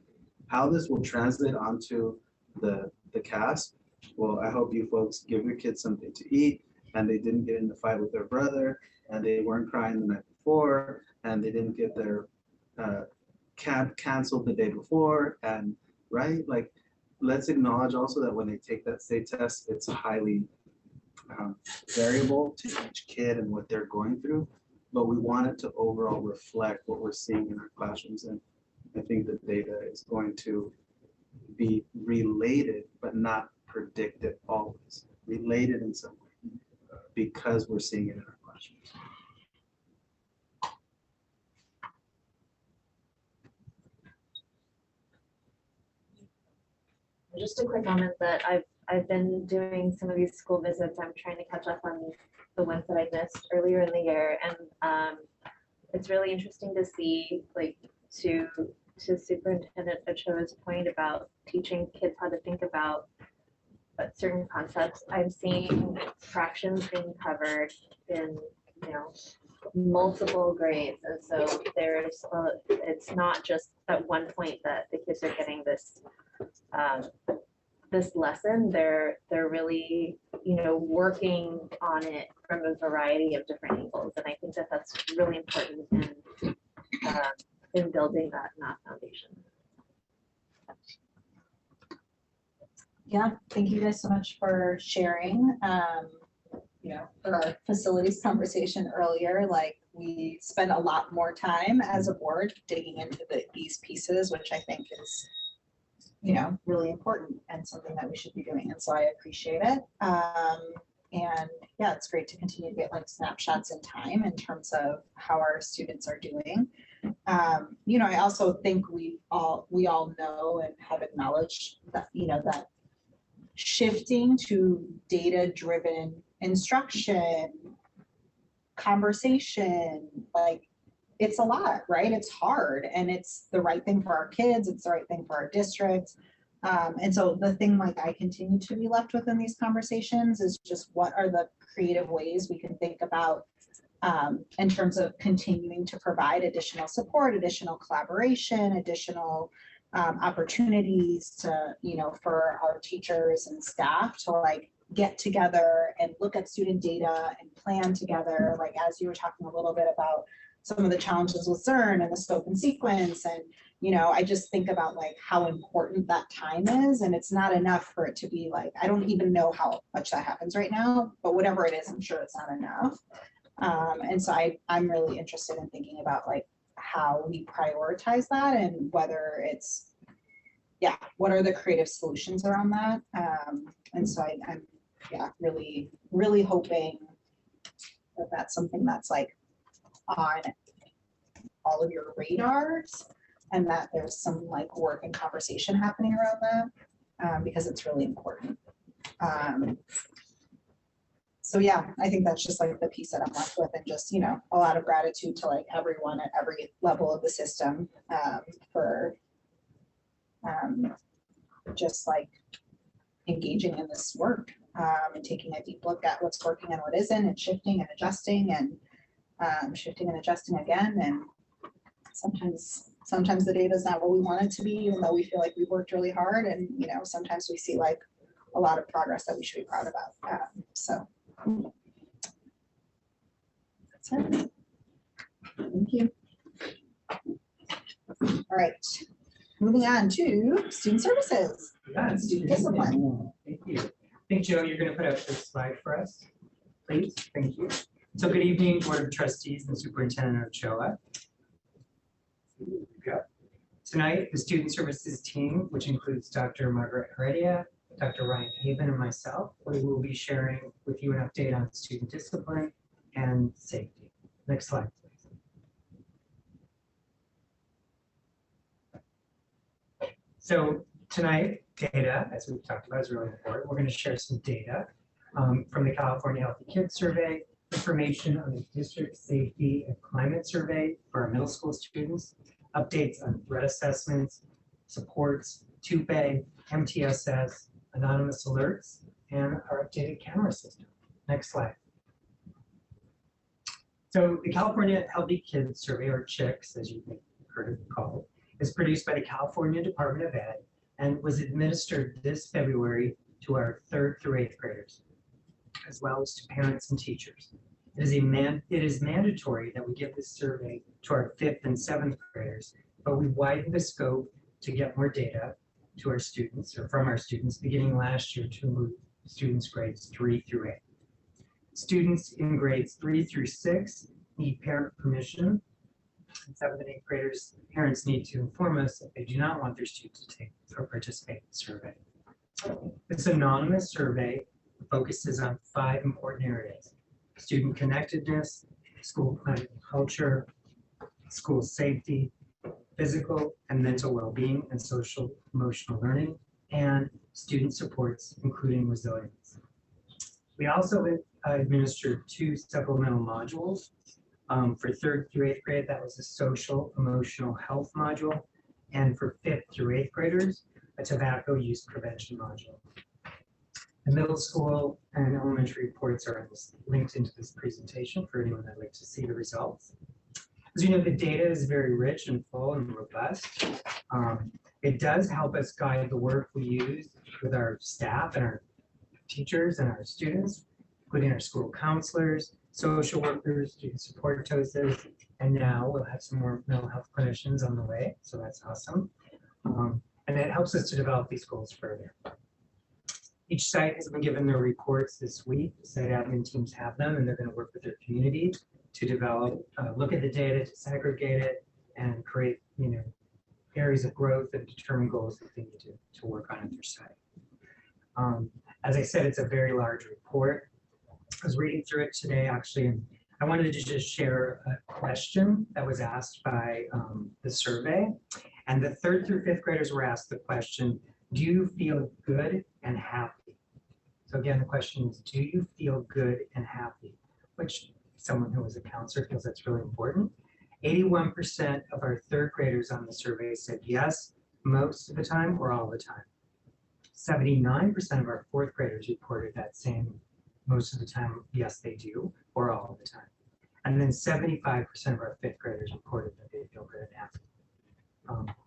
How this will translate onto the CAS, well, I hope you folks give your kids something to eat, and they didn't get in a fight with their brother, and they weren't crying the night before, and they didn't get their cab canceled the day before, and right? Like, let's acknowledge also that when they take that state test, it's highly variable to each kid and what they're going through, but we want it to overall reflect what we're seeing in our classrooms. And I think the data is going to be related, but not predicted always. Related in some way, because we're seeing it in our classrooms. Just a quick comment that I've been doing some of these school visits. I'm trying to catch up on the ones that I missed earlier in the year, and it's really interesting to see, like, to Superintendent Ochoa's point about teaching kids how to think about certain concepts. I'm seeing fractions being covered in, you know, multiple grades, and so there's it's not just at one point that the kids are getting this this lesson. They're really, you know, working on it from a variety of different angles, and I think that that's really important in building that math foundation. Yeah, thank you guys so much for sharing. You know, for our facilities conversation earlier, like, we spend a lot more time as a board digging into these pieces, which I think is, you know, really important and something that we should be doing. And so I appreciate it. And yeah, it's great to continue to get like snapshots in time in terms of how our students are doing. You know, I also think we all know and have acknowledged that, you know, that shifting to data-driven instruction, conversation, like, it's a lot, right? It's hard, and it's the right thing for our kids. It's the right thing for our district. And so the thing, like, I continue to be left with in these conversations is just what are the creative ways we can think about in terms of continuing to provide additional support, additional collaboration, additional opportunities to, you know, for our teachers and staff to like get together and look at student data and plan together. Like, as you were talking a little bit about some of the challenges with CERN and the scope and sequence, and, you know, I just think about like how important that time is, and it's not enough for it to be like, I don't even know how much that happens right now, but whatever it is, I'm sure it's not enough. And so I'm really interested in thinking about like how we prioritize that, and whether it's, yeah, what are the creative solutions around that? And so I'm yeah, really, really hoping that that's something that's like on all of your radars, and that there's some like work and conversation happening around that, because it's really important. So yeah, I think that's just like the piece that I'm left with, and just, you know, a lot of gratitude to like everyone at every level of the system for just like engaging in this work and taking a deep look at what's working and what isn't, and shifting and adjusting, and shifting and adjusting again. And sometimes the data is not what we want it to be, even though we feel like we've worked really hard. And, you know, sometimes we see like a lot of progress that we should be proud about. So that's it. Thank you. All right. Moving on to student services. Yes, Student discipline. Thank you. I think, Joe, you're going to put up this slide for us, please. Thank you. So good evening, Board of Trustees and Superintendent Ochoa. Tonight, the student services team, which includes Dr. Margaret Heredia, Dr. Ryan Haven, and myself, we will be sharing with you an update on student discipline and safety. Next slide, please. So tonight, data, as we've talked about, is really important. We're going to share some data from the California Healthy Kids Survey, information on the district safety and climate survey for our middle school students, updates on threat assessments, supports, TUPE, MTSS, anonymous alerts, and our updated camera system. Next slide. So the California Healthy Kids Survey, or CHICS, as you may have heard it called, is produced by the California Department of Ed and was administered this February to our 3rd through 8th graders, as well as to parents and teachers. It is mandatory that we give this survey to our 5th and 7th graders, but we widened the scope to get more data to our students, or from our students, beginning last year to include students grades 3 through 8. Students in grades 3 through 6 need parent permission. 7th and 8th graders, parents need to inform us if they do not want their students to take or participate in the survey. This anonymous survey focuses on 5 important areas: student connectedness, school climate and culture, school safety, physical and mental well-being and social emotional learning, and student supports, including resilience. We also administered 2 supplemental modules. For 3rd through 8th grade, that was a social emotional health module, and for 5th through 8th graders, a tobacco use prevention module. The middle school and elementary reports are linked into this presentation for anyone that'd like to see the results. As you know, the data is very rich and full and robust. It does help us guide the work we use with our staff and our teachers and our students, including our school counselors, social workers, student support TOSAs, and now we'll have some more mental health clinicians on the way, so that's awesome. And it helps us to develop these goals further. Each site has been given their reports this week. The site admin teams have them, and they're going to work with their community to develop, look at the data, to segregate it, and create, areas of growth and determine goals that they need to work on at their site. As I said, it's a very large report. I was reading through it today, actually, and I wanted to just share a question that was asked by the survey. And the 3rd through 5th graders were asked the question, do you feel good and happy? So again, the question is, do you feel good and happy? Which someone who is a counselor feels that's really important. 81% of our 3rd graders on the survey said yes, most of the time or all the time. 79% of our 4th graders reported that same most of the time, yes, they do, or all the time. And then 75% of our 5th graders reported that they feel good and happy.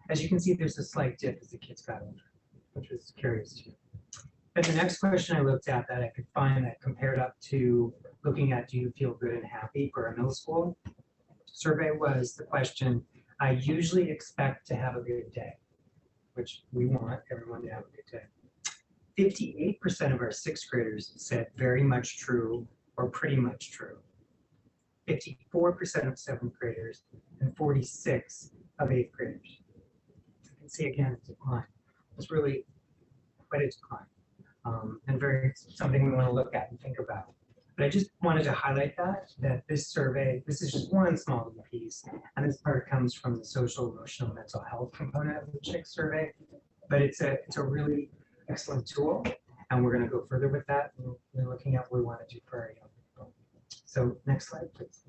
As you can see, there's a slight dip as the kids got older, which was curious too. And the next question I looked at that I could find that compared up to looking at do you feel good and happy for a middle school survey was the question, I usually expect to have a good day, which we want everyone to have a good day. 58% of our 6th graders said very much true or pretty much true. 54% of 7th graders and 46% of 8th graders. You can see again a decline. It's really quite a decline, and very something we want to look at and think about. But I just wanted to highlight that this survey, this is just one small little piece, and this part comes from the social, emotional, mental health component of the CHICS survey. But it's a really excellent tool, and we're going to go further with that. We're looking at what we want to do for our young people. So next slide, please.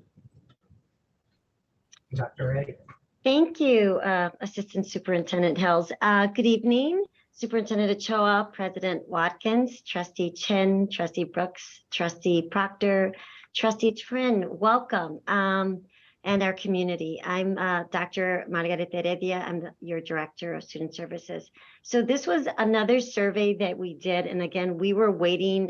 Dr. Ray. Thank you, Assistant Superintendent Hills. Good evening, Superintendent Ochoa, President Watkins, Trustee Chin, Trustee Brooks, Trustee Proctor, Trustee Trin, welcome, and our community. I'm Dr. Margarita Heredia. I'm your Director of Student Services. So this was another survey that we did. And again, we were waiting.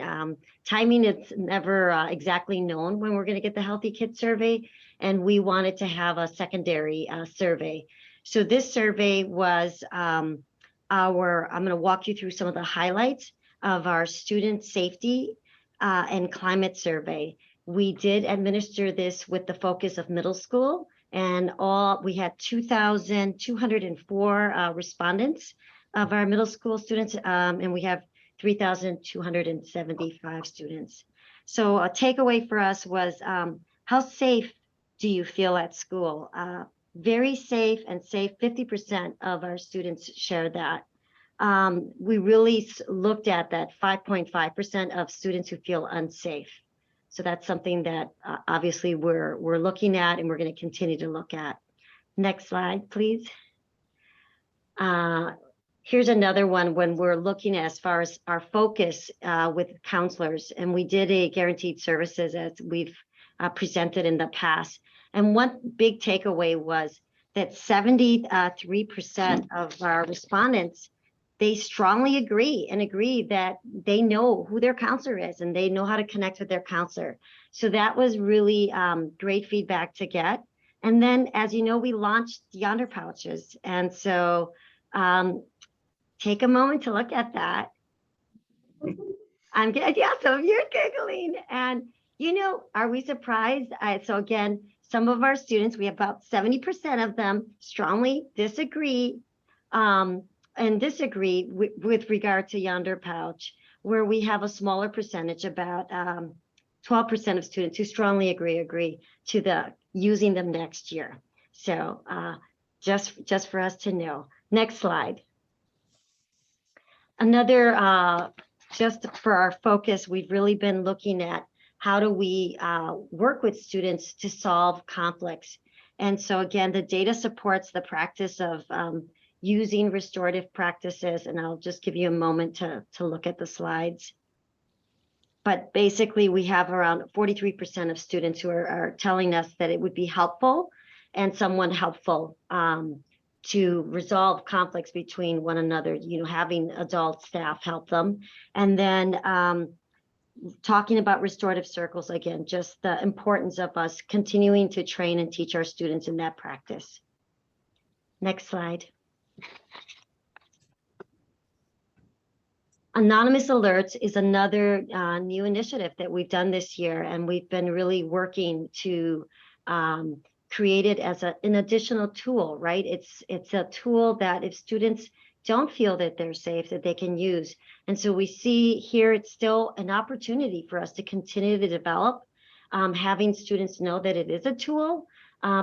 Timing is never exactly known when we're going to get the Healthy Kids survey. And we wanted to have a secondary survey. So this survey was I'm going to walk you through some of the highlights of our student safety and climate survey. We did administer this with the focus of middle school, and we had 2,204 respondents of our middle school students, and we have 3,275 students. So a takeaway for us was, how safe do you feel at school? Very safe and safe. 50% of our students share that. We really looked at that 5.5% of students who feel unsafe. So that's something that obviously we're looking at, and we're going to continue to look at. Next slide, please. Here's another one when we're looking at as far as our focus with counselors, and we did a guaranteed services as we've presented in the past. And one big takeaway was that 73% of our respondents, they strongly agree that they know who their counselor is and they know how to connect with their counselor. So that was really great feedback to get. And then, as you know, we launched Yonder pouches. And so take a moment to look at that. I'm good. Yeah, so you're giggling. And, you know, are we surprised? So again, some of our students, we have about 70% of them strongly disagree with regard to Yonder pouch, where we have a smaller percentage, about 12% of students who strongly agree to the using them next year. So just for us to know. Next slide. Another, just for our focus, we've really been looking at how do we work with students to solve conflicts. And so again, the data supports the practice of using restorative practices, and I'll just give you a moment to look at the slides. But basically, we have around 43% of students who are telling us that it would be helpful and somewhat helpful to resolve conflicts between one another, you know, having adult staff help them. And then talking about restorative circles, again, just the importance of us continuing to train and teach our students in that practice. Next slide. Anonymous alerts is another new initiative that we've done this year, and we've been really working to create it as an additional tool, right? It's a tool that if students don't feel that they're safe, that they can use. And so we see here it's still an opportunity for us to continue to develop, having students know that it is a tool,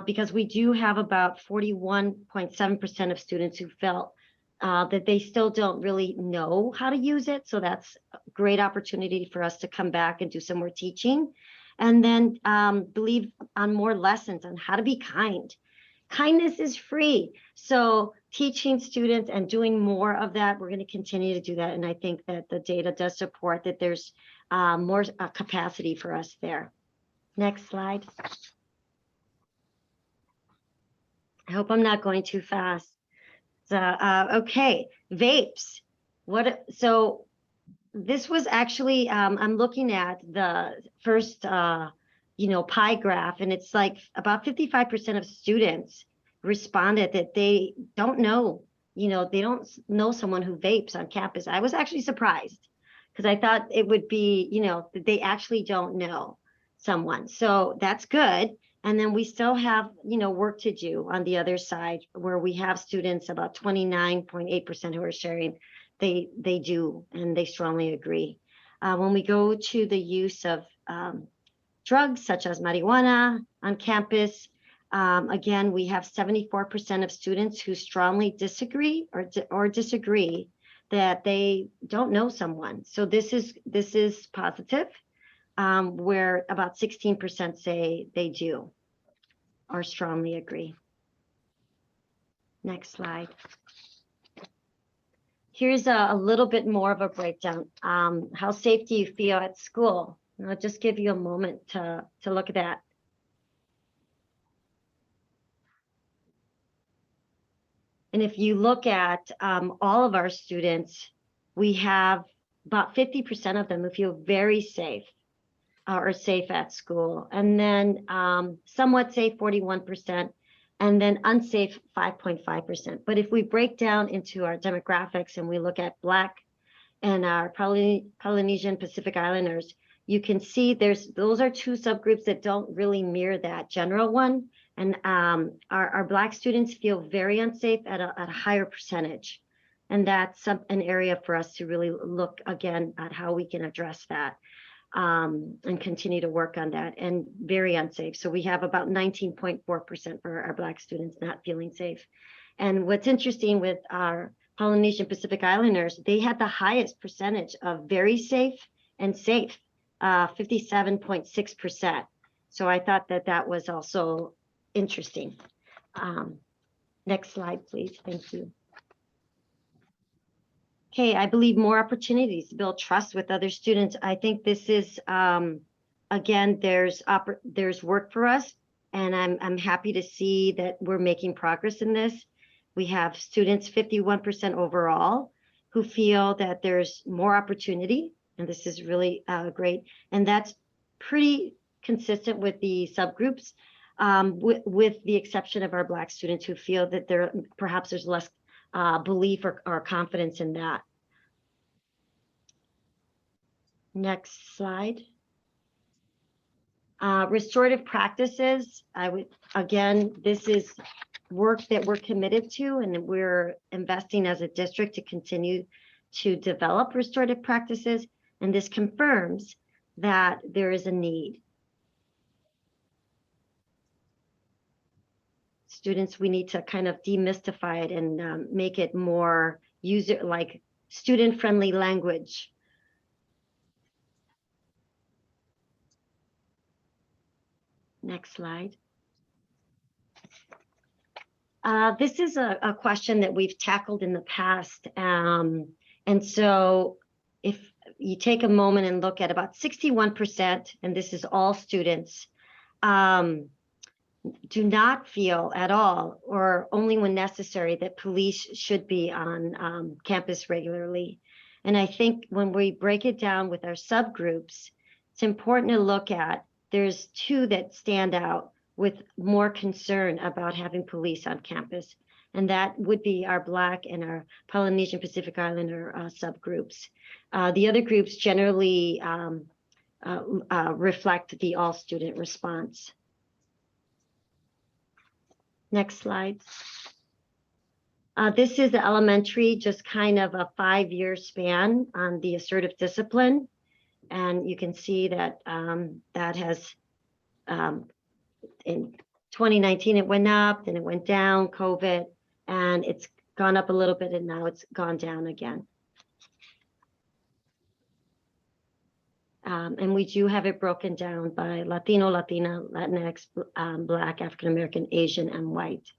because we do have about 41.7% of students who felt that they still don't really know how to use it. So that's a great opportunity for us to come back and do some more teaching. And then believe on more lessons on how to be kind. Kindness is free. So teaching students and doing more of that, we're going to continue to do that. And I think that the data does support that there's more capacity for us there. Next slide. I hope I'm not going too fast. So, okay, vapes. So this was actually, I'm looking at the first, pie graph, and it's like about 55% of students responded that they don't know, they don't know someone who vapes on campus. I was actually surprised because I thought it would be, that they actually don't know someone. So that's good. And then we still have, work to do on the other side, where we have students, about 29.8% who are sharing they do, and they strongly agree. When we go to the use of drugs such as marijuana on campus, again, we have 74% of students who strongly disagree or disagree that they don't know someone. So this is positive. Where about 16% say they do or strongly agree. Next slide. Here's a little bit more of a breakdown. How safe do you feel at school? And I'll just give you a moment to look at that. And if you look at all of our students, we have about 50% of them who feel very safe or safe at school. And then somewhat safe, 41%. and then unsafe 5.5%. But if we break down into our demographics and we look at Black and our Polynesian Pacific Islanders, you can see those are two subgroups that don't really mirror that general one. And our Black students feel very unsafe at a higher percentage. And that's an area for us to really look again at how we can address that and continue to work on that, and very unsafe. So we have about 19.4% for our Black students not feeling safe. And what's interesting with our Polynesian Pacific Islanders, they had the highest percentage of very safe and safe, 57.6%. So I thought that was also interesting. Next slide, please. Thank you. Okay, I believe more opportunities to build trust with other students. I think this is, again, there's work for us, and I'm happy to see that we're making progress in this. We have students, 51% overall, who feel that there's more opportunity, and this is really great. And that's pretty consistent with the subgroups, with the exception of our Black students who feel that perhaps there's less belief or confidence in that. Next slide. Restorative practices. Again, this is work that we're committed to, and we're investing as a district to continue to develop restorative practices. And this confirms that there is a need. Students, we need to kind of demystify it and make it more like student-friendly language. Next slide. This is a question that we've tackled in the past. And so if you take a moment and look at about 61%, and this is all students, do not feel at all, or only when necessary, that police should be on campus regularly. And I think when we break it down with our subgroups, it's important to look at, there's two that stand out with more concern about having police on campus. And that would be our Black and our Polynesian Pacific Islander subgroups. The other groups generally reflect the all student response. Next slide. This is the elementary, just kind of a 5-year span on the assertive discipline. And you can see that that has, in 2019, it went up, then it went down, COVID, and it's gone up a little bit, and now it's gone down again. And we do have it broken down by Latino, Latina, Latinx, Black, African American, Asian, and white.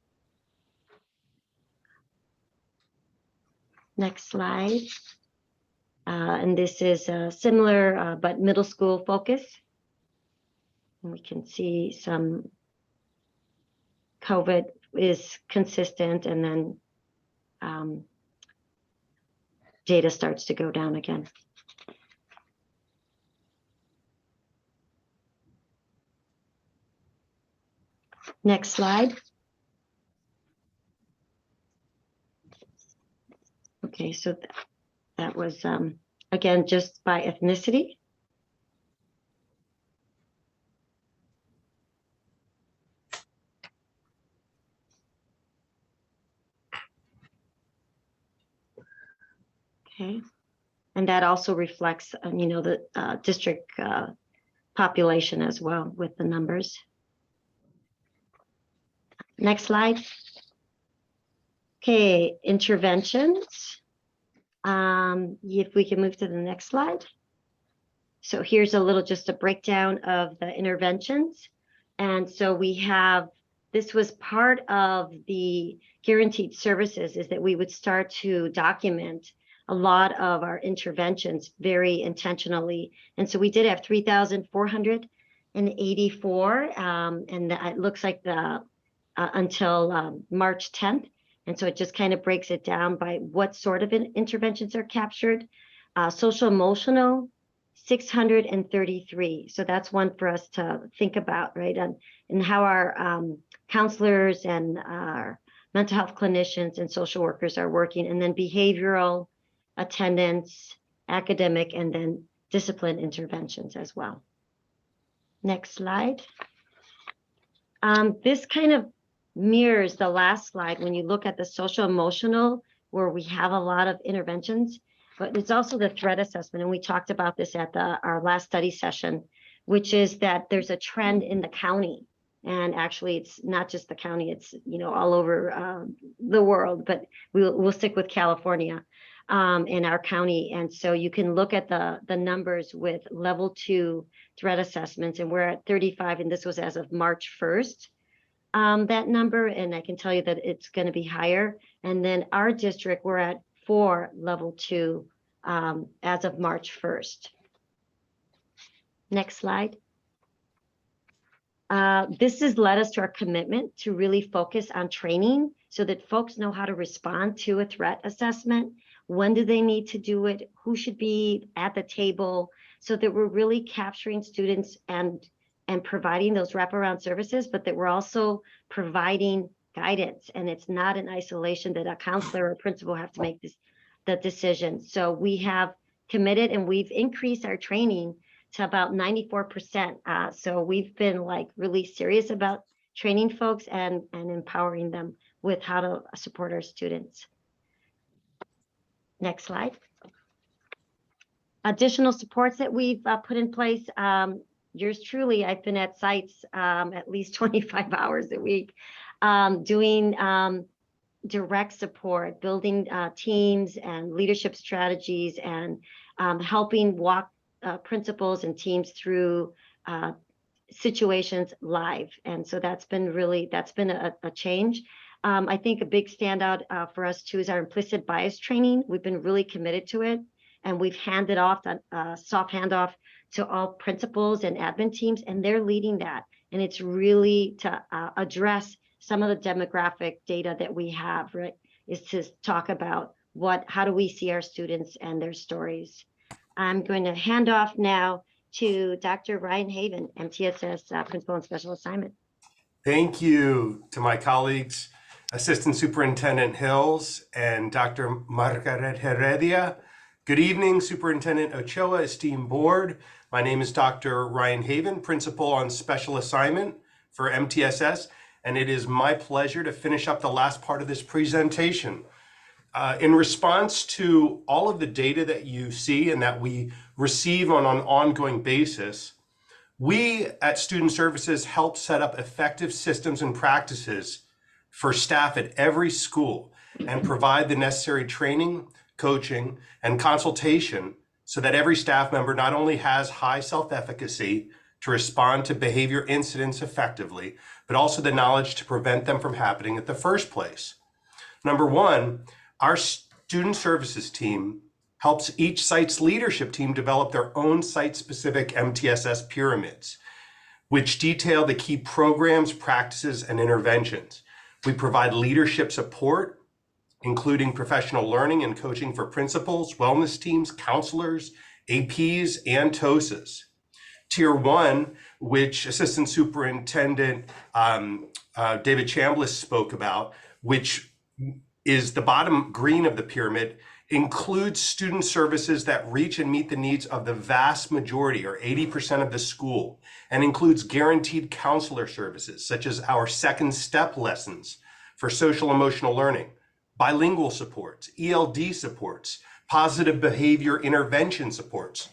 Next slide. And this is similar, but middle school focus. And we can see some COVID is consistent, and then data starts to go down again. Next slide. Okay, so that was, again, just by ethnicity. Okay, and that also reflects, the district population as well with the numbers. Next slide. Okay, interventions. If we can move to the next slide. So here's just a breakdown of the interventions. And so we have, this was part of the guaranteed services, is that we would start to document a lot of our interventions very intentionally. And so we did have 3,484, and it looks like until March 10th. And so it just kind of breaks it down by what sort of interventions are captured. Social emotional, 633. So that's one for us to think about, right? And how our counselors and our mental health clinicians and social workers are working, and then behavioral, attendance, academic, and then discipline interventions as well. Next slide. This kind of mirrors the last slide when you look at the social emotional, where we have a lot of interventions, but it's also the threat assessment. And we talked about this at our last study session, which is that there's a trend in the county. And actually, it's not just the county, it's, you know, all over the world, but we'll stick with California in our county. And so you can look at the numbers with level 2 threat assessments, and we're at 35, and this was as of March 1st, that number, and I can tell you that it's going to be higher. And then our district, we're at 4 level 2 as of March 1st. Next slide. This has led us to our commitment to really focus on training so that folks know how to respond to a threat assessment. When do they need to do it? Who should be at the table? So that we're really capturing students and providing those wraparound services, but that we're also providing guidance. And it's not in isolation that a counselor or principal have to make the decision. So we have committed, and we've increased our training to about 94%. So we've been like really serious about training folks and empowering them with how to support our students. Next slide. Additional supports that we've put in place. Yours truly, I've been at sites at least 25 hours a week, doing direct support, building teams and leadership strategies, and helping walk principals and teams through situations live. And so that's been a change. I think a big standout for us too is our implicit bias training. We've been really committed to it, and we've handed off soft handoff to all principals and admin teams, and they're leading that. And it's really to address some of the demographic data that we have, right? Is to talk about how do we see our students and their stories. I'm going to hand off now to Dr. Ryan Haven, MTSS Principal and Special Assignment. Thank you to my colleagues, Assistant Superintendent Hills and Dr. Margaret Heredia. Good evening, Superintendent Ochoa, esteemed board. My name is Dr. Ryan Haven, Principal on Special Assignment for MTSS, and it is my pleasure to finish up the last part of this presentation. In response to all of the data that you see and that we receive on an ongoing basis, we at Student Services help set up effective systems and practices for staff at every school and provide the necessary training, coaching, and consultation so that every staff member not only has high self-efficacy to respond to behavior incidents effectively, but also the knowledge to prevent them from happening at the first place. Number one, our Student Services team helps each site's leadership team develop their own site-specific MTSS pyramids, which detail the key programs, practices, and interventions. We provide leadership support, including professional learning and coaching for principals, wellness teams, counselors, APs, and TOSAs. Tier 1, which Assistant Superintendent David Chambliss spoke about, which is the bottom green of the pyramid, includes student services that reach and meet the needs of the vast majority, or 80% of the school, and includes guaranteed counselor services, such as our second step lessons for social emotional learning, bilingual supports, ELD supports, positive behavior intervention supports,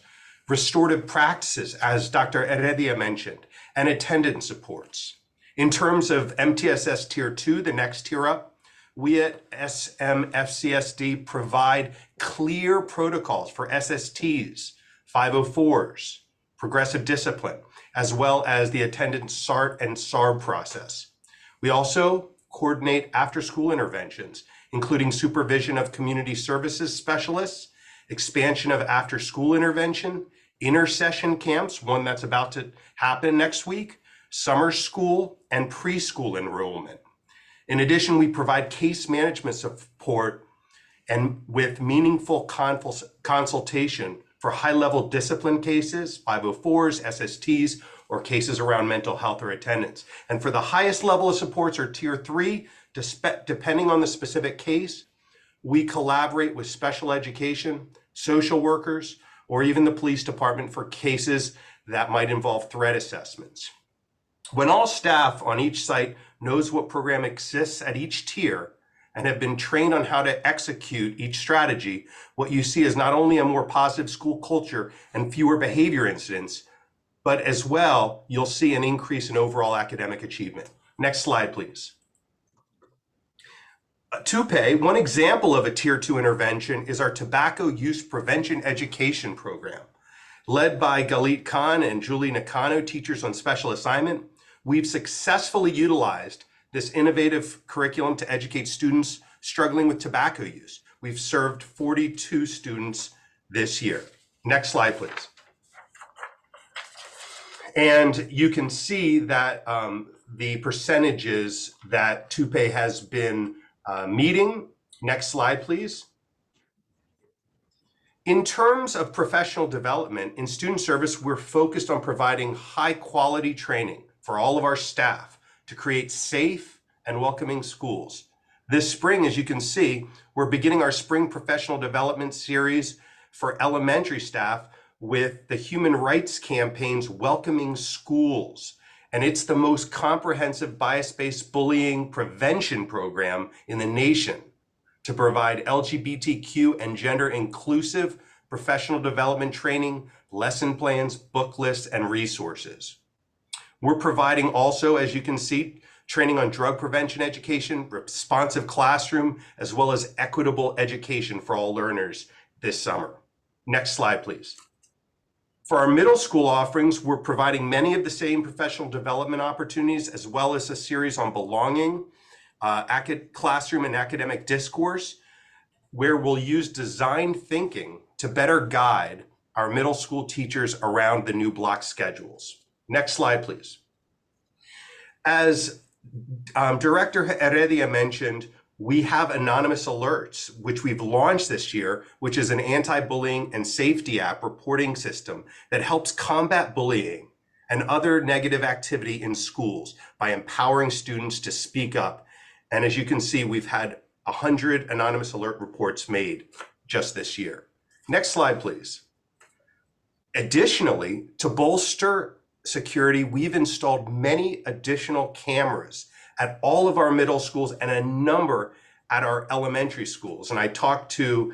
restorative practices, as Dr. Heredia mentioned, and attendance supports. In terms of MTSS Tier 2, the next tier up, we at SMFCSD provide clear protocols for SSTs, 504s, progressive discipline, as well as the attendance SART and SARB process. We also coordinate after-school interventions, including supervision of community services specialists, expansion of after-school intervention, intercession camps, one that's about to happen next week, summer school, and preschool enrollment. In addition, we provide case management support and with meaningful consultation for high-level discipline cases, 504s, SSTs, or cases around mental health or attendance. And for the highest level of supports, or tier 3, depending on the specific case, we collaborate with special education, social workers, or even the police department for cases that might involve threat assessments. When all staff on each site knows what program exists at each tier and have been trained on how to execute each strategy, what you see is not only a more positive school culture and fewer behavior incidents, but as well, you'll see an increase in overall academic achievement. Next slide, please. TUPE, one example of a tier 2 intervention is our tobacco use prevention education program. Led by Galit Khan and Julie Nakano, teachers on special assignment, we've successfully utilized this innovative curriculum to educate students struggling with tobacco use. We've served 42 students this year. Next slide, please. And you can see that the percentages that TUPE has been meeting. Next slide, please. In terms of professional development in student service, we're focused on providing high quality training for all of our staff to create safe and welcoming schools. This spring, as you can see, we're beginning our spring professional development series for elementary staff with the Human Rights Campaign's Welcoming Schools. And it's the most comprehensive bias-based bullying prevention program in the nation to provide LGBTQ and gender inclusive professional development training, lesson plans, book lists, and resources. We're providing also, as you can see, training on drug prevention education, responsive classroom, as well as equitable education for all learners this summer. Next slide, please. For our middle school offerings, we're providing many of the same professional development opportunities, as well as a series on belonging, classroom and academic discourse, where we'll use design thinking to better guide our middle school teachers around the new block schedules. Next slide, please. As Director Heredia mentioned, we have anonymous alerts, which we've launched this year, which is an anti-bullying and safety app reporting system that helps combat bullying and other negative activity in schools by empowering students to speak up. And as you can see, we've had 100 anonymous alert reports made just this year. Next slide, please. Additionally, to bolster security, we've installed many additional cameras at all of our middle schools and a number at our elementary schools. And I talked to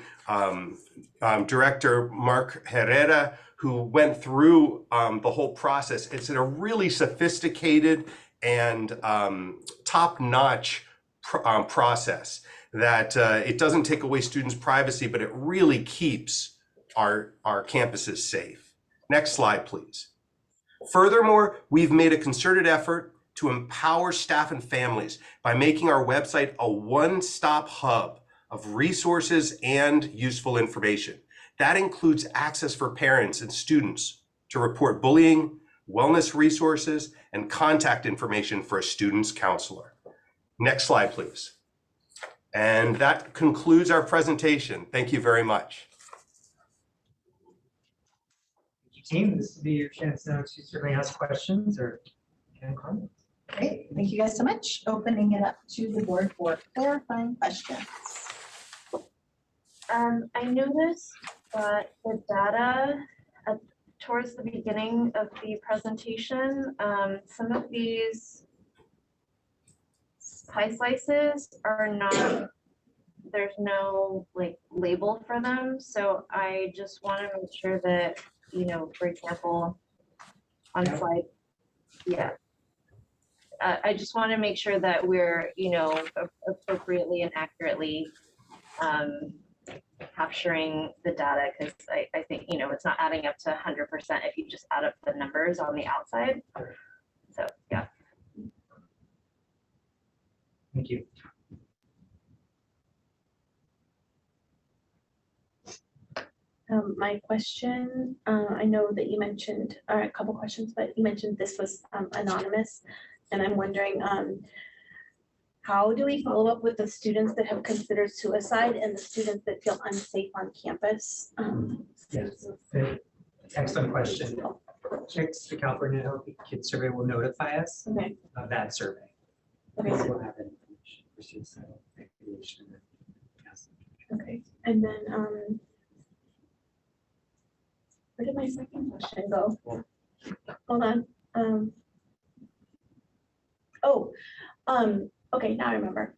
Director Mark Herrera, who went through the whole process. It's a really sophisticated and top-notch process that it doesn't take away students' privacy, but it really keeps our campuses safe. Next slide, please. Furthermore, we've made a concerted effort to empower staff and families by making our website a one-stop hub of resources and useful information. That includes access for parents and students to report bullying, wellness resources, and contact information for a student's counselor. Next slide, please. And that concludes our presentation. Thank you very much. Team, this will be your chance now to certainly ask questions or comments. Great, thank you guys so much. Opening it up to the board for clarifying questions. I noticed that the data towards the beginning of the presentation, some of these pie slices are not, there's no like label for them. So I just want to make sure that, you know, for example, on slide, yeah. I just want to make sure that we're, you know, appropriately and accurately capturing the data, because I think, you know, it's not adding up to 100% if you just add up the numbers on the outside. So, yeah. Thank you. My question, I know that you mentioned, or a couple questions, but you mentioned this was anonymous, and I'm wondering, how do we follow up with the students that have considered suicide and the students that feel unsafe on campus? Yes, excellent question. Chicks, the California Healthy Kids Survey will notify us Okay. of that survey. Okay. We will have that information for suicidal ideation. Yes. Okay, and then, where did my second question go? Hold on, okay, now I remember.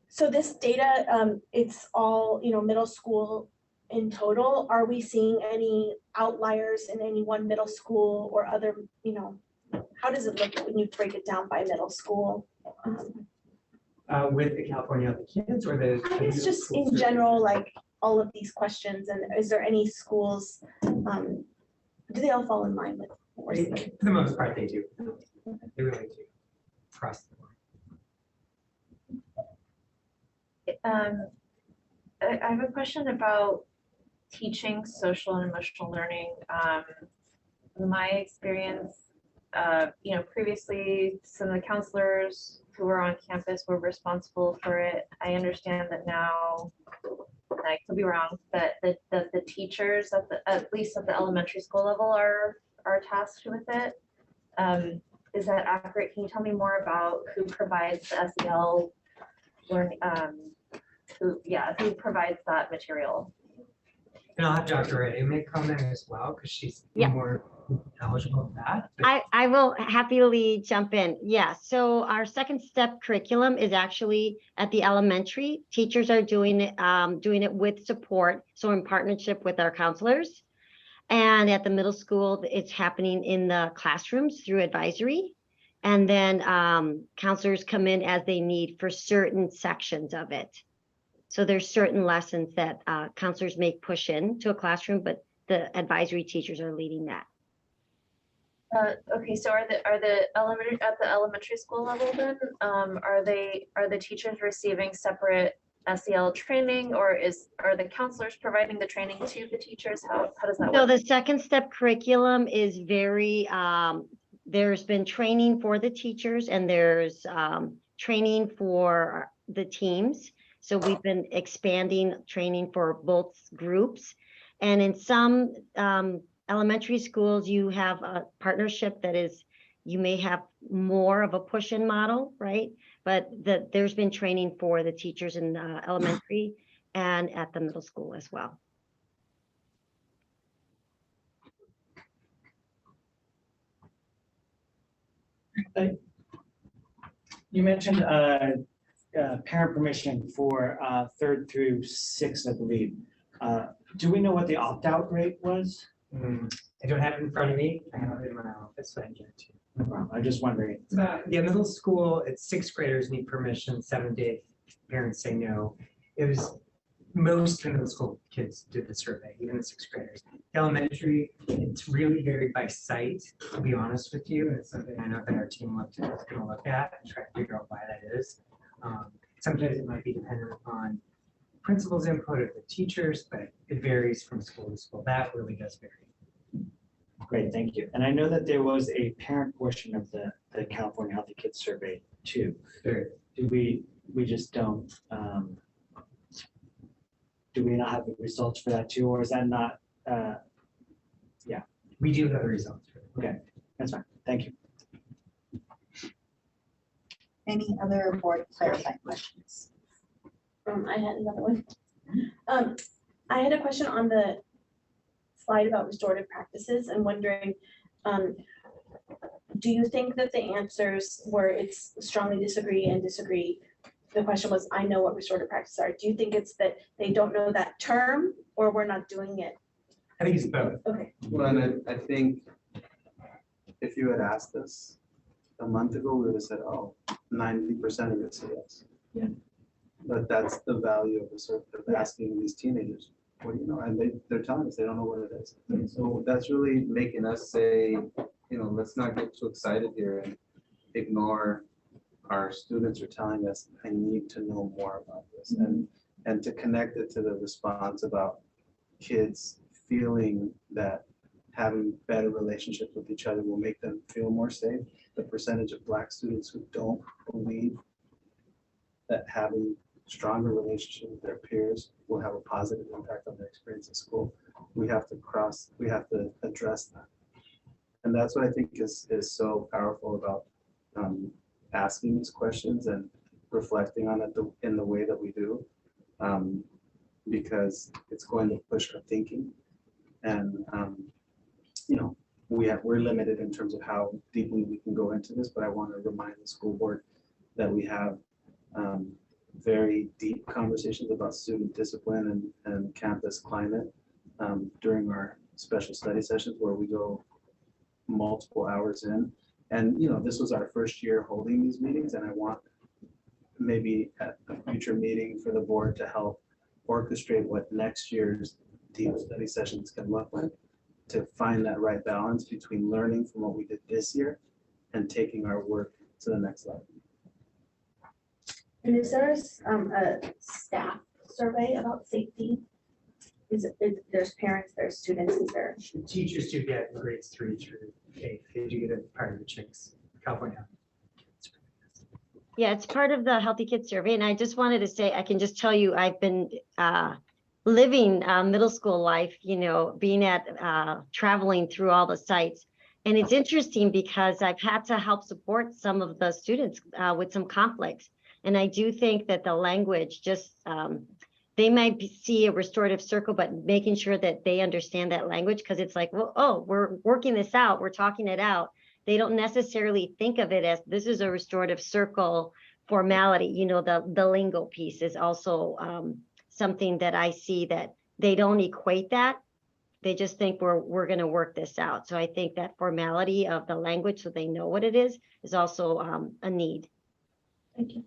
So this data, it's all, middle school in total. Are we seeing any outliers in any one middle school or other, how does it look when you break it down by middle school? With the California Healthy Kids or the? I guess just in general, like all of these questions, and is there any schools, do they all fall in line with? what we're seeing? For the most part, they do. They really do. Across the board. I have a question about teaching social and emotional learning. In my experience, previously some of the counselors who were on campus were responsible for it. I understand that now, and I could be wrong, that the teachers at least at the elementary school level are tasked with it. Is that accurate? Can you tell me more about who provides the SEL learning? Who provides that material? And I'll have Dr. Ray make comment as well, because she's more knowledgeable of that. I will happily jump in. Yeah, so our second step curriculum is actually at the elementary. Teachers are doing it with support, so in partnership with our counselors. And at the middle school, it's happening in the classrooms through advisory. And then counselors come in as they need for certain sections of it. So there's certain lessons that counselors may push into a classroom, but the advisory teachers are leading that. Okay, so are the elementary school level then? Are the teachers receiving separate SEL training, or are the counselors providing the training to the teachers? How does that work? So the second step curriculum is very, there's been training for the teachers and there's training for the teams. So we've been expanding training for both groups. And in some elementary schools, you have a partnership that is, you may have more of a push-in model, right? But there's been training for the teachers in elementary and at the middle school as well. You mentioned parent permission for 3rd through 6th, I believe. Do we know what the opt-out rate was? I don't have it in front of me. I have it in my office, so I can get it to you. No problem. I'm just wondering. Middle school, it's 6th graders need permission, 7th to 8th parents say no. It was most middle school kids did the survey, even the 6th graders. Elementary, it's really varied by site, to be honest with you. It's something I know that our team is going to look at and try to figure out why that is. Sometimes it might be dependent on principal's input of the teachers, but it varies from school to school. That really does vary. Great, thank you. And I know that there was a parent portion of the California Healthy Kids Survey too. Sure. Do we just don't, do we not have the results for that too, or is that not, yeah. We do have the results for it. Okay, that's fine, thank you. Any other board clarifying questions? I had another one. I had a question on the slide about restorative practices and wondering, do you think that the answers where it's strongly disagree and disagree, the question was, I know what restorative practices are. Do you think it's that they don't know that term or we're not doing it? I think it's both. Okay. Well, and I think if you had asked us a month ago, we would have said, oh, 90% of it say yes. Yeah. But that's the value of the survey of asking these teenagers, what do you know? And they're telling us they don't know what it is. So that's really making us say, let's not get too excited here and ignore our students are telling us, I need to know more about this. And to connect it to the response about kids feeling that having better relationships with each other will make them feel more safe. The percentage of Black students who don't believe that having stronger relationship with their peers will have a positive impact on their experience in school. We have to address that. And that's what I think is so powerful about asking these questions and reflecting on it in the way that we do, because it's going to push our thinking. And you know, we're limited in terms of how deeply we can go into this, but I want to remind the school board that we have very deep conversations about student discipline and campus climate during our special study sessions, where we go multiple hours in. And you know, this was our first year holding these meetings, and I want maybe at a future meeting for the board to help orchestrate what next year's deep study sessions can look like, to find that right balance between learning from what we did this year and taking our work to the next level. And is there a staff survey about safety? There's parents, there's students, is there? Teachers do get in grades 3 through 8. They do get it part of the chicks, California. Yeah, it's part of the Healthy Kids Survey. And I just wanted to say, I can just tell you, I've been living middle school life, you know, being at traveling through all the sites. And it's interesting because I've had to help support some of the students with some conflicts. And I do think that the language just, they might see a restorative circle, but making sure that they understand that language, because it's like, well, oh, we're working this out, we're talking it out. They don't necessarily think of it as this is a restorative circle formality. You know, the lingo piece is also something that I see that they don't equate that. They just think we're going to work this out. So I think that formality of the language, so they know what it is also a need. Thank you.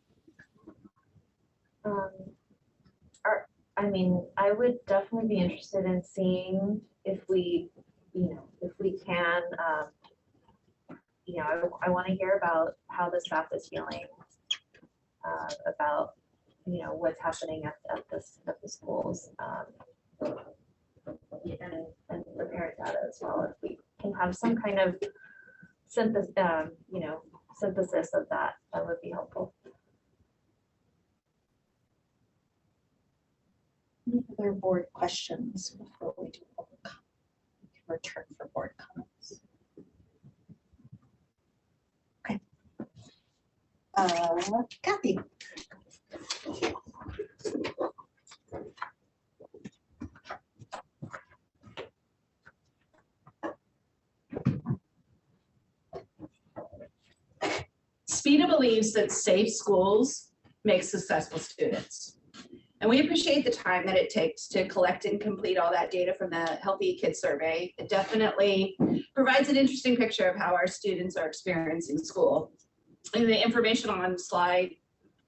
I mean, I would definitely be interested in seeing if we, if we can, I want to hear about how the staff is feeling about, what's happening at the schools, and the parent data as well. If we can have some kind of synthesis of that, that would be helpful. Any other board questions before we do public comment? We can return for board comments. Okay. Kathy. SPEDA believes that safe schools make successful students. And we appreciate the time that it takes to collect and complete all that data from the Healthy Kids Survey. It definitely provides an interesting picture of how our students are experiencing school. And the information on slide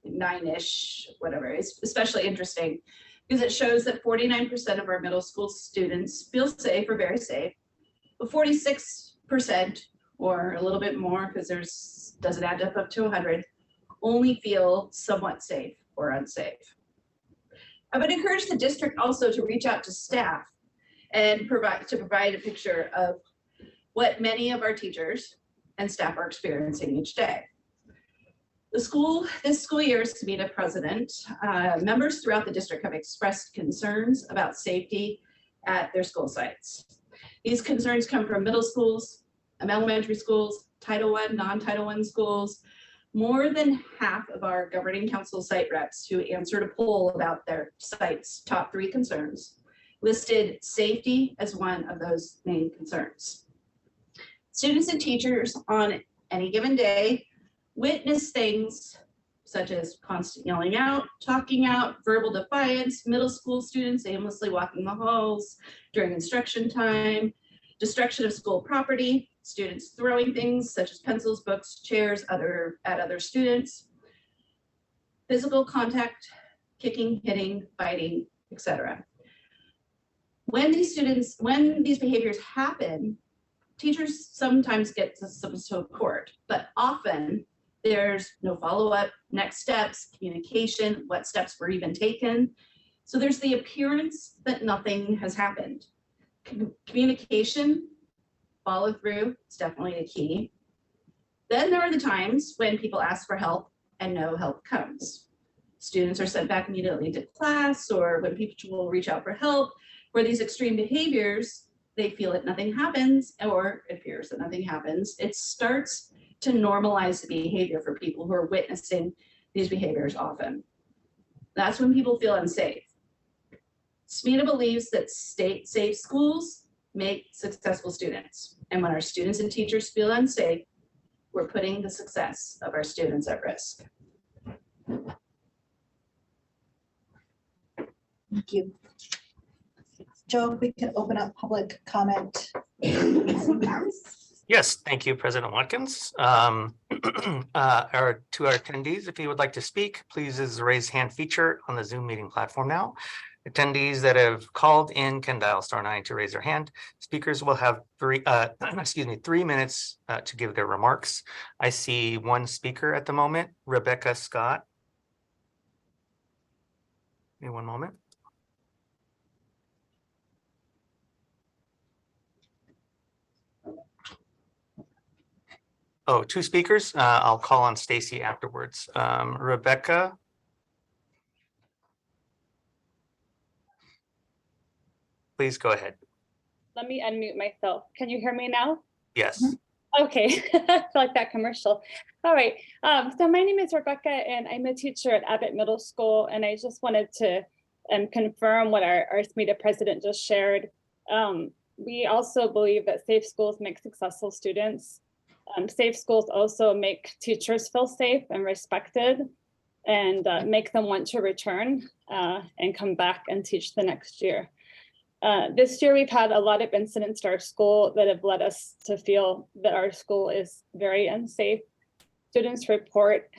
9-ish, whatever, is especially interesting because it shows that 49% of our middle school students feel safe or very safe, but 46%, or a little bit more because doesn't add up to 100, only feel somewhat safe or unsafe. I would encourage the district also to reach out to staff and provide a picture of what many of our teachers and staff are experiencing each day. This school year, as SMFCSD president, members throughout the district have expressed concerns about safety at their school sites. These concerns come from middle schools, elementary schools, Title I, non-Title I schools. More than half of our governing council site reps who answered a poll about their site's top 3 concerns listed safety as one of those main concerns. Students and teachers on any given day witness things such as constant yelling out, talking out, verbal defiance, middle school students aimlessly walking the halls during instruction time, destruction of school property, students throwing things such as pencils, books, chairs at other students, physical contact, kicking, hitting, biting, etc. When these behaviors happen, teachers sometimes get to court, but often there's no follow-up, next steps, communication, what steps were even taken. So there's the appearance that nothing has happened. Communication, follow through, is definitely the key. Then there are the times when people ask for help and no help comes. Students are sent back immediately to class, or when people will reach out for help, where these extreme behaviors they feel that nothing happens, or it appears that nothing happens, it starts to normalize the behavior for people who are witnessing these behaviors often. That's when people feel unsafe. SMETA believes that safe schools make successful students. And when our students and teachers feel unsafe, we're putting the success of our students at risk. Thank you. Joe, we can open up public comment. Yes, thank you, President Watkins. To our attendees, if you would like to speak, please use the raise hand feature on the Zoom meeting platform now. Attendees that have called in can dial *9 to raise their hand. Speakers will have 3 minutes to give their remarks. I see one speaker at the moment, Rebecca Scott. Give me one moment. Oh, 2 speakers. I'll call on Stacy afterwards. Rebecca. Please go ahead. Let me unmute myself. Can you hear me now? Yes. Okay, I feel like that commercial. All right, so my name is Rebecca and I'm a teacher at Abbott Middle School, and I just wanted to confirm what our SMETA president just shared. We also believe that safe schools make successful students. Safe schools also make teachers feel safe and respected, and make them want to return and come back and teach the next year. This year, we've had a lot of incidents at our school that have led us to feel that our school is very unsafe. Students report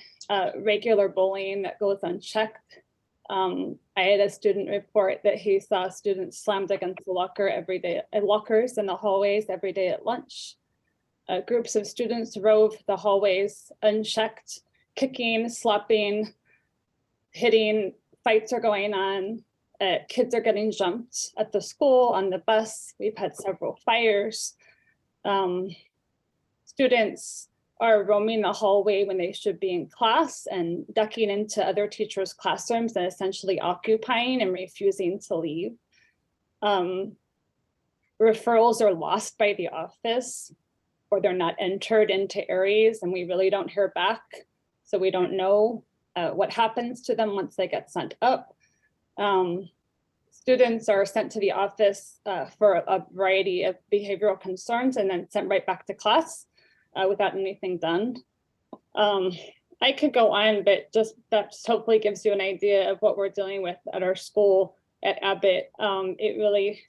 regular bullying that goes unchecked. I had a student report that he saw students slammed against the lockers in the hallways every day at lunch. Groups of students rove the hallways unchecked, kicking, slapping, hitting, fights are going on. Kids are getting jumped at the school, on the bus. We've had several fires. Students are roaming the hallway when they should be in class and ducking into other teachers' classrooms and essentially occupying and refusing to leave. Referrals are lost by the office, or they're not entered into areas, and we really don't hear back. So we don't know what happens to them once they get sent up. Students are sent to the office for a variety of behavioral concerns and then sent right back to class without anything done. I could go on, but that hopefully gives you an idea of what we're dealing with at our school at Abbott. It really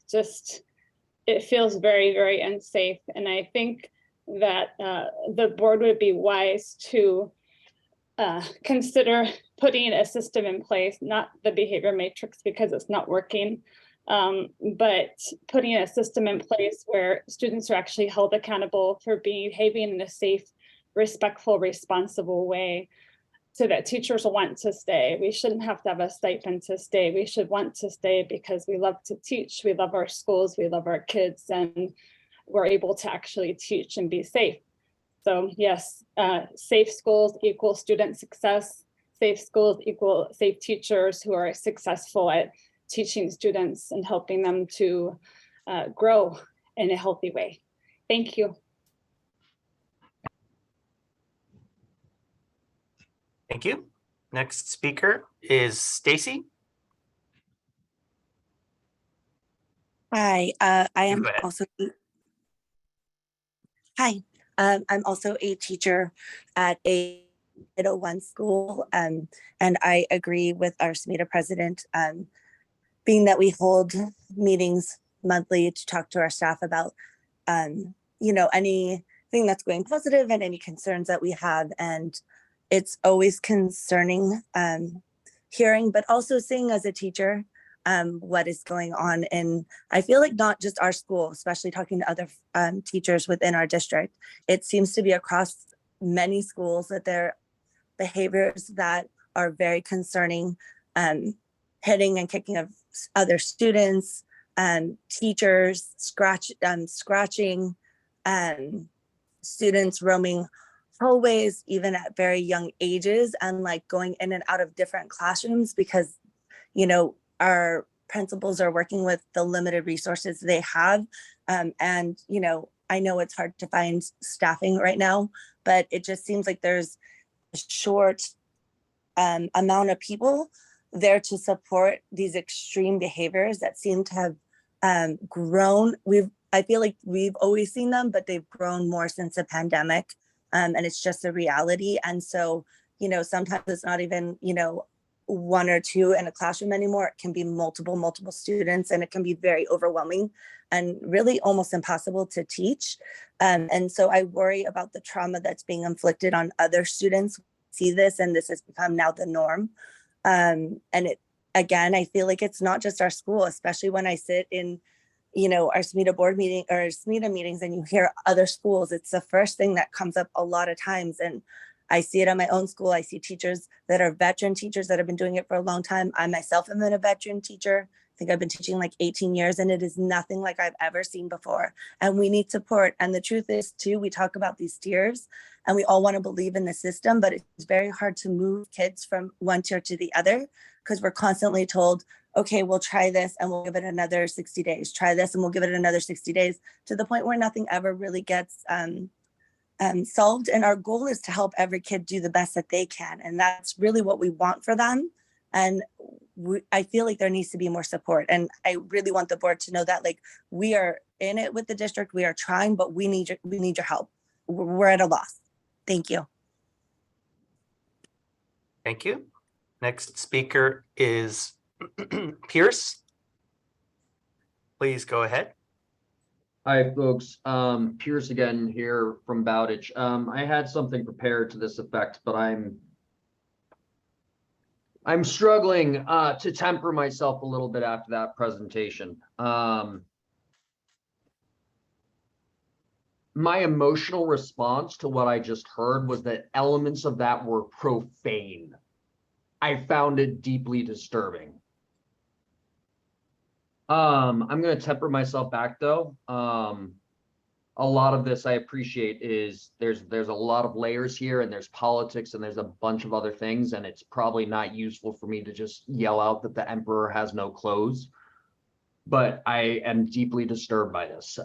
it feels very, very unsafe. And I think that the board would be wise to consider putting a system in place, not the behavior matrix because it's not working, but putting a system in place where students are actually held accountable for behaving in a safe, respectful, responsible way, so that teachers will want to stay. We shouldn't have to have a stipend to stay. We should want to stay because we love to teach, we love our schools, we love our kids, and we're able to actually teach and be safe. So yes, safe schools equal student success. Safe schools equal safe teachers who are successful at teaching students and helping them to grow in a healthy way. Thank you. Thank you. Next speaker is Stacy. Hi, I am also. Hi, I'm also a teacher at a 801 school, and I agree with our SMETA president, being that we hold meetings monthly to talk to our staff about, anything that's going positive and any concerns that we have. And it's always concerning hearing, but also seeing as a teacher what is going on. And I feel like not just our school, especially talking to other teachers within our district, it seems to be across many schools that there are behaviors that are very concerning, hitting and kicking of other students, teachers, scratching, students roaming hallways, even at very young ages, and like going in and out of different classrooms because, our principals are working with the limited resources they have. And, you know, I know it's hard to find staffing right now, but it just seems like there's a short amount of people there to support these extreme behaviors that seem to have grown. I feel like we've always seen them, but they've grown more since the pandemic. And it's just a reality. And so, you know, sometimes it's not even, you know, one or two in a classroom anymore. It can be multiple students, and it can be very overwhelming and really almost impossible to teach. And so I worry about the trauma that's being inflicted on other students who see this, and this has become now the norm. And it, again, I feel like it's not just our school, especially when I sit in, you know, our SMETA board meeting or SMETA meetings and you hear other schools, it's the first thing that comes up a lot of times. And I see it at my own school. I see teachers that are veteran teachers that have been doing it for a long time. I myself am a veteran teacher. I think I've been teaching like 18 years, and it is nothing like I've ever seen before. And we need support. And the truth is too, we talk about these tiers and we all want to believe in the system, but it's very hard to move kids from one tier to the other because we're constantly told, okay, we'll try this and we'll give it another 60 days. Try this and we'll give it another 60 days, to the point where nothing ever really gets solved. And our goal is to help every kid do the best that they can. And that's really what we want for them. And I feel like there needs to be more support. And I really want the board to know that, like, we are in it with the district, we are trying, but we need your help. We're at a loss. Thank you. Thank you. Next speaker is Pierce. Please go ahead. Hi, folks. Pierce again here from Bowditch. I had something prepared to this effect, but I'm struggling to temper myself a little bit after that presentation. My emotional response to what I just heard was that elements of that were profane. I found it deeply disturbing. I'm going to temper myself back though. A lot of this I appreciate is there's a lot of layers here, and there's politics, and there's a bunch of other things, and it's probably not useful for me to just yell out that the emperor has no clothes, but I am deeply disturbed by this.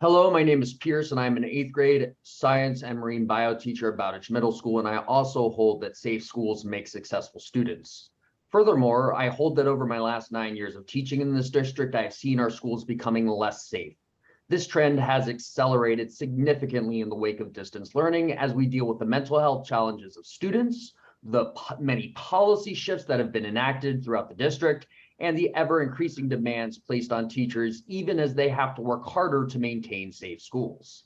Hello, my name is Pierce, and I'm an 8th grade science and marine bio teacher at Bowditch Middle School, and I also hold that safe schools make successful students. Furthermore, I hold that over my last 9 years of teaching in this district, I have seen our schools becoming less safe. This trend has accelerated significantly in the wake of distance learning as we deal with the mental health challenges of students, the many policy shifts that have been enacted throughout the district, and the ever-increasing demands placed on teachers, even as they have to work harder to maintain safe schools.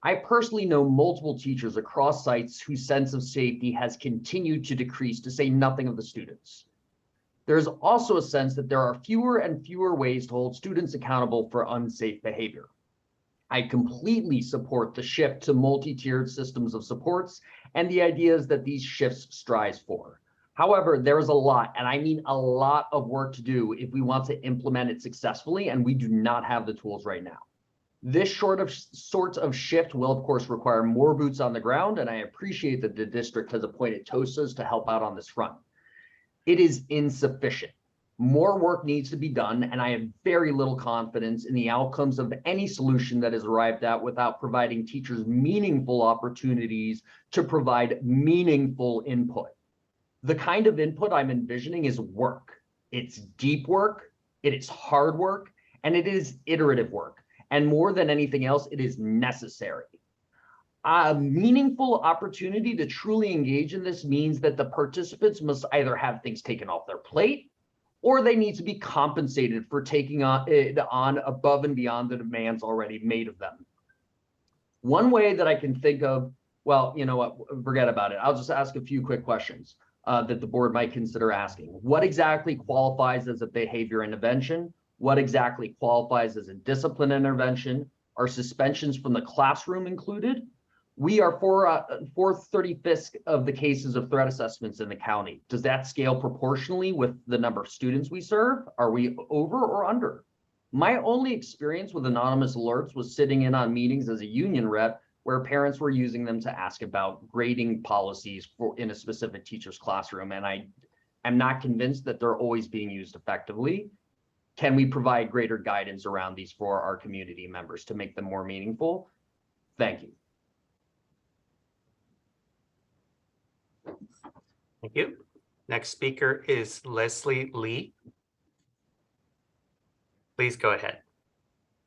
I personally know multiple teachers across sites whose sense of safety has continued to decrease, to say nothing of the students. There's also a sense that there are fewer and fewer ways to hold students accountable for unsafe behavior. I completely support the shift to multi-tiered systems of supports and the ideas that these shifts strives for. However, there is a lot, and I mean a lot of work to do if we want to implement it successfully, and we do not have the tools right now. This sort of shift will, of course, require more boots on the ground, and I appreciate that the district has appointed TOSAs to help out on this front. It is insufficient. More work needs to be done, and I have very little confidence in the outcomes of any solution that is arrived at without providing teachers meaningful opportunities to provide meaningful input. The kind of input I'm envisioning is work. It's deep work, it is hard work, and it is iterative work. And more than anything else, it is necessary. A meaningful opportunity to truly engage in this means that the participants must either have things taken off their plate, or they need to be compensated for taking on above and beyond the demands already made of them. One way that I can think of, well, you know what, forget about it. I'll just ask a few quick questions that the board might consider asking. What exactly qualifies as a behavior intervention? What exactly qualifies as a discipline intervention? Are suspensions from the classroom included? We are 4/35 of the cases of threat assessments in the county. Does that scale proportionally with the number of students we serve? Are we over or under? My only experience with anonymous alerts was sitting in on meetings as a union rep where parents were using them to ask about grading policies in a specific teacher's classroom. And am not convinced that they're always being used effectively. Can we provide greater guidance around these for our community members to make them more meaningful? Thank you. Thank you. Next speaker is Leslie Lee. Please go ahead.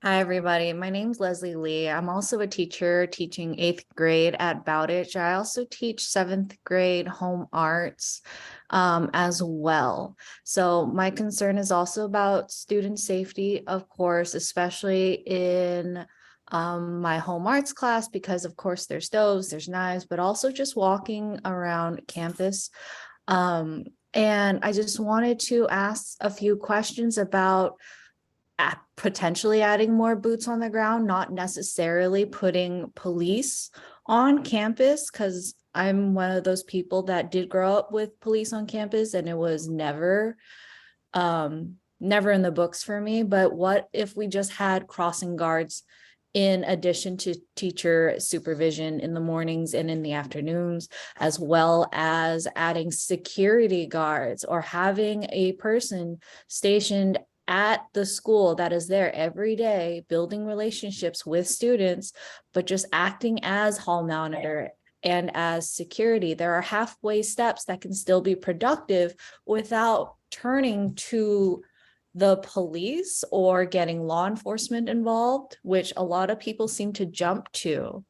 Hi, everybody. My name's Leslie Lee. I'm also a teacher teaching 8th grade at Bowditch. I also teach 7th grade home arts as well. So my concern is also about student safety, of course, especially in my home arts class, because of course there's stoves, there's knives, but also just walking around campus. And I just wanted to ask a few questions about potentially adding more boots on the ground, not necessarily putting police on campus, because I'm one of those people that did grow up with police on campus and it was never in the books for me. But what if we just had crossing guards in addition to teacher supervision in the mornings and in the afternoons, as well as adding security guards or having a person stationed at the school that is there every day, building relationships with students, but just acting as hall monitor and as security. There are halfway steps that can still be productive without turning to the police or getting law enforcement involved, which a lot of people seem to jump to.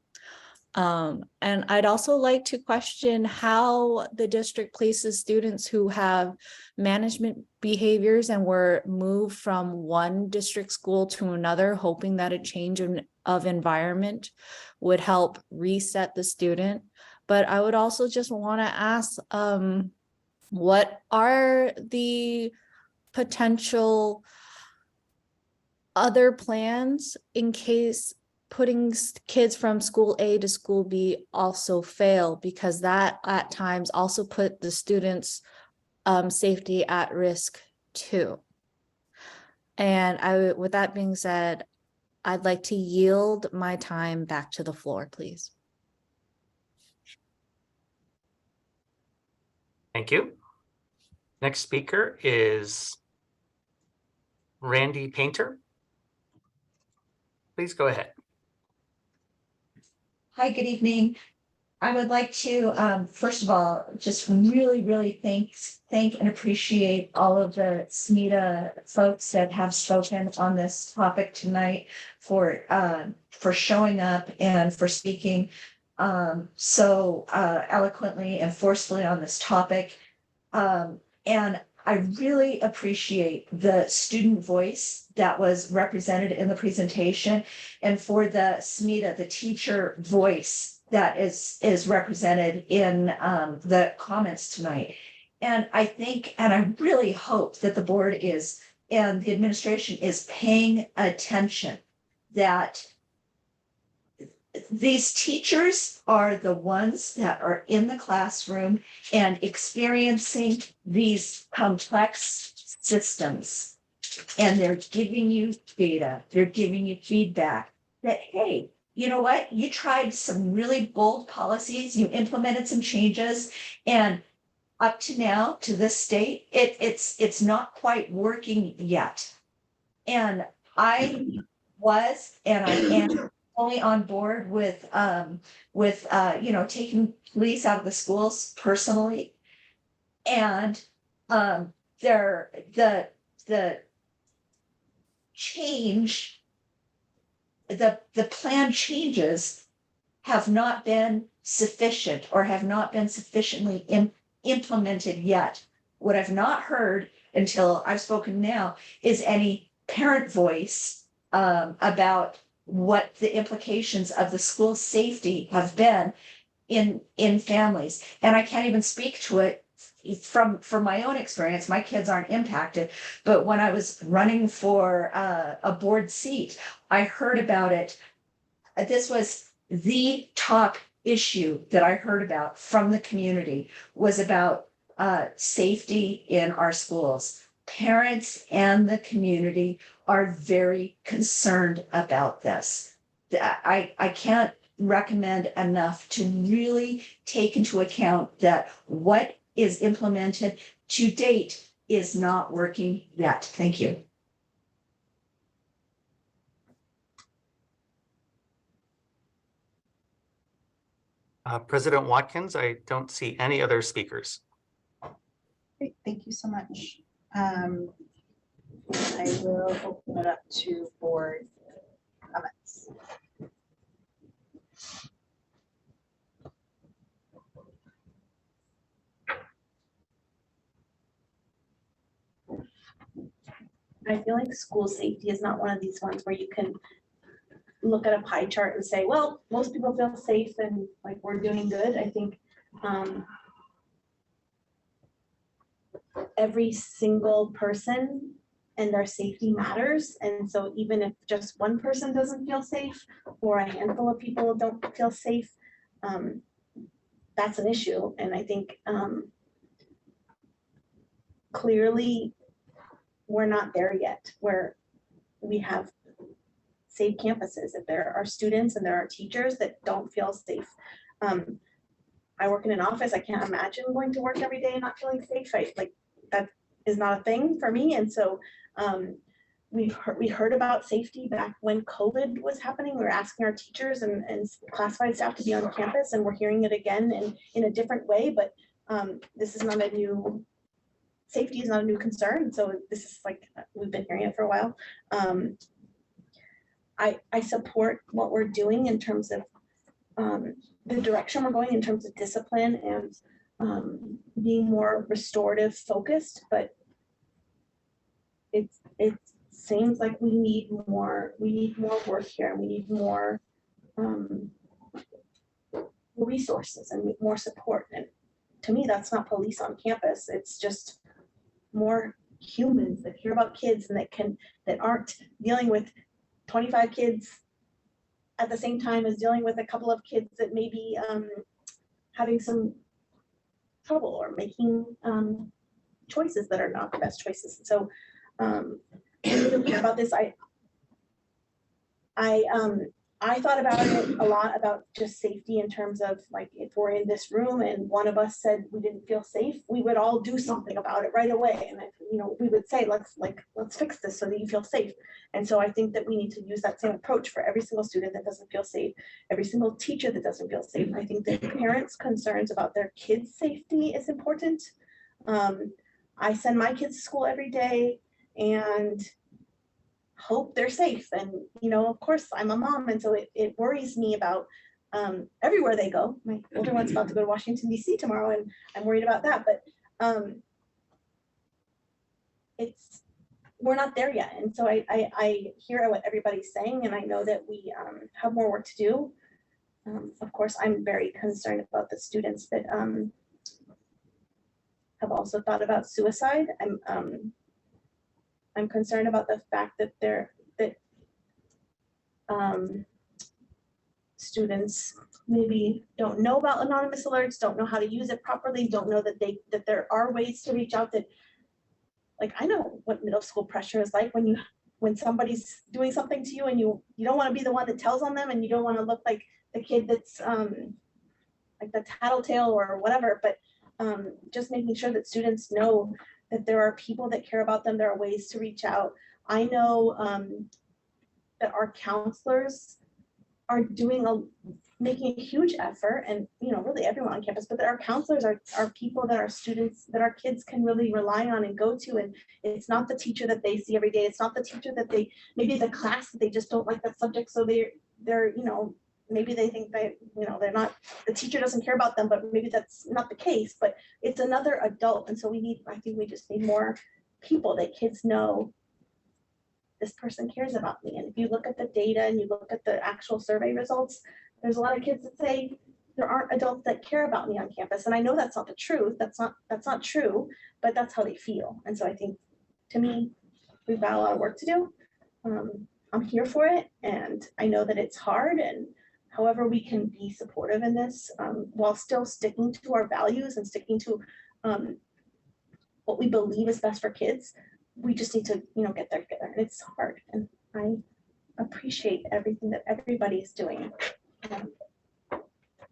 And I'd also like to question how the district places students who have management behaviors and were moved from one district school to another, hoping that a change of environment would help reset the student. But I would also just want to ask, what are the potential other plans in case putting kids from school A to school B also fail, because that at times also put the students' safety at risk too. And with that being said, I'd like to yield my time back to the floor, please. Thank you. Next speaker is Randy Painter. Please go ahead. Hi, good evening. I would like to, first of all, just really thank and appreciate all of the SMETA folks that have spoken on this topic tonight for showing up and for speaking so eloquently and forcefully on this topic. And I really appreciate the student voice that was represented in the presentation, and for the SMETA, the teacher voice that is represented in the comments tonight. And I think, and I really hope that the board is, and the administration is paying attention that these teachers are the ones that are in the classroom and experiencing these complex systems. And they're giving you data, they're giving you feedback that, hey, you know what? You tried some really bold policies, you implemented some changes, and up to now, to this state, it's not quite working yet. And I was, and I am fully on board with taking police out of the schools personally. And the change, the plan changes have not been sufficient or have not been sufficiently implemented yet. What I've not heard until I've spoken now is any parent voice about what the implications of the school safety have been in families. And I can't even speak to it from my own experience. My kids aren't impacted, but when I was running for a board seat, I heard about it. This was the top issue that I heard about from the community, was about safety in our schools. Parents and the community are very concerned about this. I can't recommend enough to really take into account that what is implemented. To date, is not working yet. Thank you. President Watkins, I don't see any other speakers. Great, thank you so much. I will open it up to board comments. I feel like school safety is not one of these ones where you can look at a pie chart and say, well, most people feel safe and like we're doing good. I think every single person and their safety matters. And so even if just one person doesn't feel safe or a handful of people don't feel safe, that's an issue. And I think clearly we're not there yet where we have safe campuses. If there are students and there are teachers that don't feel safe. I work in an office. I can't imagine going to work every day and not feeling safe. Like that is not a thing for me. And so we heard about safety back when COVID was happening. We were asking our teachers and classified staff to be on campus, and we're hearing it again in a different way. But this is not a new, safety is not a new concern. So this is like, we've been hearing it for a while. I support what we're doing in terms of the direction we're going in terms of discipline and being more restorative focused, but it seems like we need more work here, and we need more resources and more support. And to me, that's not police on campus. It's just more humans that care about kids and that aren't dealing with 25 kids at the same time as dealing with a couple of kids that may be having some trouble or making choices that are not the best choices. And so I really care about this. I thought about it a lot, about just safety in terms of like, if we're in this room and one of us said we didn't feel safe, we would all do something about it right away. And we would say, let's fix this so that you feel safe. And so I think that we need to use that same approach for every single student that doesn't feel safe, every single teacher that doesn't feel safe. I think that parents' concerns about their kids' safety is important. I send my kids to school every day and hope they're safe. And, of course, I'm a mom. And so it worries me about everywhere they go. My older one's about to go to Washington, D.C. tomorrow, and I'm worried about that. But we're not there yet. And so I hear what everybody's saying, and I know that we have more work to do. Of course, I'm very concerned about the students that have also thought about suicide. I'm concerned about the fact that students maybe don't know about anonymous alerts, don't know how to use it properly, don't know that there are ways to reach out. That, like, I know what middle school pressure is like when somebody's doing something to you and you don't want to be the one that tells on them, and you don't want to look like the kid that's like the tattletale or whatever. But just making sure that students know that there are people that care about them. There are ways to reach out. I know that our counselors are making a huge effort, and really everyone on campus, but that our counselors are people that our students, that our kids can really rely on and go to. And it's not the teacher that they see every day. It's not the teacher that maybe the class that they just don't like that subject. So they're maybe they think that, they're not, the teacher doesn't care about them, but maybe that's not the case. But it's another adult. And so I think we just need more people that kids know, this person cares about me. And if you look at the data and you look at the actual survey results, there's a lot of kids that say there aren't adults that care about me on campus. And I know that's not the truth. That's not true, but that's how they feel. And so I think, to me, we've got a lot of work to do. I'm here for it. And I know that it's hard, and however we can be supportive in this, while still sticking to our values and sticking to what we believe is best for kids, we just need to, get there together. And it's hard. And I appreciate everything that everybody is doing.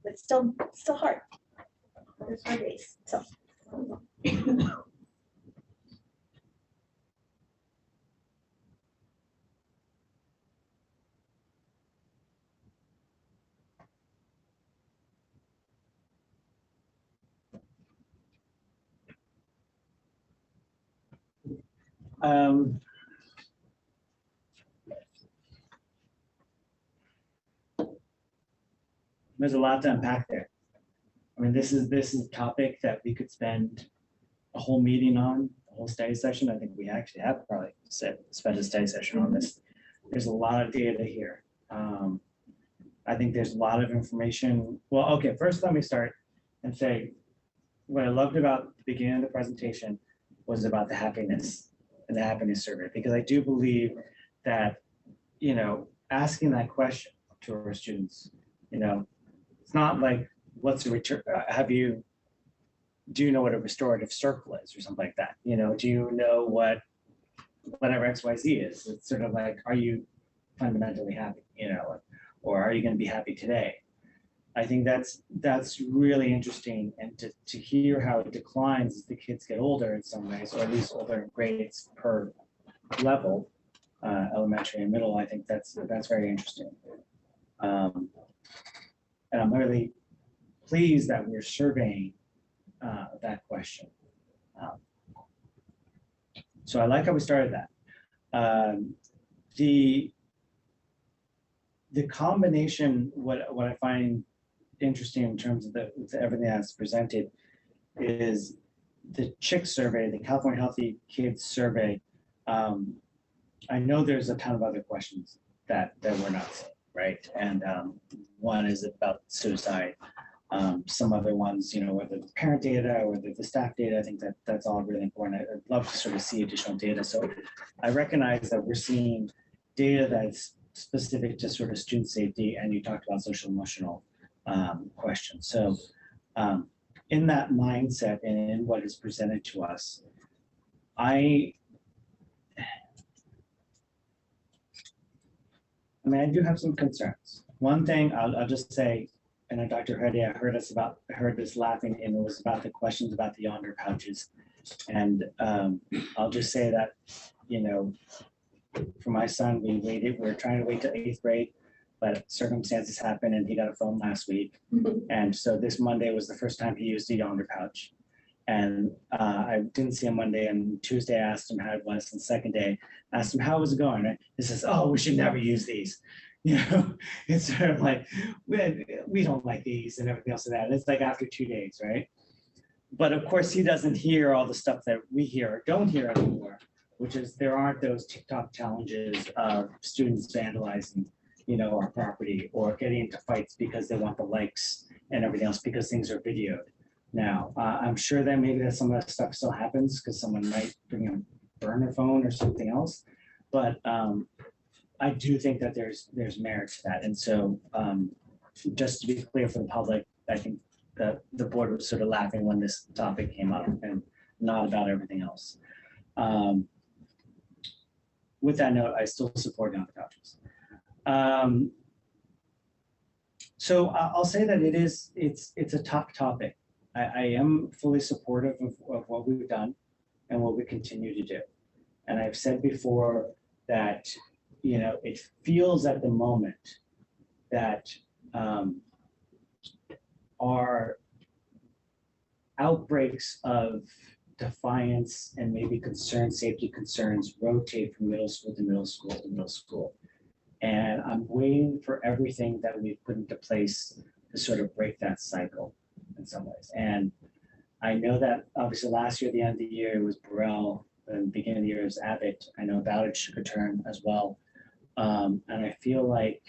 It's still hard. There's hard days. So There's a lot to unpack there. I mean, this is a topic that we could spend a whole meeting on, a whole study session. I think we actually have probably spent a study session on this. There's a lot of data here. I think there's a lot of information. Well, okay, first let me start and say what I loved about the beginning of the presentation was about the happiness and the happiness survey, because I do believe that, you know, asking that question to our students, you know, it's not like, what's a return, do you know what a restorative circle is or something like that? You know, do you know what whatever XYZ is? It's sort of like, are you fundamentally happy, you know, or are you going to be happy today? I think that's really interesting, and to hear how it declines as the kids get older in some ways, or at least older grades per level, elementary and middle. I think that's very interesting. And I'm really pleased that we're surveying that question. So I like how we started that. The combination, what I find interesting in terms of everything that's presented is the CHIC survey, the California Healthy Kids survey. I know there's a ton of other questions that we're not seeing, right? And one is about suicide. Some other ones, you know, whether the parent data or the staff data, I think that's all really important. I'd love to sort of see additional data. So I recognize that we're seeing data that's specific to sort of student safety, and you talked about social emotional questions. So in that mindset and in what is presented to us, I mean, I do have some concerns. One thing I'll just say, and Dr. Heredia heard us laughing, and it was about the questions about the yonder pouches. And I'll just say that, you know, for my son, we were trying to wait till 8th grade, but circumstances happened and he got a phone last week. And so this Monday was the first time he used a yonder pouch. And I didn't see him Monday, and Tuesday I asked him how it was, and second day I asked him, how was it going? And he says, oh, we should never use these. You know, it's sort of like, we don't like these and everything else of that. And it's like after 2 days, right? But of course, he doesn't hear all the stuff that we hear or don't hear anymore, which is there aren't those TikTok challenges of students vandalizing, you know, our property, or getting into fights because they want the likes and everything else because things are videoed. Now, I'm sure that maybe that some of that stuff still happens because someone might bring a burner phone or something else, but I do think that there's merit to that. And so just to be clear for the public, I think that the board was sort of laughing when this topic came up and not about everything else. With that note, I still support yonder pouches. So I'll say that it's a tough topic. I am fully supportive of what we've done and what we continue to do. And I've said before that, you know, it feels at the moment that our outbreaks of defiance and maybe safety concerns rotate from middle school to middle school to middle school. And I'm waiting for everything that we've put into place to sort of break that cycle in some ways. And I know that obviously last year, at the end of the year, it was Burrell, and the beginning of the year is Abbott. I know Bowditch took a turn as well. And I feel like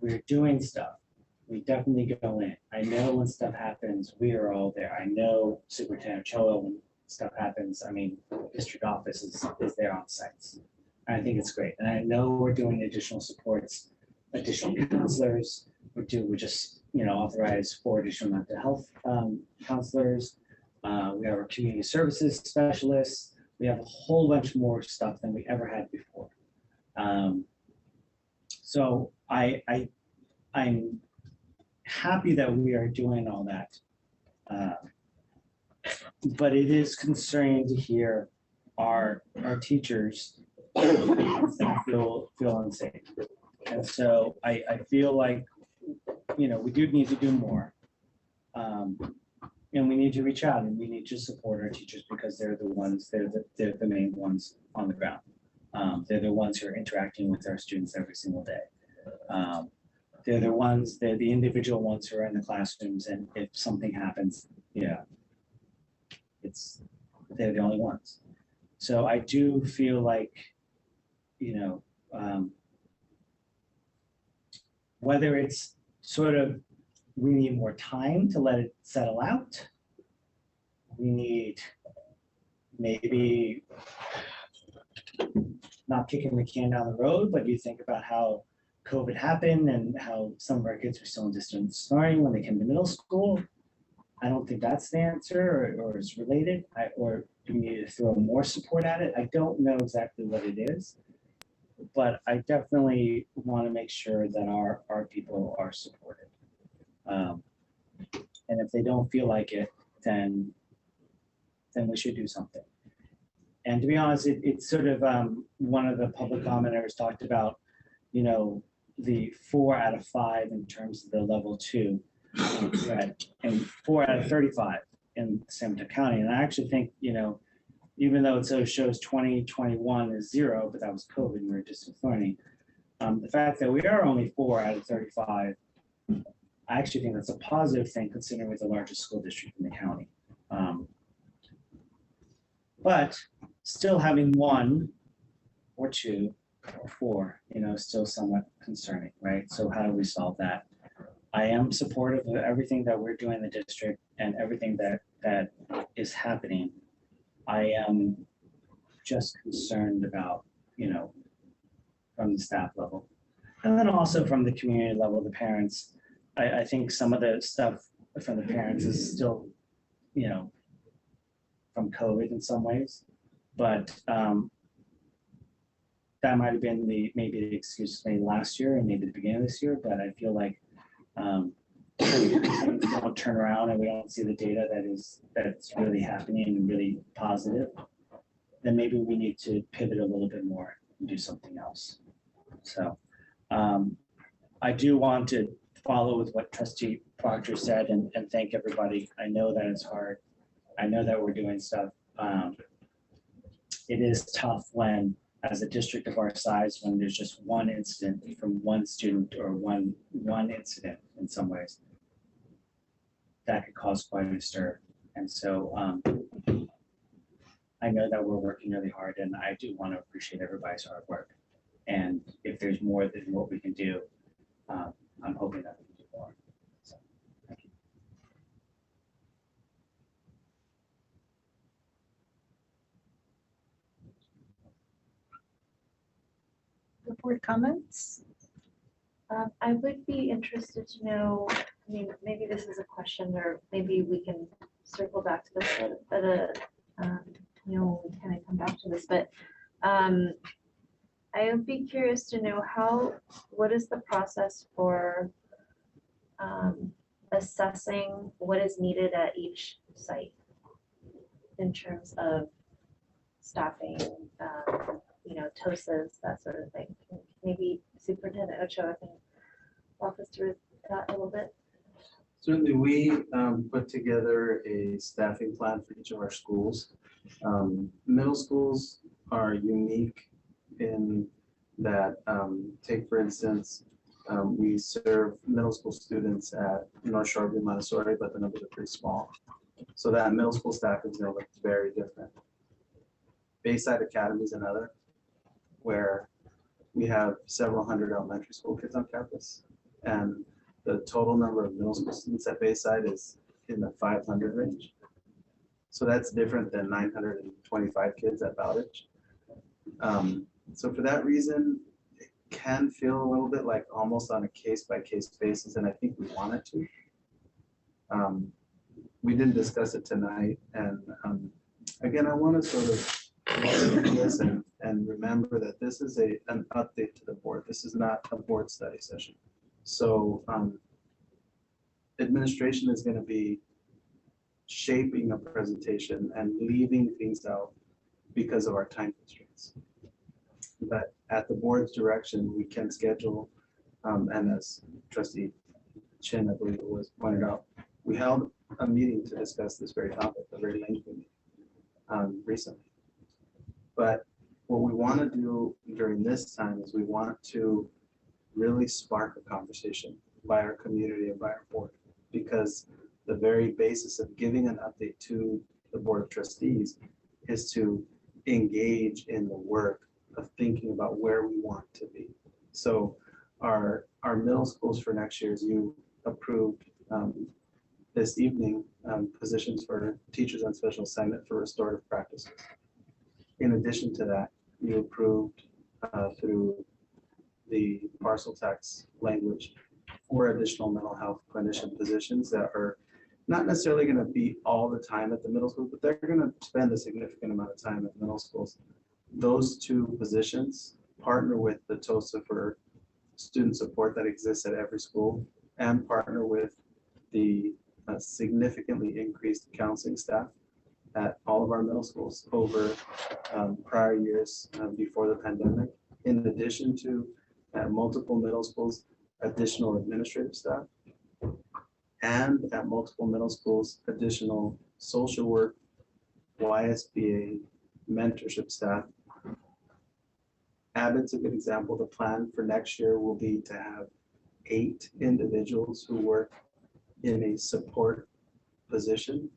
we're doing stuff. We definitely go in. I know when stuff happens, we are all there. I know Superintendent Ochoa, when stuff happens, I mean, district office is there on sites. I think it's great. And I know we're doing additional supports, additional counselors. We just, you know, authorize 4 additional mental health counselors. We have our community services specialists. We have a whole bunch more stuff than we ever had before. So I'm happy that we are doing all that. But it is concerning to hear our teachers feel unsafe. And so I feel like, you know, we do need to do more. and we need to reach out and we need to support our teachers because they're the ones, they're the main ones on the ground. They're the ones who are interacting with our students every single day. They're the individual ones who are in the classrooms, and if something happens, yeah, they're the only ones. So I do feel like, whether it's sort of, we need more time to let it settle out. We need maybe not kicking the can down the road, but you think about how COVID happened and how some of our kids were still in distance learning when they came to middle school. I don't think that's the answer or is related, or do we need to throw more support at it? I don't know exactly what it is, but I definitely want to make sure that our people are supported. And if they don't feel like it, then we should do something. And to be honest, it's sort of one of the public commenters talked about, the 4 out of 5 in terms of the level 2 threat, and 4 out of 35 in San Mateo County. And I actually think, even though it shows 2021 is 0, but that was COVID and we were distance learning. The fact that we are only 4 out of 35, I actually think that's a positive thing considering we're the largest school district in the county. But still having 1 or 2 or 4, still somewhat concerning, right? So how do we solve that? I am supportive of everything that we're doing in the district and everything that is happening. I am just concerned about, from the staff level. And then also from the community level, the parents. I think some of the stuff from the parents is still, from COVID in some ways. But that might have been maybe the excuse maybe last year and maybe the beginning of this year, but I feel like if we don't turn around and we don't see the data that's really happening and really positive, then maybe we need to pivot a little bit more and do something else. So I do want to follow with what Trustee Proctor said and thank everybody. I know that it's hard. I know that we're doing stuff. It is tough when, as a district of our size, when there's just one incident from one student or one incident in some ways, that could cause quite a stir. And so I know that we're working really hard, and I do want to appreciate everybody's hard work. And if there's more than what we can do, I'm hoping that we can do more. So, thank you. Board comments? I would be interested to know, maybe this is a question, or maybe we can circle back to this at a, we kind of come back to this, but I would be curious to know what is the process for assessing what is needed at each site in terms of staffing, TOSAs, that sort of thing. Maybe Superintendent Ochoa can walk us through that a little bit. Certainly, we put together a staffing plan for each of our schools. Middle schools are unique in that, take for instance, we serve middle school students at North Shoreview Montessori, but the numbers are pretty small. So that middle school staff is going to look very different. Bayside Academy is another, where we have several hundred elementary school kids on campus, and the total number of middle school students at Bayside is in the 500 range. So that's different than 925 kids at Bowditch. So for that reason, it can feel a little bit like almost on a case-by-case basis, and I think we want it to. We didn't discuss it tonight, and again, I want to sort of listen and remember that this is an update to the board. This is not a board study session. So administration is going to be shaping a presentation and leaving things out because of our time constraints. But at the board's direction, we can schedule, and as Trustee Chin, I believe it was pointed out, we held a meeting to discuss this very topic, a very lengthy meeting recently. But what we want to do during this time is we want to really spark a conversation by our community and by our board, because the very basis of giving an update to the Board of Trustees is to engage in the work of thinking about where we want to be. So our middle schools for next year, as you approved this evening, positions for teachers on special assignment for restorative practices. In addition to that, you approved through the parcel tax language 4 additional mental health clinician positions that are not necessarily going to be all the time at the middle school, but they're going to spend a significant amount of time at the middle schools. Those 2 positions partner with the TOSA for student support that exists at every school, and partner with the significantly increased counseling staff at all of our middle schools over prior years before the pandemic. In addition to at multiple middle schools, additional administrative staff, and at multiple middle schools, additional social work, YSBA, mentorship staff. Abbott's a good example. The plan for next year will be to have 8 individuals who work in a support position,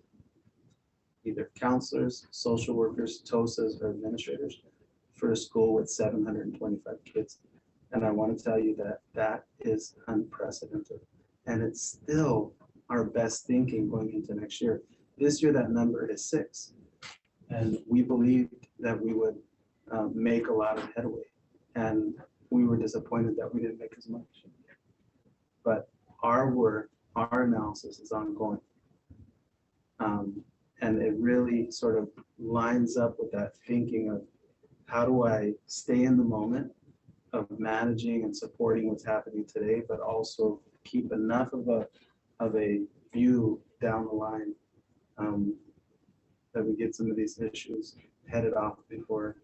either counselors, social workers, TOSAs, or administrators, for a school with 725 kids. And I want to tell you that that is unprecedented. And it's still our best thinking going into next year. This year, that number is 6. And we believed that we would make a lot of headway. And we were disappointed that we didn't make as much. But our work, our analysis is ongoing. And it really sort of lines up with that thinking of how do I stay in the moment of managing and supporting what's happening today, but also keep enough of a view down the line that we get some of these issues headed off before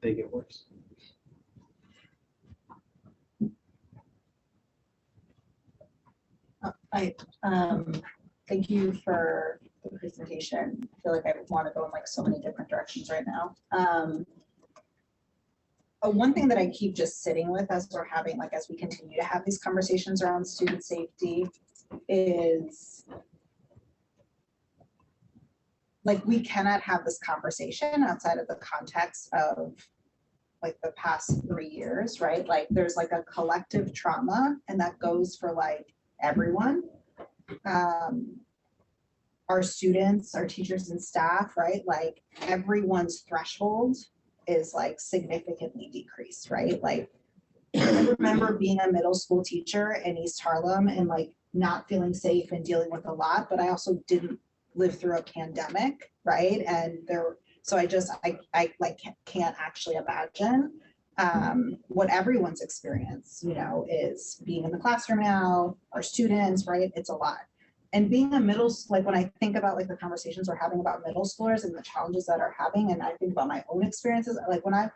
they get worse. Thank you for the presentation. I feel like I want to go in like so many different directions right now. One thing that I keep just sitting with as we're having, like, as we continue to have these conversations around student safety is like, we cannot have this conversation outside of the context of like the past 3 years, right? Like there's like a collective trauma, and that goes for like everyone. Our students, our teachers and staff, right? Like everyone's threshold is like significantly decreased, right? Like I remember being a middle school teacher in East Harlem and like not feeling safe and dealing with a lot, but I also didn't live through a pandemic, right? And so I like can't actually imagine what everyone's experience, you know, is being in the classroom now, our students, right? It's a lot. And being a like when I think about like the conversations we're having about middle schoolers and the challenges that are having, and I think about my own experiences, like when I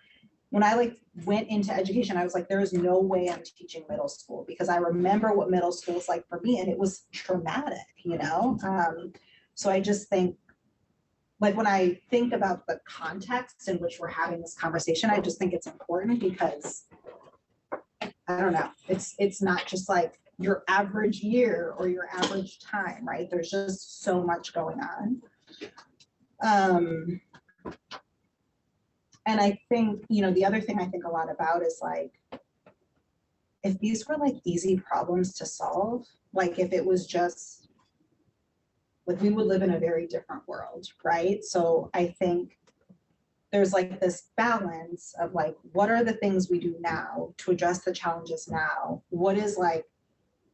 like went into education, I was like, there is no way I'm teaching middle school, because I remember what middle school was like for me, and it was traumatic, you know? So I just think, like when I think about the context in which we're having this conversation, I just think it's important because, I don't know, it's not just like your average year or your average time, right? There's just so much going on. And I think, you know, the other thing I think a lot about is like, if these were like easy problems to solve, like if it was just, like we would live in a very different world, right? So I think there's like this balance of like, what are the things we do now to address the challenges now? What is like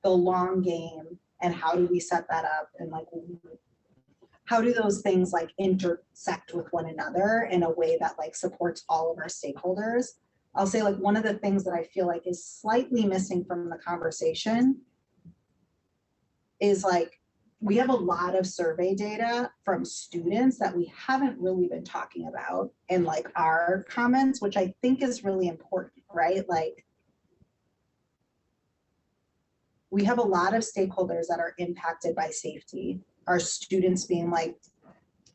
the long game, and how do we set that up? And like, how do those things like intersect with one another in a way that like supports all of our stakeholders? I'll say like one of the things that I feel like is slightly missing from the conversation is like, we have a lot of survey data from students that we haven't really been talking about in like our comments, which I think is really important, right? Like, we have a lot of stakeholders that are impacted by safety our students being like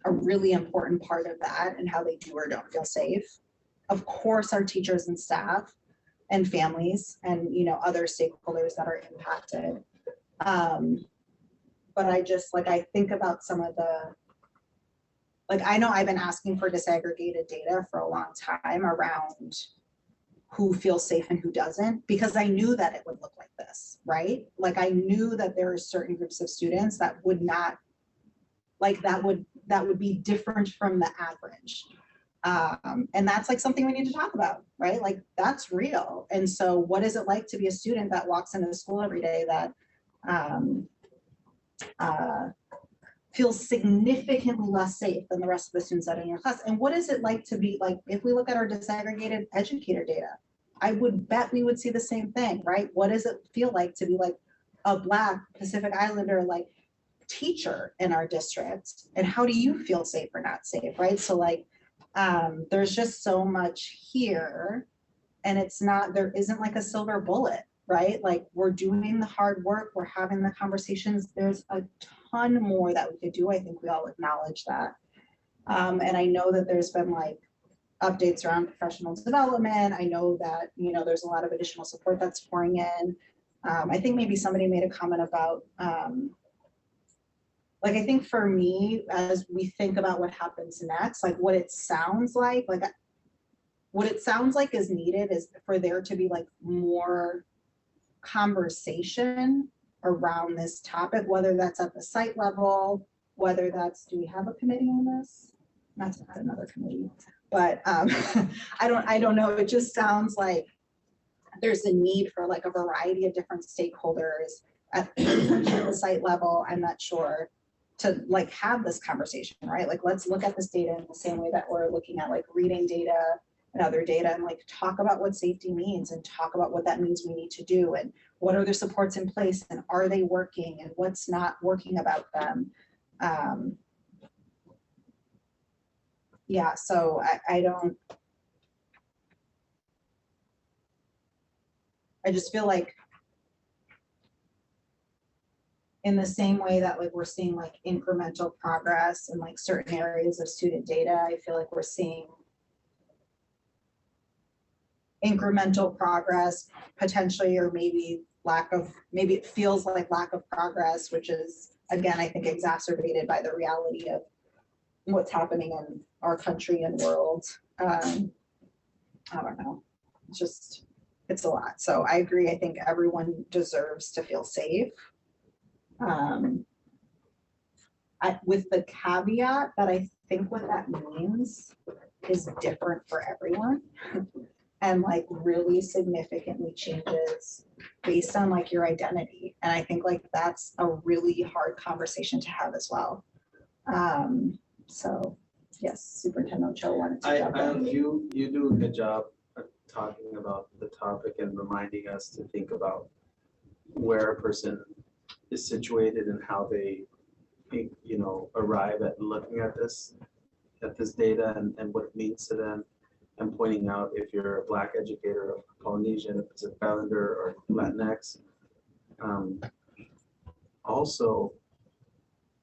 a really important part of that and how they do or don't feel safe. Of course, our teachers and staff and families and, you know, other stakeholders that are impacted. But I just like, I think about some of the, like, I know I've been asking for disaggregated data for a long time around who feels safe and who doesn't, because I knew that it would look like this, right? Like I knew that there are certain groups of students that would not, like that would be different from the average. And that's like something we need to talk about, right? Like that's real. And so what is it like to be a student that walks into school every day that feels significantly less safe than the rest of the students that are in your class? And what is it like to be like, if we look at our disaggregated educator data, I would bet we would see the same thing, right? What does it feel like to be like a Black Pacific Islander like teacher in our district? And how do you feel safe or not safe, right? So like, there's just so much here, and it's not, there isn't like a silver bullet, right? Like we're doing the hard work, we're having the conversations. There's a ton more that we could do. I think we all acknowledge that. And I know that there's been like updates around professional development. I know that, you know, there's a lot of additional support that's pouring in. I think maybe somebody made a comment about, like, I think for me, as we think about what happens next, like what it sounds like what it sounds like is needed is for there to be like more conversation around this topic, whether that's at the site level, whether that's, do we have a committee on this? Not to add another committee, but I don't know. It just sounds like there's a need for like a variety of different stakeholders at the site level. I'm not sure, to like have this conversation, right? Like, let's look at this data in the same way that we're looking at like reading data and other data, and like talk about what safety means and talk about what that means we need to do, and what are the supports in place, and are they working, and what's not working about them. Yeah, so I just feel like in the same way that like we're seeing like incremental progress in like certain areas of student data, I feel like we're seeing incremental progress potentially, or maybe maybe it feels like lack of progress, which is again, I think exacerbated by the reality of what's happening in our country and world. I don't know, it's a lot. So I agree. I think everyone deserves to feel safe. With the caveat that I think what that means is different for everyone and like really significantly changes based on like your identity. And I think like that's a really hard conversation to have as well. So yes, Superintendent Ochoa wanted to jump in. You do a good job of talking about the topic and reminding us to think about where a person is situated and how they, you know, arrive at looking at this data and what it means to them, and pointing out if you're a Black educator, of Polynesian, Pacific Islander, or Latinx. Also,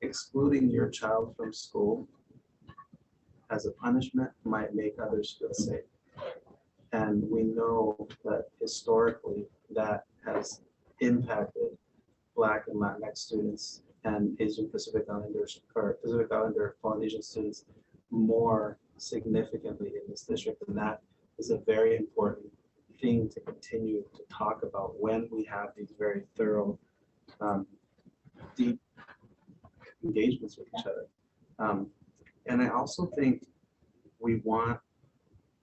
excluding your child from school as a punishment might make others feel safe. And we know that historically that has impacted Black and Latinx students and Asian Pacific Islanders, or Pacific Islander Polynesian students more significantly in this district. And that is a very important thing to continue to talk about when we have these very thorough, deep engagements with each other. And I also think we want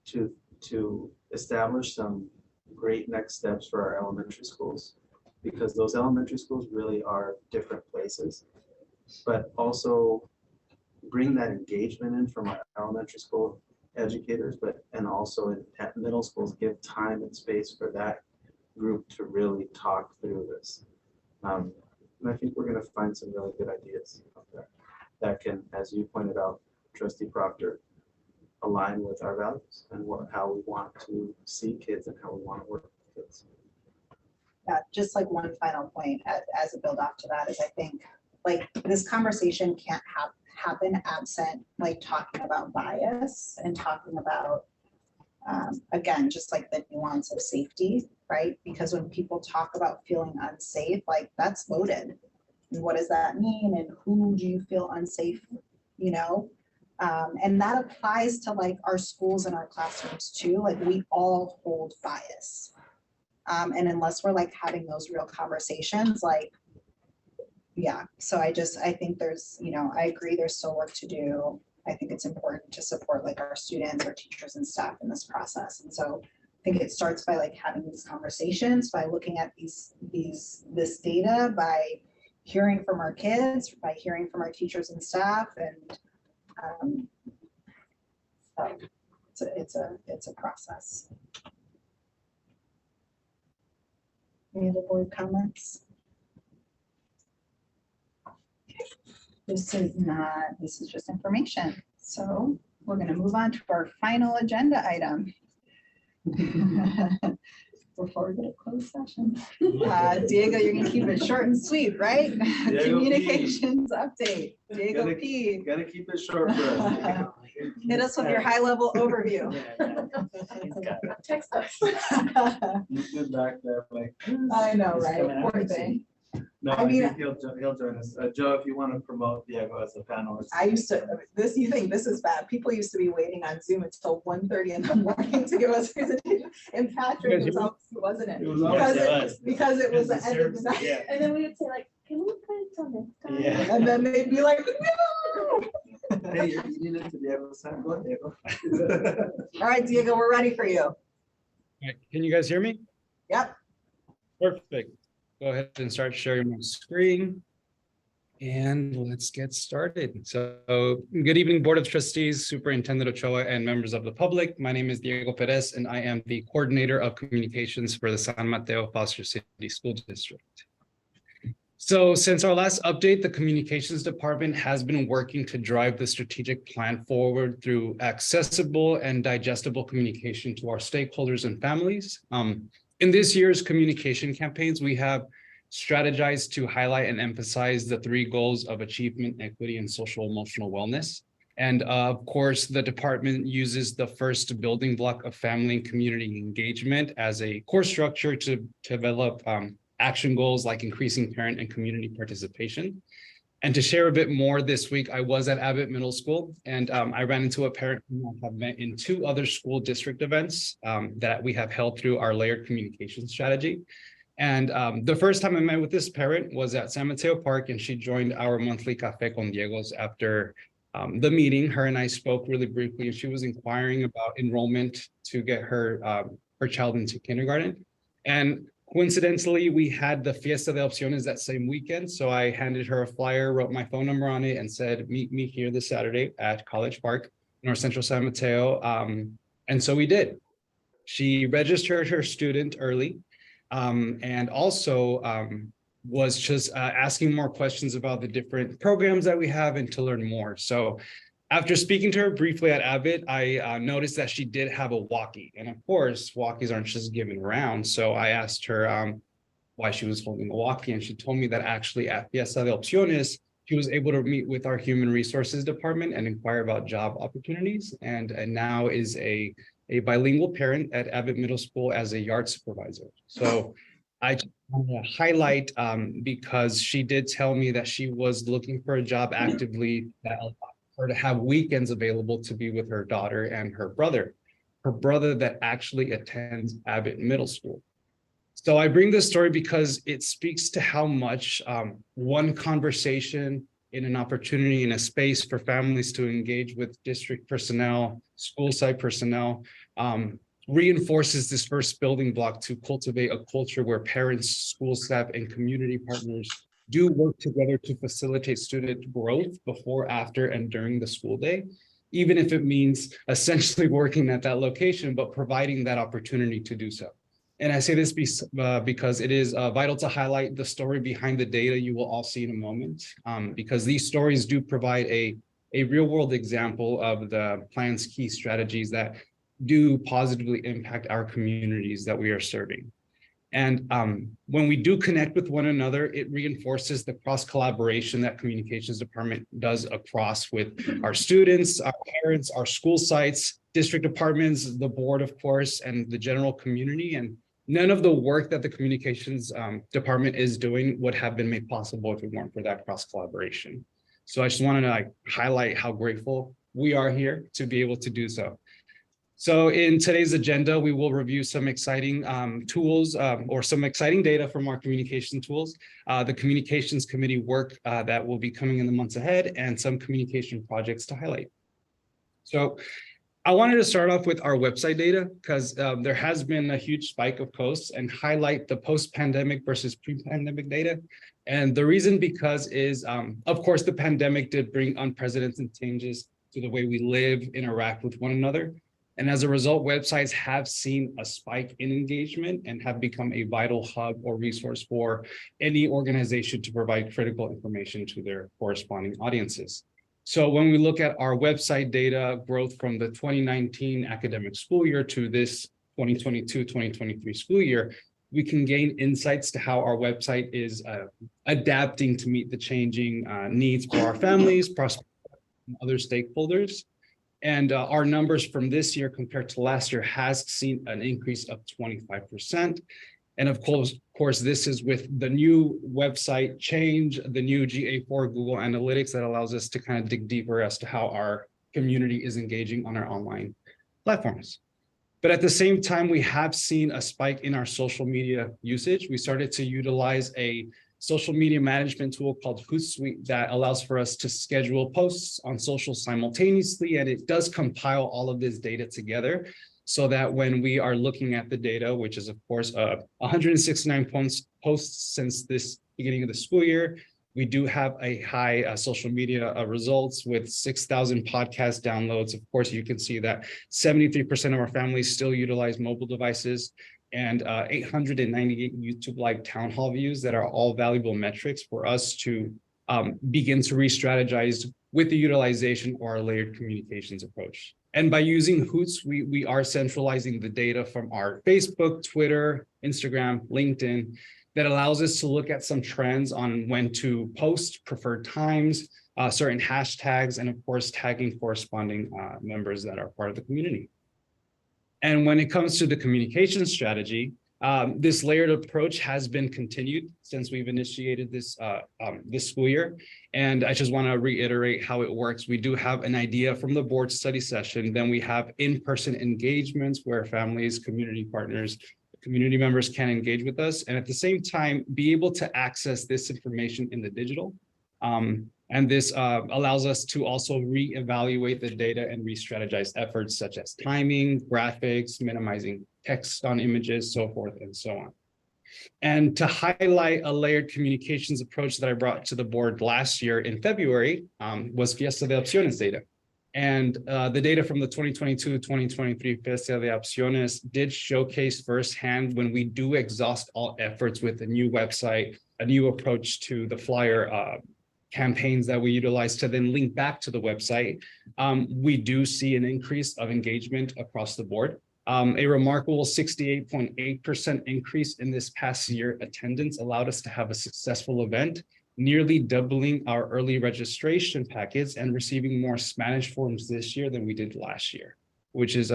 to establish some great next steps for our elementary schools, because those elementary schools really are different places, but also bring that engagement in from our elementary school educators, and also at middle schools, give time and space for that group to really talk through this. And I think we're going to find some really good ideas out there that can, as you pointed out, Trustee Proctor, align with our values and how we want to see kids and how we want to work with kids. Yeah, just like one final point as a build off to that is I think like this conversation can't happen absent like talking about bias and talking about again, just like the nuance of safety, right? Because when people talk about feeling unsafe, like that's loaded. And what does that mean? And who do you feel unsafe, you know? And that applies to like our schools and our classrooms too. Like we all hold bias. And unless we're like having those real conversations, like, yeah. So I think there's, you know, I agree there's still work to do. I think it's important to support like our students, our teachers and staff in this process. And so I think it starts by like having these conversations, by looking at this data, by hearing from our kids, by hearing from our teachers and staff, and so it's a process. Any other board comments? This is just information. So we're going to move on to our final agenda item. Before we get a closed session. Diego, you're going to keep it short and sweet, right? Communications update. Diego P. Gotta keep it short for us. Hit us with your high level overview. Text us. He's good back there, like. I know, right? Poor thing. No, I think he'll join us. Joe, if you want to promote Diego as a panelist. I used to, you think this is bad. People used to be waiting on Zoom until 1:30 in the morning to give us presentation. And Patrick was, wasn't it? Because it was the end of the night. Yeah. And then we would say like, can we put it till next time? Yeah. And then they'd be like, no. Hey, you're eating into Diego's time. Go on, Diego. All right, Diego, we're ready for you. All right, can you guys hear me? Yep. Perfect. Go ahead and start sharing my screen. And let's get started. So good evening, Board of Trustees, Superintendent Ochoa, and members of the public. My name is Diego Perez, and I am the Coordinator of Communications for the San Mateo-Foster City School District. So since our last update, the Communications Department has been working to drive the strategic plan forward through accessible and digestible communication to our stakeholders and families. In this year's communication campaigns, we have strategized to highlight and emphasize the 3 goals of achievement, equity, and social emotional wellness. And of course, the department uses the first building block of family and community engagement as a core structure to develop action goals like increasing parent and community participation. And to share a bit more, this week I was at Abbott Middle School, and I ran into a parent who I have met in 2 other school district events that we have held through our layered communication strategy. And the first time I met with this parent was at San Mateo Park, and she joined our monthly Café con Diegos after the meeting. Her and I spoke really briefly, and she was inquiring about enrollment to get her child into kindergarten. And coincidentally, we had the Fiesta de Opciones that same weekend. So I handed her a flyer, wrote my phone number on it, and said, meet me here this Saturday at College Park, North Central San Mateo. And so we did. She registered her student early, and also was just asking more questions about the different programs that we have and to learn more. So after speaking to her briefly at Abbott, I noticed that she did have a walkie. And of course, walkies aren't just given around. So I asked her why she was holding a walkie. And she told me that actually at Fiesta de Opciones, she was able to meet with our human resources department and inquire about job opportunities. And now is a bilingual parent at Abbott Middle School as a yard supervisor. So I just want to highlight because she did tell me that she was looking for a job actively that allowed her to have weekends available to be with her daughter and her brother that actually attends Abbott Middle School. So I bring this story because it speaks to how much one conversation in an opportunity in a space for families to engage with district personnel, school site personnel, reinforces this first building block to cultivate a culture where parents, school staff, and community partners do work together to facilitate student growth before, after, and during the school day, even if it means essentially working at that location, but providing that opportunity to do so. And I say this because it is vital to highlight the story behind the data you will all see in a moment, because these stories do provide a real world example of the plan's key strategies that do positively impact our communities that we are serving. And when we do connect with one another, it reinforces the cross collaboration that communications department does across with our students, our parents, our school sites, district departments, the board, of course, and the general community. And none of the work that the communications department is doing would have been made possible if it weren't for that cross collaboration. So I just wanted to highlight how grateful we are here to be able to do so. So in today's agenda, we will review some exciting tools or some exciting data from our communication tools, the communications committee work that will be coming in the months ahead, and some communication projects to highlight. So I wanted to start off with our website data because there has been a huge spike of posts and highlight the post-pandemic versus pre-pandemic data. And the reason because is, of course, the pandemic did bring unprecedented changes to the way we live, interact with one another. And as a result, websites have seen a spike in engagement and have become a vital hub or resource for any organization to provide critical information to their corresponding audiences. So when we look at our website data growth from the 2019 academic school year to this 2022-2023 school year, we can gain insights to how our website is adapting to meet the changing needs for our families, prospects, and other stakeholders. And our numbers from this year compared to last year has seen an increase of 25%. And of course, this is with the new website change, the new GA4 Google Analytics that allows us to kind of dig deeper as to how our community is engaging on our online platforms. But at the same time, we have seen a spike in our social media usage. We started to utilize a social media management tool called Hootsuite that allows for us to schedule posts on social simultaneously, and it does compile all of this data together so that when we are looking at the data, which is of course 169 posts since this beginning of the school year, we do have a high social media results with 6,000 podcast downloads. Of course, you can see that 73% of our families still utilize mobile devices, and 898 YouTube Live town hall views that are all valuable metrics for us to begin to re-strategize with the utilization or our layered communications approach. And by using Hoots, we are centralizing the data from our Facebook, Twitter, Instagram, LinkedIn, that allows us to look at some trends on when to post, preferred times, certain hashtags, and of course, tagging corresponding members that are part of the community. And when it comes to the communication strategy, this layered approach has been continued since we've initiated this school year. And I just want to reiterate how it works. We do have an idea from the board study session. Then we have in-person engagements where families, community partners, community members can engage with us. And at the same time, be able to access this information in the digital. And this allows us to also reevaluate the data and re-strategize efforts such as timing, graphics, minimizing text on images, so forth and so on. And to highlight a layered communications approach that I brought to the board last year in February was Fiesta de Opciones data. And the data from the 2022-2023 Fiesta de Opciones did showcase firsthand when we do exhaust all efforts with a new website, a new approach to the flyer campaigns that we utilize to then link back to the website, we do see an increase of engagement across the board. A remarkable 68.8% increase in this past year attendance allowed us to have a successful event, nearly doubling our early registration packets and receiving more Spanish forms this year than we did last year, which is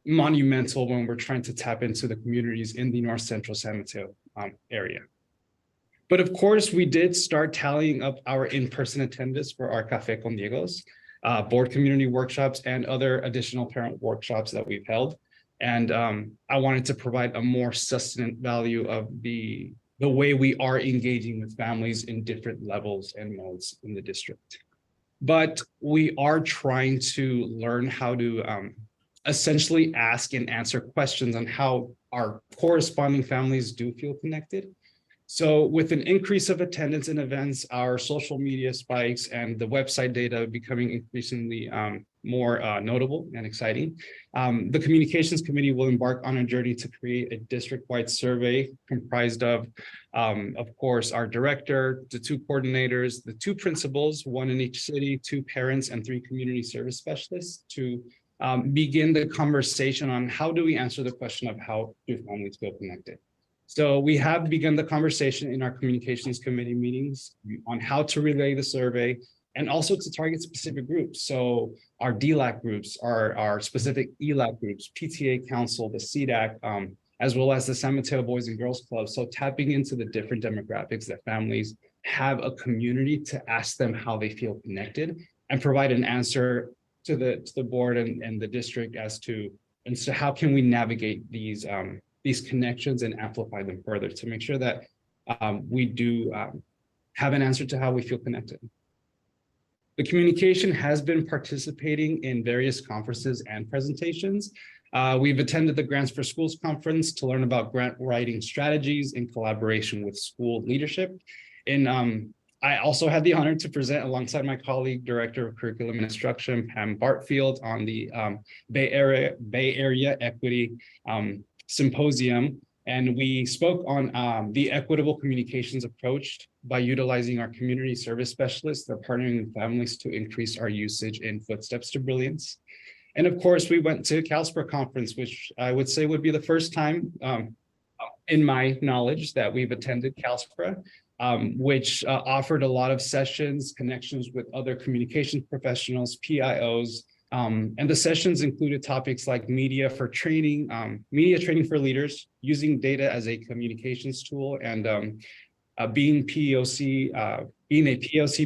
monumental when we're trying to tap into the communities in the North Central San Mateo area. But of course, we did start tallying up our in-person attendance for our Café con Diegos, board community workshops, and other additional parent workshops that we've held. And I wanted to provide a more sustained value of the way we are engaging with families in different levels and modes in the district. But we are trying to learn how to essentially ask and answer questions on how our corresponding families do feel connected. So with an increase of attendance in events, our social media spikes, and the website data becoming increasingly more notable and exciting, the Communications Committee will embark on a journey to create a district-wide survey comprised of course, our director, the 2 coordinators, the 2 principals, 1 in each city, 2 parents, and 3 community service specialists to begin the conversation on how do we answer the question of how do families feel connected. So we have begun the conversation in our communications committee meetings on how to relay the survey and also to target specific groups. So our DLAC groups, our specific ELAC groups, PTA Council, the CDAC, as well as the San Mateo Boys and Girls Club. So tapping into the different demographics that families have a community to ask them how they feel connected and provide an answer to the board and the district as to how can we navigate these connections and amplify them further to make sure that we do have an answer to how we feel connected. The communication has been participating in various conferences and presentations. We've attended the Grants for Schools conference to learn about grant writing strategies in collaboration with school leadership. And I also had the honor to present alongside my colleague, Director of Curriculum and Instruction, Pam Bartfield, on the Bay Area Equity Symposium. And we spoke on the equitable communications approach by utilizing our community service specialists. They're partnering with families to increase our usage in Footsteps to Brilliance. And of course, we went to CalSPRA conference, which I would say would be the first time in my knowledge that we've attended CalSPRA, which offered a lot of sessions, connections with other communications professionals, PIOs, and the sessions included topics like media training for leaders, using data as a communications tool, and being a POC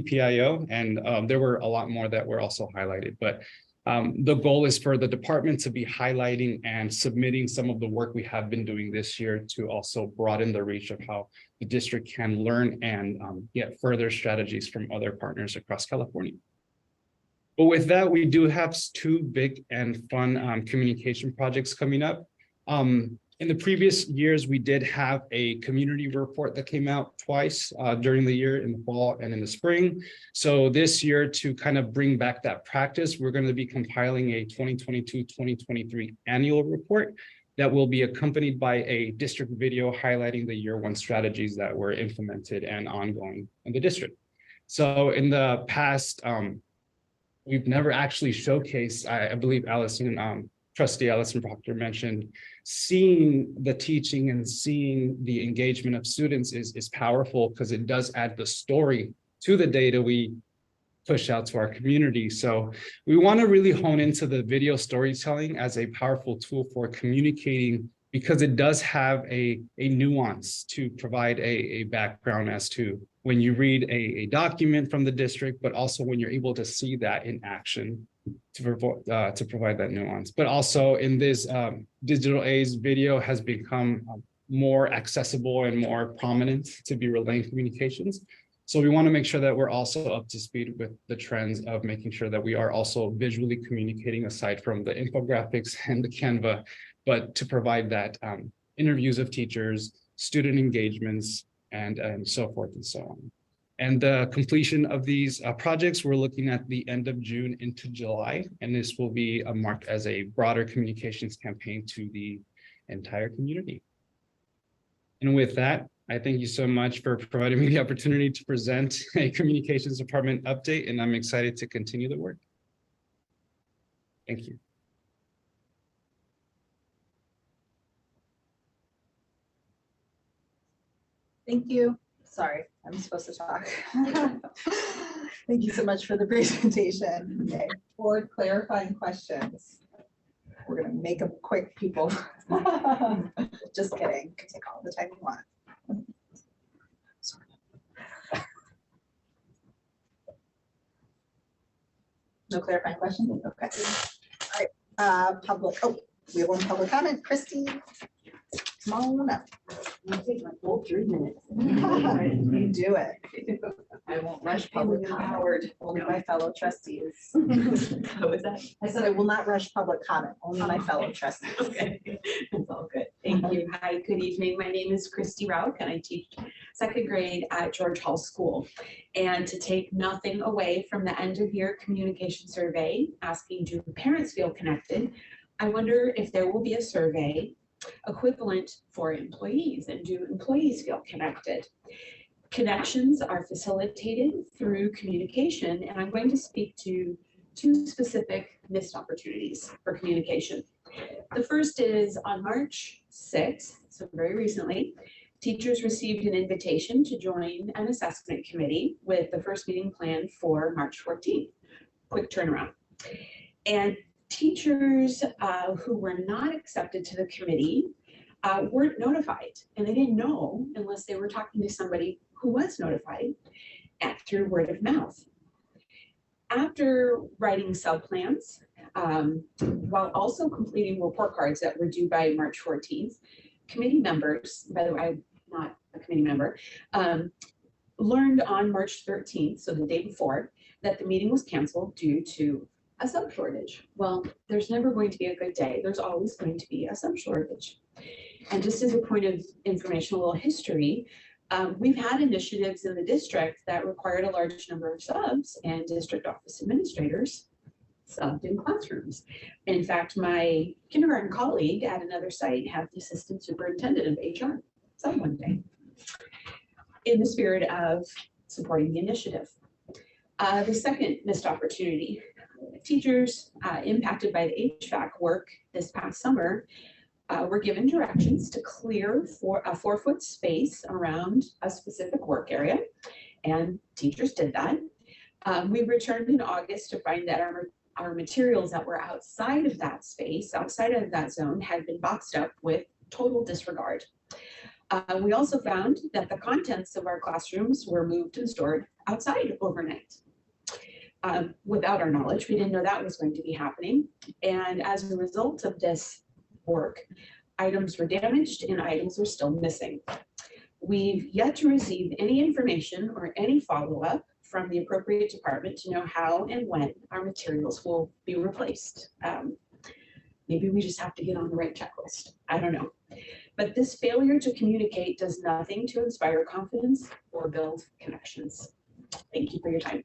PIO, and there were a lot more that were also highlighted. But the goal is for the department to be highlighting and submitting some of the work we have been doing this year to also broaden the reach of how the district can learn and get further strategies from other partners across California. But with that, we do have two big and fun communication projects coming up. In the previous years, we did have a community report that came out twice during the year, in the fall and in the spring. So this year, to kind of bring back that practice, we're going to be compiling a 2022-2023 annual report that will be accompanied by a district video highlighting the year one strategies that were implemented and ongoing in the district. So in the past, we've never actually showcased, I believe Trustee Allison Proctor mentioned, seeing the teaching and seeing the engagement of students is powerful because it does add the story to the data we push out to our community. So we want to really hone into the video storytelling as a powerful tool for communicating, because it does have a nuance to provide a background as to when you read a document from the district, but also when you're able to see that in action to provide that nuance. But also in this digital age, video has become more accessible and more prominent to be relaying communications. So we want to make sure that we're also up to speed with the trends of making sure that we are also visually communicating aside from the infographics and the Canva, but to provide that interviews of teachers, student engagements, and so forth and so on. And the completion of these projects, we're looking at the end of June into July, and this will be marked as a broader communications campaign to the entire community. And with that, I thank you so much for providing me the opportunity to present a communications department update, and I'm excited to continue the work. Thank you. Thank you. Sorry, I'm supposed to talk. Thank you so much for the presentation. Okay, board clarifying questions. We're gonna make them quick, people. Just kidding. Take all the time you want. No clarifying questions? Okay. All right, public, we have one public comment. Christy, come on up. I'll take my full 3 minutes. You do it. I won't rush public comment. Only my fellow trustees. What was that? I said I will not rush public comment, only my fellow trustees. Okay, it's all good. Thank you. Hi, good evening. My name is Christy Rauch and I teach 2nd grade at George Hall School. And to take nothing away from the end of year communication survey, asking do parents feel connected, I wonder if there will be a survey equivalent for employees, and do employees feel connected? Connections are facilitated through communication, and I'm going to speak to 2 specific missed opportunities for communication. The first is on March 6th, so very recently, Teachers received an invitation to join an assessment committee with the first meeting planned for March 14th. Quick turnaround. And teachers who were not accepted to the committee weren't notified, and they didn't know unless they were talking to somebody who was notified through word of mouth. After writing sub-plans, while also completing report cards that were due by March 14th, committee members, by the way, I'm not a committee member, learned on March 13th, so the day before, that the meeting was canceled due to a sub shortage. Well, there's never going to be a good day. There's always going to be a sub shortage. And just as a point of informational history, we've had initiatives in the district that required a large number of subs and district office administrators subbed in classrooms. In fact, my kindergarten colleague at another site had the assistant superintendent of HR sub one day in the spirit of supporting the initiative. The second missed opportunity, teachers impacted by the HVAC work this past summer were given directions to clear a 4-foot space around a specific work area, and teachers did that. We returned in August to find that our materials that were outside of that space, outside of that zone, had been boxed up with total disregard. We also found that the contents of our classrooms were moved and stored outside overnight. Without our knowledge, we didn't know that was going to be happening. And as a result of this work, items were damaged and items are still missing. We've yet to receive any information or any follow-up from the appropriate department to know how and when our materials will be replaced. Maybe we just have to get on the right checklist. I don't know. But this failure to communicate does nothing to inspire confidence or build connections. Thank you for your time.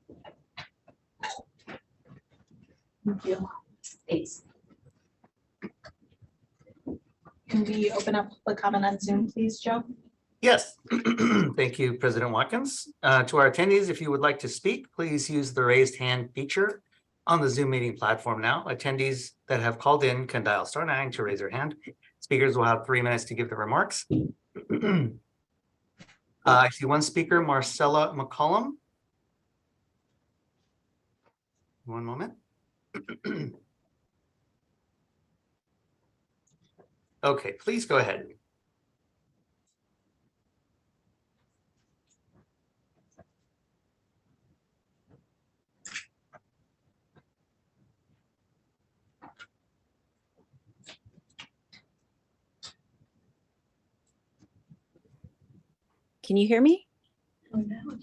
Thank you. Thanks. Can we open up the comment on Zoom, please, Joe? Yes, thank you, President Watkins. To our attendees, if you would like to speak, please use the raised hand feature on the Zoom meeting platform now. Attendees that have called in can dial *9 to raise their hand. Speakers will have 3 minutes to give their remarks. I see one speaker, Marcella McCollum. One moment. Okay, please go ahead. Can you hear me? Oh, no.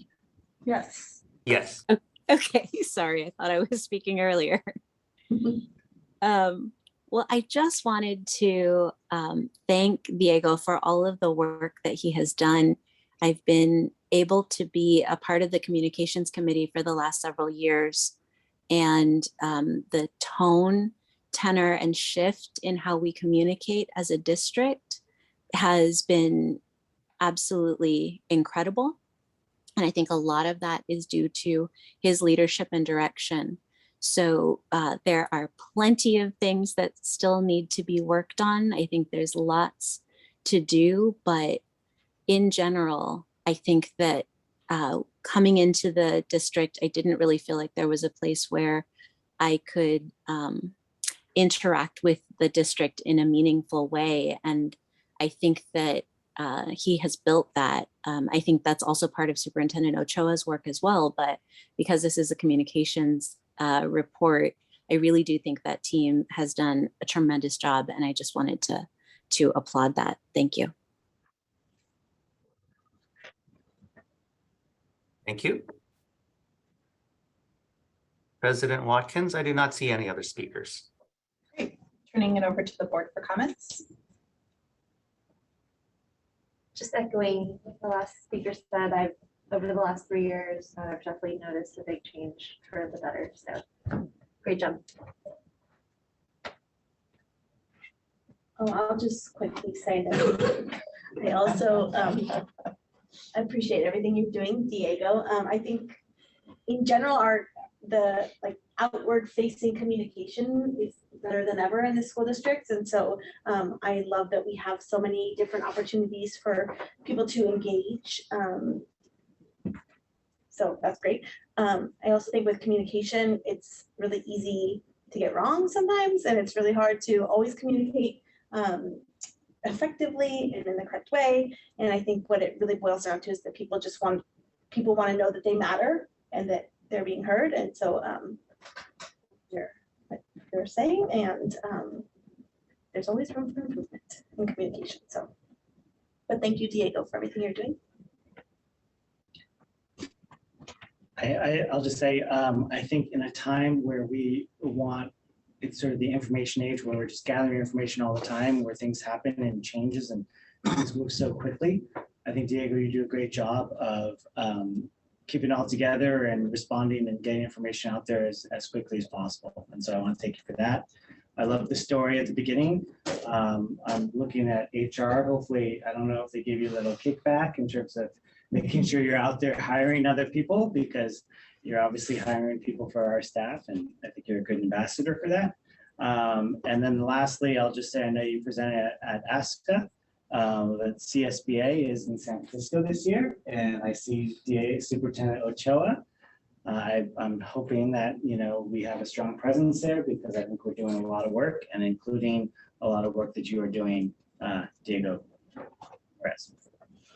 Yes. Yes. Okay, sorry, I thought I was speaking earlier. Well, I just wanted to thank Diego for all of the work that he has done. I've been able to be a part of the communications committee for the last several years, and the tone, tenor, and shift in how we communicate as a district has been absolutely incredible. And I think a lot of that is due to his leadership and direction. So there are plenty of things that still need to be worked on. I think there's lots to do, but in general, I think that coming into the district, I didn't really feel like there was a place where I could interact with the district in a meaningful way. And I think that he has built that. I think that's also part of Superintendent Ochoa's work as well, but because this is a communications report, I really do think that team has done a tremendous job, and I just wanted to applaud that. Thank you. Thank you. President Watkins, I do not see any other speakers. Great. Turning it over to the board for comments. Just echoing what the last speaker said, over the last 3 years, I've definitely noticed a big change for the better. So great job. Oh, I'll just quickly say that I also appreciate everything you're doing, Diego. I think in general, the outward facing communication is better than ever in the school districts. And so I love that we have so many different opportunities for people to engage. So that's great. I also think with communication, it's really easy to get wrong sometimes, and it's really hard to always communicate effectively and in the correct way. And I think what it really boils down to is that people want to know that they matter and that they're being heard. And so they're saying, and there's always room for improvement in communication. So, but thank you, Diego, for everything you're doing. I'll just say, I think in a time where we want, it's sort of the information age where we're just gathering information all the time, where things happen and changes and things move so quickly. I think, Diego, you do a great job of keeping it all together and responding and getting information out there as quickly as possible. And so I want to thank you for that. I love the story at the beginning. I'm looking at HR. Hopefully, I don't know if they gave you a little kickback in terms of making sure you're out there hiring other people, because you're obviously hiring people for our staff, and I think you're a good ambassador for that. And then lastly, I'll just say, I know you presented at ASCA. The CSBA is in San Francisco this year, and I see DA Superintendent Ochoa. I'm hoping that, you know, we have a strong presence there, because I think we're doing a lot of work, and including a lot of work that you are doing, Diego.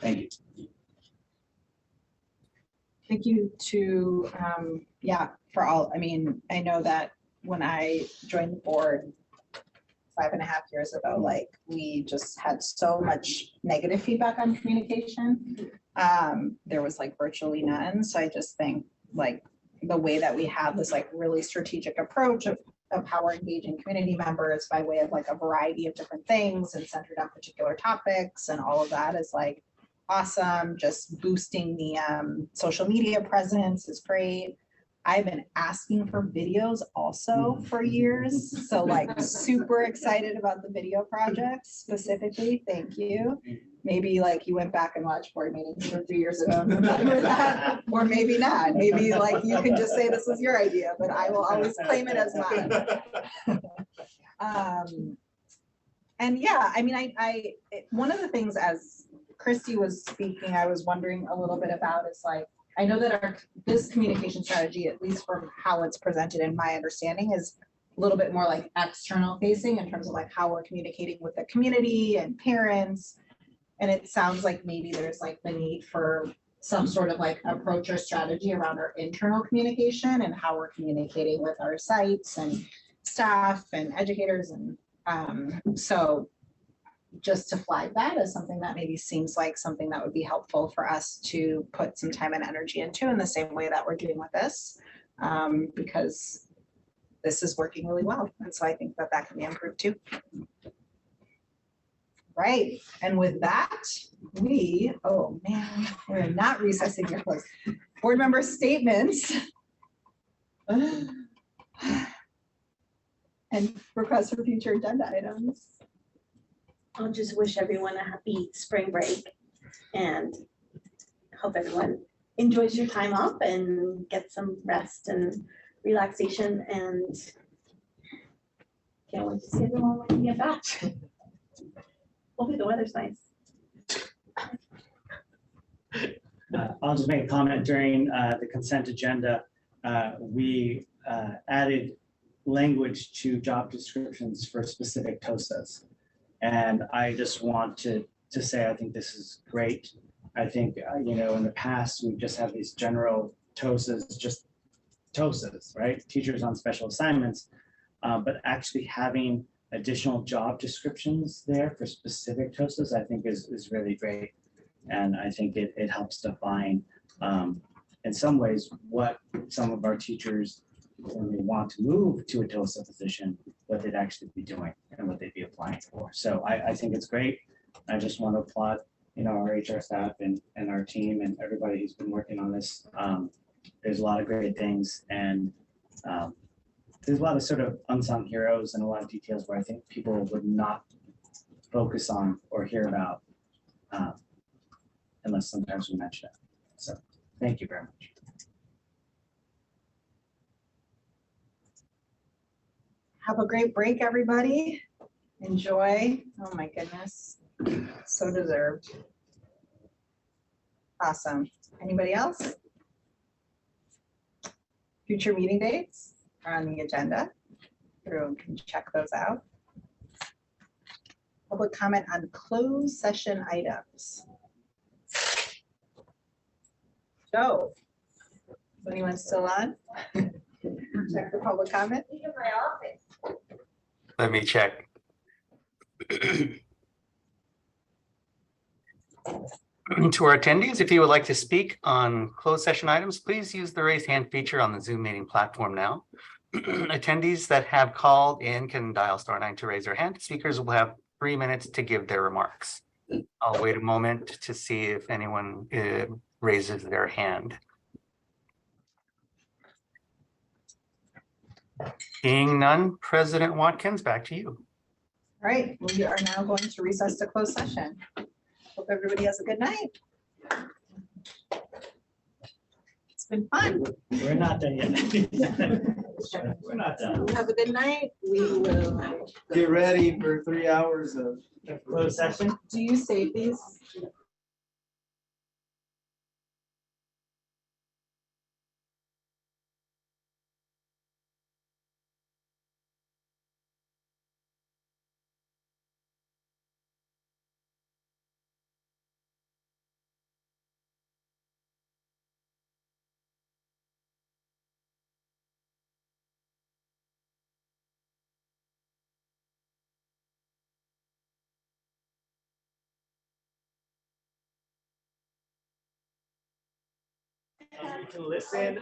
Thank you. Thank you to, for all, I mean, I know that when I joined the board 5.5 years ago, like, we just had so much negative feedback on communication. There was like virtually none. So I just think like the way that we have this like really strategic approach of how we're engaging community members by way of like a variety of different things and centered on particular topics and all of that is like awesome. Just boosting the social media presence is great. I've been asking for videos also for years. So like super excited about the video project specifically. Thank you. Maybe like you went back and watched board meetings from 3 years ago and remember that, or maybe not. Maybe like you can just say this was your idea, but I will always claim it as mine. And yeah, I mean, one of the things as Christy was speaking, I was wondering a little bit about is like, I know that this communication strategy, at least from how it's presented in my understanding, is a little bit more like external facing in terms of like how we're communicating with the community and parents. And it sounds like maybe there's like the need for some sort of like approach or strategy around our internal communication and how we're communicating with our sites and staff and educators. And so just to flag that as something that maybe seems like something that would be helpful for us to put some time and energy into in the same way that we're doing with this, because this is working really well. And so I think that that can be improved too. Right, and with that, oh man, we're not recessing your close. Board member statements. And requests for future agenda items. I'll just wish everyone a happy spring break and hope everyone enjoys your time off and get some rest and relaxation, and can't wait to see everyone when you get back. Hopefully the weather's nice. I'll just make a comment during the consent agenda. We added language to job descriptions for specific TOSAs. And I just want to say, I think this is great. I think, you know, in the past, we just have these general TOSAs, just TOSAs, right? Teachers on special assignments, but actually having additional job descriptions there for specific TOSAs, I think is really great. And I think it helps define, in some ways, what some of our teachers, when they want to move to a TOSA position, what they'd actually be doing and what they'd be applying for. So I think it's great. I just want to applaud, you know, our HR staff and our team and everybody who's been working on this. There's a lot of great things, and there's a lot of sort of unsung heroes and a lot of details where I think people would not focus on or hear about unless sometimes we mention it. So thank you very much. Have a great break, everybody. Enjoy. Oh my goodness. So deserved. Awesome. Anybody else? Future meeting dates are on the agenda. Everyone can check those out. Public comment on closed session items. Joe, is anyone still on? Check the public comment. Let me check. To our attendees, if you would like to speak on closed session items, please use the raise hand feature on the Zoom meeting platform now. Attendees that have called in can dial *9 to raise their hand. Speakers will have 3 minutes to give their remarks. I'll wait a moment to see if anyone raises their hand. Seeing none, President Watkins, back to you. All right, we are now going to recess to closed session. Hope everybody has a good night. It's been fun. We're not done yet. We're not done. Have a good night. We will Get ready for 3 hours of Closed session. Do you save these? You can listen.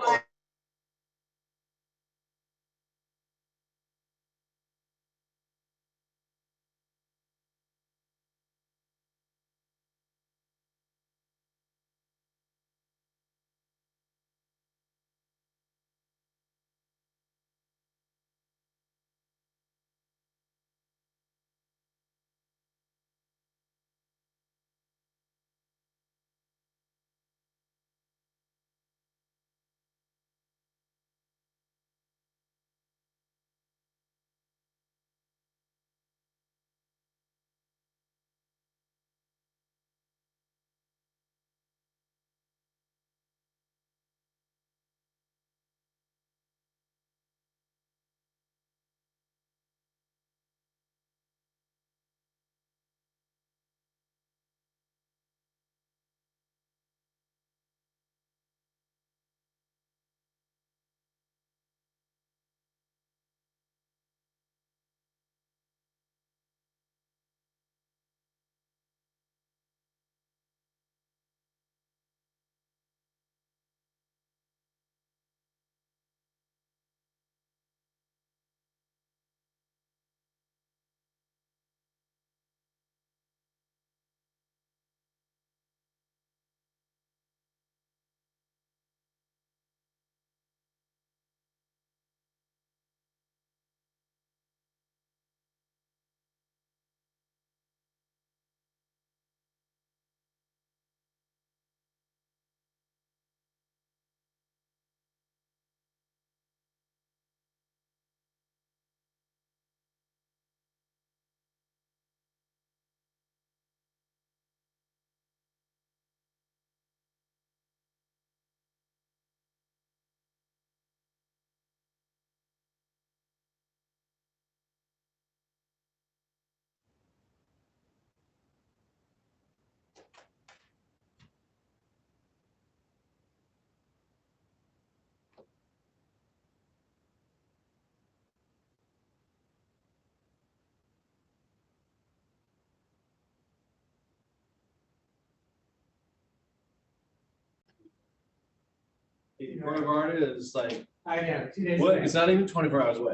Boulevard is like, I know, 2 days. what? It's not even 24 hours away.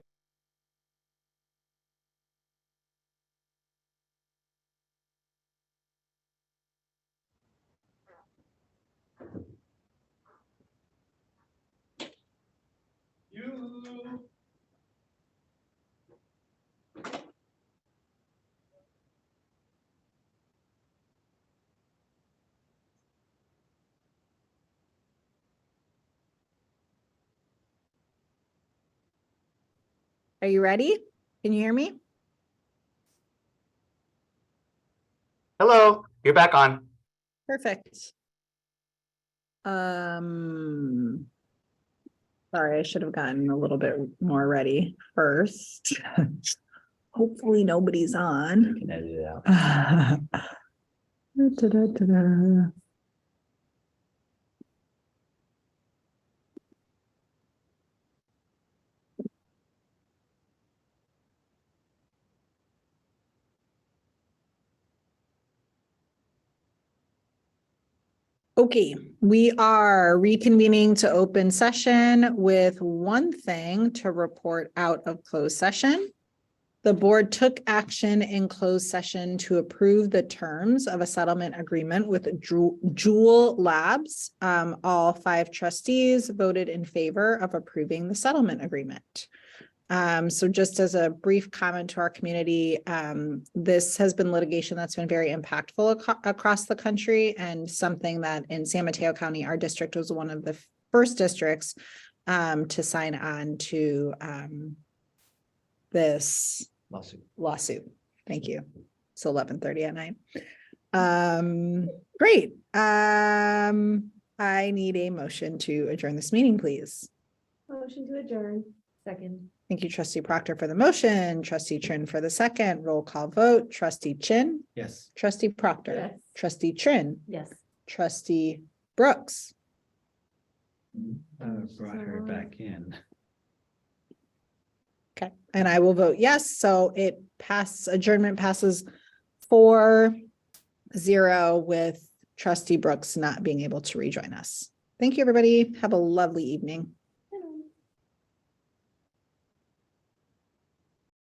Are you ready? Can you hear me? Hello, you're back on. Perfect. Sorry, I should have gotten a little bit more ready first. Hopefully nobody's on. Can edit it out. Da-da-da-da. Okay, we are reconvening to open session with one thing to report out of closed session. The board took action in closed session to approve the terms of a settlement agreement with Jewel Labs. All 5 trustees voted in favor of approving the settlement agreement. So just as a brief comment to our community, this has been litigation that's been very impactful across the country, and something that in San Mateo County, our district was one of the first districts to sign on to this lawsuit. Thank you. It's 11:30 at night. Great. I need a motion to adjourn this meeting, please. Motion to adjourn. Second. Thank you, trustee Proctor for the motion, trustee Trin for the second, roll call vote, trustee Chin, Yes. trustee Proctor, Yes. trustee Trin, Yes. trustee Brooks. Brought her back in. Okay, and I will vote yes, so it adjournment passes 4-0 with trustee Brooks not being able to rejoin us. Thank you, everybody. Have a lovely evening.